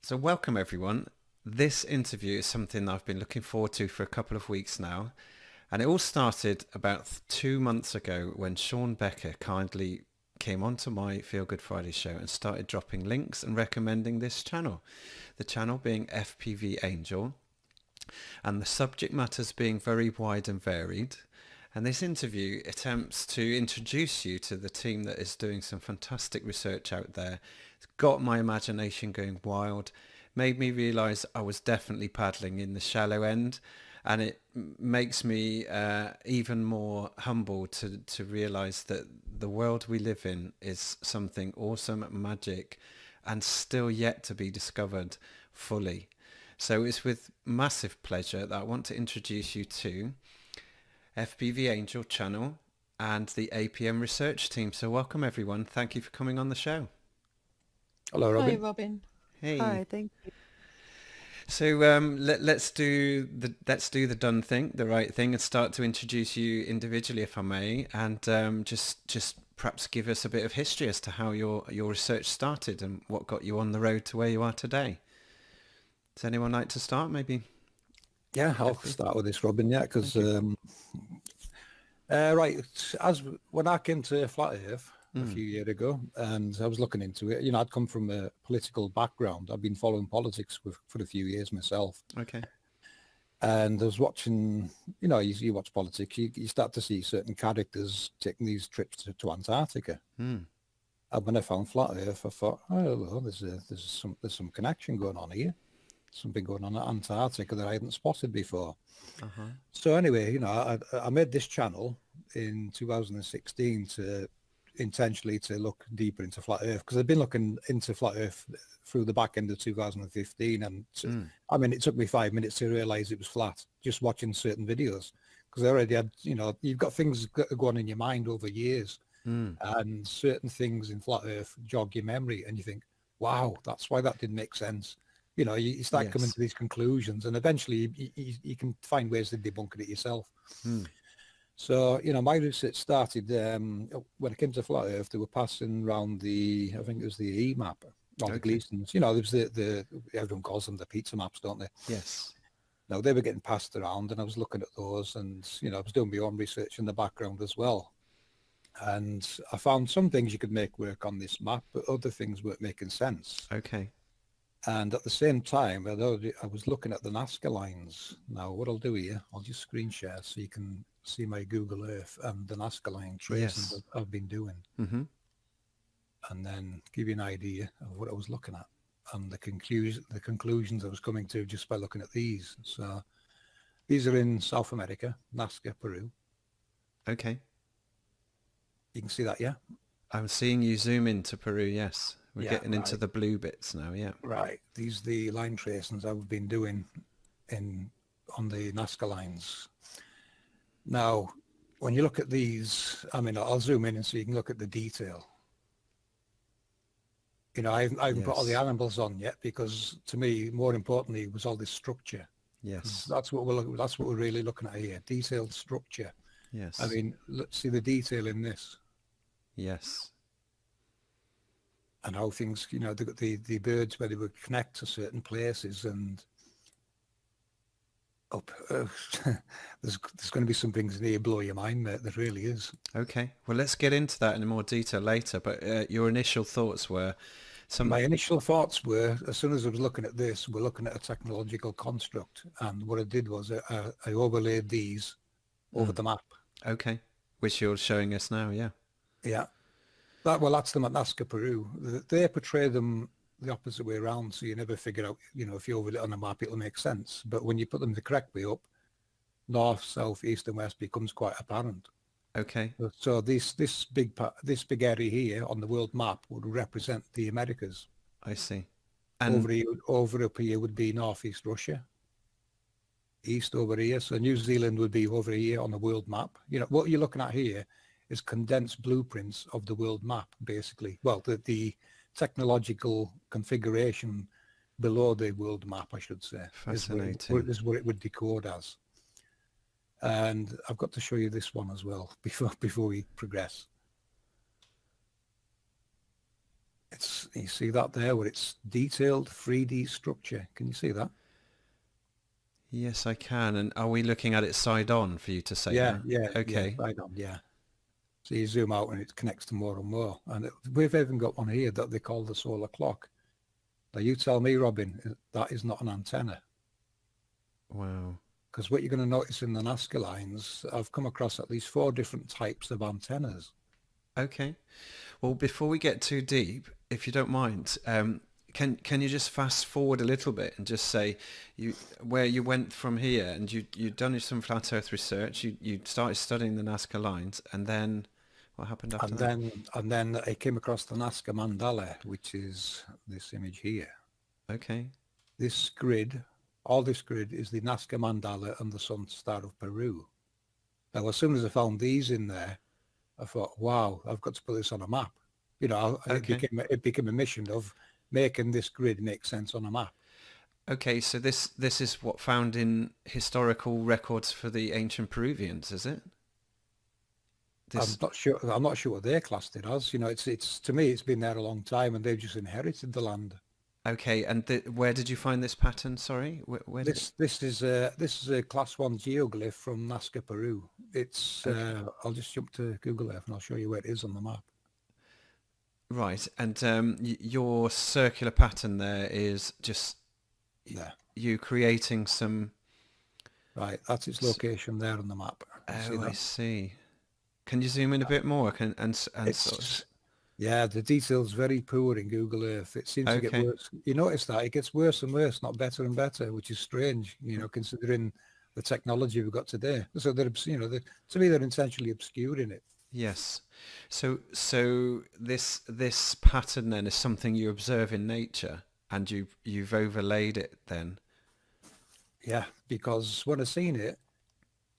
So welcome everyone. This interview is something I've been looking forward to for a couple of weeks now, and it all started about 2 months ago when Sean Becker kindly came onto my Feel Good Friday show and started dropping links and recommending this channel. The channel being FPV Angel, and the subject matters being very wide and varied. And this interview attempts to introduce you to the team that is doing some fantastic research out there. It's got my imagination going wild, made me realise I was definitely paddling in the shallow end, And it makes me even more humble to realize that the world we live in is something awesome, magic, and still yet to be discovered fully. So it's with massive pleasure that I want to introduce you to FPV Angel channel and the APM research team. So welcome everyone. Thank you for coming on the show. Hello, Robin. Hi, Robin. Hey. Hi, thank you. So let's do the done thing, the right thing, and start to introduce you individually, if I may, and just perhaps give us a bit of history as to how your research started and what got you on the road to where you are today. Does anyone like to start, maybe? Yeah, I'll start with this, Robin. Yeah, because right, when I came to Flat Earth a few years ago, and I was looking into it, you know, I'd come from a political background. I've been following politics for a few years myself. Okay. And I was watching, you know, you watch politics, you start to see certain characters taking these trips to Antarctica. And when I found Flat Earth, I thought, oh, well, there's some connection going on here. Something going on at Antarctica that I hadn't spotted before. So anyway, you know, I made this channel in 2016 to intentionally to look deeper into Flat Earth, because I've been looking into Flat Earth through the back end of 2015, and I mean, it took me 5 minutes to realize it was flat just watching certain videos, because I already had, you know, you've got things that go on in your mind over years, and certain things in Flat Earth jog your memory, and you think, wow, that's why that didn't make sense. You know, you start coming to these conclusions, and eventually you can find ways to debunk it yourself. So, you know, my research started when I came to Flat Earth. They were passing around I think it was the E map, or the glyphs. You know, there was the everyone calls them the pizza maps, don't they? Yes. No, they were getting passed around, and I was looking at those, and, you know, I was doing my own research in the background as well. And I found some things you could make work on this map, but other things weren't making sense. Okay. And at the same time, I was looking at the Nazca lines. Now, what I'll do here, I'll just screen share so you can see my Google Earth and the Nazca line tracing that I've been doing. And then give you an idea of what I was looking at and the conclusions I was coming to just by looking at these. So these are in South America, Nazca, Peru. Okay. You can see that, yeah? I'm seeing you zoom into Peru, yes. We're Yeah, getting into the blue bits now, yeah. Right. These are the line tracings I've been doing on the Nazca lines. Now, when you look at these, I mean, I'll zoom in and so you can look at the detail. You know, I haven't put all the animals on yet, because to me, more importantly, was all this structure. Yes. That's what we're really looking at here. Detailed structure. Yes. I mean, let's see the detail in this. Yes. And how things, you know, the birds, where they would connect to certain places, and there's going to be some things in here blow your mind, mate. There really is. Okay. Well, let's get into that in more detail later. But your initial thoughts were My initial thoughts were, as soon as I was looking at this, we're looking at a technological construct. And what I did was I overlaid these over the map. Okay. Which you're showing us now, yeah. Yeah. That's them at Nazca, Peru. They portray them the opposite way around, so you never figure out, you know, if you overlay it on a map, it'll make sense. But when you put them the correct way up, north, south, east, and west becomes quite apparent. Okay. So this big area here on the world map would represent the Americas. I see. And over up here would be northeast Russia. East over here, so New Zealand would be over here on the world map. You know, what you're looking at here is condensed blueprints of the world map, basically. Well, the technological configuration below the world map, I should say. Fascinating. Is what it would decode as. And I've got to show you this one as well before we progress. You see that there, where it's detailed 3D structure. Can you see that? Yes, I can. And are we looking at it side on for you to say that? Yeah. Okay. Yeah, side on, yeah. So you zoom out and it connects to more and more. And we've even got one here that they call the solar clock. Now you tell me, Robin, that is not an antenna. Wow. Because what you're going to notice in the Nazca lines, I've come across at least 4 different types of antennas. Okay. Well, before we get too deep, if you don't mind, can you just fast forward a little bit and just say where you went from here, and you'd done some flat Earth research, you started studying the Nazca Lines, and then what happened after that? And then I came across the Nazca Mandala, which is this image here. Okay. This grid, all this grid is the Nazca Mandala and the Sun Star of Peru. Now, as soon as I found these in there, I thought, wow, I've got to put this on a map. You know, Okay. it became a mission of making this grid make sense on a map. Okay, so this is what found in historical records for the ancient Peruvians, is it? I'm not sure. I'm not sure what they classed it as. You know, it's to me, it's been there a long time, and they've just inherited the land. Okay, and where did you find this pattern? Sorry, where did This is a class 1 geoglyph from Nazca, Peru. It's I'll just jump to Google Earth and I'll show you where it is on the map. Right, and your circular pattern there is just you creating some. Right, that's its location there on the map. I see. Can you zoom in a bit more? Yeah, the detail's very poor in Google Earth. It seems to get worse. You notice that it gets worse and worse, not better and better, which is strange. You know, considering the technology we've got today. So they're, to me, they're intentionally obscuring it. Yes. So this pattern then is something you observe in nature, and you've overlaid it then. Yeah, because when I seen it,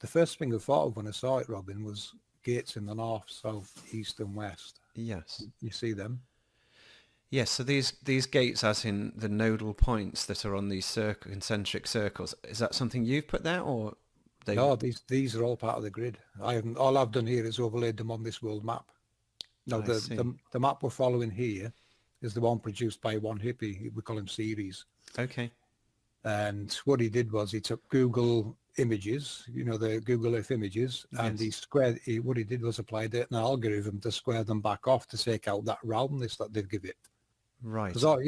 the first thing I thought of when I saw it, Robin, was gates in the north, south, east, and west. Yes. You see them? Yes. So these gates, as in the nodal points that are on these concentric circles, is that something you've put there, or? No, these are all part of the grid. All I've done here is overlaid them on this world map. Now the map we're following here is the one produced by one hippie. We call him Series. Okay. And what he did was he took Google images, you know, the Google Earth images, and what he did was applied an algorithm to square them back off to take out that roundness that they give it. Right. Because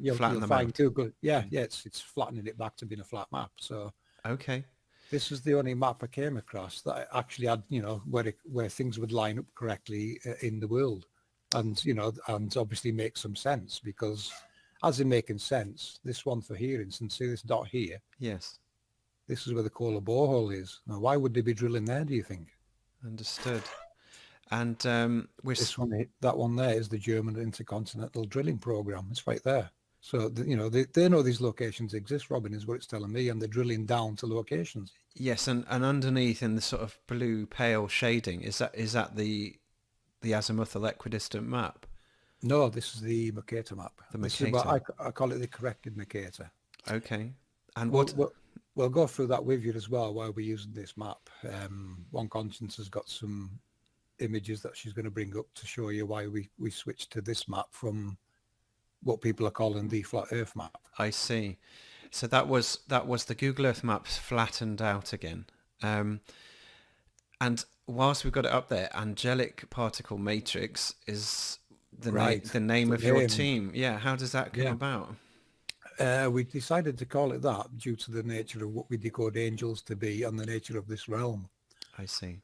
you'll find Google. Yeah, it's flattening it back to being a flat map. So. Okay. This is the only map I came across that actually had, you know, where things would line up correctly in the world, and you know, and obviously make some sense, because as in making sense, this one for here, instance, see this dot here? Yes. This is where the Kola borehole is. Now, why would they be drilling there, do you think? Understood. And that one there is the German Intercontinental Drilling Program. It's right there. So, you know, they know these locations exist, Robin, is what it's telling me, and they're drilling down to locations. Yes, and underneath in the sort of blue pale shading, is that the azimuthal equidistant map? No, this is the Mercator map. This is what I call it the corrected Mercator. Okay. And we'll go through that with you as well while we're using this map. One Conscience has got some images that she's going to bring up to show you why we switched to this map from what people are calling the flat Earth map. I see. So that was the Google Earth maps flattened out again. And whilst we've got it up there, angelic particle matrix is the name of your team. Yeah. How does that come about? We decided to call it that due to the nature of what we decode angels to be and the nature of this realm. I see.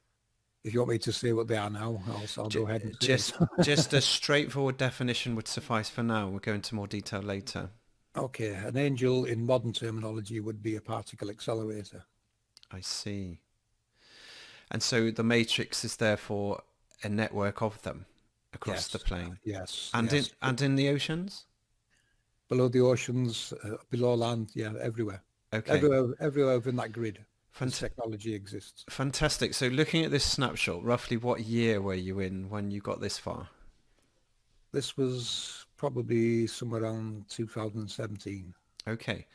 If you want me to say what they are now, I'll go ahead and say just a straightforward definition would suffice for now. We'll go into more detail later. Okay, an angel in modern terminology would be a particle accelerator. I see. And so the matrix is therefore a network of them across the plane. Yes. And in the oceans? Below the oceans, below land, everywhere. Okay. Everywhere within that grid. Technology exists. Fantastic. So looking at this snapshot, roughly what year were you in when you got this far? This was probably somewhere around 2017. Okay.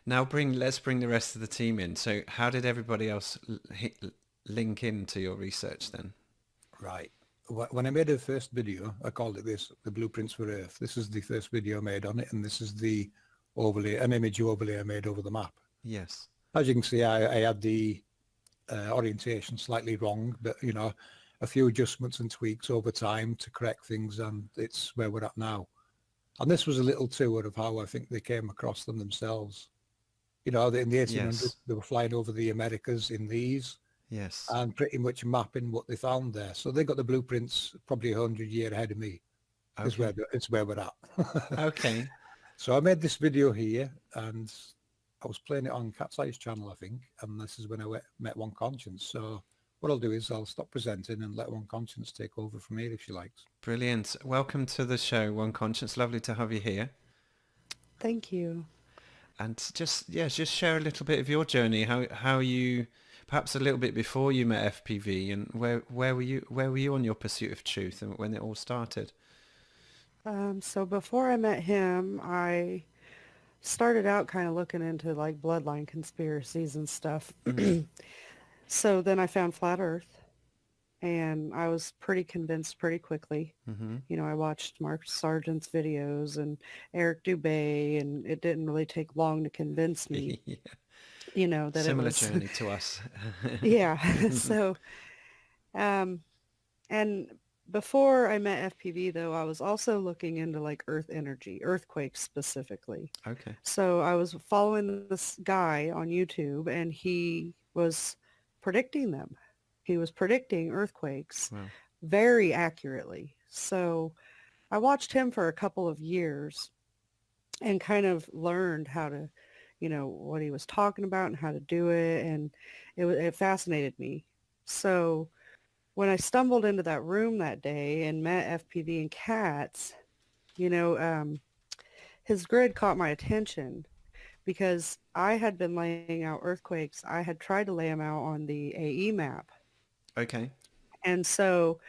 Now let's bring the rest of the team in. So how did everybody else link into your research then? Right. When I made the first video, I called it the Blueprints for Earth. This is the first video I made on it, and this is the overlay, an image overlay I made over the map. Yes. As you can see, I had the orientation slightly wrong, but, you know, a few adjustments and tweaks over time to correct things, and it's where we're at now. And this was a little tour of how I think they came across them themselves. You know, in the 1800s, they were flying over the Americas in these. Yes. And pretty much mapping what they found there. So they got the blueprints probably 100 years ahead of me. Okay. It's where we're at. Okay. So I made this video here, and I was playing it on Cat's Eyes channel, I think, and this is when I met One Conscience. So what I'll do is I'll stop presenting and let One Conscience take over from here if she likes. Brilliant. Welcome to the show, One Conscience. Lovely to have you here. Thank you. And just share a little bit of your journey. How you, perhaps a little bit before you met FPV, and where were you on your pursuit of truth, and when it all started? So before I met him, I started out kind of looking into like bloodline conspiracies and stuff. So then I found Flat Earth, and I was pretty convinced pretty quickly. You know, I watched Mark Sargent's videos and Eric Dubay, and it didn't really take long to convince me, Yeah. you know, that Similar it was, journey to us. yeah. So, and before I met FPV, though, I was also looking into like earth energy, earthquakes specifically. Okay. So I was following this guy on YouTube, and he was predicting them. He was predicting earthquakes Wow. very accurately. So I watched him for a couple of years and kind of learned how to, you know, what he was talking about and how to do it. And it fascinated me. So when I stumbled into that room that day and met FPV and Cats, you know, his grid caught my attention because I had been laying out earthquakes. I had tried to lay them out on the AE map. Okay. And so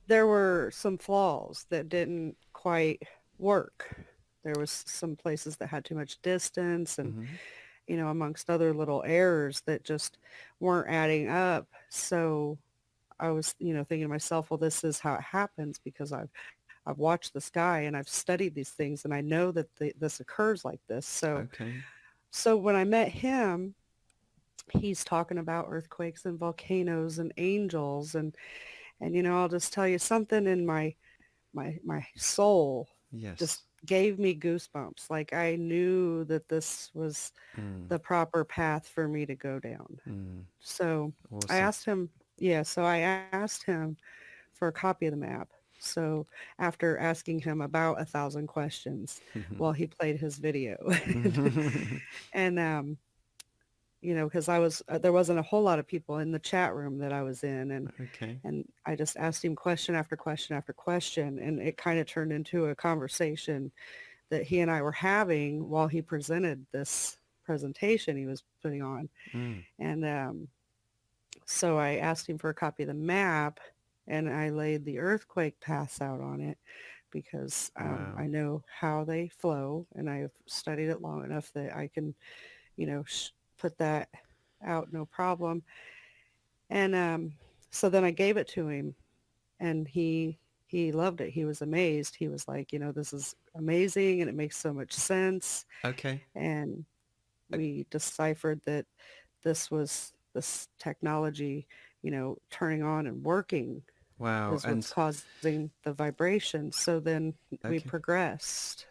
there were some flaws that didn't quite work. There was some places that had too much distance and, you know, amongst other little errors that just weren't adding up. So I was, you know, thinking to myself, well, this is how it happens because I've watched this guy and I've studied these things and I know that this occurs like this. Okay. So when I met him, he's talking about earthquakes and volcanoes and angels and you know, I'll just tell you something in my soul Yes. just gave me goosebumps. Like I knew that this was the proper path for me to go down. So Awesome. I asked him, for a copy of the map. So after asking him about 1,000 questions while he played his video, and you know, because there wasn't a whole lot of people in the chat room that I was in, Okay. and I just asked him question after question after question, and it kind of turned into a conversation that he and I were having while he presented this presentation he was putting on, and so I asked him for a copy of the map, and I laid the earthquake paths out on it because Wow. I know how they flow, and I've studied it long enough that I can, you know, put that out no problem. And so then I gave it to him, and he loved it. He was amazed. He was like, you know, this is amazing, and it makes so much sense. Okay. And we deciphered that this technology, you know, turning on and working Wow. is what's causing the vibration. So then we Okay. progressed.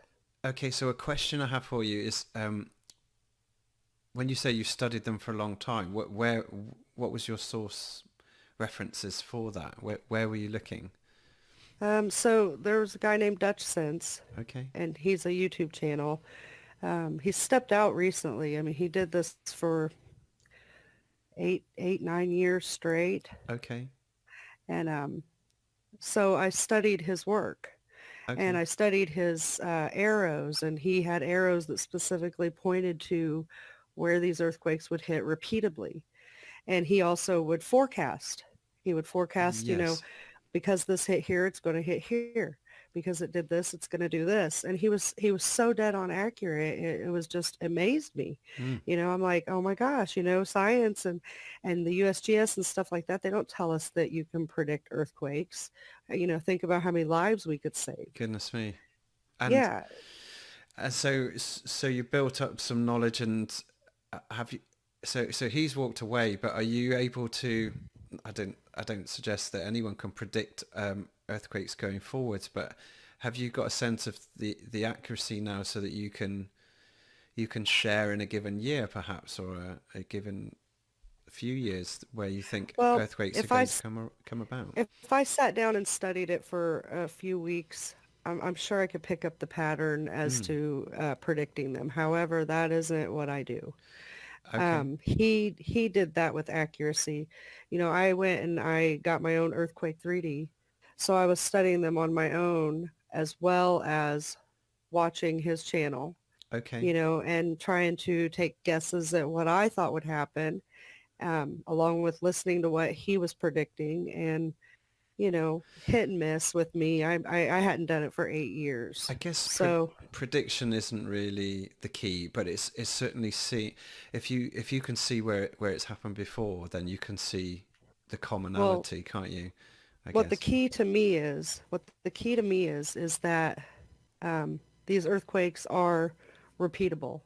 Okay. So a question I have for you is, when you say you studied them for a long time, what was your source references for that? Where were you looking? So there was a guy named Dutch Sense, Okay. and he's a YouTube channel. He stepped out recently. I mean, he did this for 9 years straight. Okay. And so I studied his work. Okay. And I studied his arrows, and he had arrows that specifically pointed to where these earthquakes would hit repeatedly. And he also would forecast. He would forecast, you know, Yes. because this hit here, it's going to hit here. Because it did this, it's going to do this. And he was so dead on accurate. It was just amazed me. You know, I'm like, oh my gosh, you know, science and the USGS and stuff like that, they don't tell us that you can predict earthquakes. You know, think about how many lives we could save. Goodness me. And Yeah. so you built up some knowledge, and have you? So he's walked away, but are you able to? I don't suggest that anyone can predict earthquakes going forwards, but have you got a sense of the accuracy now, so that you can share in a given year, perhaps, or a given few years where you think Well, earthquakes are if going to come about? if I sat down and studied it for a few weeks, I'm sure I could pick up the pattern as Mm. to predicting them. However, that isn't what I do. Okay. He did that with accuracy. You know, I went and I got my own earthquake 3D, so I was studying them on my own as well as watching his channel, Okay. you know, and trying to take guesses at what I thought would happen, along with listening to what he was predicting and, you know, hit and miss with me. I hadn't done it for 8 years. I guess So, prediction isn't really the key, but it's certainly see if you can see where it's happened before, then you can see the well, commonality, can't you? I what the guess. key to me is, what the key to me is that these earthquakes are repeatable.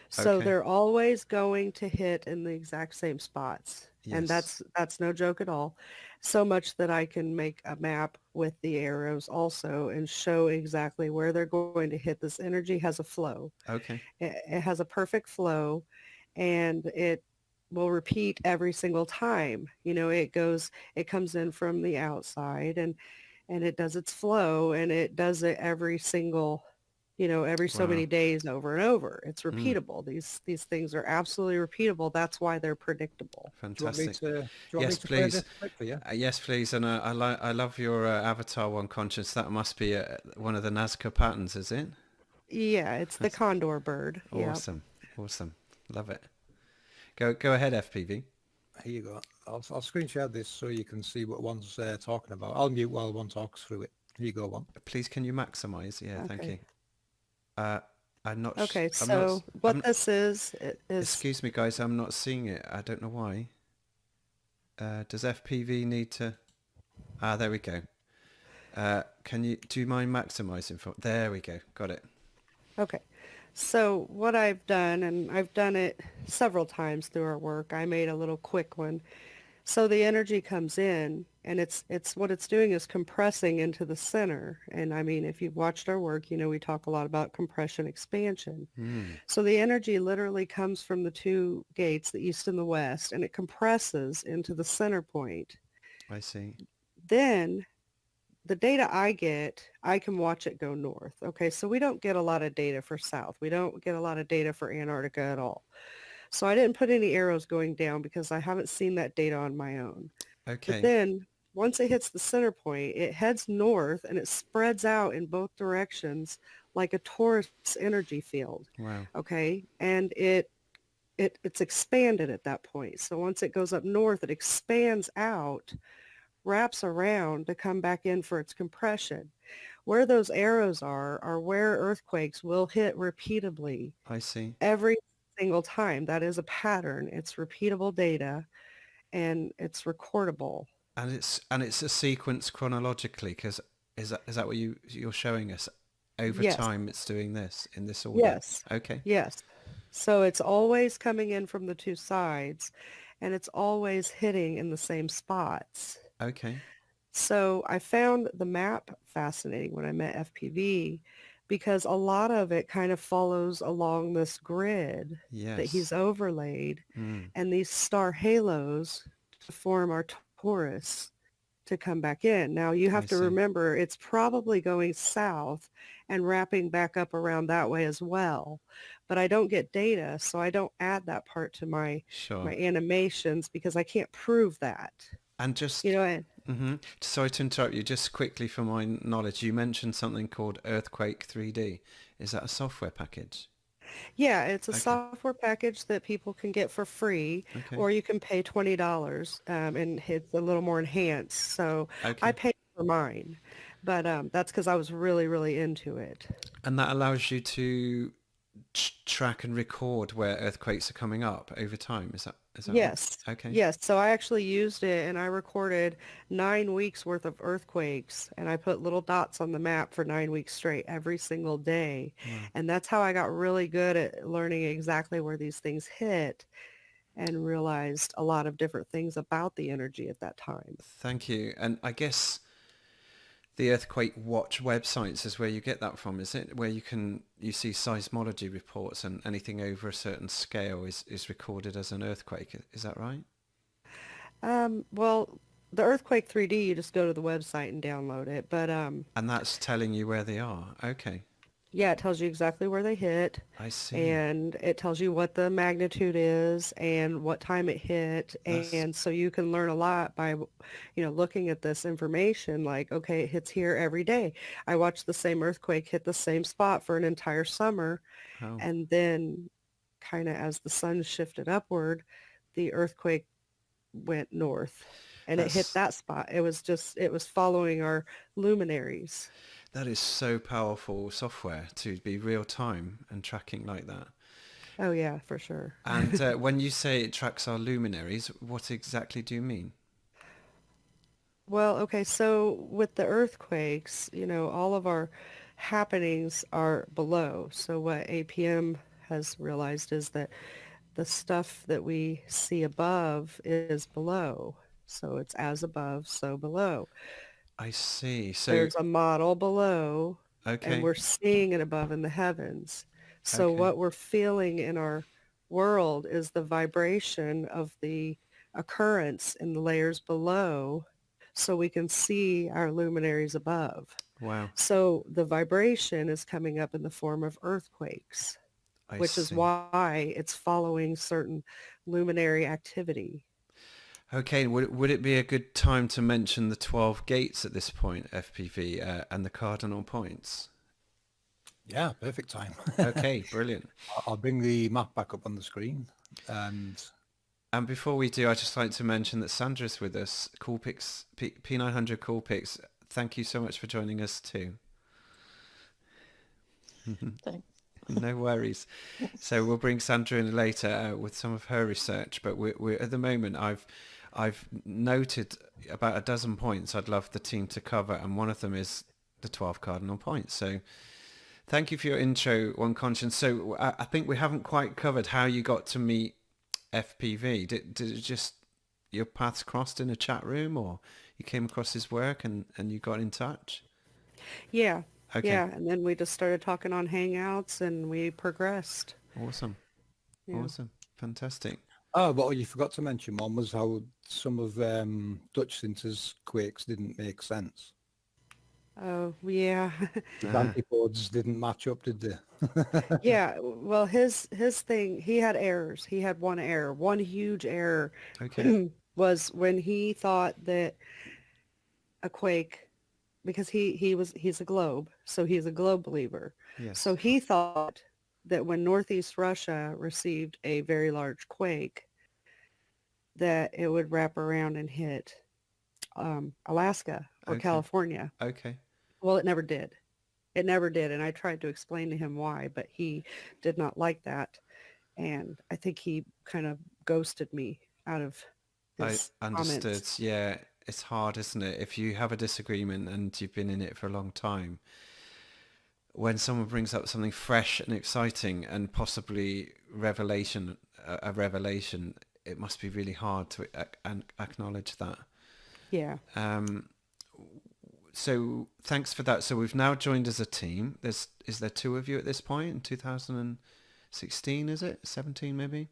So Okay. they're always going to hit in the exact same spots. And Yes. that's no joke at all. So much that I can make a map with the arrows also and show exactly where they're going to hit. This energy has a flow. Okay. It has a perfect flow, and it will repeat every single time. You know, it comes in from the outside, and it does its flow, and it does it every single, you know, every so Wow. many days over and over. It's Mm. repeatable. These things are absolutely repeatable. That's why they're predictable. Do you want me Fantastic. to do you want me Yes, to play please. this clip for you? Yes, please. And I love your avatar one conscious. That must be one of the Nazca patterns, is it? Yeah, it's the That's condor bird. Yeah. awesome. Awesome. Love it. Go ahead, FPV. Here you go. I'll screen share this so you can see what one's talking about. I'll mute while one talks through it. Here you go, one. Please, can you maximize? Yeah, thank Okay. you. Uh, I'm not. Okay. I'm not. So what this is Excuse me, guys. I'm not seeing it. I don't know why. Does FPV need to? Ah, there we go. Do you mind maximizing for? There we go. Got it. okay. So what I've done, and I've done it several times through our work, I made a little quick one. So the energy comes in, and it's what it's doing is compressing into the center. And I mean, if you've watched our work, you know we talk a lot about compression expansion. Hmm. So the energy literally comes from the two gates, the east and the west, and it compresses into the center point. I see. Then the data I get, I can watch it go north. Okay, so we don't get a lot of data for south. We don't get a lot of data for Antarctica at all. So I didn't put any arrows going down because I haven't seen that data on my own. But Okay. then once it hits the center point, it heads north and it spreads out in both directions like a torus energy field. Wow. Okay, and it's expanded at that point. So once it goes up north, it expands out, wraps around to come back in for its compression. Where those arrows are where earthquakes will hit repeatably I see. every single time. That is a pattern. It's repeatable data and it's recordable. And it's a sequence chronologically, because is that what you're showing us? Over Yes, time, it's doing this in this order. yes, Okay. yes. So it's always coming in from the two sides and it's always hitting in the same spots. Okay. So I found the map fascinating when I met FPV because a lot of it kind of follows along this grid that he's Yes. overlaid, Mm. and these star halos to form our torus to come back in. Now you I have to see. remember it's probably going south and wrapping back up around that way as well. But I don't get data, so I don't add that part to my Sure. animations because I can't prove that. And You just, know, and sorry to interrupt you, just quickly for my knowledge, you mentioned something called Earthquake 3D. Is that a software package? yeah, it's a Okay. software package that people can get for free, Okay. or you can pay $20, and it's a little more enhanced. So I Okay. paid for mine, but that's because I was really, really into it. And that allows you to track and record where earthquakes are coming up over time. Is that right? Yes, Okay. yes. So I actually used it, and I recorded 9 weeks worth of earthquakes, and I put little dots on the map for 9 weeks straight every single day, Wow. and that's how I got really good at learning exactly where these things hit, and realized a lot of different things about the energy at that time. Thank you. And I guess the Earthquake Watch websites is where you get that from, is it? Where you see seismology reports and anything over a certain scale is recorded as an earthquake. Is that right? Well, the earthquake 3D, you just go to the website and download it. But And that's telling you where they are. Okay. yeah, it tells you exactly where they hit, I see. and it tells you what the magnitude is and what time it hit. That's And so you can learn a lot by, looking at this information, like, okay, it hits here every day. I watched the same earthquake hit the same spot for an entire summer. oh. And then kind of as the sun shifted upward, the earthquake went north and it hit That's that spot. It was following our luminaries. that is so powerful software to be real time and tracking like that. Oh yeah, for sure. And when you say it tracks our luminaries, what exactly do you mean? Well, okay, so with the earthquakes, all of our happenings are below. So what APM has realized is that the stuff that we see above is below. So it's as above, so below. I see. So, There's a model below, and okay, we're seeing it above in the heavens. So okay, what we're feeling in our world is the vibration of the occurrence in the layers below, so we can see our luminaries above. wow, So the vibration is coming up in the form of earthquakes, I which is see. why it's following certain luminary activity. Okay, would it be a good time to mention the 12 gates at this point, FPV, and the cardinal points? Yeah, perfect time. Okay, brilliant. I'll bring the map back up on the screen. And And before we do, I'd just like to mention that Sandra's with us, Coolpix, P900 Coolpix. Thank you so much for joining us too. Thanks. No worries. So we'll bring Sandra in later with some of her research. But we're at the moment, I've noted about a dozen points I'd love the team to cover, and one of them is the 12 cardinal points. So thank you for your intro, One Conscience. So I think we haven't quite covered how you got to meet FPV. Did it just your paths crossed in a chat room, or you came across his work and you got in touch? Yeah, Okay, yeah. And then we just started talking on Hangouts and we progressed. awesome, Yeah. awesome, fantastic. oh, what you forgot to mention, one, was how some of Dutch Sinter's quakes didn't make sense. Oh, yeah. The Ah, antipodes didn't match up, did they? Yeah, well, his thing, he had errors. He had one error. One huge error okay, was when he thought that a quake, because he's a globe, so he's a globe believer. So yes, he thought that when Northeast Russia received a very large quake, that it would wrap around and hit Alaska or okay, California. okay. Well, it never did. It never did. And I tried to explain to him why, but he did not like that. And I think he kind of ghosted me out of I his understood. comments. Yeah, it's hard, isn't it? If you have a disagreement and you've been in it for a long time, when someone brings up something fresh and exciting and possibly a revelation, it must be really hard to acknowledge that. Yeah. Um, so thanks for that. So we've now joined as a team. Is there two of you at this point in 2016? Is it 17 maybe?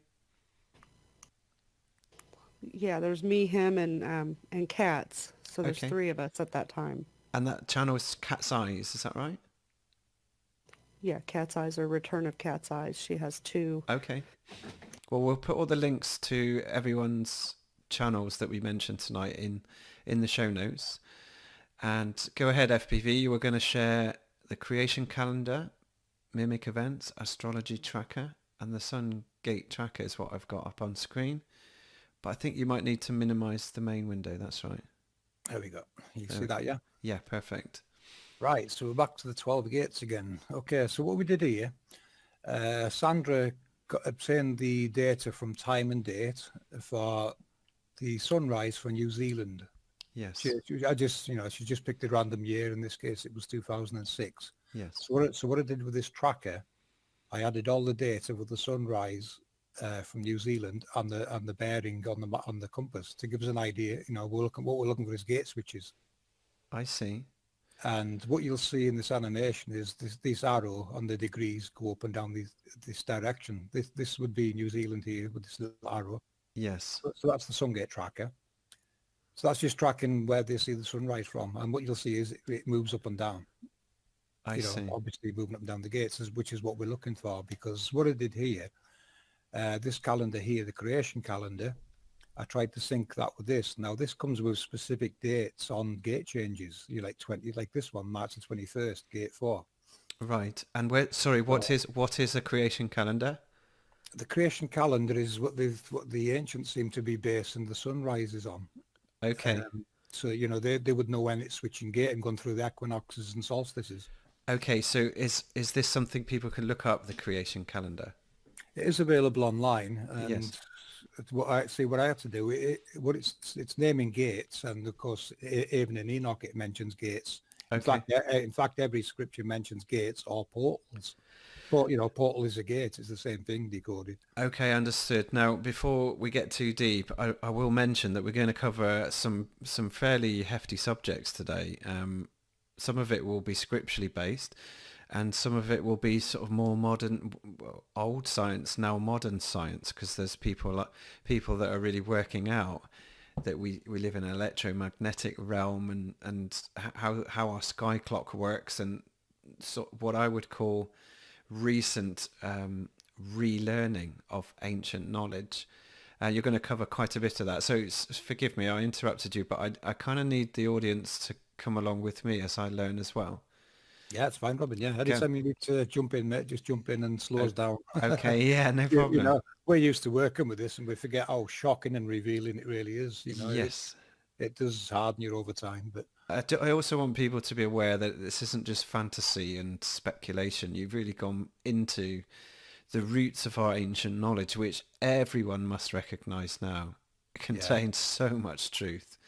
Yeah, there's me, him, and Cats. So there's Okay. three of us at that time. And that channel is Cat's Eyes. Is that right? Yeah, Cat's Eyes or Return of Cat's Eyes. She has two. Okay. Well, we'll put all the links to everyone's channels that we mentioned tonight in the show notes. And go ahead, FPV. You were going to share the creation calendar, mimic events, astrology tracker, and the sun gate tracker is what I've got up on screen. But I think you might need to minimize the main window. That's right. There we go. You There see we that, yeah? Yeah, perfect. Right, so we're back to the 12 gates again. Okay, so what we did here, Sandra obtained the data from time and date for the sunrise for New Zealand. Yes. She just picked a random year. In this case, it was 2006. Yes. So what I did with this tracker, I added all the data with the sunrise from New Zealand and the bearing on the compass to give us an idea. What we're looking for is gate switches. I see. And what you'll see in this animation is this arrow on the degrees go up and down this direction. This would be New Zealand here with this little arrow. Yes. So that's the sun gate tracker. So that's just tracking where they see the sunrise from, and what you'll see is it moves up and down. I see. Obviously moving up and down the gates, which is what we're looking for. Because what I did here, this calendar here, the creation calendar, I tried to sync that with this. Now this comes with specific dates on gate changes. You like this one, March the 21st, gate 4. Right. And sorry, what is a creation calendar? The creation calendar is what the ancients seem to be basing the sunrises on. Okay. So they would know when it's switching gate and gone through the equinoxes and solstices. Okay, so is this something people can look up, the creation calendar? It is available online, and Yes. what I have to do, it's naming gates, and of course even in Enoch it mentions gates. Okay. In fact, every scripture mentions gates or portals. But portal is a gate. It's the same thing decoded. Okay, understood. Now, before we get too deep, I will mention that we're going to cover some fairly hefty subjects today. Some of it will be scripturally based, and some of it will be sort of more modern, old science, now modern science, because there's people that are really working out that we live in an electromagnetic realm, and how our sky clock works, and sort of what I would call recent relearning of ancient knowledge. You're going to cover quite a bit of that. So forgive me, I interrupted you, but I kind of need the audience to come along with me as I learn as well. Yeah, it's fine, Robin. Yeah, anytime you need to jump in, mate, just jump in and slow us down. Okay, yeah, no problem. We're used to working with this, and we forget how shocking and revealing it really is. Yes. It does harden you over time, but I also want people to be aware that this isn't just fantasy and speculation. You've really gone into the roots of our ancient knowledge, which everyone must recognize now contains so much truth.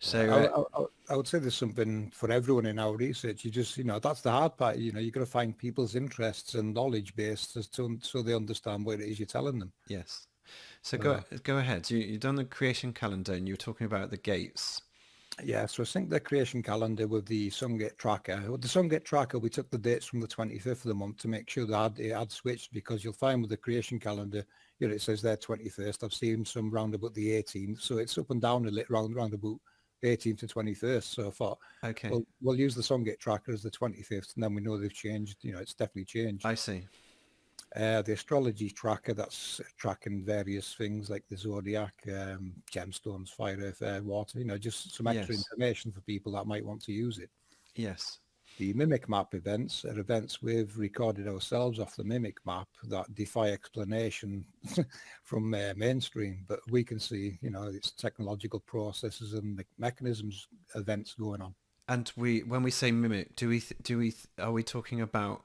So I would say there's something for everyone in our research. You just, that's the hard part. You've got to find people's interests and knowledge based so they understand what it is you're telling them. yes. So go ahead. You've done the creation calendar, and you were talking about the gates. Yeah, so I synced the creation calendar with the Sungate tracker. With the Sungate tracker, we took the dates from the 25th of the month to make sure that it had switched, because you'll find with the creation calendar, it says there 21st. I've seen some round about the 18th, so it's up and down a little round about 18th to 21st. So I thought, Okay. we'll use the Sungate tracker as the 25th, and then we know they've changed. It's definitely changed. I see. The astrology tracker, that's tracking various things like the zodiac, gemstones, fire, earth, air, water, just some extra information for people that might want to use it. Yes. The mimic map events are events we've recorded ourselves off the mimic map that defy explanation from mainstream, but we can see, it's technological processes and mechanisms, events going on. And when we say mimic, are we talking about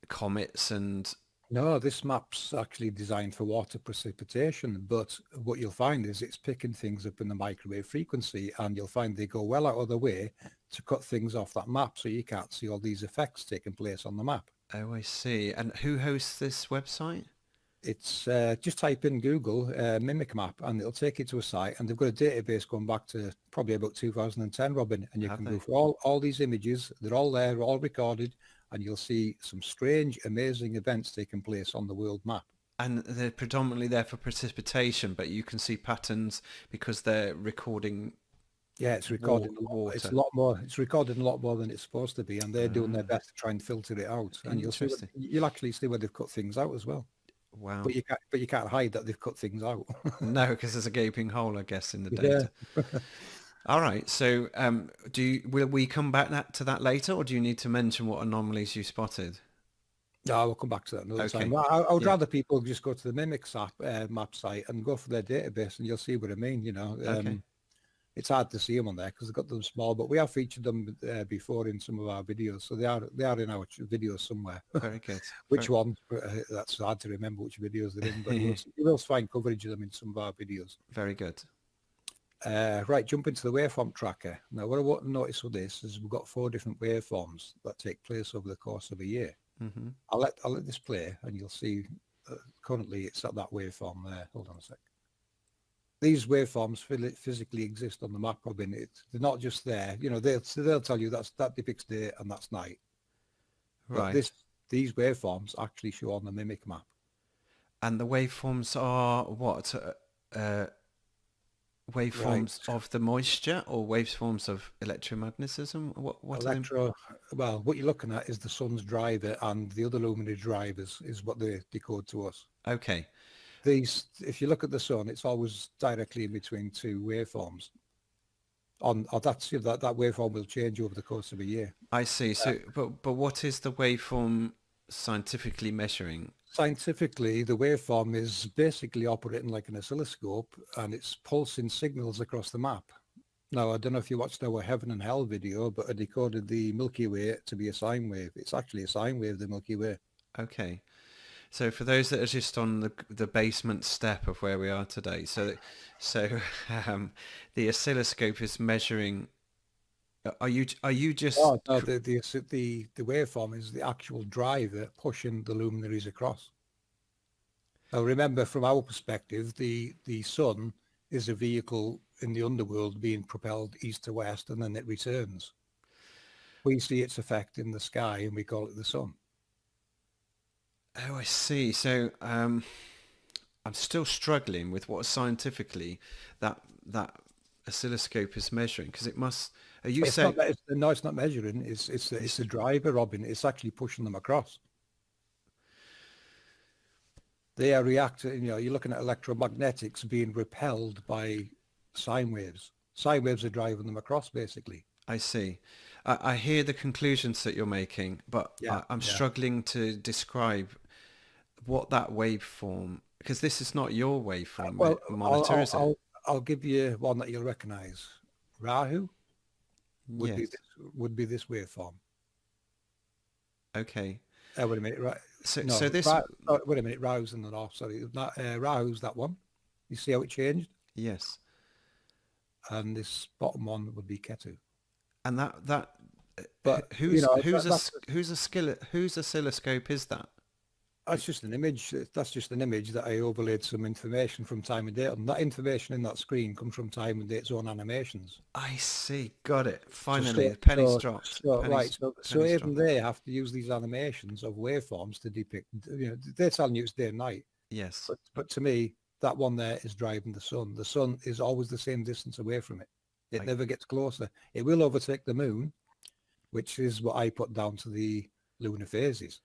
comets and... No, this map's actually designed for water precipitation, but what you'll find is it's picking things up in the microwave frequency, and you'll find they go well out of the way to cut things off that map, so you can't see all these effects taking place on the map. Oh, I see. And who hosts this website? It's just type in Google mimic map, and it'll take you to a site, and they've got a database going back to probably about 2010, Robin, and you can go for all these images. They're all there, all recorded, and you'll see some strange, amazing events taking place on the world map. And they're predominantly there for precipitation, but you can see patterns because they're recording. Yeah, it's recording water. It's a lot more. It's recording a lot more than it's supposed to be, and they're doing their best to try and filter it out. And you'll actually see where they've cut things out as well. Wow! But you can't hide that they've cut things out. No, because there's a gaping hole, I guess, in the data. Yeah. All right. So, will we come back to that later, or do you need to mention what anomalies you spotted? No, we'll come back to that another time. I would rather people just go to the Mimics map site and go for their database, and you'll see what I mean. Okay. It's hard to see them on there because they've got them small, but we have featured them before in some of our videos, so they are in our videos somewhere. Very good. Which one? That's hard to remember which videos they're in, but you will find coverage of them in some of our videos. Very good. Right, jump into the waveform tracker. Now, what I want to notice with this is we've got 4 different waveforms that take place over the course of a year. Mm-hmm. I'll let this play, and you'll see. Currently, it's at that waveform there. Hold on a sec. These waveforms physically exist on the map, Robin. They're not just there. They'll tell you that depicts day and that's night. Right. But these waveforms actually show on the mimic map. And the waveforms are what? waveforms of the moisture or waveforms of electromagnetism? What are they? Well, what you're looking at is the sun's driver, and the other luminary drivers is what they decode to us. Okay, These, if you look at the sun, it's always directly in between two waveforms. That's that waveform will change over the course of a year. I see. So, but what is the waveform scientifically measuring? Scientifically, the waveform is basically operating like an oscilloscope, and it's pulsing signals across the map. Now, I don't know if you watched our Heaven and Hell video, but I decoded the Milky Way to be a sine wave. It's actually a sine wave, the Milky Way. Okay. So for those that are just on the basement step of where we are today, so the oscilloscope is measuring. Are you just? Oh, no, the waveform is the actual driver pushing the luminaries across. Now, remember, from our perspective, the sun is a vehicle in the underworld being propelled east to west, and then it returns. We see its effect in the sky, and we call it the sun. Oh, I see. So I'm still struggling with what scientifically that oscilloscope is measuring, because it must. Are you saying? No, it's not measuring. It's the driver, Robin. It's actually pushing them across. They are reacting. You're looking at electromagnetics being repelled by sine waves. Sine waves are driving them across, basically. I see. I hear the conclusions that you're making, but I'm struggling to describe what that waveform, because this is not your waveform monitor, is it? I'll give you one that you'll recognize. Rahu would be this waveform. Okay. Wait a minute, right? So this. Wait a minute, Rahu's in the north. Sorry, Rahu's that one. You see how it changed? Yes. And this bottom one would be Ketu. And that. But whose oscilloscope is that? That's just an image. That's just an image that I overlaid some information from time and date on. That information in that screen comes from time and date's own animations. I see. Got it. Finally, the penny's dropped. So even they have to use these animations of waveforms to depict. They're telling you it's day and night. Yes. But to me, that one there is driving the sun. The sun is always the same distance away from it. It never gets closer. It will overtake the moon, which is what I put down to the lunar phases.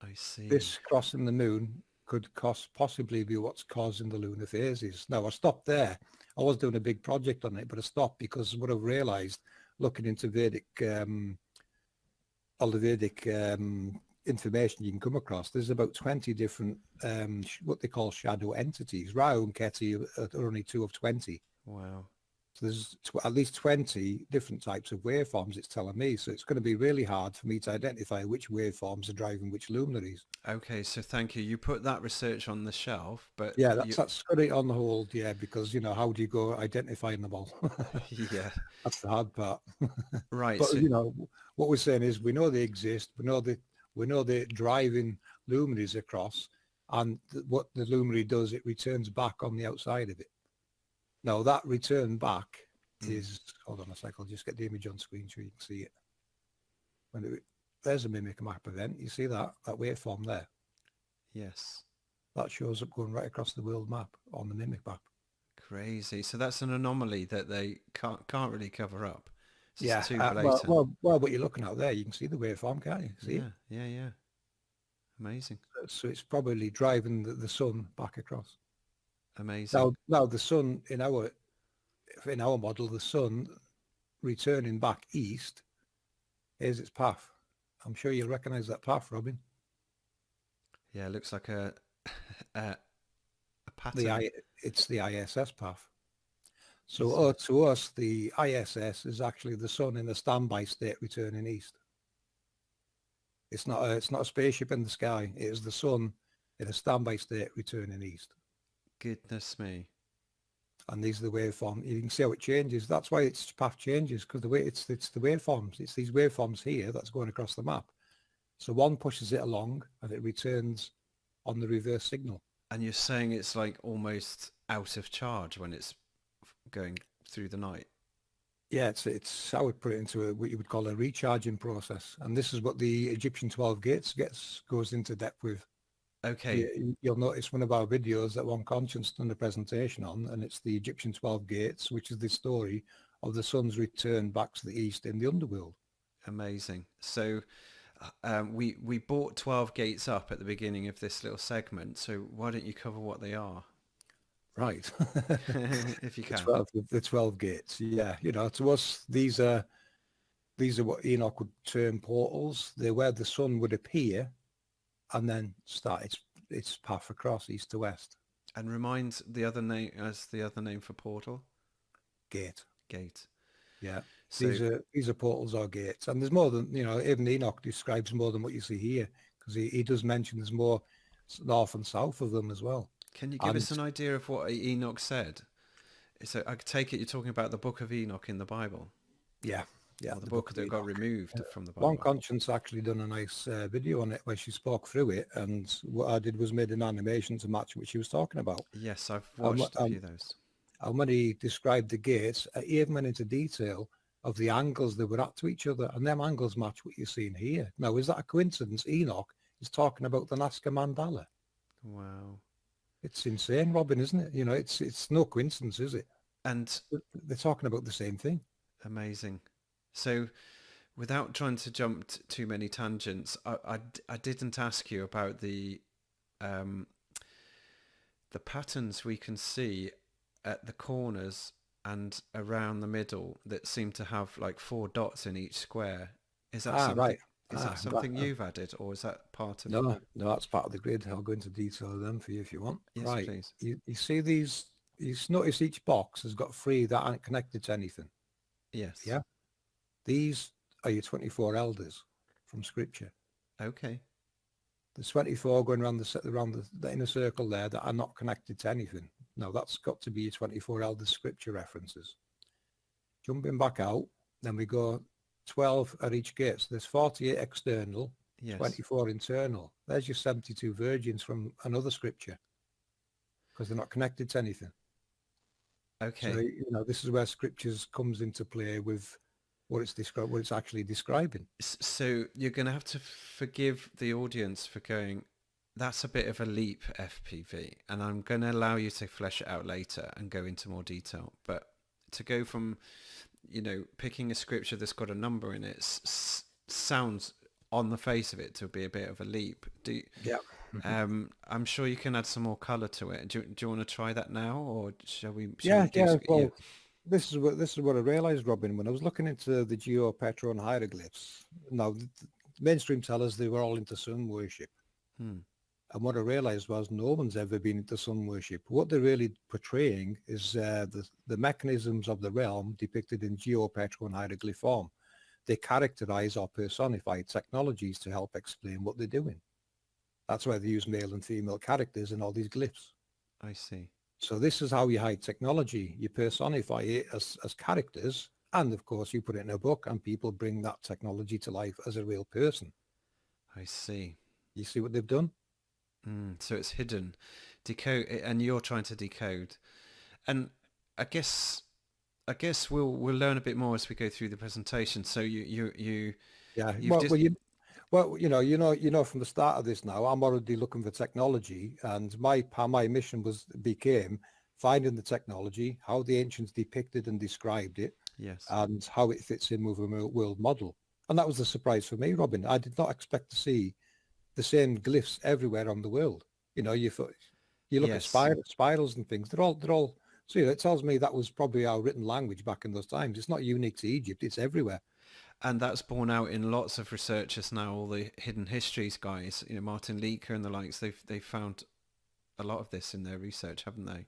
I see. This crossing the moon could possibly be what's causing the lunar phases. Now, I stopped there. I was doing a big project on it, but I stopped because what I've realized, looking into Vedic, all the Vedic information you can come across, there's about 20 different, what they call shadow entities. Rahu and Ketu are only 2 of 20. Wow. So there's at least 20 different types of waveforms, it's telling me. So it's going to be really hard for me to identify which waveforms are driving which luminaries. Okay, so thank you. You put that research on the shelf, but... Yeah, that's got it on hold, because, how do you go identifying them all? Yeah. That's the hard part. Right. But, what we're saying is we know they exist. We know they're driving luminaries across, and what the luminary does, it returns back on the outside of it. Now, that return back is, hold on a sec, I'll just get the image on screen so you can see it. There's a mimic map event. You see that waveform there? Yes. That shows up going right across the world map on the mimic map. Crazy. So that's an anomaly that they can't really cover up. It's too blatant. Well, what you're looking at there, you can see the waveform, can't you? See it? Yeah. Amazing. So it's probably driving the sun back across. Amazing. Now the sun in our model, the sun returning back east, here's its path. I'm sure you'll recognise that path, Robin. Yeah, it looks like a pattern. It's the ISS path. So to us, the ISS is actually the sun in a standby state returning east. It's not a spaceship in the sky. It is the sun in a standby state returning east. Goodness me. And these are the waveforms. You can see how it changes. That's why its path changes, because the way it's the waveforms. It's these waveforms here that's going across the map. So one pushes it along and it returns on the reverse signal. And you're saying it's like almost out of charge when it's going through the night? Yeah, it's I would put it into what you would call a recharging process. And this is what the Egyptian 12 gates goes into depth with. Okay. You'll notice one of our videos that One Conscience done a presentation on, and it's the Egyptian 12 gates, which is the story of the sun's return back to the east in the underworld. Amazing. So we brought 12 gates up at the beginning of this little segment. So why don't you cover what they are? Right. If you can. The 12 gates. Yeah. To us, these are what Enoch would term portals. They're where the sun would appear and then start its path across east to west. And remind the other name for portal? Gate. Gate. Yeah. So, these are portals or gates. And there's more than, even Enoch describes more than what you see here, because he does mention there's more north and south of them as well. Can you give us an idea of what Enoch said? So I take it you're talking about the book of Enoch in the Bible. Yeah. Yeah, or the book that got removed from the Bible. One Conscience actually done a nice video on it where she spoke through it, and what I did was made an animation to match what she was talking about. Yes, I've watched a few of those. And when he described the gates, he even went into detail of the angles they were at to each other, and them angles match what you're seeing here. Now, is that a coincidence? Enoch is talking about the Nazca Mandala. Wow. It's insane, Robin, isn't it? It's no coincidence, is it? And they're talking about the same thing. Amazing. So without trying to jump too many tangents, I didn't ask you about the patterns we can see at the corners and around the middle that seem to have like 4 dots in each square. Is that something? Right. Is that something you've added, or is that part of? No, that's part of the grid. I'll go into detail of them for you if you want. Yes, right. Please. You see these? You notice each box has got 3 that aren't connected to anything. Yes. Yeah. These are your 24 elders from Scripture. Okay. There's 24 going around the inner circle there that are not connected to anything. No, that's got to be your 24 elders Scripture references. Jumping back out, then we go 12 at each gate. So there's 48 external, yes. 24 internal. There's your 72 virgins from another Scripture, because they're not connected to anything. Okay. So, this is where Scriptures comes into play with what it's actually describing. So you're going to have to forgive the audience for going, that's a bit of a leap, FPV, and I'm going to allow you to flesh it out later and go into more detail. But to go from, picking a scripture that's got a number in it sounds on the face of it to be a bit of a leap. Yeah. I'm sure you can add some more color to it. Do you want to try that now, or shall we? Well, this is what I realized, Robin, when I was looking into the geo, petro, and hieroglyphs. Now, the mainstream tell us they were all into sun worship. And what I realized was no one's ever been into sun worship. What they're really portraying is the mechanisms of the realm depicted in geo, petro, and hieroglyph form. They characterize or personify technologies to help explain what they're doing. That's why they use male and female characters in all these glyphs. I see. So this is how you hide technology. You personify it as characters, and of course you put it in a book, and people bring that technology to life as a real person. I see. You see what they've done? So it's hidden, decode, and you're trying to decode. And I guess we'll learn a bit more as we go through the presentation. So you yeah. Well, you know from the start of this now, I'm already looking for technology, and my mission became finding the technology, how the ancients depicted and described it, yes, and how it fits in with a world model. And that was a surprise for me, Robin. I did not expect to see the same glyphs everywhere on the world. You look at spirals and things. They're all. So it tells me that was probably our written language back in those times. It's not unique to Egypt. It's everywhere. And that's borne out in lots of researchers now, all the hidden histories guys, Martin Leaker and the likes, they've found a lot of this in their research, haven't they?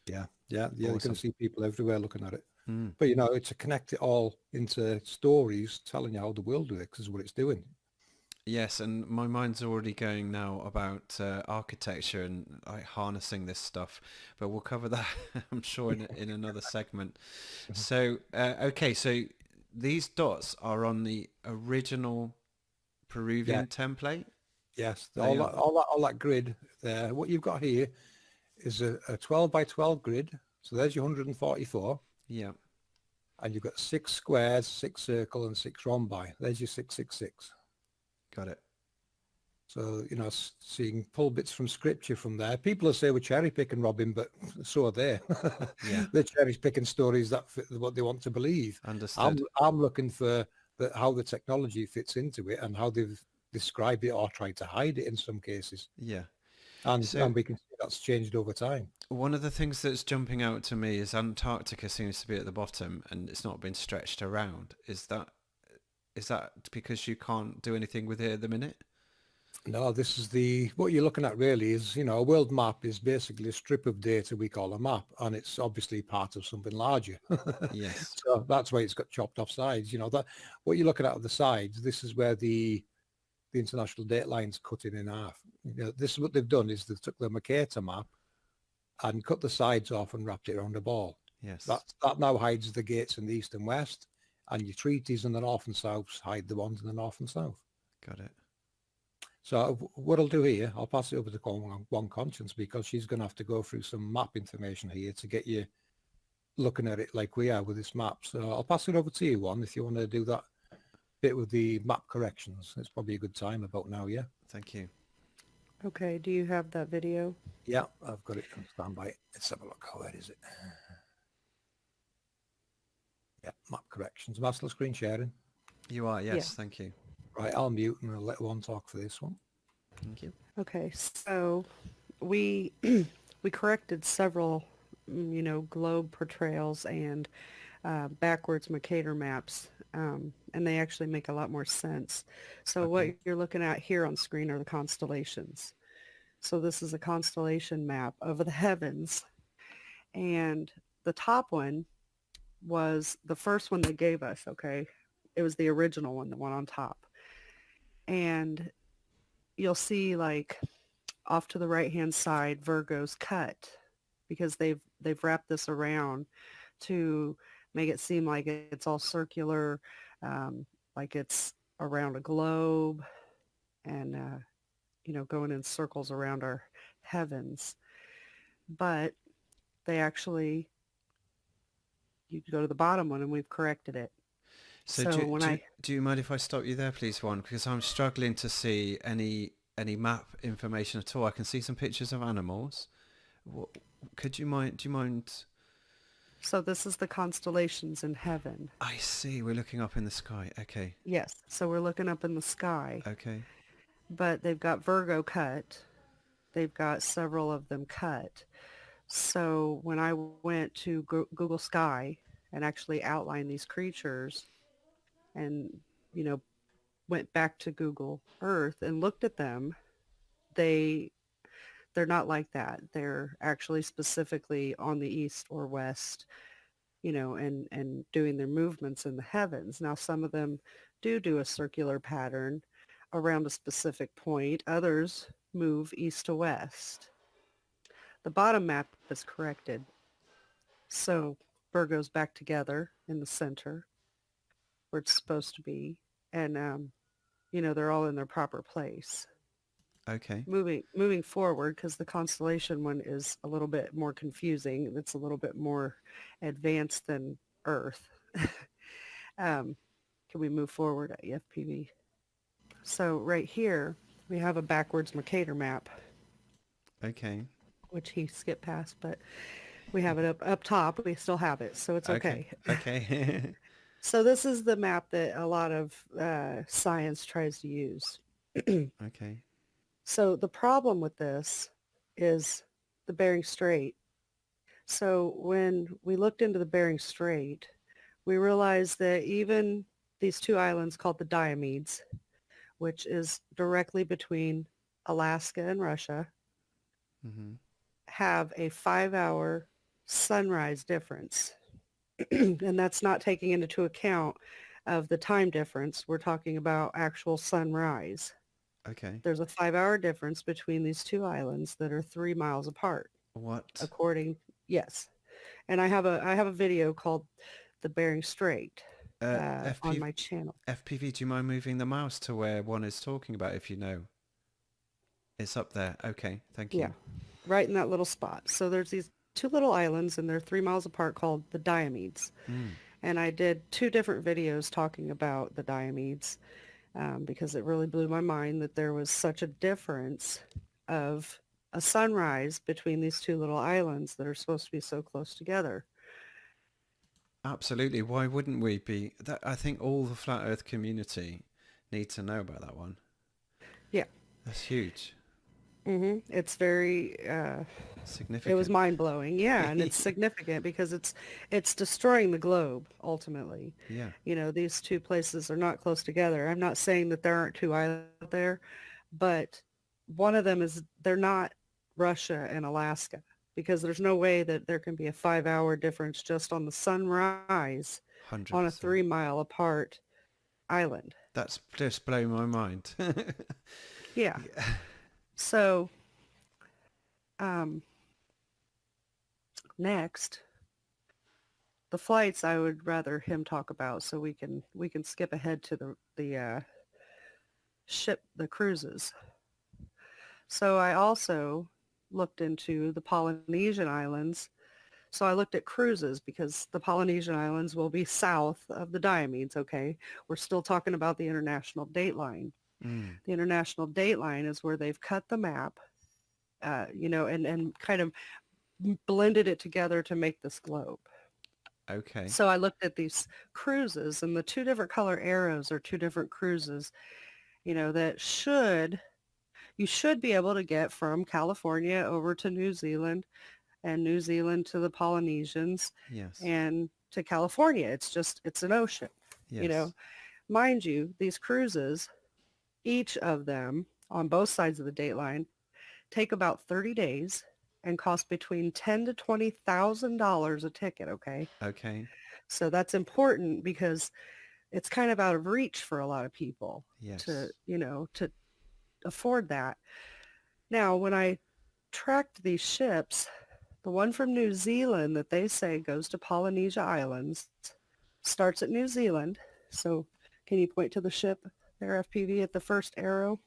Yeah. Awesome. You can see people everywhere looking at it. But, it's to connect it all into stories telling you how the world works is what it's doing. Yes, and my mind's already going now about architecture and harnessing this stuff, but we'll cover that, I'm sure, in another segment. So, okay, so these dots are on the original Peruvian template? Yes, all that grid there. What you've got here is a 12 by 12 grid. So there's your 144. Yeah. And you've got 6 squares, 6 circle, and 6 rhombi. There's your 666. Got it. So, so you can pull bits from scripture from there. People say we're cherry picking, Robin, but so are they. Yeah. They're cherry picking stories that fit what they want to believe. Understood. I'm looking for how the technology fits into it and how they've described it or tried to hide it in some cases. Yeah. And So we can see that's changed over time. one of the things that's jumping out to me is Antarctica seems to be at the bottom and it's not been stretched around. Is that because you can't do anything with it at the minute? No, this is what you're looking at really is, a world map is basically a strip of data we call a map, and it's obviously part of something larger. Yes. So that's why it's got chopped off sides. That what you're looking at the sides, this is where the international date lines cut in half. This is what they've done is they took the Mercator map and cut the sides off and wrapped it around a ball. Yes. That now hides the gates in the east and west, and your treaties in the north and south hide the ones in the north and south. Got it. So what I'll do here, I'll pass it over to One Conscience because she's going to have to go through some map information here to get you looking at it like we are with this map. So I'll pass it over to you, One, if you want to do that bit with the map corrections. It's probably a good time about now, yeah? Thank you. Okay, do you have that video? Yeah, I've got it on standby. Let's have a look. Where is it? Yeah, map corrections. Master screen sharing. You are, yes, Yeah. thank you. Right, I'll mute and I'll let One talk for this one. Thank you. Okay, so we we corrected several, globe portrayals and backwards Mercator maps, and they actually make a lot more sense. So what you're looking at here on screen are the constellations. So this is a constellation map of the heavens, and the top one was the first one they gave us, okay? It was the original one, the one on top. And you'll see like off to the right-hand side, Virgo's cut because they've wrapped this around to make it seem like it's all circular, like it's around a globe and, going in circles around our heavens. But they actually, you go to the bottom one and we've corrected it. So do you mind if I stop you there, please, One? Because I'm struggling to see any map information at all. I can see some pictures of animals. Do you mind? So this is the constellations in heaven. I see. We're looking up in the sky. Okay. Yes. So we're looking up in the sky. Okay. But they've got Virgo cut. They've got several of them cut. So when I went to Google Sky and actually outlined these creatures and, went back to Google Earth and looked at them, they're not like that. They're actually specifically on the east or west, and doing their movements in the heavens. Now, some of them do a circular pattern around a specific point. Others move east to west. The bottom map is corrected. So Virgo's back together in the center where it's supposed to be. And, they're all in their proper place. Okay. Moving forward, because the constellation one is a little bit more confusing. It's a little bit more advanced than Earth. Can we move forward at EFPV? So right here, we have a backwards Mercator map. Okay. Which he skipped past, but we have it up top. We still have it, so it's okay. Okay. So this is the map that a lot of science tries to use. Okay. So the problem with this is the Bering Strait. So when we looked into the Bering Strait, we realized that even these two islands called the Diomedes, which is directly between Alaska and Russia, have a 5-hour sunrise difference. And that's not taking into account of the time difference. We're talking about actual sunrise. Okay. There's a 5-hour difference between these two islands that are 3 miles apart. What? Yes. And I have a video called The Bering Strait on my channel. FPV, do you mind moving the mouse to where One is talking about if you know? It's up there. Okay, thank you. Yeah, right in that little spot. So there's these two little islands and they're 3 miles apart called the Diomedes. And I did 2 different videos talking about the Diomedes. because it really blew my mind that there was such a difference of a sunrise between these two little islands that are supposed to be so close together. Absolutely. Why wouldn't we be? That, I think all the flat Earth community need to know about that one. Yeah. That's huge. It's very, Significant. it was mind-blowing. Yeah, and it's significant because it's destroying the globe, ultimately. Yeah. You know, these two places are not close together. I'm not saying that there aren't two islands out there, but one of them is, they're not Russia and Alaska, because there's no way that there can be a 5-hour difference just on the sunrise on a 100%. 3-mile apart island. That's just blown my mind. Yeah. So, next, the flights I would rather him talk about, so we can skip ahead to the ship, the cruises. So I also looked into the Polynesian Islands. So I looked at cruises because the Polynesian Islands will be south of the Diomedes, okay? We're still talking about the international dateline. The international dateline is where they've cut the map, and kind of blended it together to make this globe. Okay. So I looked at these cruises, and the two different color arrows are two different cruises, that you should be able to get from California over to New Zealand, and New Zealand to the Polynesians, Yes. and to California. It's an ocean. Yes. Mind you, these cruises, each of them on both sides of the dateline, take about 30 days and cost between $10,000 to $20,000 a ticket, okay? Okay. So that's important because it's kind of out of reach for a lot of people Yes. to afford that. Now, when I tracked these ships, the one from New Zealand that they say goes to Polynesia Islands starts at New Zealand. So can you point to the ship there, FPV, at the first arrow?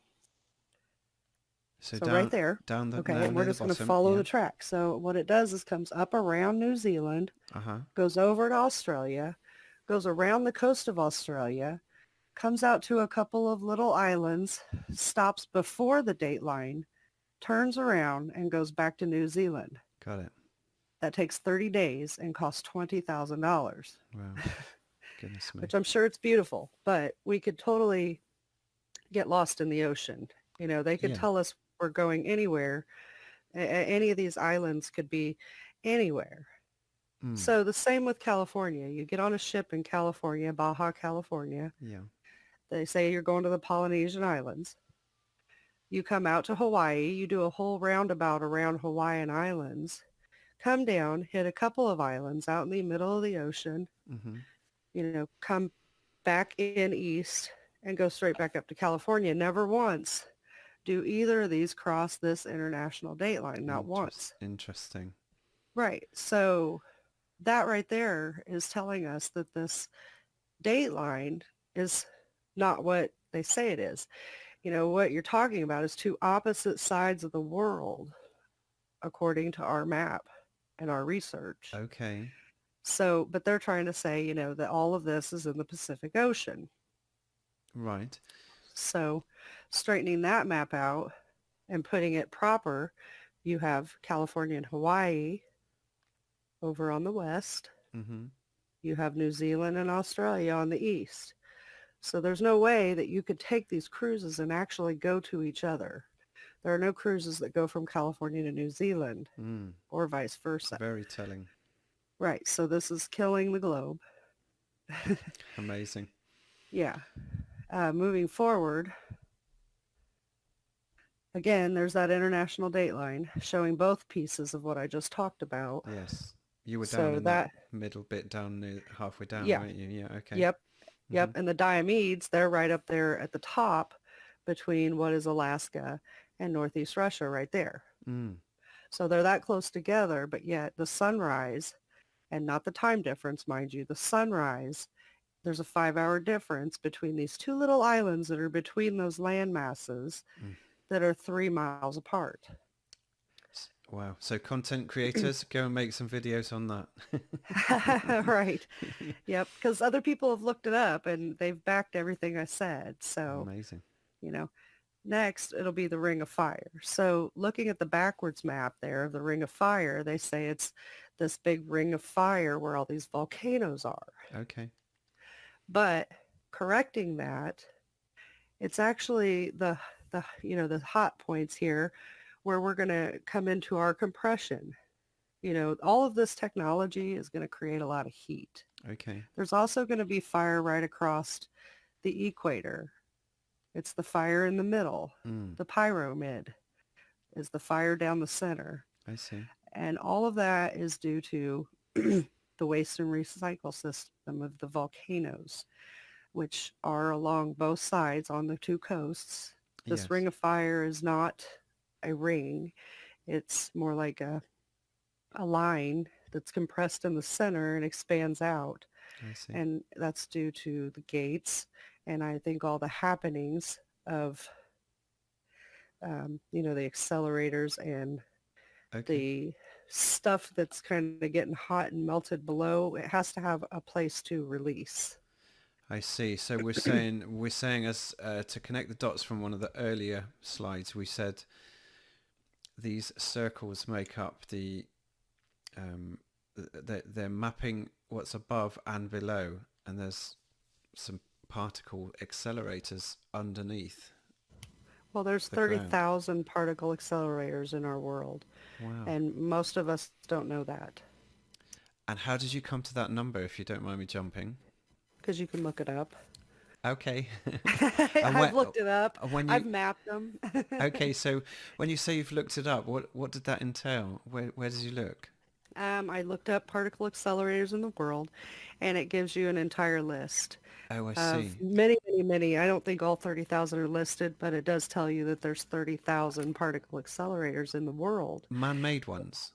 So right there. Down the, Okay, no, and we're near just the going to bottom, follow yeah. the track. So what it does is comes up around New Zealand, goes over to Australia, goes around the coast of Australia, comes out to a couple of little islands, stops before the dateline, turns around, and goes back to New Zealand. Got it. That takes 30 days and costs $20,000. Wow. Goodness me. Which I'm sure it's beautiful, but we could totally get lost in the ocean. They could Yeah. tell us we're going anywhere. Any of these islands could be anywhere. So the same with California. You get on a ship in California, Baja California. Yeah. They say you're going to the Polynesian Islands. You come out to Hawaii. You do a whole roundabout around Hawaiian Islands. Come down, hit a couple of islands out in the middle of the ocean. Come back in east and go straight back up to California. Never once do either of these cross this international dateline, not once. Interesting. Right. So that right there is telling us that this dateline is not what they say it is. What you're talking about is two opposite sides of the world, according to our map and our research. Okay. So, but they're trying to say, that all of this is in the Pacific Ocean. Right. So straightening that map out and putting it proper, you have California and Hawaii over on the west. You have New Zealand and Australia on the east. So there's no way that you could take these cruises and actually go to each other. There are no cruises that go from California to New Zealand or vice versa. Very telling. Right. So this is killing the globe. Amazing. Yeah. Moving forward, again, there's that international dateline showing both pieces of what I just talked about. Yes. You were down in that middle bit down near halfway down, weren't you? Yeah. Okay. Yep. And the Diomedes, they're right up there at the top between what is Alaska and Northeast Russia right there. So they're that close together, but yet the sunrise, and not the time difference, mind you, the sunrise, there's a 5-hour difference between these two little islands that are between those land masses that are 3 miles apart. Wow. So content creators, go and make some videos on that. Right. Yep. Because other people have looked it up and they've backed everything I said. So, Amazing. you know, next it'll be the Ring of Fire. So looking at the backwards map there of the Ring of Fire, they say it's this big ring of fire where all these volcanoes are. Okay. But correcting that, it's actually the the hot points here where we're going to come into our compression. All of this technology is going to create a lot of heat. Okay. There's also going to be fire right across the equator. It's the fire in the middle. The pyramid is the fire down the center. I see. And all of that is due to the waste and recycle system of the volcanoes, which are along both sides on the two coasts. This Yes. ring of fire is not a ring. It's more like a line that's compressed in the center and expands out. I see. And that's due to the gates and I think all the happenings of, the accelerators and Okay. the stuff that's kind of getting hot and melted below. It has to have a place to release. I see. So we're saying as to connect the dots from one of the earlier slides, we said these circles make up they're mapping what's above and below, and there's some particle accelerators underneath. Well, there's the ground. 30,000 particle accelerators in our world, Wow. and most of us don't know that And how did you come to that number, if you don't mind me jumping? because you can look it up. Okay. I've looked it up. When I've mapped them. Okay, so when you say you've looked it up, what did that entail? Where did you look? I looked up particle accelerators in the world, and it gives you an entire list Oh, I of see. many, many, many. I don't think all 30,000 are listed, but it does tell you that there's 30,000 particle accelerators in the world. Man-made ones.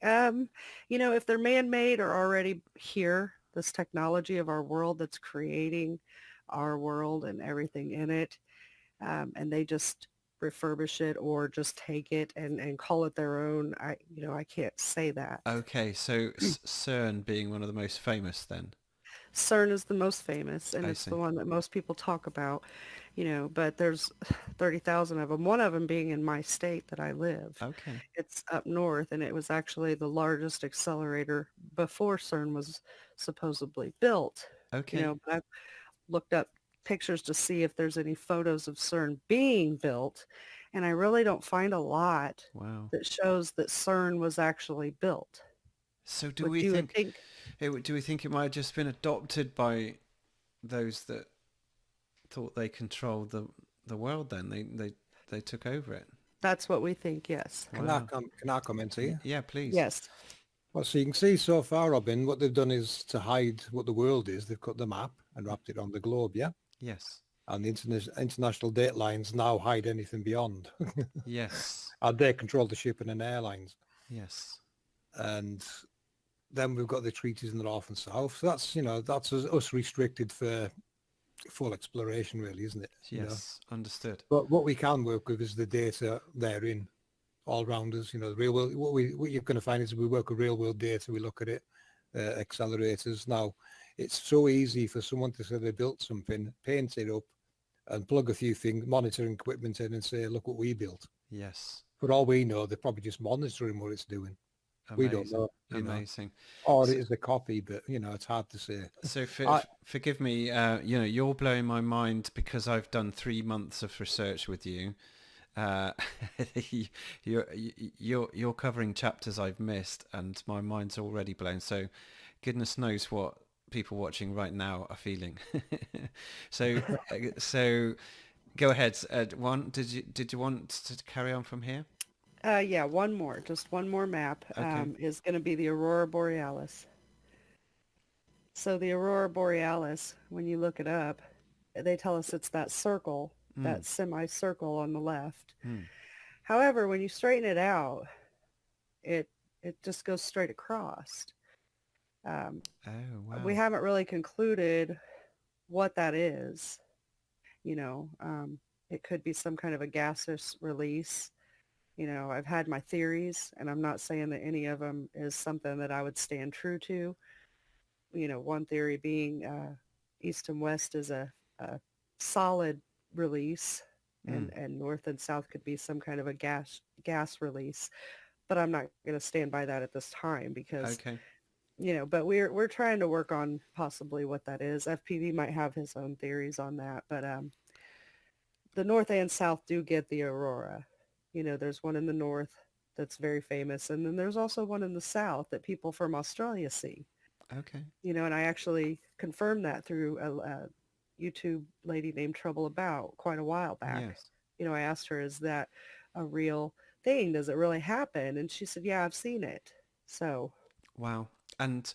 If they're man-made or already here, this technology of our world that's creating our world and everything in it, and they just refurbish it or just take it and call it their own. I can't say that. Okay, so CERN being one of the most famous then. CERN is the most famous, and I it's see. the one that most people talk about, but there's 30,000 of them, one of them being in my state that I live. Okay. It's up north, and it was actually the largest accelerator before CERN was supposedly built. Okay. But I've looked up pictures to see if there's any photos of CERN being built, and I really don't find a lot Wow. that shows that CERN was actually built. So do Which we you would think it might have just been adopted by those that thought they controlled the world then? They took over it. That's what we think, yes. Wow. Can I comment here? Yeah, please. Yes. Well, so you can see so far, Robin, what they've done is to hide what the world is. They've cut the map and wrapped it on the globe, yeah? Yes. And the international date lines now hide anything beyond. Yes. And they control the shipping and airlines. Yes. And then we've got the treaties in the north and south. So that's us restricted for full exploration, really, isn't it? Yes. Understood. But what we can work with is the data therein, all around us. The real world. What you're going to find is we work with real world data. We look at it, accelerators. Now, it's so easy for someone to say they built something, paint it up, and plug a few things, monitoring equipment in, and say, "Look what we built." Yes. For all we know, they're probably just monitoring what it's doing. Amazing. We don't know. Amazing. Or it is a copy, but it's hard to say. So forgive me, you're blowing my mind because I've done 3 months of research with you. You're covering chapters I've missed, and my mind's already blown. So goodness knows what people watching right now are feeling. So go ahead. Did you want to carry on from here? Yeah, one more map Okay. is going to be the Aurora Borealis. So the Aurora Borealis, when you look it up, they tell us it's that circle, that semicircle on the left. However, when you straighten it out, it just goes straight across. Oh, wow. We haven't really concluded what that is. It could be some kind of a gaseous release. I've had my theories, and I'm not saying that any of them is something that I would stand true to. One theory being east and west is a solid release, and north and south could be some kind of a gas release. But I'm not going to stand by that at this time because, Okay. but we're trying to work on possibly what that is. FPV might have his own theories on that, but the north and south do get the aurora. There's one in the north that's very famous, and then there's also one in the south that people from Australia see. Okay. And I actually confirmed that through a YouTube lady named Trouble About quite a while back. Yes. I asked her, is that a real thing? Does it really happen? And she said, yeah, I've seen it. So. Wow. And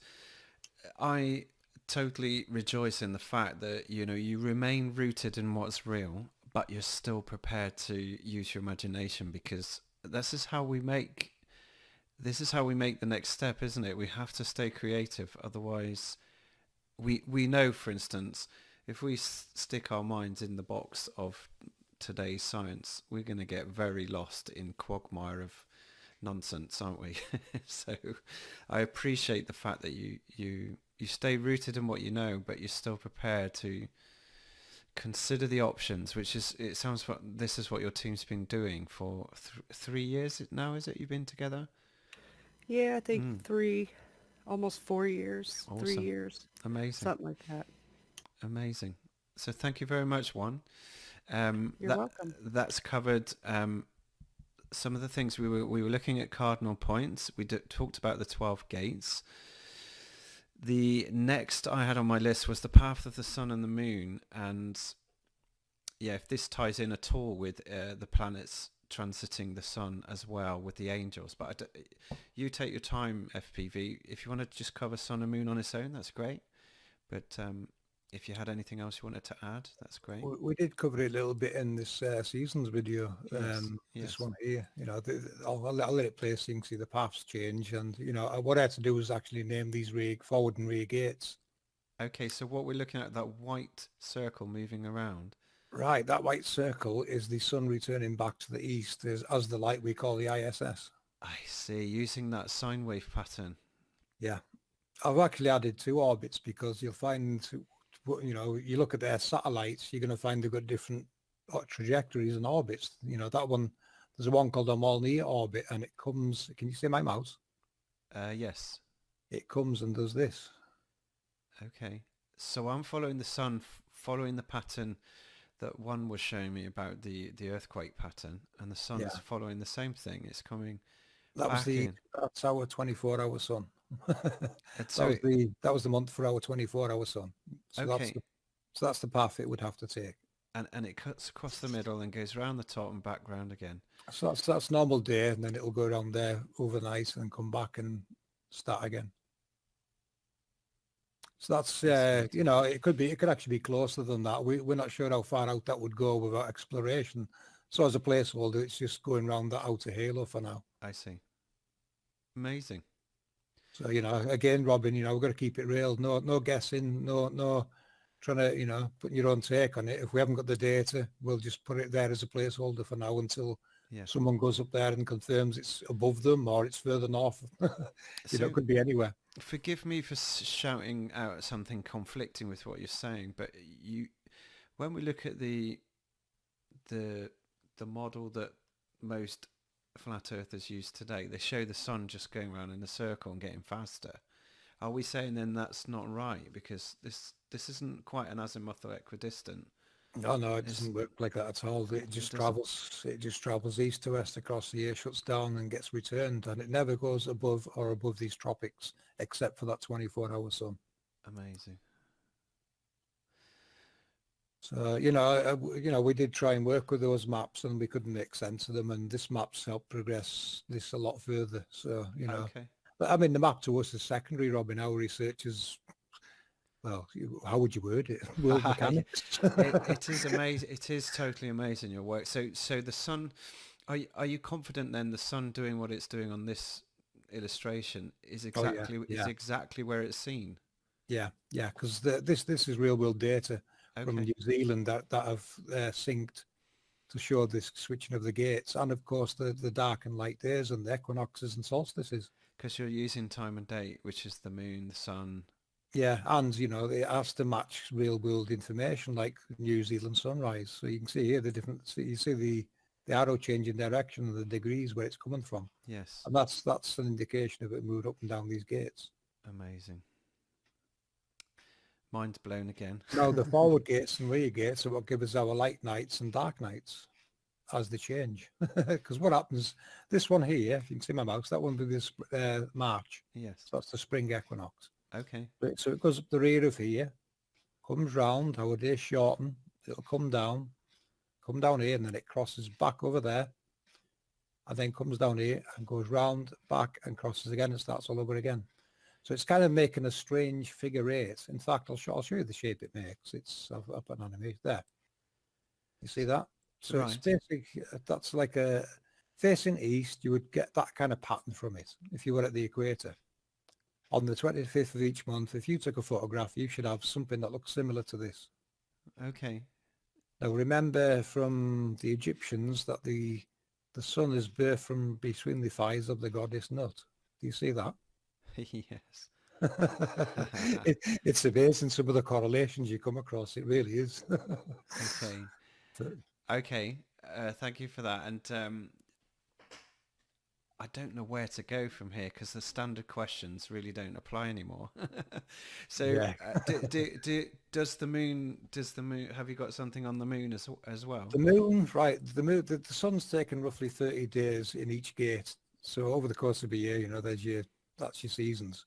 I totally rejoice in the fact that, you remain rooted in what's real, but you're still prepared to use your imagination, because this is how we make the next step, isn't it? We have to stay creative. Otherwise, we know, for instance, if we stick our minds in the box of today's science, we're going to get very lost in quagmire of nonsense, aren't we? So I appreciate the fact that you stay rooted in what you know, but you're still prepared to consider the options, which is, it sounds like this is what your team's been doing for 3 years now, is it? You've been together? Yeah, I think almost 4 years, Awesome. 3 years. Amazing. Something like that. Amazing. So thank you very much, Juan. You're welcome. That's covered some of the things we were looking at. Cardinal points. We talked about the 12 gates. The next I had on my list was the path of the sun and the moon, and yeah, if this ties in at all with the planets transiting the sun as well with the angels. But you take your time, FPV. If you want to just cover sun and moon on its own, that's great. But if you had anything else you wanted to add, that's great. We did cover it a little bit in this season's video. Yes. This one here, I'll let it play so you can see the paths change. And, what I had to do was actually name these forward and rear gates. Okay, so what we're looking at, that white circle moving around. Right, that white circle is the sun returning back to the east as the light we call the ISS. I see, using that sine wave pattern. Yeah. I've actually added 2 orbits because you'll find, you look at their satellites, you're going to find they've got different trajectories and orbits. That one, there's one called a Molnier orbit, and it comes, can you see my mouse? Yes. It comes and does this. Okay. So I'm following the sun, following the pattern that one was showing me about the earthquake pattern, and the sun's following the same thing. It's coming that's our 24-hour sun. That was the month for our 24-hour sun. So okay. That's the path it would have to take. And it cuts across the middle and goes around the top and back round again. So that's normal day, and then it'll go around there overnight and come back and start again. So that's it could actually be closer than that. We're not sure how far out that would go without exploration. So as a placeholder, it's just going around that outer halo for now. I see. Amazing. So again, Robin, we've got to keep it real. No guessing. No trying to putting your own take on it. If we haven't got the data, we'll just put it there as a placeholder for now until someone goes up there and confirms it's above them or it's further north. It could be anywhere. Forgive me for shouting out something conflicting with what you're saying, but when we look at the model that most flat earthers use today, they show the sun just going around in a circle and getting faster. Are we saying then that's not right, because this isn't quite an azimuthal equidistant? No, it doesn't work like that at all. It just travels east to west across the year, shuts down and gets returned, and it never goes above these tropics except for that 24-hour sun. Amazing. So we did try and work with those maps, and we couldn't make sense of them, and this map's helped progress this a lot further. So Okay. But I mean, the map to us is secondary, Robin. Our research is, well, how would you word it? World mechanics. It is amazing. It is totally amazing, your work. So the sun, are you confident then the sun doing what it's doing on this illustration is exactly where it's seen? Yeah, because this is real world data from New Zealand that have synced. to show this switching of the gates, and of course the dark and light days and the equinoxes and solstices. Because you're using time and date, which is the moon, the sun. Yeah, and it has to match real world information like New Zealand sunrise. So you can see here the different. You see the arrow changing direction and the degrees where it's coming from, Yes. and that's an indication of it moved up and down these gates. Amazing. Mind's blown again. Now the forward gates and rear gates are what give us our light nights and dark nights as they change. Because what happens? This one here, if you can see my mouse, that one will be this March. Yes. So that's the spring equinox. Okay. So it goes up the rear of here, comes round, our days shorten, it'll come down here, and then it crosses back over there, and then comes down here and goes round, back, and crosses again and starts all over again. So it's kind of making a strange figure eight. In fact, I'll show you the shape it makes. I've up an animation there. You see that? So Right. it's basic. That's like a facing east. You would get that kind of pattern from it if you were at the equator. On the 25th of each month, if you took a photograph, you should have something that looks similar to this. Okay. Now remember from the Egyptians that the sun is birthed from between the thighs of the goddess Nut. Do you see that? Yes. It's amazing some of the correlations you come across. It really is. Okay. Okay. Thank you for that. And I don't know where to go from here because the standard questions really don't apply anymore. So Yeah. does the moon, have you got something on the moon as well? The moon, right? The sun's taken roughly 30 days in each gate. So over the course of a year, that's your seasons.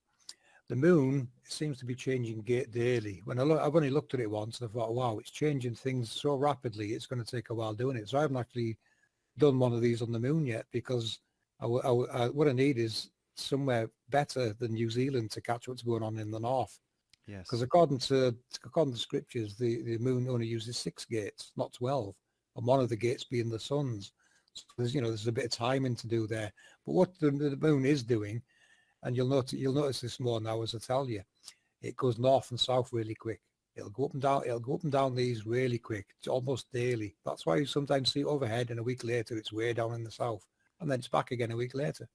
The moon seems to be changing gate daily. I've only looked at it once and I thought, wow, it's changing things so rapidly. It's going to take a while doing it. So I haven't actually done one of these on the moon yet because what I need is somewhere better than New Zealand to catch what's going on in the north. Yes. Because according to scriptures, the moon only uses 6 gates, not 12, and one of the gates being the sun's. So there's a bit of timing to do there. But what the moon is doing, and you'll notice this more now as I tell you, it goes north and south really quick. It'll go up and down. It'll go up and down these really quick. It's almost daily. That's why you sometimes see it overhead, and a week later it's way down in the south, and then it's back again a week later.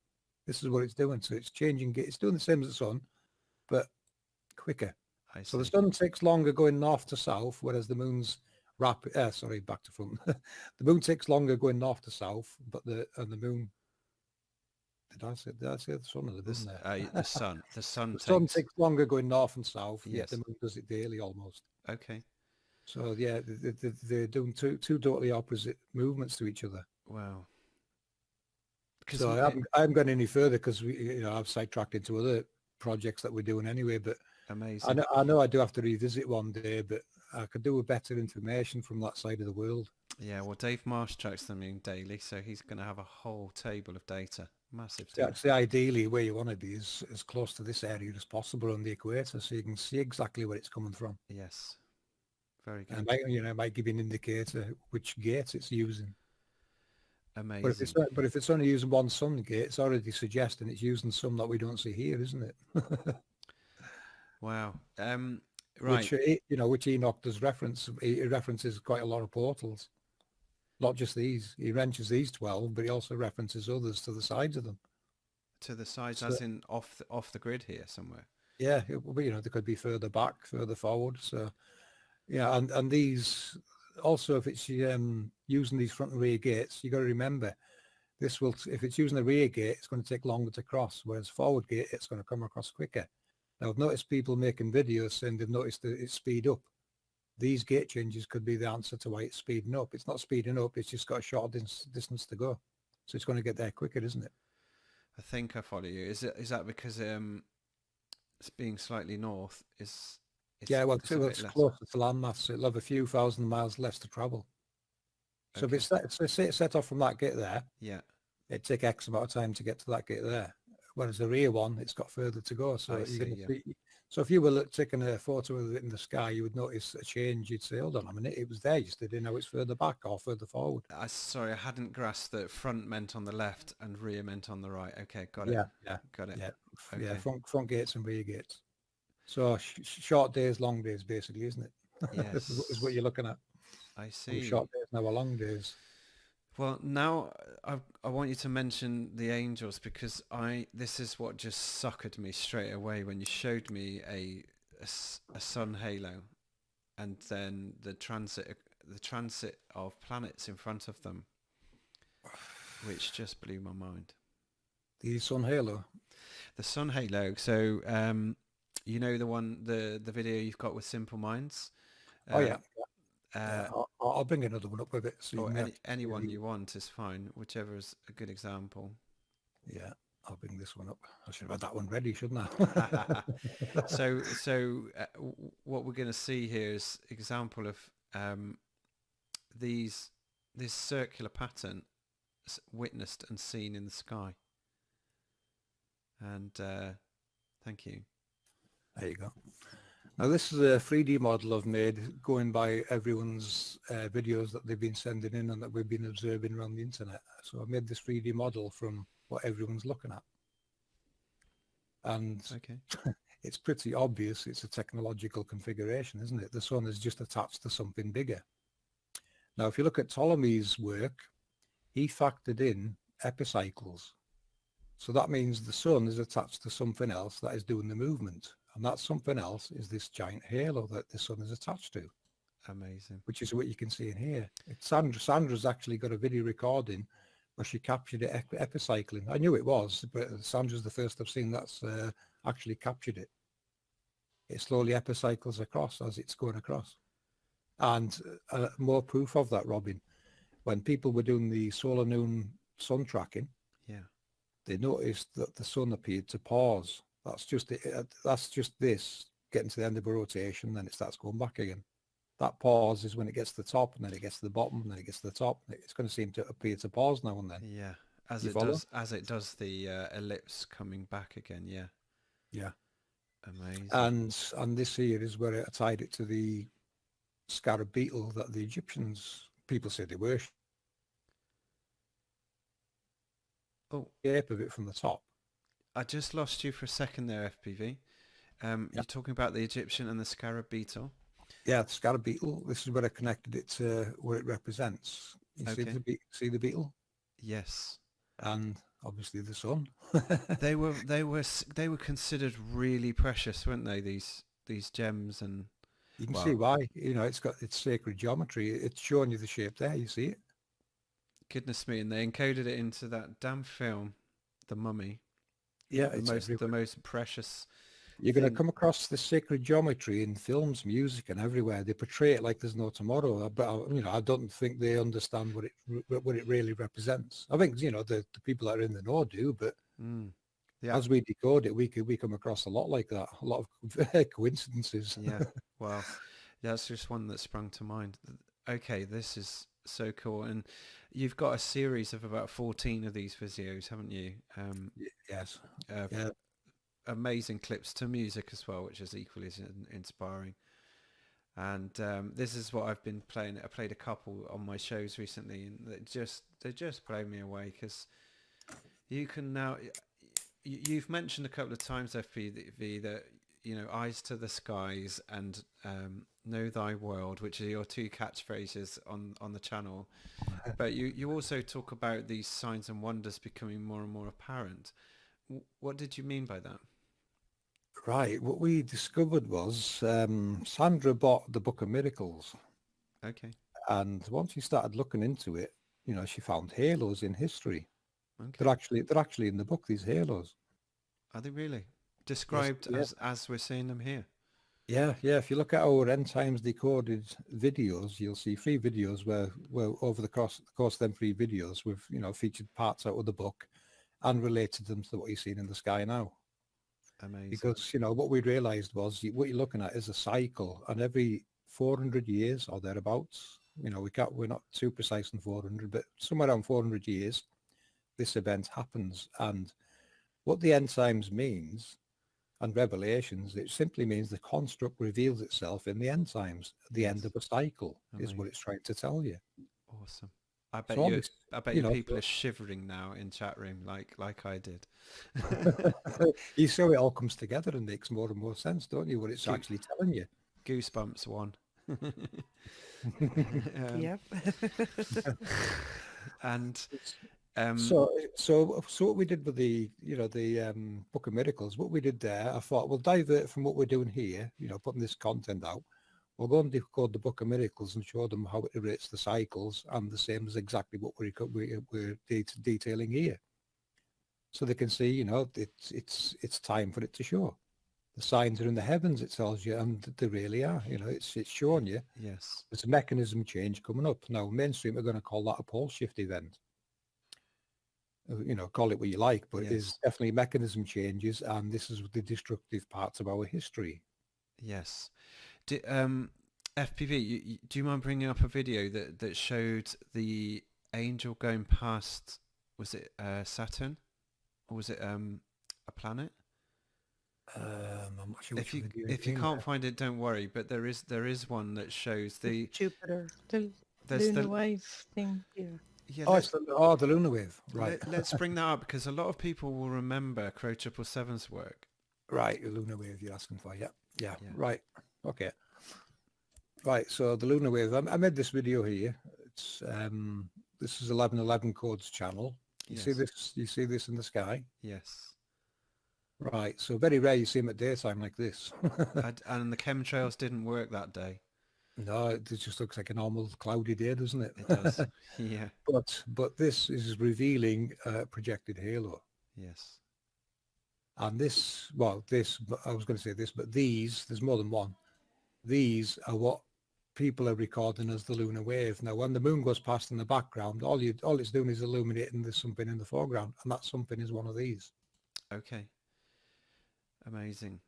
This is what it's doing. So it's changing. It's doing the same as the sun, but quicker. I see. So the sun takes longer going north to south, whereas the moon's back to front. The moon takes longer going north to south, but the moon. Did I say the sun or the moon there? The sun. The sun takes longer going north and south. Yes. Yet the moon does it daily almost. Okay. So yeah, they're doing two totally opposite movements to each other. Wow. So I haven't gone any further because I've sidetracked into other projects that we're doing anyway. But amazing. I know I do have to revisit one day, but I could do with better information from that side of the world. Yeah, well, Dave Marsh tracks the moon daily, so he's going to have a whole table of data. Massive So data. actually, ideally, where you want to be is as close to this area as possible on the equator, so you can see exactly where it's coming from. Yes. Very good. And it might give you an indicator which gate it's using. Amazing. But if it's only using one sun gate, it's already suggesting it's using some that we don't see here, isn't it? Wow. Right. Which Enoch does reference. He references quite a lot of portals, not just these. He mentions these 12, but he also references others to the sides of them. To the sides, as in off the grid here somewhere. Yeah, they could be further back, further forward. So, yeah, and these also, if it's using these front and rear gates, you got to remember if it's using the rear gate, it's going to take longer to cross, whereas forward gate, it's going to come across quicker. Now, I've noticed people making videos saying they've noticed that it's speed up. These gate changes could be the answer to why it's speeding up. It's not speeding up, it's just got a short distance to go. So it's going to get there quicker, isn't it? I think I follow you. Is that because it's being slightly north is yeah, well, it's it's closer to landmass, so it'll have a few thousand miles less to travel. So Okay. if it's set off from that gate there, Yeah. it'd take X amount of time to get to that gate there. Whereas the rear one, it's got further to go. So so if you were taking a photo of it in the sky, you would notice a change. You'd say, hold on a minute, it was there yesterday, now it's further back or further forward. Sorry, I hadn't grasped that front meant on the left and rear meant on the right. Okay, got it. Yeah, Got it. yeah, Okay. yeah. Front gates and rear gates. So short days, long days, basically, isn't it? Yes. is what you're looking at. I see. Short days now are long days. Well, now I want you to mention the angels, because this is what just suckered me straight away when you showed me a sun halo, and then the transit of planets in front of them, which just blew my mind. The sun halo. The sun halo. So you know the video you've got with Simple Minds. Oh yeah. Uh, I'll bring another one up with it. So you or may have to- anyone you want is fine, whichever is a good example. Yeah, I'll bring this one up. I should have had that one ready, shouldn't I? So what we're going to see here is example of this circular pattern witnessed and seen in the sky. And thank you. There you go. Now this is a 3D model I've made going by everyone's videos that they've been sending in and that we've been observing around the internet. So I've made this 3D model from what everyone's looking at. And Okay. it's pretty obvious it's a technological configuration, isn't it? The sun is just attached to something bigger. Now, if you look at Ptolemy's work, he factored in epicycles. So that means the sun is attached to something else that is doing the movement. And that something else is this giant halo that the sun is attached to. Amazing. Which is what you can see in here. Sandra's actually got a video recording where she captured it epicycling. I knew it was, but Sandra's the first I've seen that's actually captured it. It slowly epicycles across as it's going across. And more proof of that, Robin. When people were doing the solar noon sun tracking, yeah, they noticed that the sun appeared to pause. That's just this getting to the end of a rotation, then it starts going back again. That pause is when it gets to the top, and then it gets to the bottom, and then it gets to the top. It's going to seem to appear to pause now and then. Yeah, as it does the ellipse coming back again. Yeah. Yeah. Amazing. And this here is where I tied it to the scarab beetle that the Egyptians, people say they worship. Oh, shape of it from the top. I just lost you for a second there, FPV. You're talking about the Egyptian and the scarab beetle. Yeah, the scarab beetle. This is where I connected it to where it represents. You see the beetle? Yes. And obviously the sun. they were considered really precious, weren't they? These gems, and you can see why. You know, it's got its sacred geometry. It's showing you the shape there. You see it? Goodness me! And they encoded it into that damn film, The Mummy. Yeah, the most precious. You're going to come across the sacred geometry in films, music, and everywhere. They portray it like there's no tomorrow, but you know, I don't think they understand what it really represents. I think the people that are in the know do, but as we decode it, we come across a lot like that, a lot of coincidences. Yeah, well, that's just one that sprung to mind. Okay, this is so cool, and you've got a series of about 14 of these videos, haven't you? Yes. Yeah. Amazing clips to music as well, which is equally as inspiring. And this is what I've been playing. I played a couple on my shows recently, and they just blow me away, because you can now. You've mentioned a couple of times, FPV, that eyes to the skies and know thy world, which are your two catchphrases on the channel. But you also talk about these signs and wonders becoming more and more apparent. What did you mean by that? Right. What we discovered was Sandra bought the Book of Miracles. Okay. And once she started looking into it, she found halos in history. Okay. They're actually in the book, these halos. Are they really? Described as we're seeing them here? Yeah. If you look at our End Times Decoded videos, you'll see 3 videos where over the course of them 3 videos, we've, featured parts out of the book and related them to what you're seeing in the sky now. Amazing. Because, what we realized was what you're looking at is a cycle, and every 400 years or thereabouts, we're not too precise in 400, but somewhere around 400 years, this event happens. And what the end times means, and Revelations, it simply means the construct reveals itself in the end times. The end of a cycle is what it's trying to tell you. Awesome. I bet you people are shivering now in chat room like I did. You see how it all comes together and makes more and more sense, don't you? What it's actually telling you. Goosebumps one. Yep. And So what we did with the, Book of Miracles, what we did there, I thought we'll divert from what we're doing here, putting this content out. We'll go and decode the Book of Miracles and show them how it rates the cycles, and the same as exactly what we're detailing here, so they can see, it's time for it to show. The signs are in the heavens, it tells you, and they really are. It's showing you. yes, There's a mechanism change coming up now. Mainstream are going to call that a pole shift event. Call it what you like, but yes, it's definitely mechanism changes, and this is the destructive parts of our history. yes. FPV, do you mind bringing up a video that showed the angel going past, was it Saturn? Or was it a planet? I'm not sure If which you video if you can't find it, don't worry. But there is one that shows the Jupiter. The there's lunar the wave thing. Yeah. yeah. Oh, it's the lunar wave, right? Let's bring that up because a lot of people will remember Crow 777's work. Right, the lunar wave you're asking for, yeah, Yeah. right, okay, right. So the lunar wave, I made this video here. It's this is 1111 Codes channel. You Yes. see this? You see this in the sky? Yes. Right. So very rare you see them at daytime like this. And the chemtrails didn't work that day. No, it just looks like a normal cloudy day, doesn't it? It does. Yeah. But this is revealing a projected halo. Yes. And this, well, this, I was going to say this, but these, there's more than one. These are what people are recording as the lunar wave. Now, when the moon goes past in the background, all it's doing is illuminating there's something in the foreground, and that something is one of these. Okay. Amazing.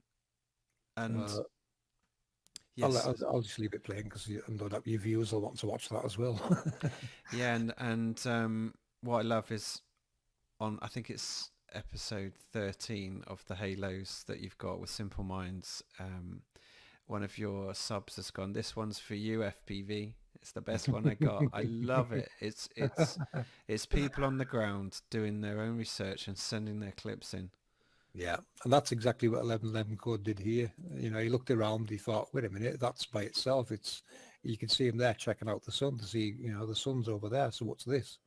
And yes, yes. I'll just leave it playing because I know that your viewers will want to watch that as well. Yeah, and what I love is I think it's episode 13 of the Halos that you've got with Simple Minds. One of your subs has gone, this one's for you, FPV. It's the best one I got. I love it. It's people on the ground doing their own research and sending their clips in. Yeah, and that's exactly what 1111 Code did here. He looked around, he thought, wait a minute, that's by itself. You can see him there checking out the sun to see, the sun's over there. So what's this?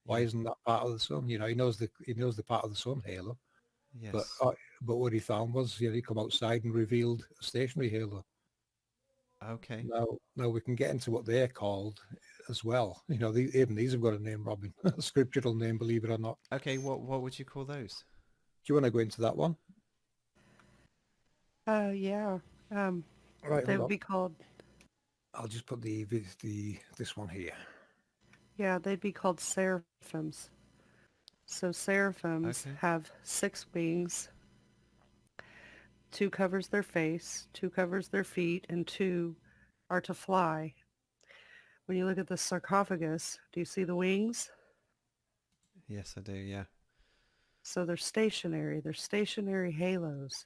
Why isn't that part of the sun? He knows the part of the sun halo. Yes. But what he found was, he come outside and revealed a stationary halo. Okay. Now we can get into what they're called as well. Even these have got a name, Robin, a scriptural name, believe it or not. Okay. What would you call those? Do you want to go into that one? Yeah. Right. They would be called. I'll just put this one here. Yeah, they'd be called seraphims. So seraphims have 6 wings. 2 covers their face, 2 covers their feet, and 2 are to fly. When you look at the sarcophagus, do you see the wings? Yes, I do. Yeah. So they're stationary. They're stationary halos.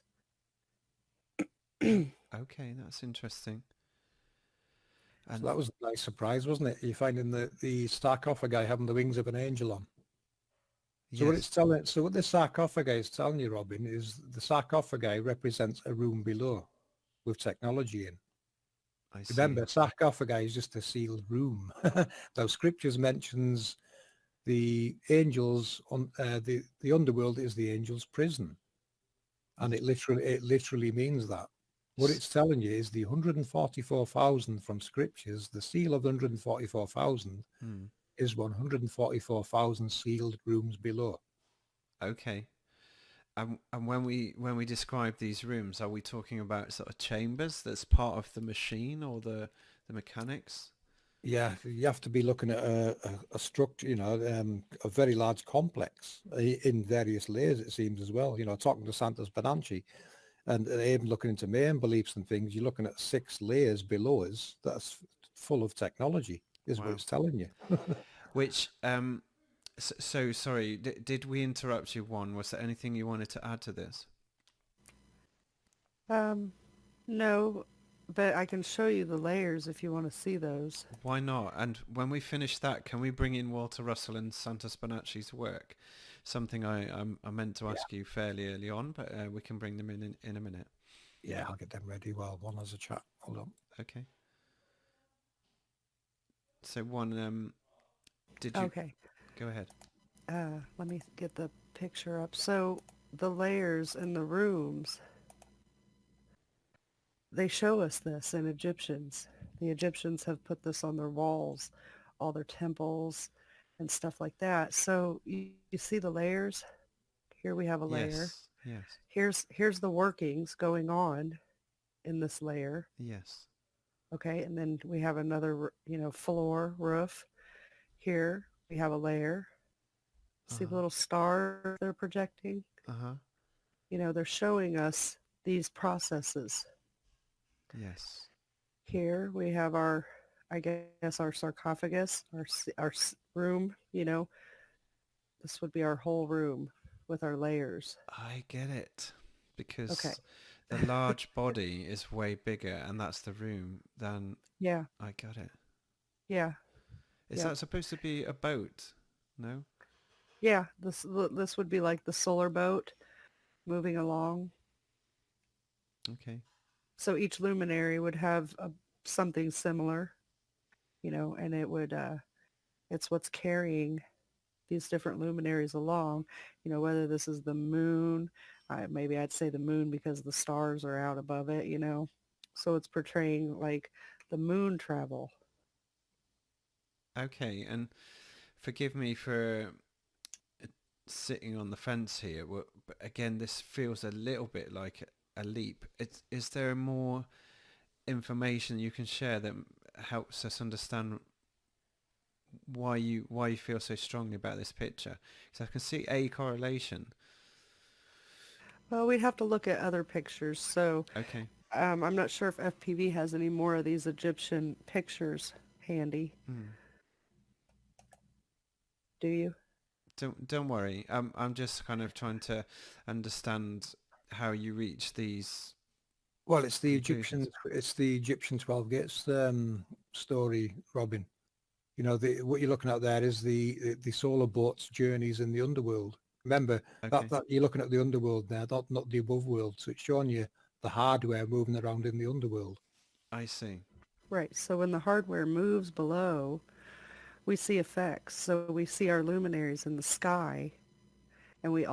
Okay, that's interesting. And So that was a nice surprise, wasn't it? You're finding the sarcophagi having the wings of an angel on. So what it's telling, so what the sarcophagi is telling you, Robin, is the sarcophagi represents a room below with technology in. I see. Remember, sarcophagi is just a sealed room. Though scriptures mentions the angels on the underworld is the angels' prison, and it literally means that. What it's telling you is the 144,000 from scriptures. The seal of 144,000 is 144,000 sealed rooms below. Okay. And when we describe these rooms, are we talking about sort of chambers that's part of the machine or the mechanics? Yeah, you have to be looking at a structure, a very large complex in various layers, it seems, as well. Talking to Santos Bonacci and even looking into main beliefs and things, you're looking at 6 layers below us that's full of technology, is what it's telling you. Which, so sorry, did we interrupt you, Juan? Was there anything you wanted to add to this? No, but I can show you the layers if you want to see those. Why not? And when we finish that, can we bring in Walter Russell and Santos Bonacci's work? Something I meant to ask you fairly early on, but we can bring them in a minute. Yeah, I'll get them ready while one has a chat. Hold on. Okay. So one, Did you Okay. go ahead? Let me get the picture up. So the layers in the rooms, they show us this in Egyptians. The Egyptians have put this on their walls, all their temples and stuff like that. So you see the layers? Here we have a layer. Yes. Yes. Here's the workings going on in this layer. Yes. Okay, and then we have another, floor, roof. Here we have a layer. See the little star they're projecting? Uh-huh. They're showing us these processes. Yes. Here we have our, I guess, our sarcophagus, our room, This would be our whole room with our layers. I get it. Because Okay. the large body is way bigger, and that's the room, than... Yeah, I got it. yeah, Is yeah. that supposed to be a boat? No? Yeah, this would be like the solar boat moving along. Okay. So each luminary would have something similar, and it's what's carrying these different luminaries along, whether this is the moon, maybe I'd say the moon because the stars are out above it, So it's portraying like the moon travel. Okay, and forgive me for sitting on the fence here, but again, this feels a little bit like a leap. Is there more information you can share that helps us understand why you feel so strongly about this picture? Because I can see a correlation. Well, we'd have to look at other pictures. So Okay. I'm not sure if FPV has any more of these Egyptian pictures handy. Do you? Don't worry. I'm just kind of trying to understand how you reach these Well, it's the conclusions. Egyptian 12 gates story, Robin. What you're looking at there is the solar boat's journeys in the underworld. Remember Okay. that you're looking at the underworld there, not the above world. So it's showing you the hardware moving around in the underworld. I see. Right. So when the hardware moves below, we see effects. So we see our luminaries in the sky, and we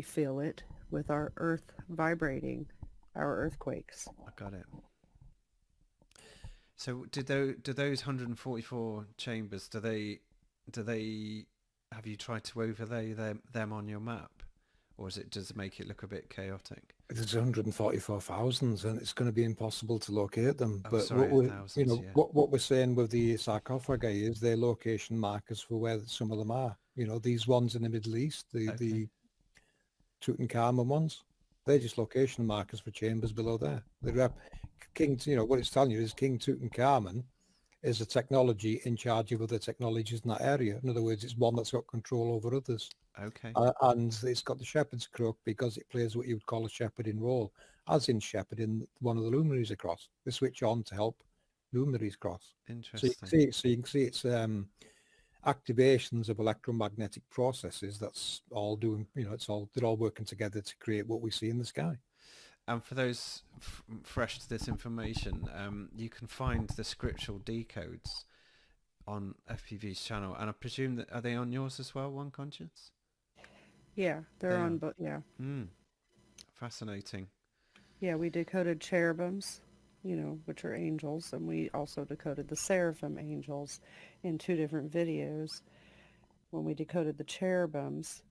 feel it with our earth vibrating, our earthquakes. I got it. So do those 144 chambers, do they have you tried to overlay them on your map, or is it just make it look a bit chaotic? There's 144,000, and it's going to be impossible to locate them. Oh, But sorry, thousands, yeah. what we're saying with the sarcophagi is their location markers for where some of them are. These ones in the Middle East, the Tutankhamun ones, they're just location markers for chambers below there. What it's telling you is King Tutankhamun is a technology in charge of other technologies in that area. In other words, it's one that's got control over others. Okay. And it's got the shepherd's crook because it plays what you would call a shepherding role, as in shepherding one of the luminaries across. They switch on to help luminaries cross. Interesting. So you can see it's activations of electromagnetic processes. That's all doing. They're all working together to create what we see in the sky. And for those fresh to this information, you can find the scriptural decodes on FPV's channel, and I presume that are they on yours as well, One Conscience? Yeah, they're on, but yeah. Fascinating. Yeah, we decoded cherubims, which are angels, and we also decoded the seraphim angels in 2 different videos. When we decoded the cherubims,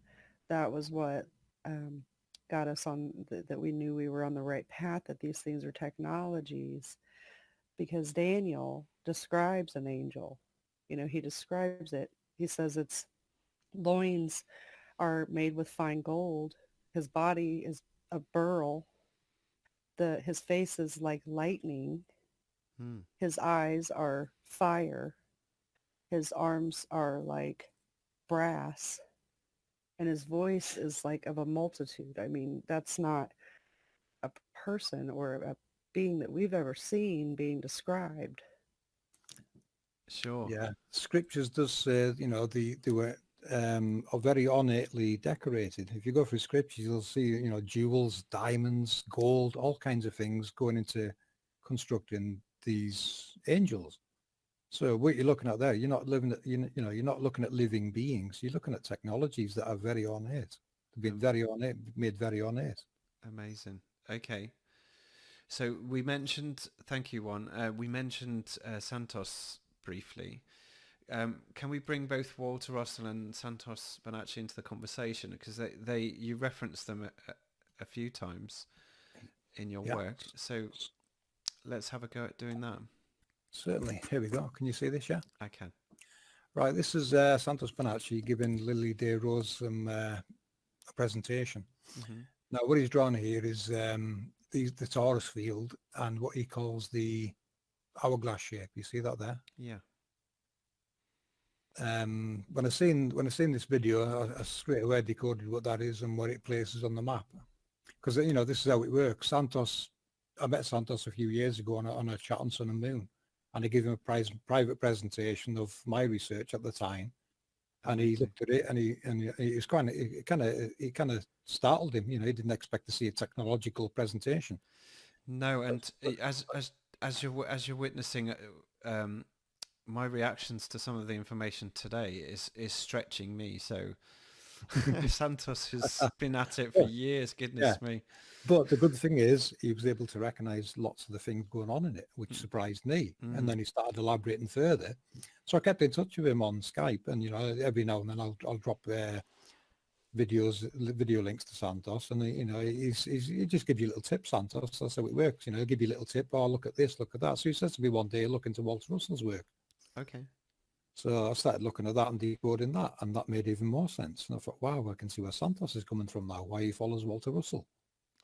that was what got us on, that we knew we were on the right path, that these things are technologies, because Daniel describes an angel. He describes it. He says its loins are made with fine gold. His body is a beryl. His face is like lightning. His eyes are fire. His arms are like brass. And his voice is like of a multitude. I mean, that's not a person or a being that we've ever seen being described. Sure. Yeah, scriptures does say they were are very ornately decorated. If you go through scriptures, you'll see jewels, diamonds, gold, all kinds of things going into constructing these angels. So what you're looking at there, you're not living at, you're not looking at living beings. You're looking at technologies that are very ornate. They've been very ornate, made very ornate. Amazing. Okay. So we mentioned, thank you, Juan. We mentioned Santos briefly. Can we bring both Walter Russell and Santos Bonacci into the conversation? Because you referenced them a few times in your work. So let's have a go at doing that. Certainly. Here we go. Can you see this? Yeah. I can. Right. This is Santos Bonacci giving Lily Day Rose some a presentation. Mm-hmm. Now, what he's drawn here is the torus field and what he calls the hourglass shape. You see that there? Yeah. When I seen this video, I straight away decoded what that is and where it places on the map. Because this is how it works. I met Santos a few years ago on a chat on Sun and Moon, and I gave him a private presentation of my research at the time. And he looked at it, and he was it kind of startled him. He didn't expect to see a technological presentation. No, and as you're witnessing, my reactions to some of the information today is stretching me. So Santos has been at it for years. Goodness me. But the good thing is he was able to recognize lots of the things going on in it, which surprised me. And then he started elaborating further. So I kept in touch with him on Skype, and every now and then I'll drop video links to Santos, and he just gives you little tips. Santos, that's how it works. He'll give you a little tip. Oh, look at this, look at that. So he says to me one day, look into Walter Russell's work. Okay. So I started looking at that and decoding that, and that made even more sense. And I thought, wow, I can see where Santos is coming from now, why he follows Walter Russell.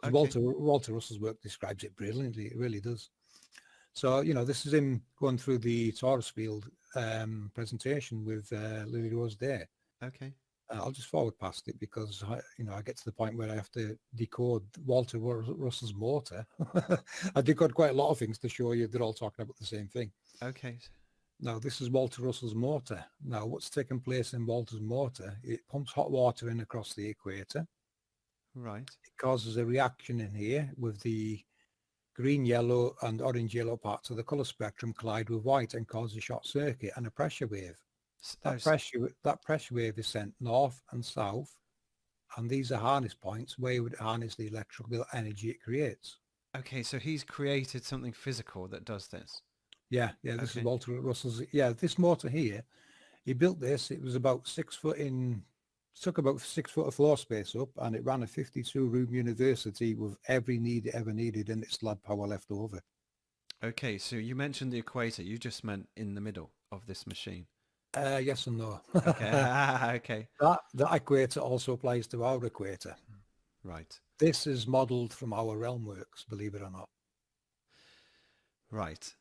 Okay. Walter Russell's work describes it brilliantly. It really does. So, this is him going through the torus field presentation with Lily Rose Day. Okay. I'll just forward past it because, I get to the point where I have to decode Walter Russell's motor. I decode quite a lot of things to show you they're all talking about the same thing. Okay. Now, this is Walter Russell's motor. Now, what's taking place in Walter's motor, it pumps hot water in across the equator. Right. It causes a reaction in here with the green, yellow and orange yellow parts of the colour spectrum collide with white and cause a short circuit and a pressure wave. That pressure wave is sent north and south, and these are harness points where you would harness the electrical energy it creates. Okay, so he's created something physical that does this. Yeah, this is Walter Russell's. Yeah, this motor here, he built this. It was about 6 foot in, took about 6 foot of floor space up, and it ran a 52-room university with every need it ever needed, and it still had power left over. Okay, so you mentioned the equator. You just meant in the middle of this machine. Yes and no. Okay. Okay. That equator also applies to our equator. Right. This is modelled from our realm works, believe it or not. Right.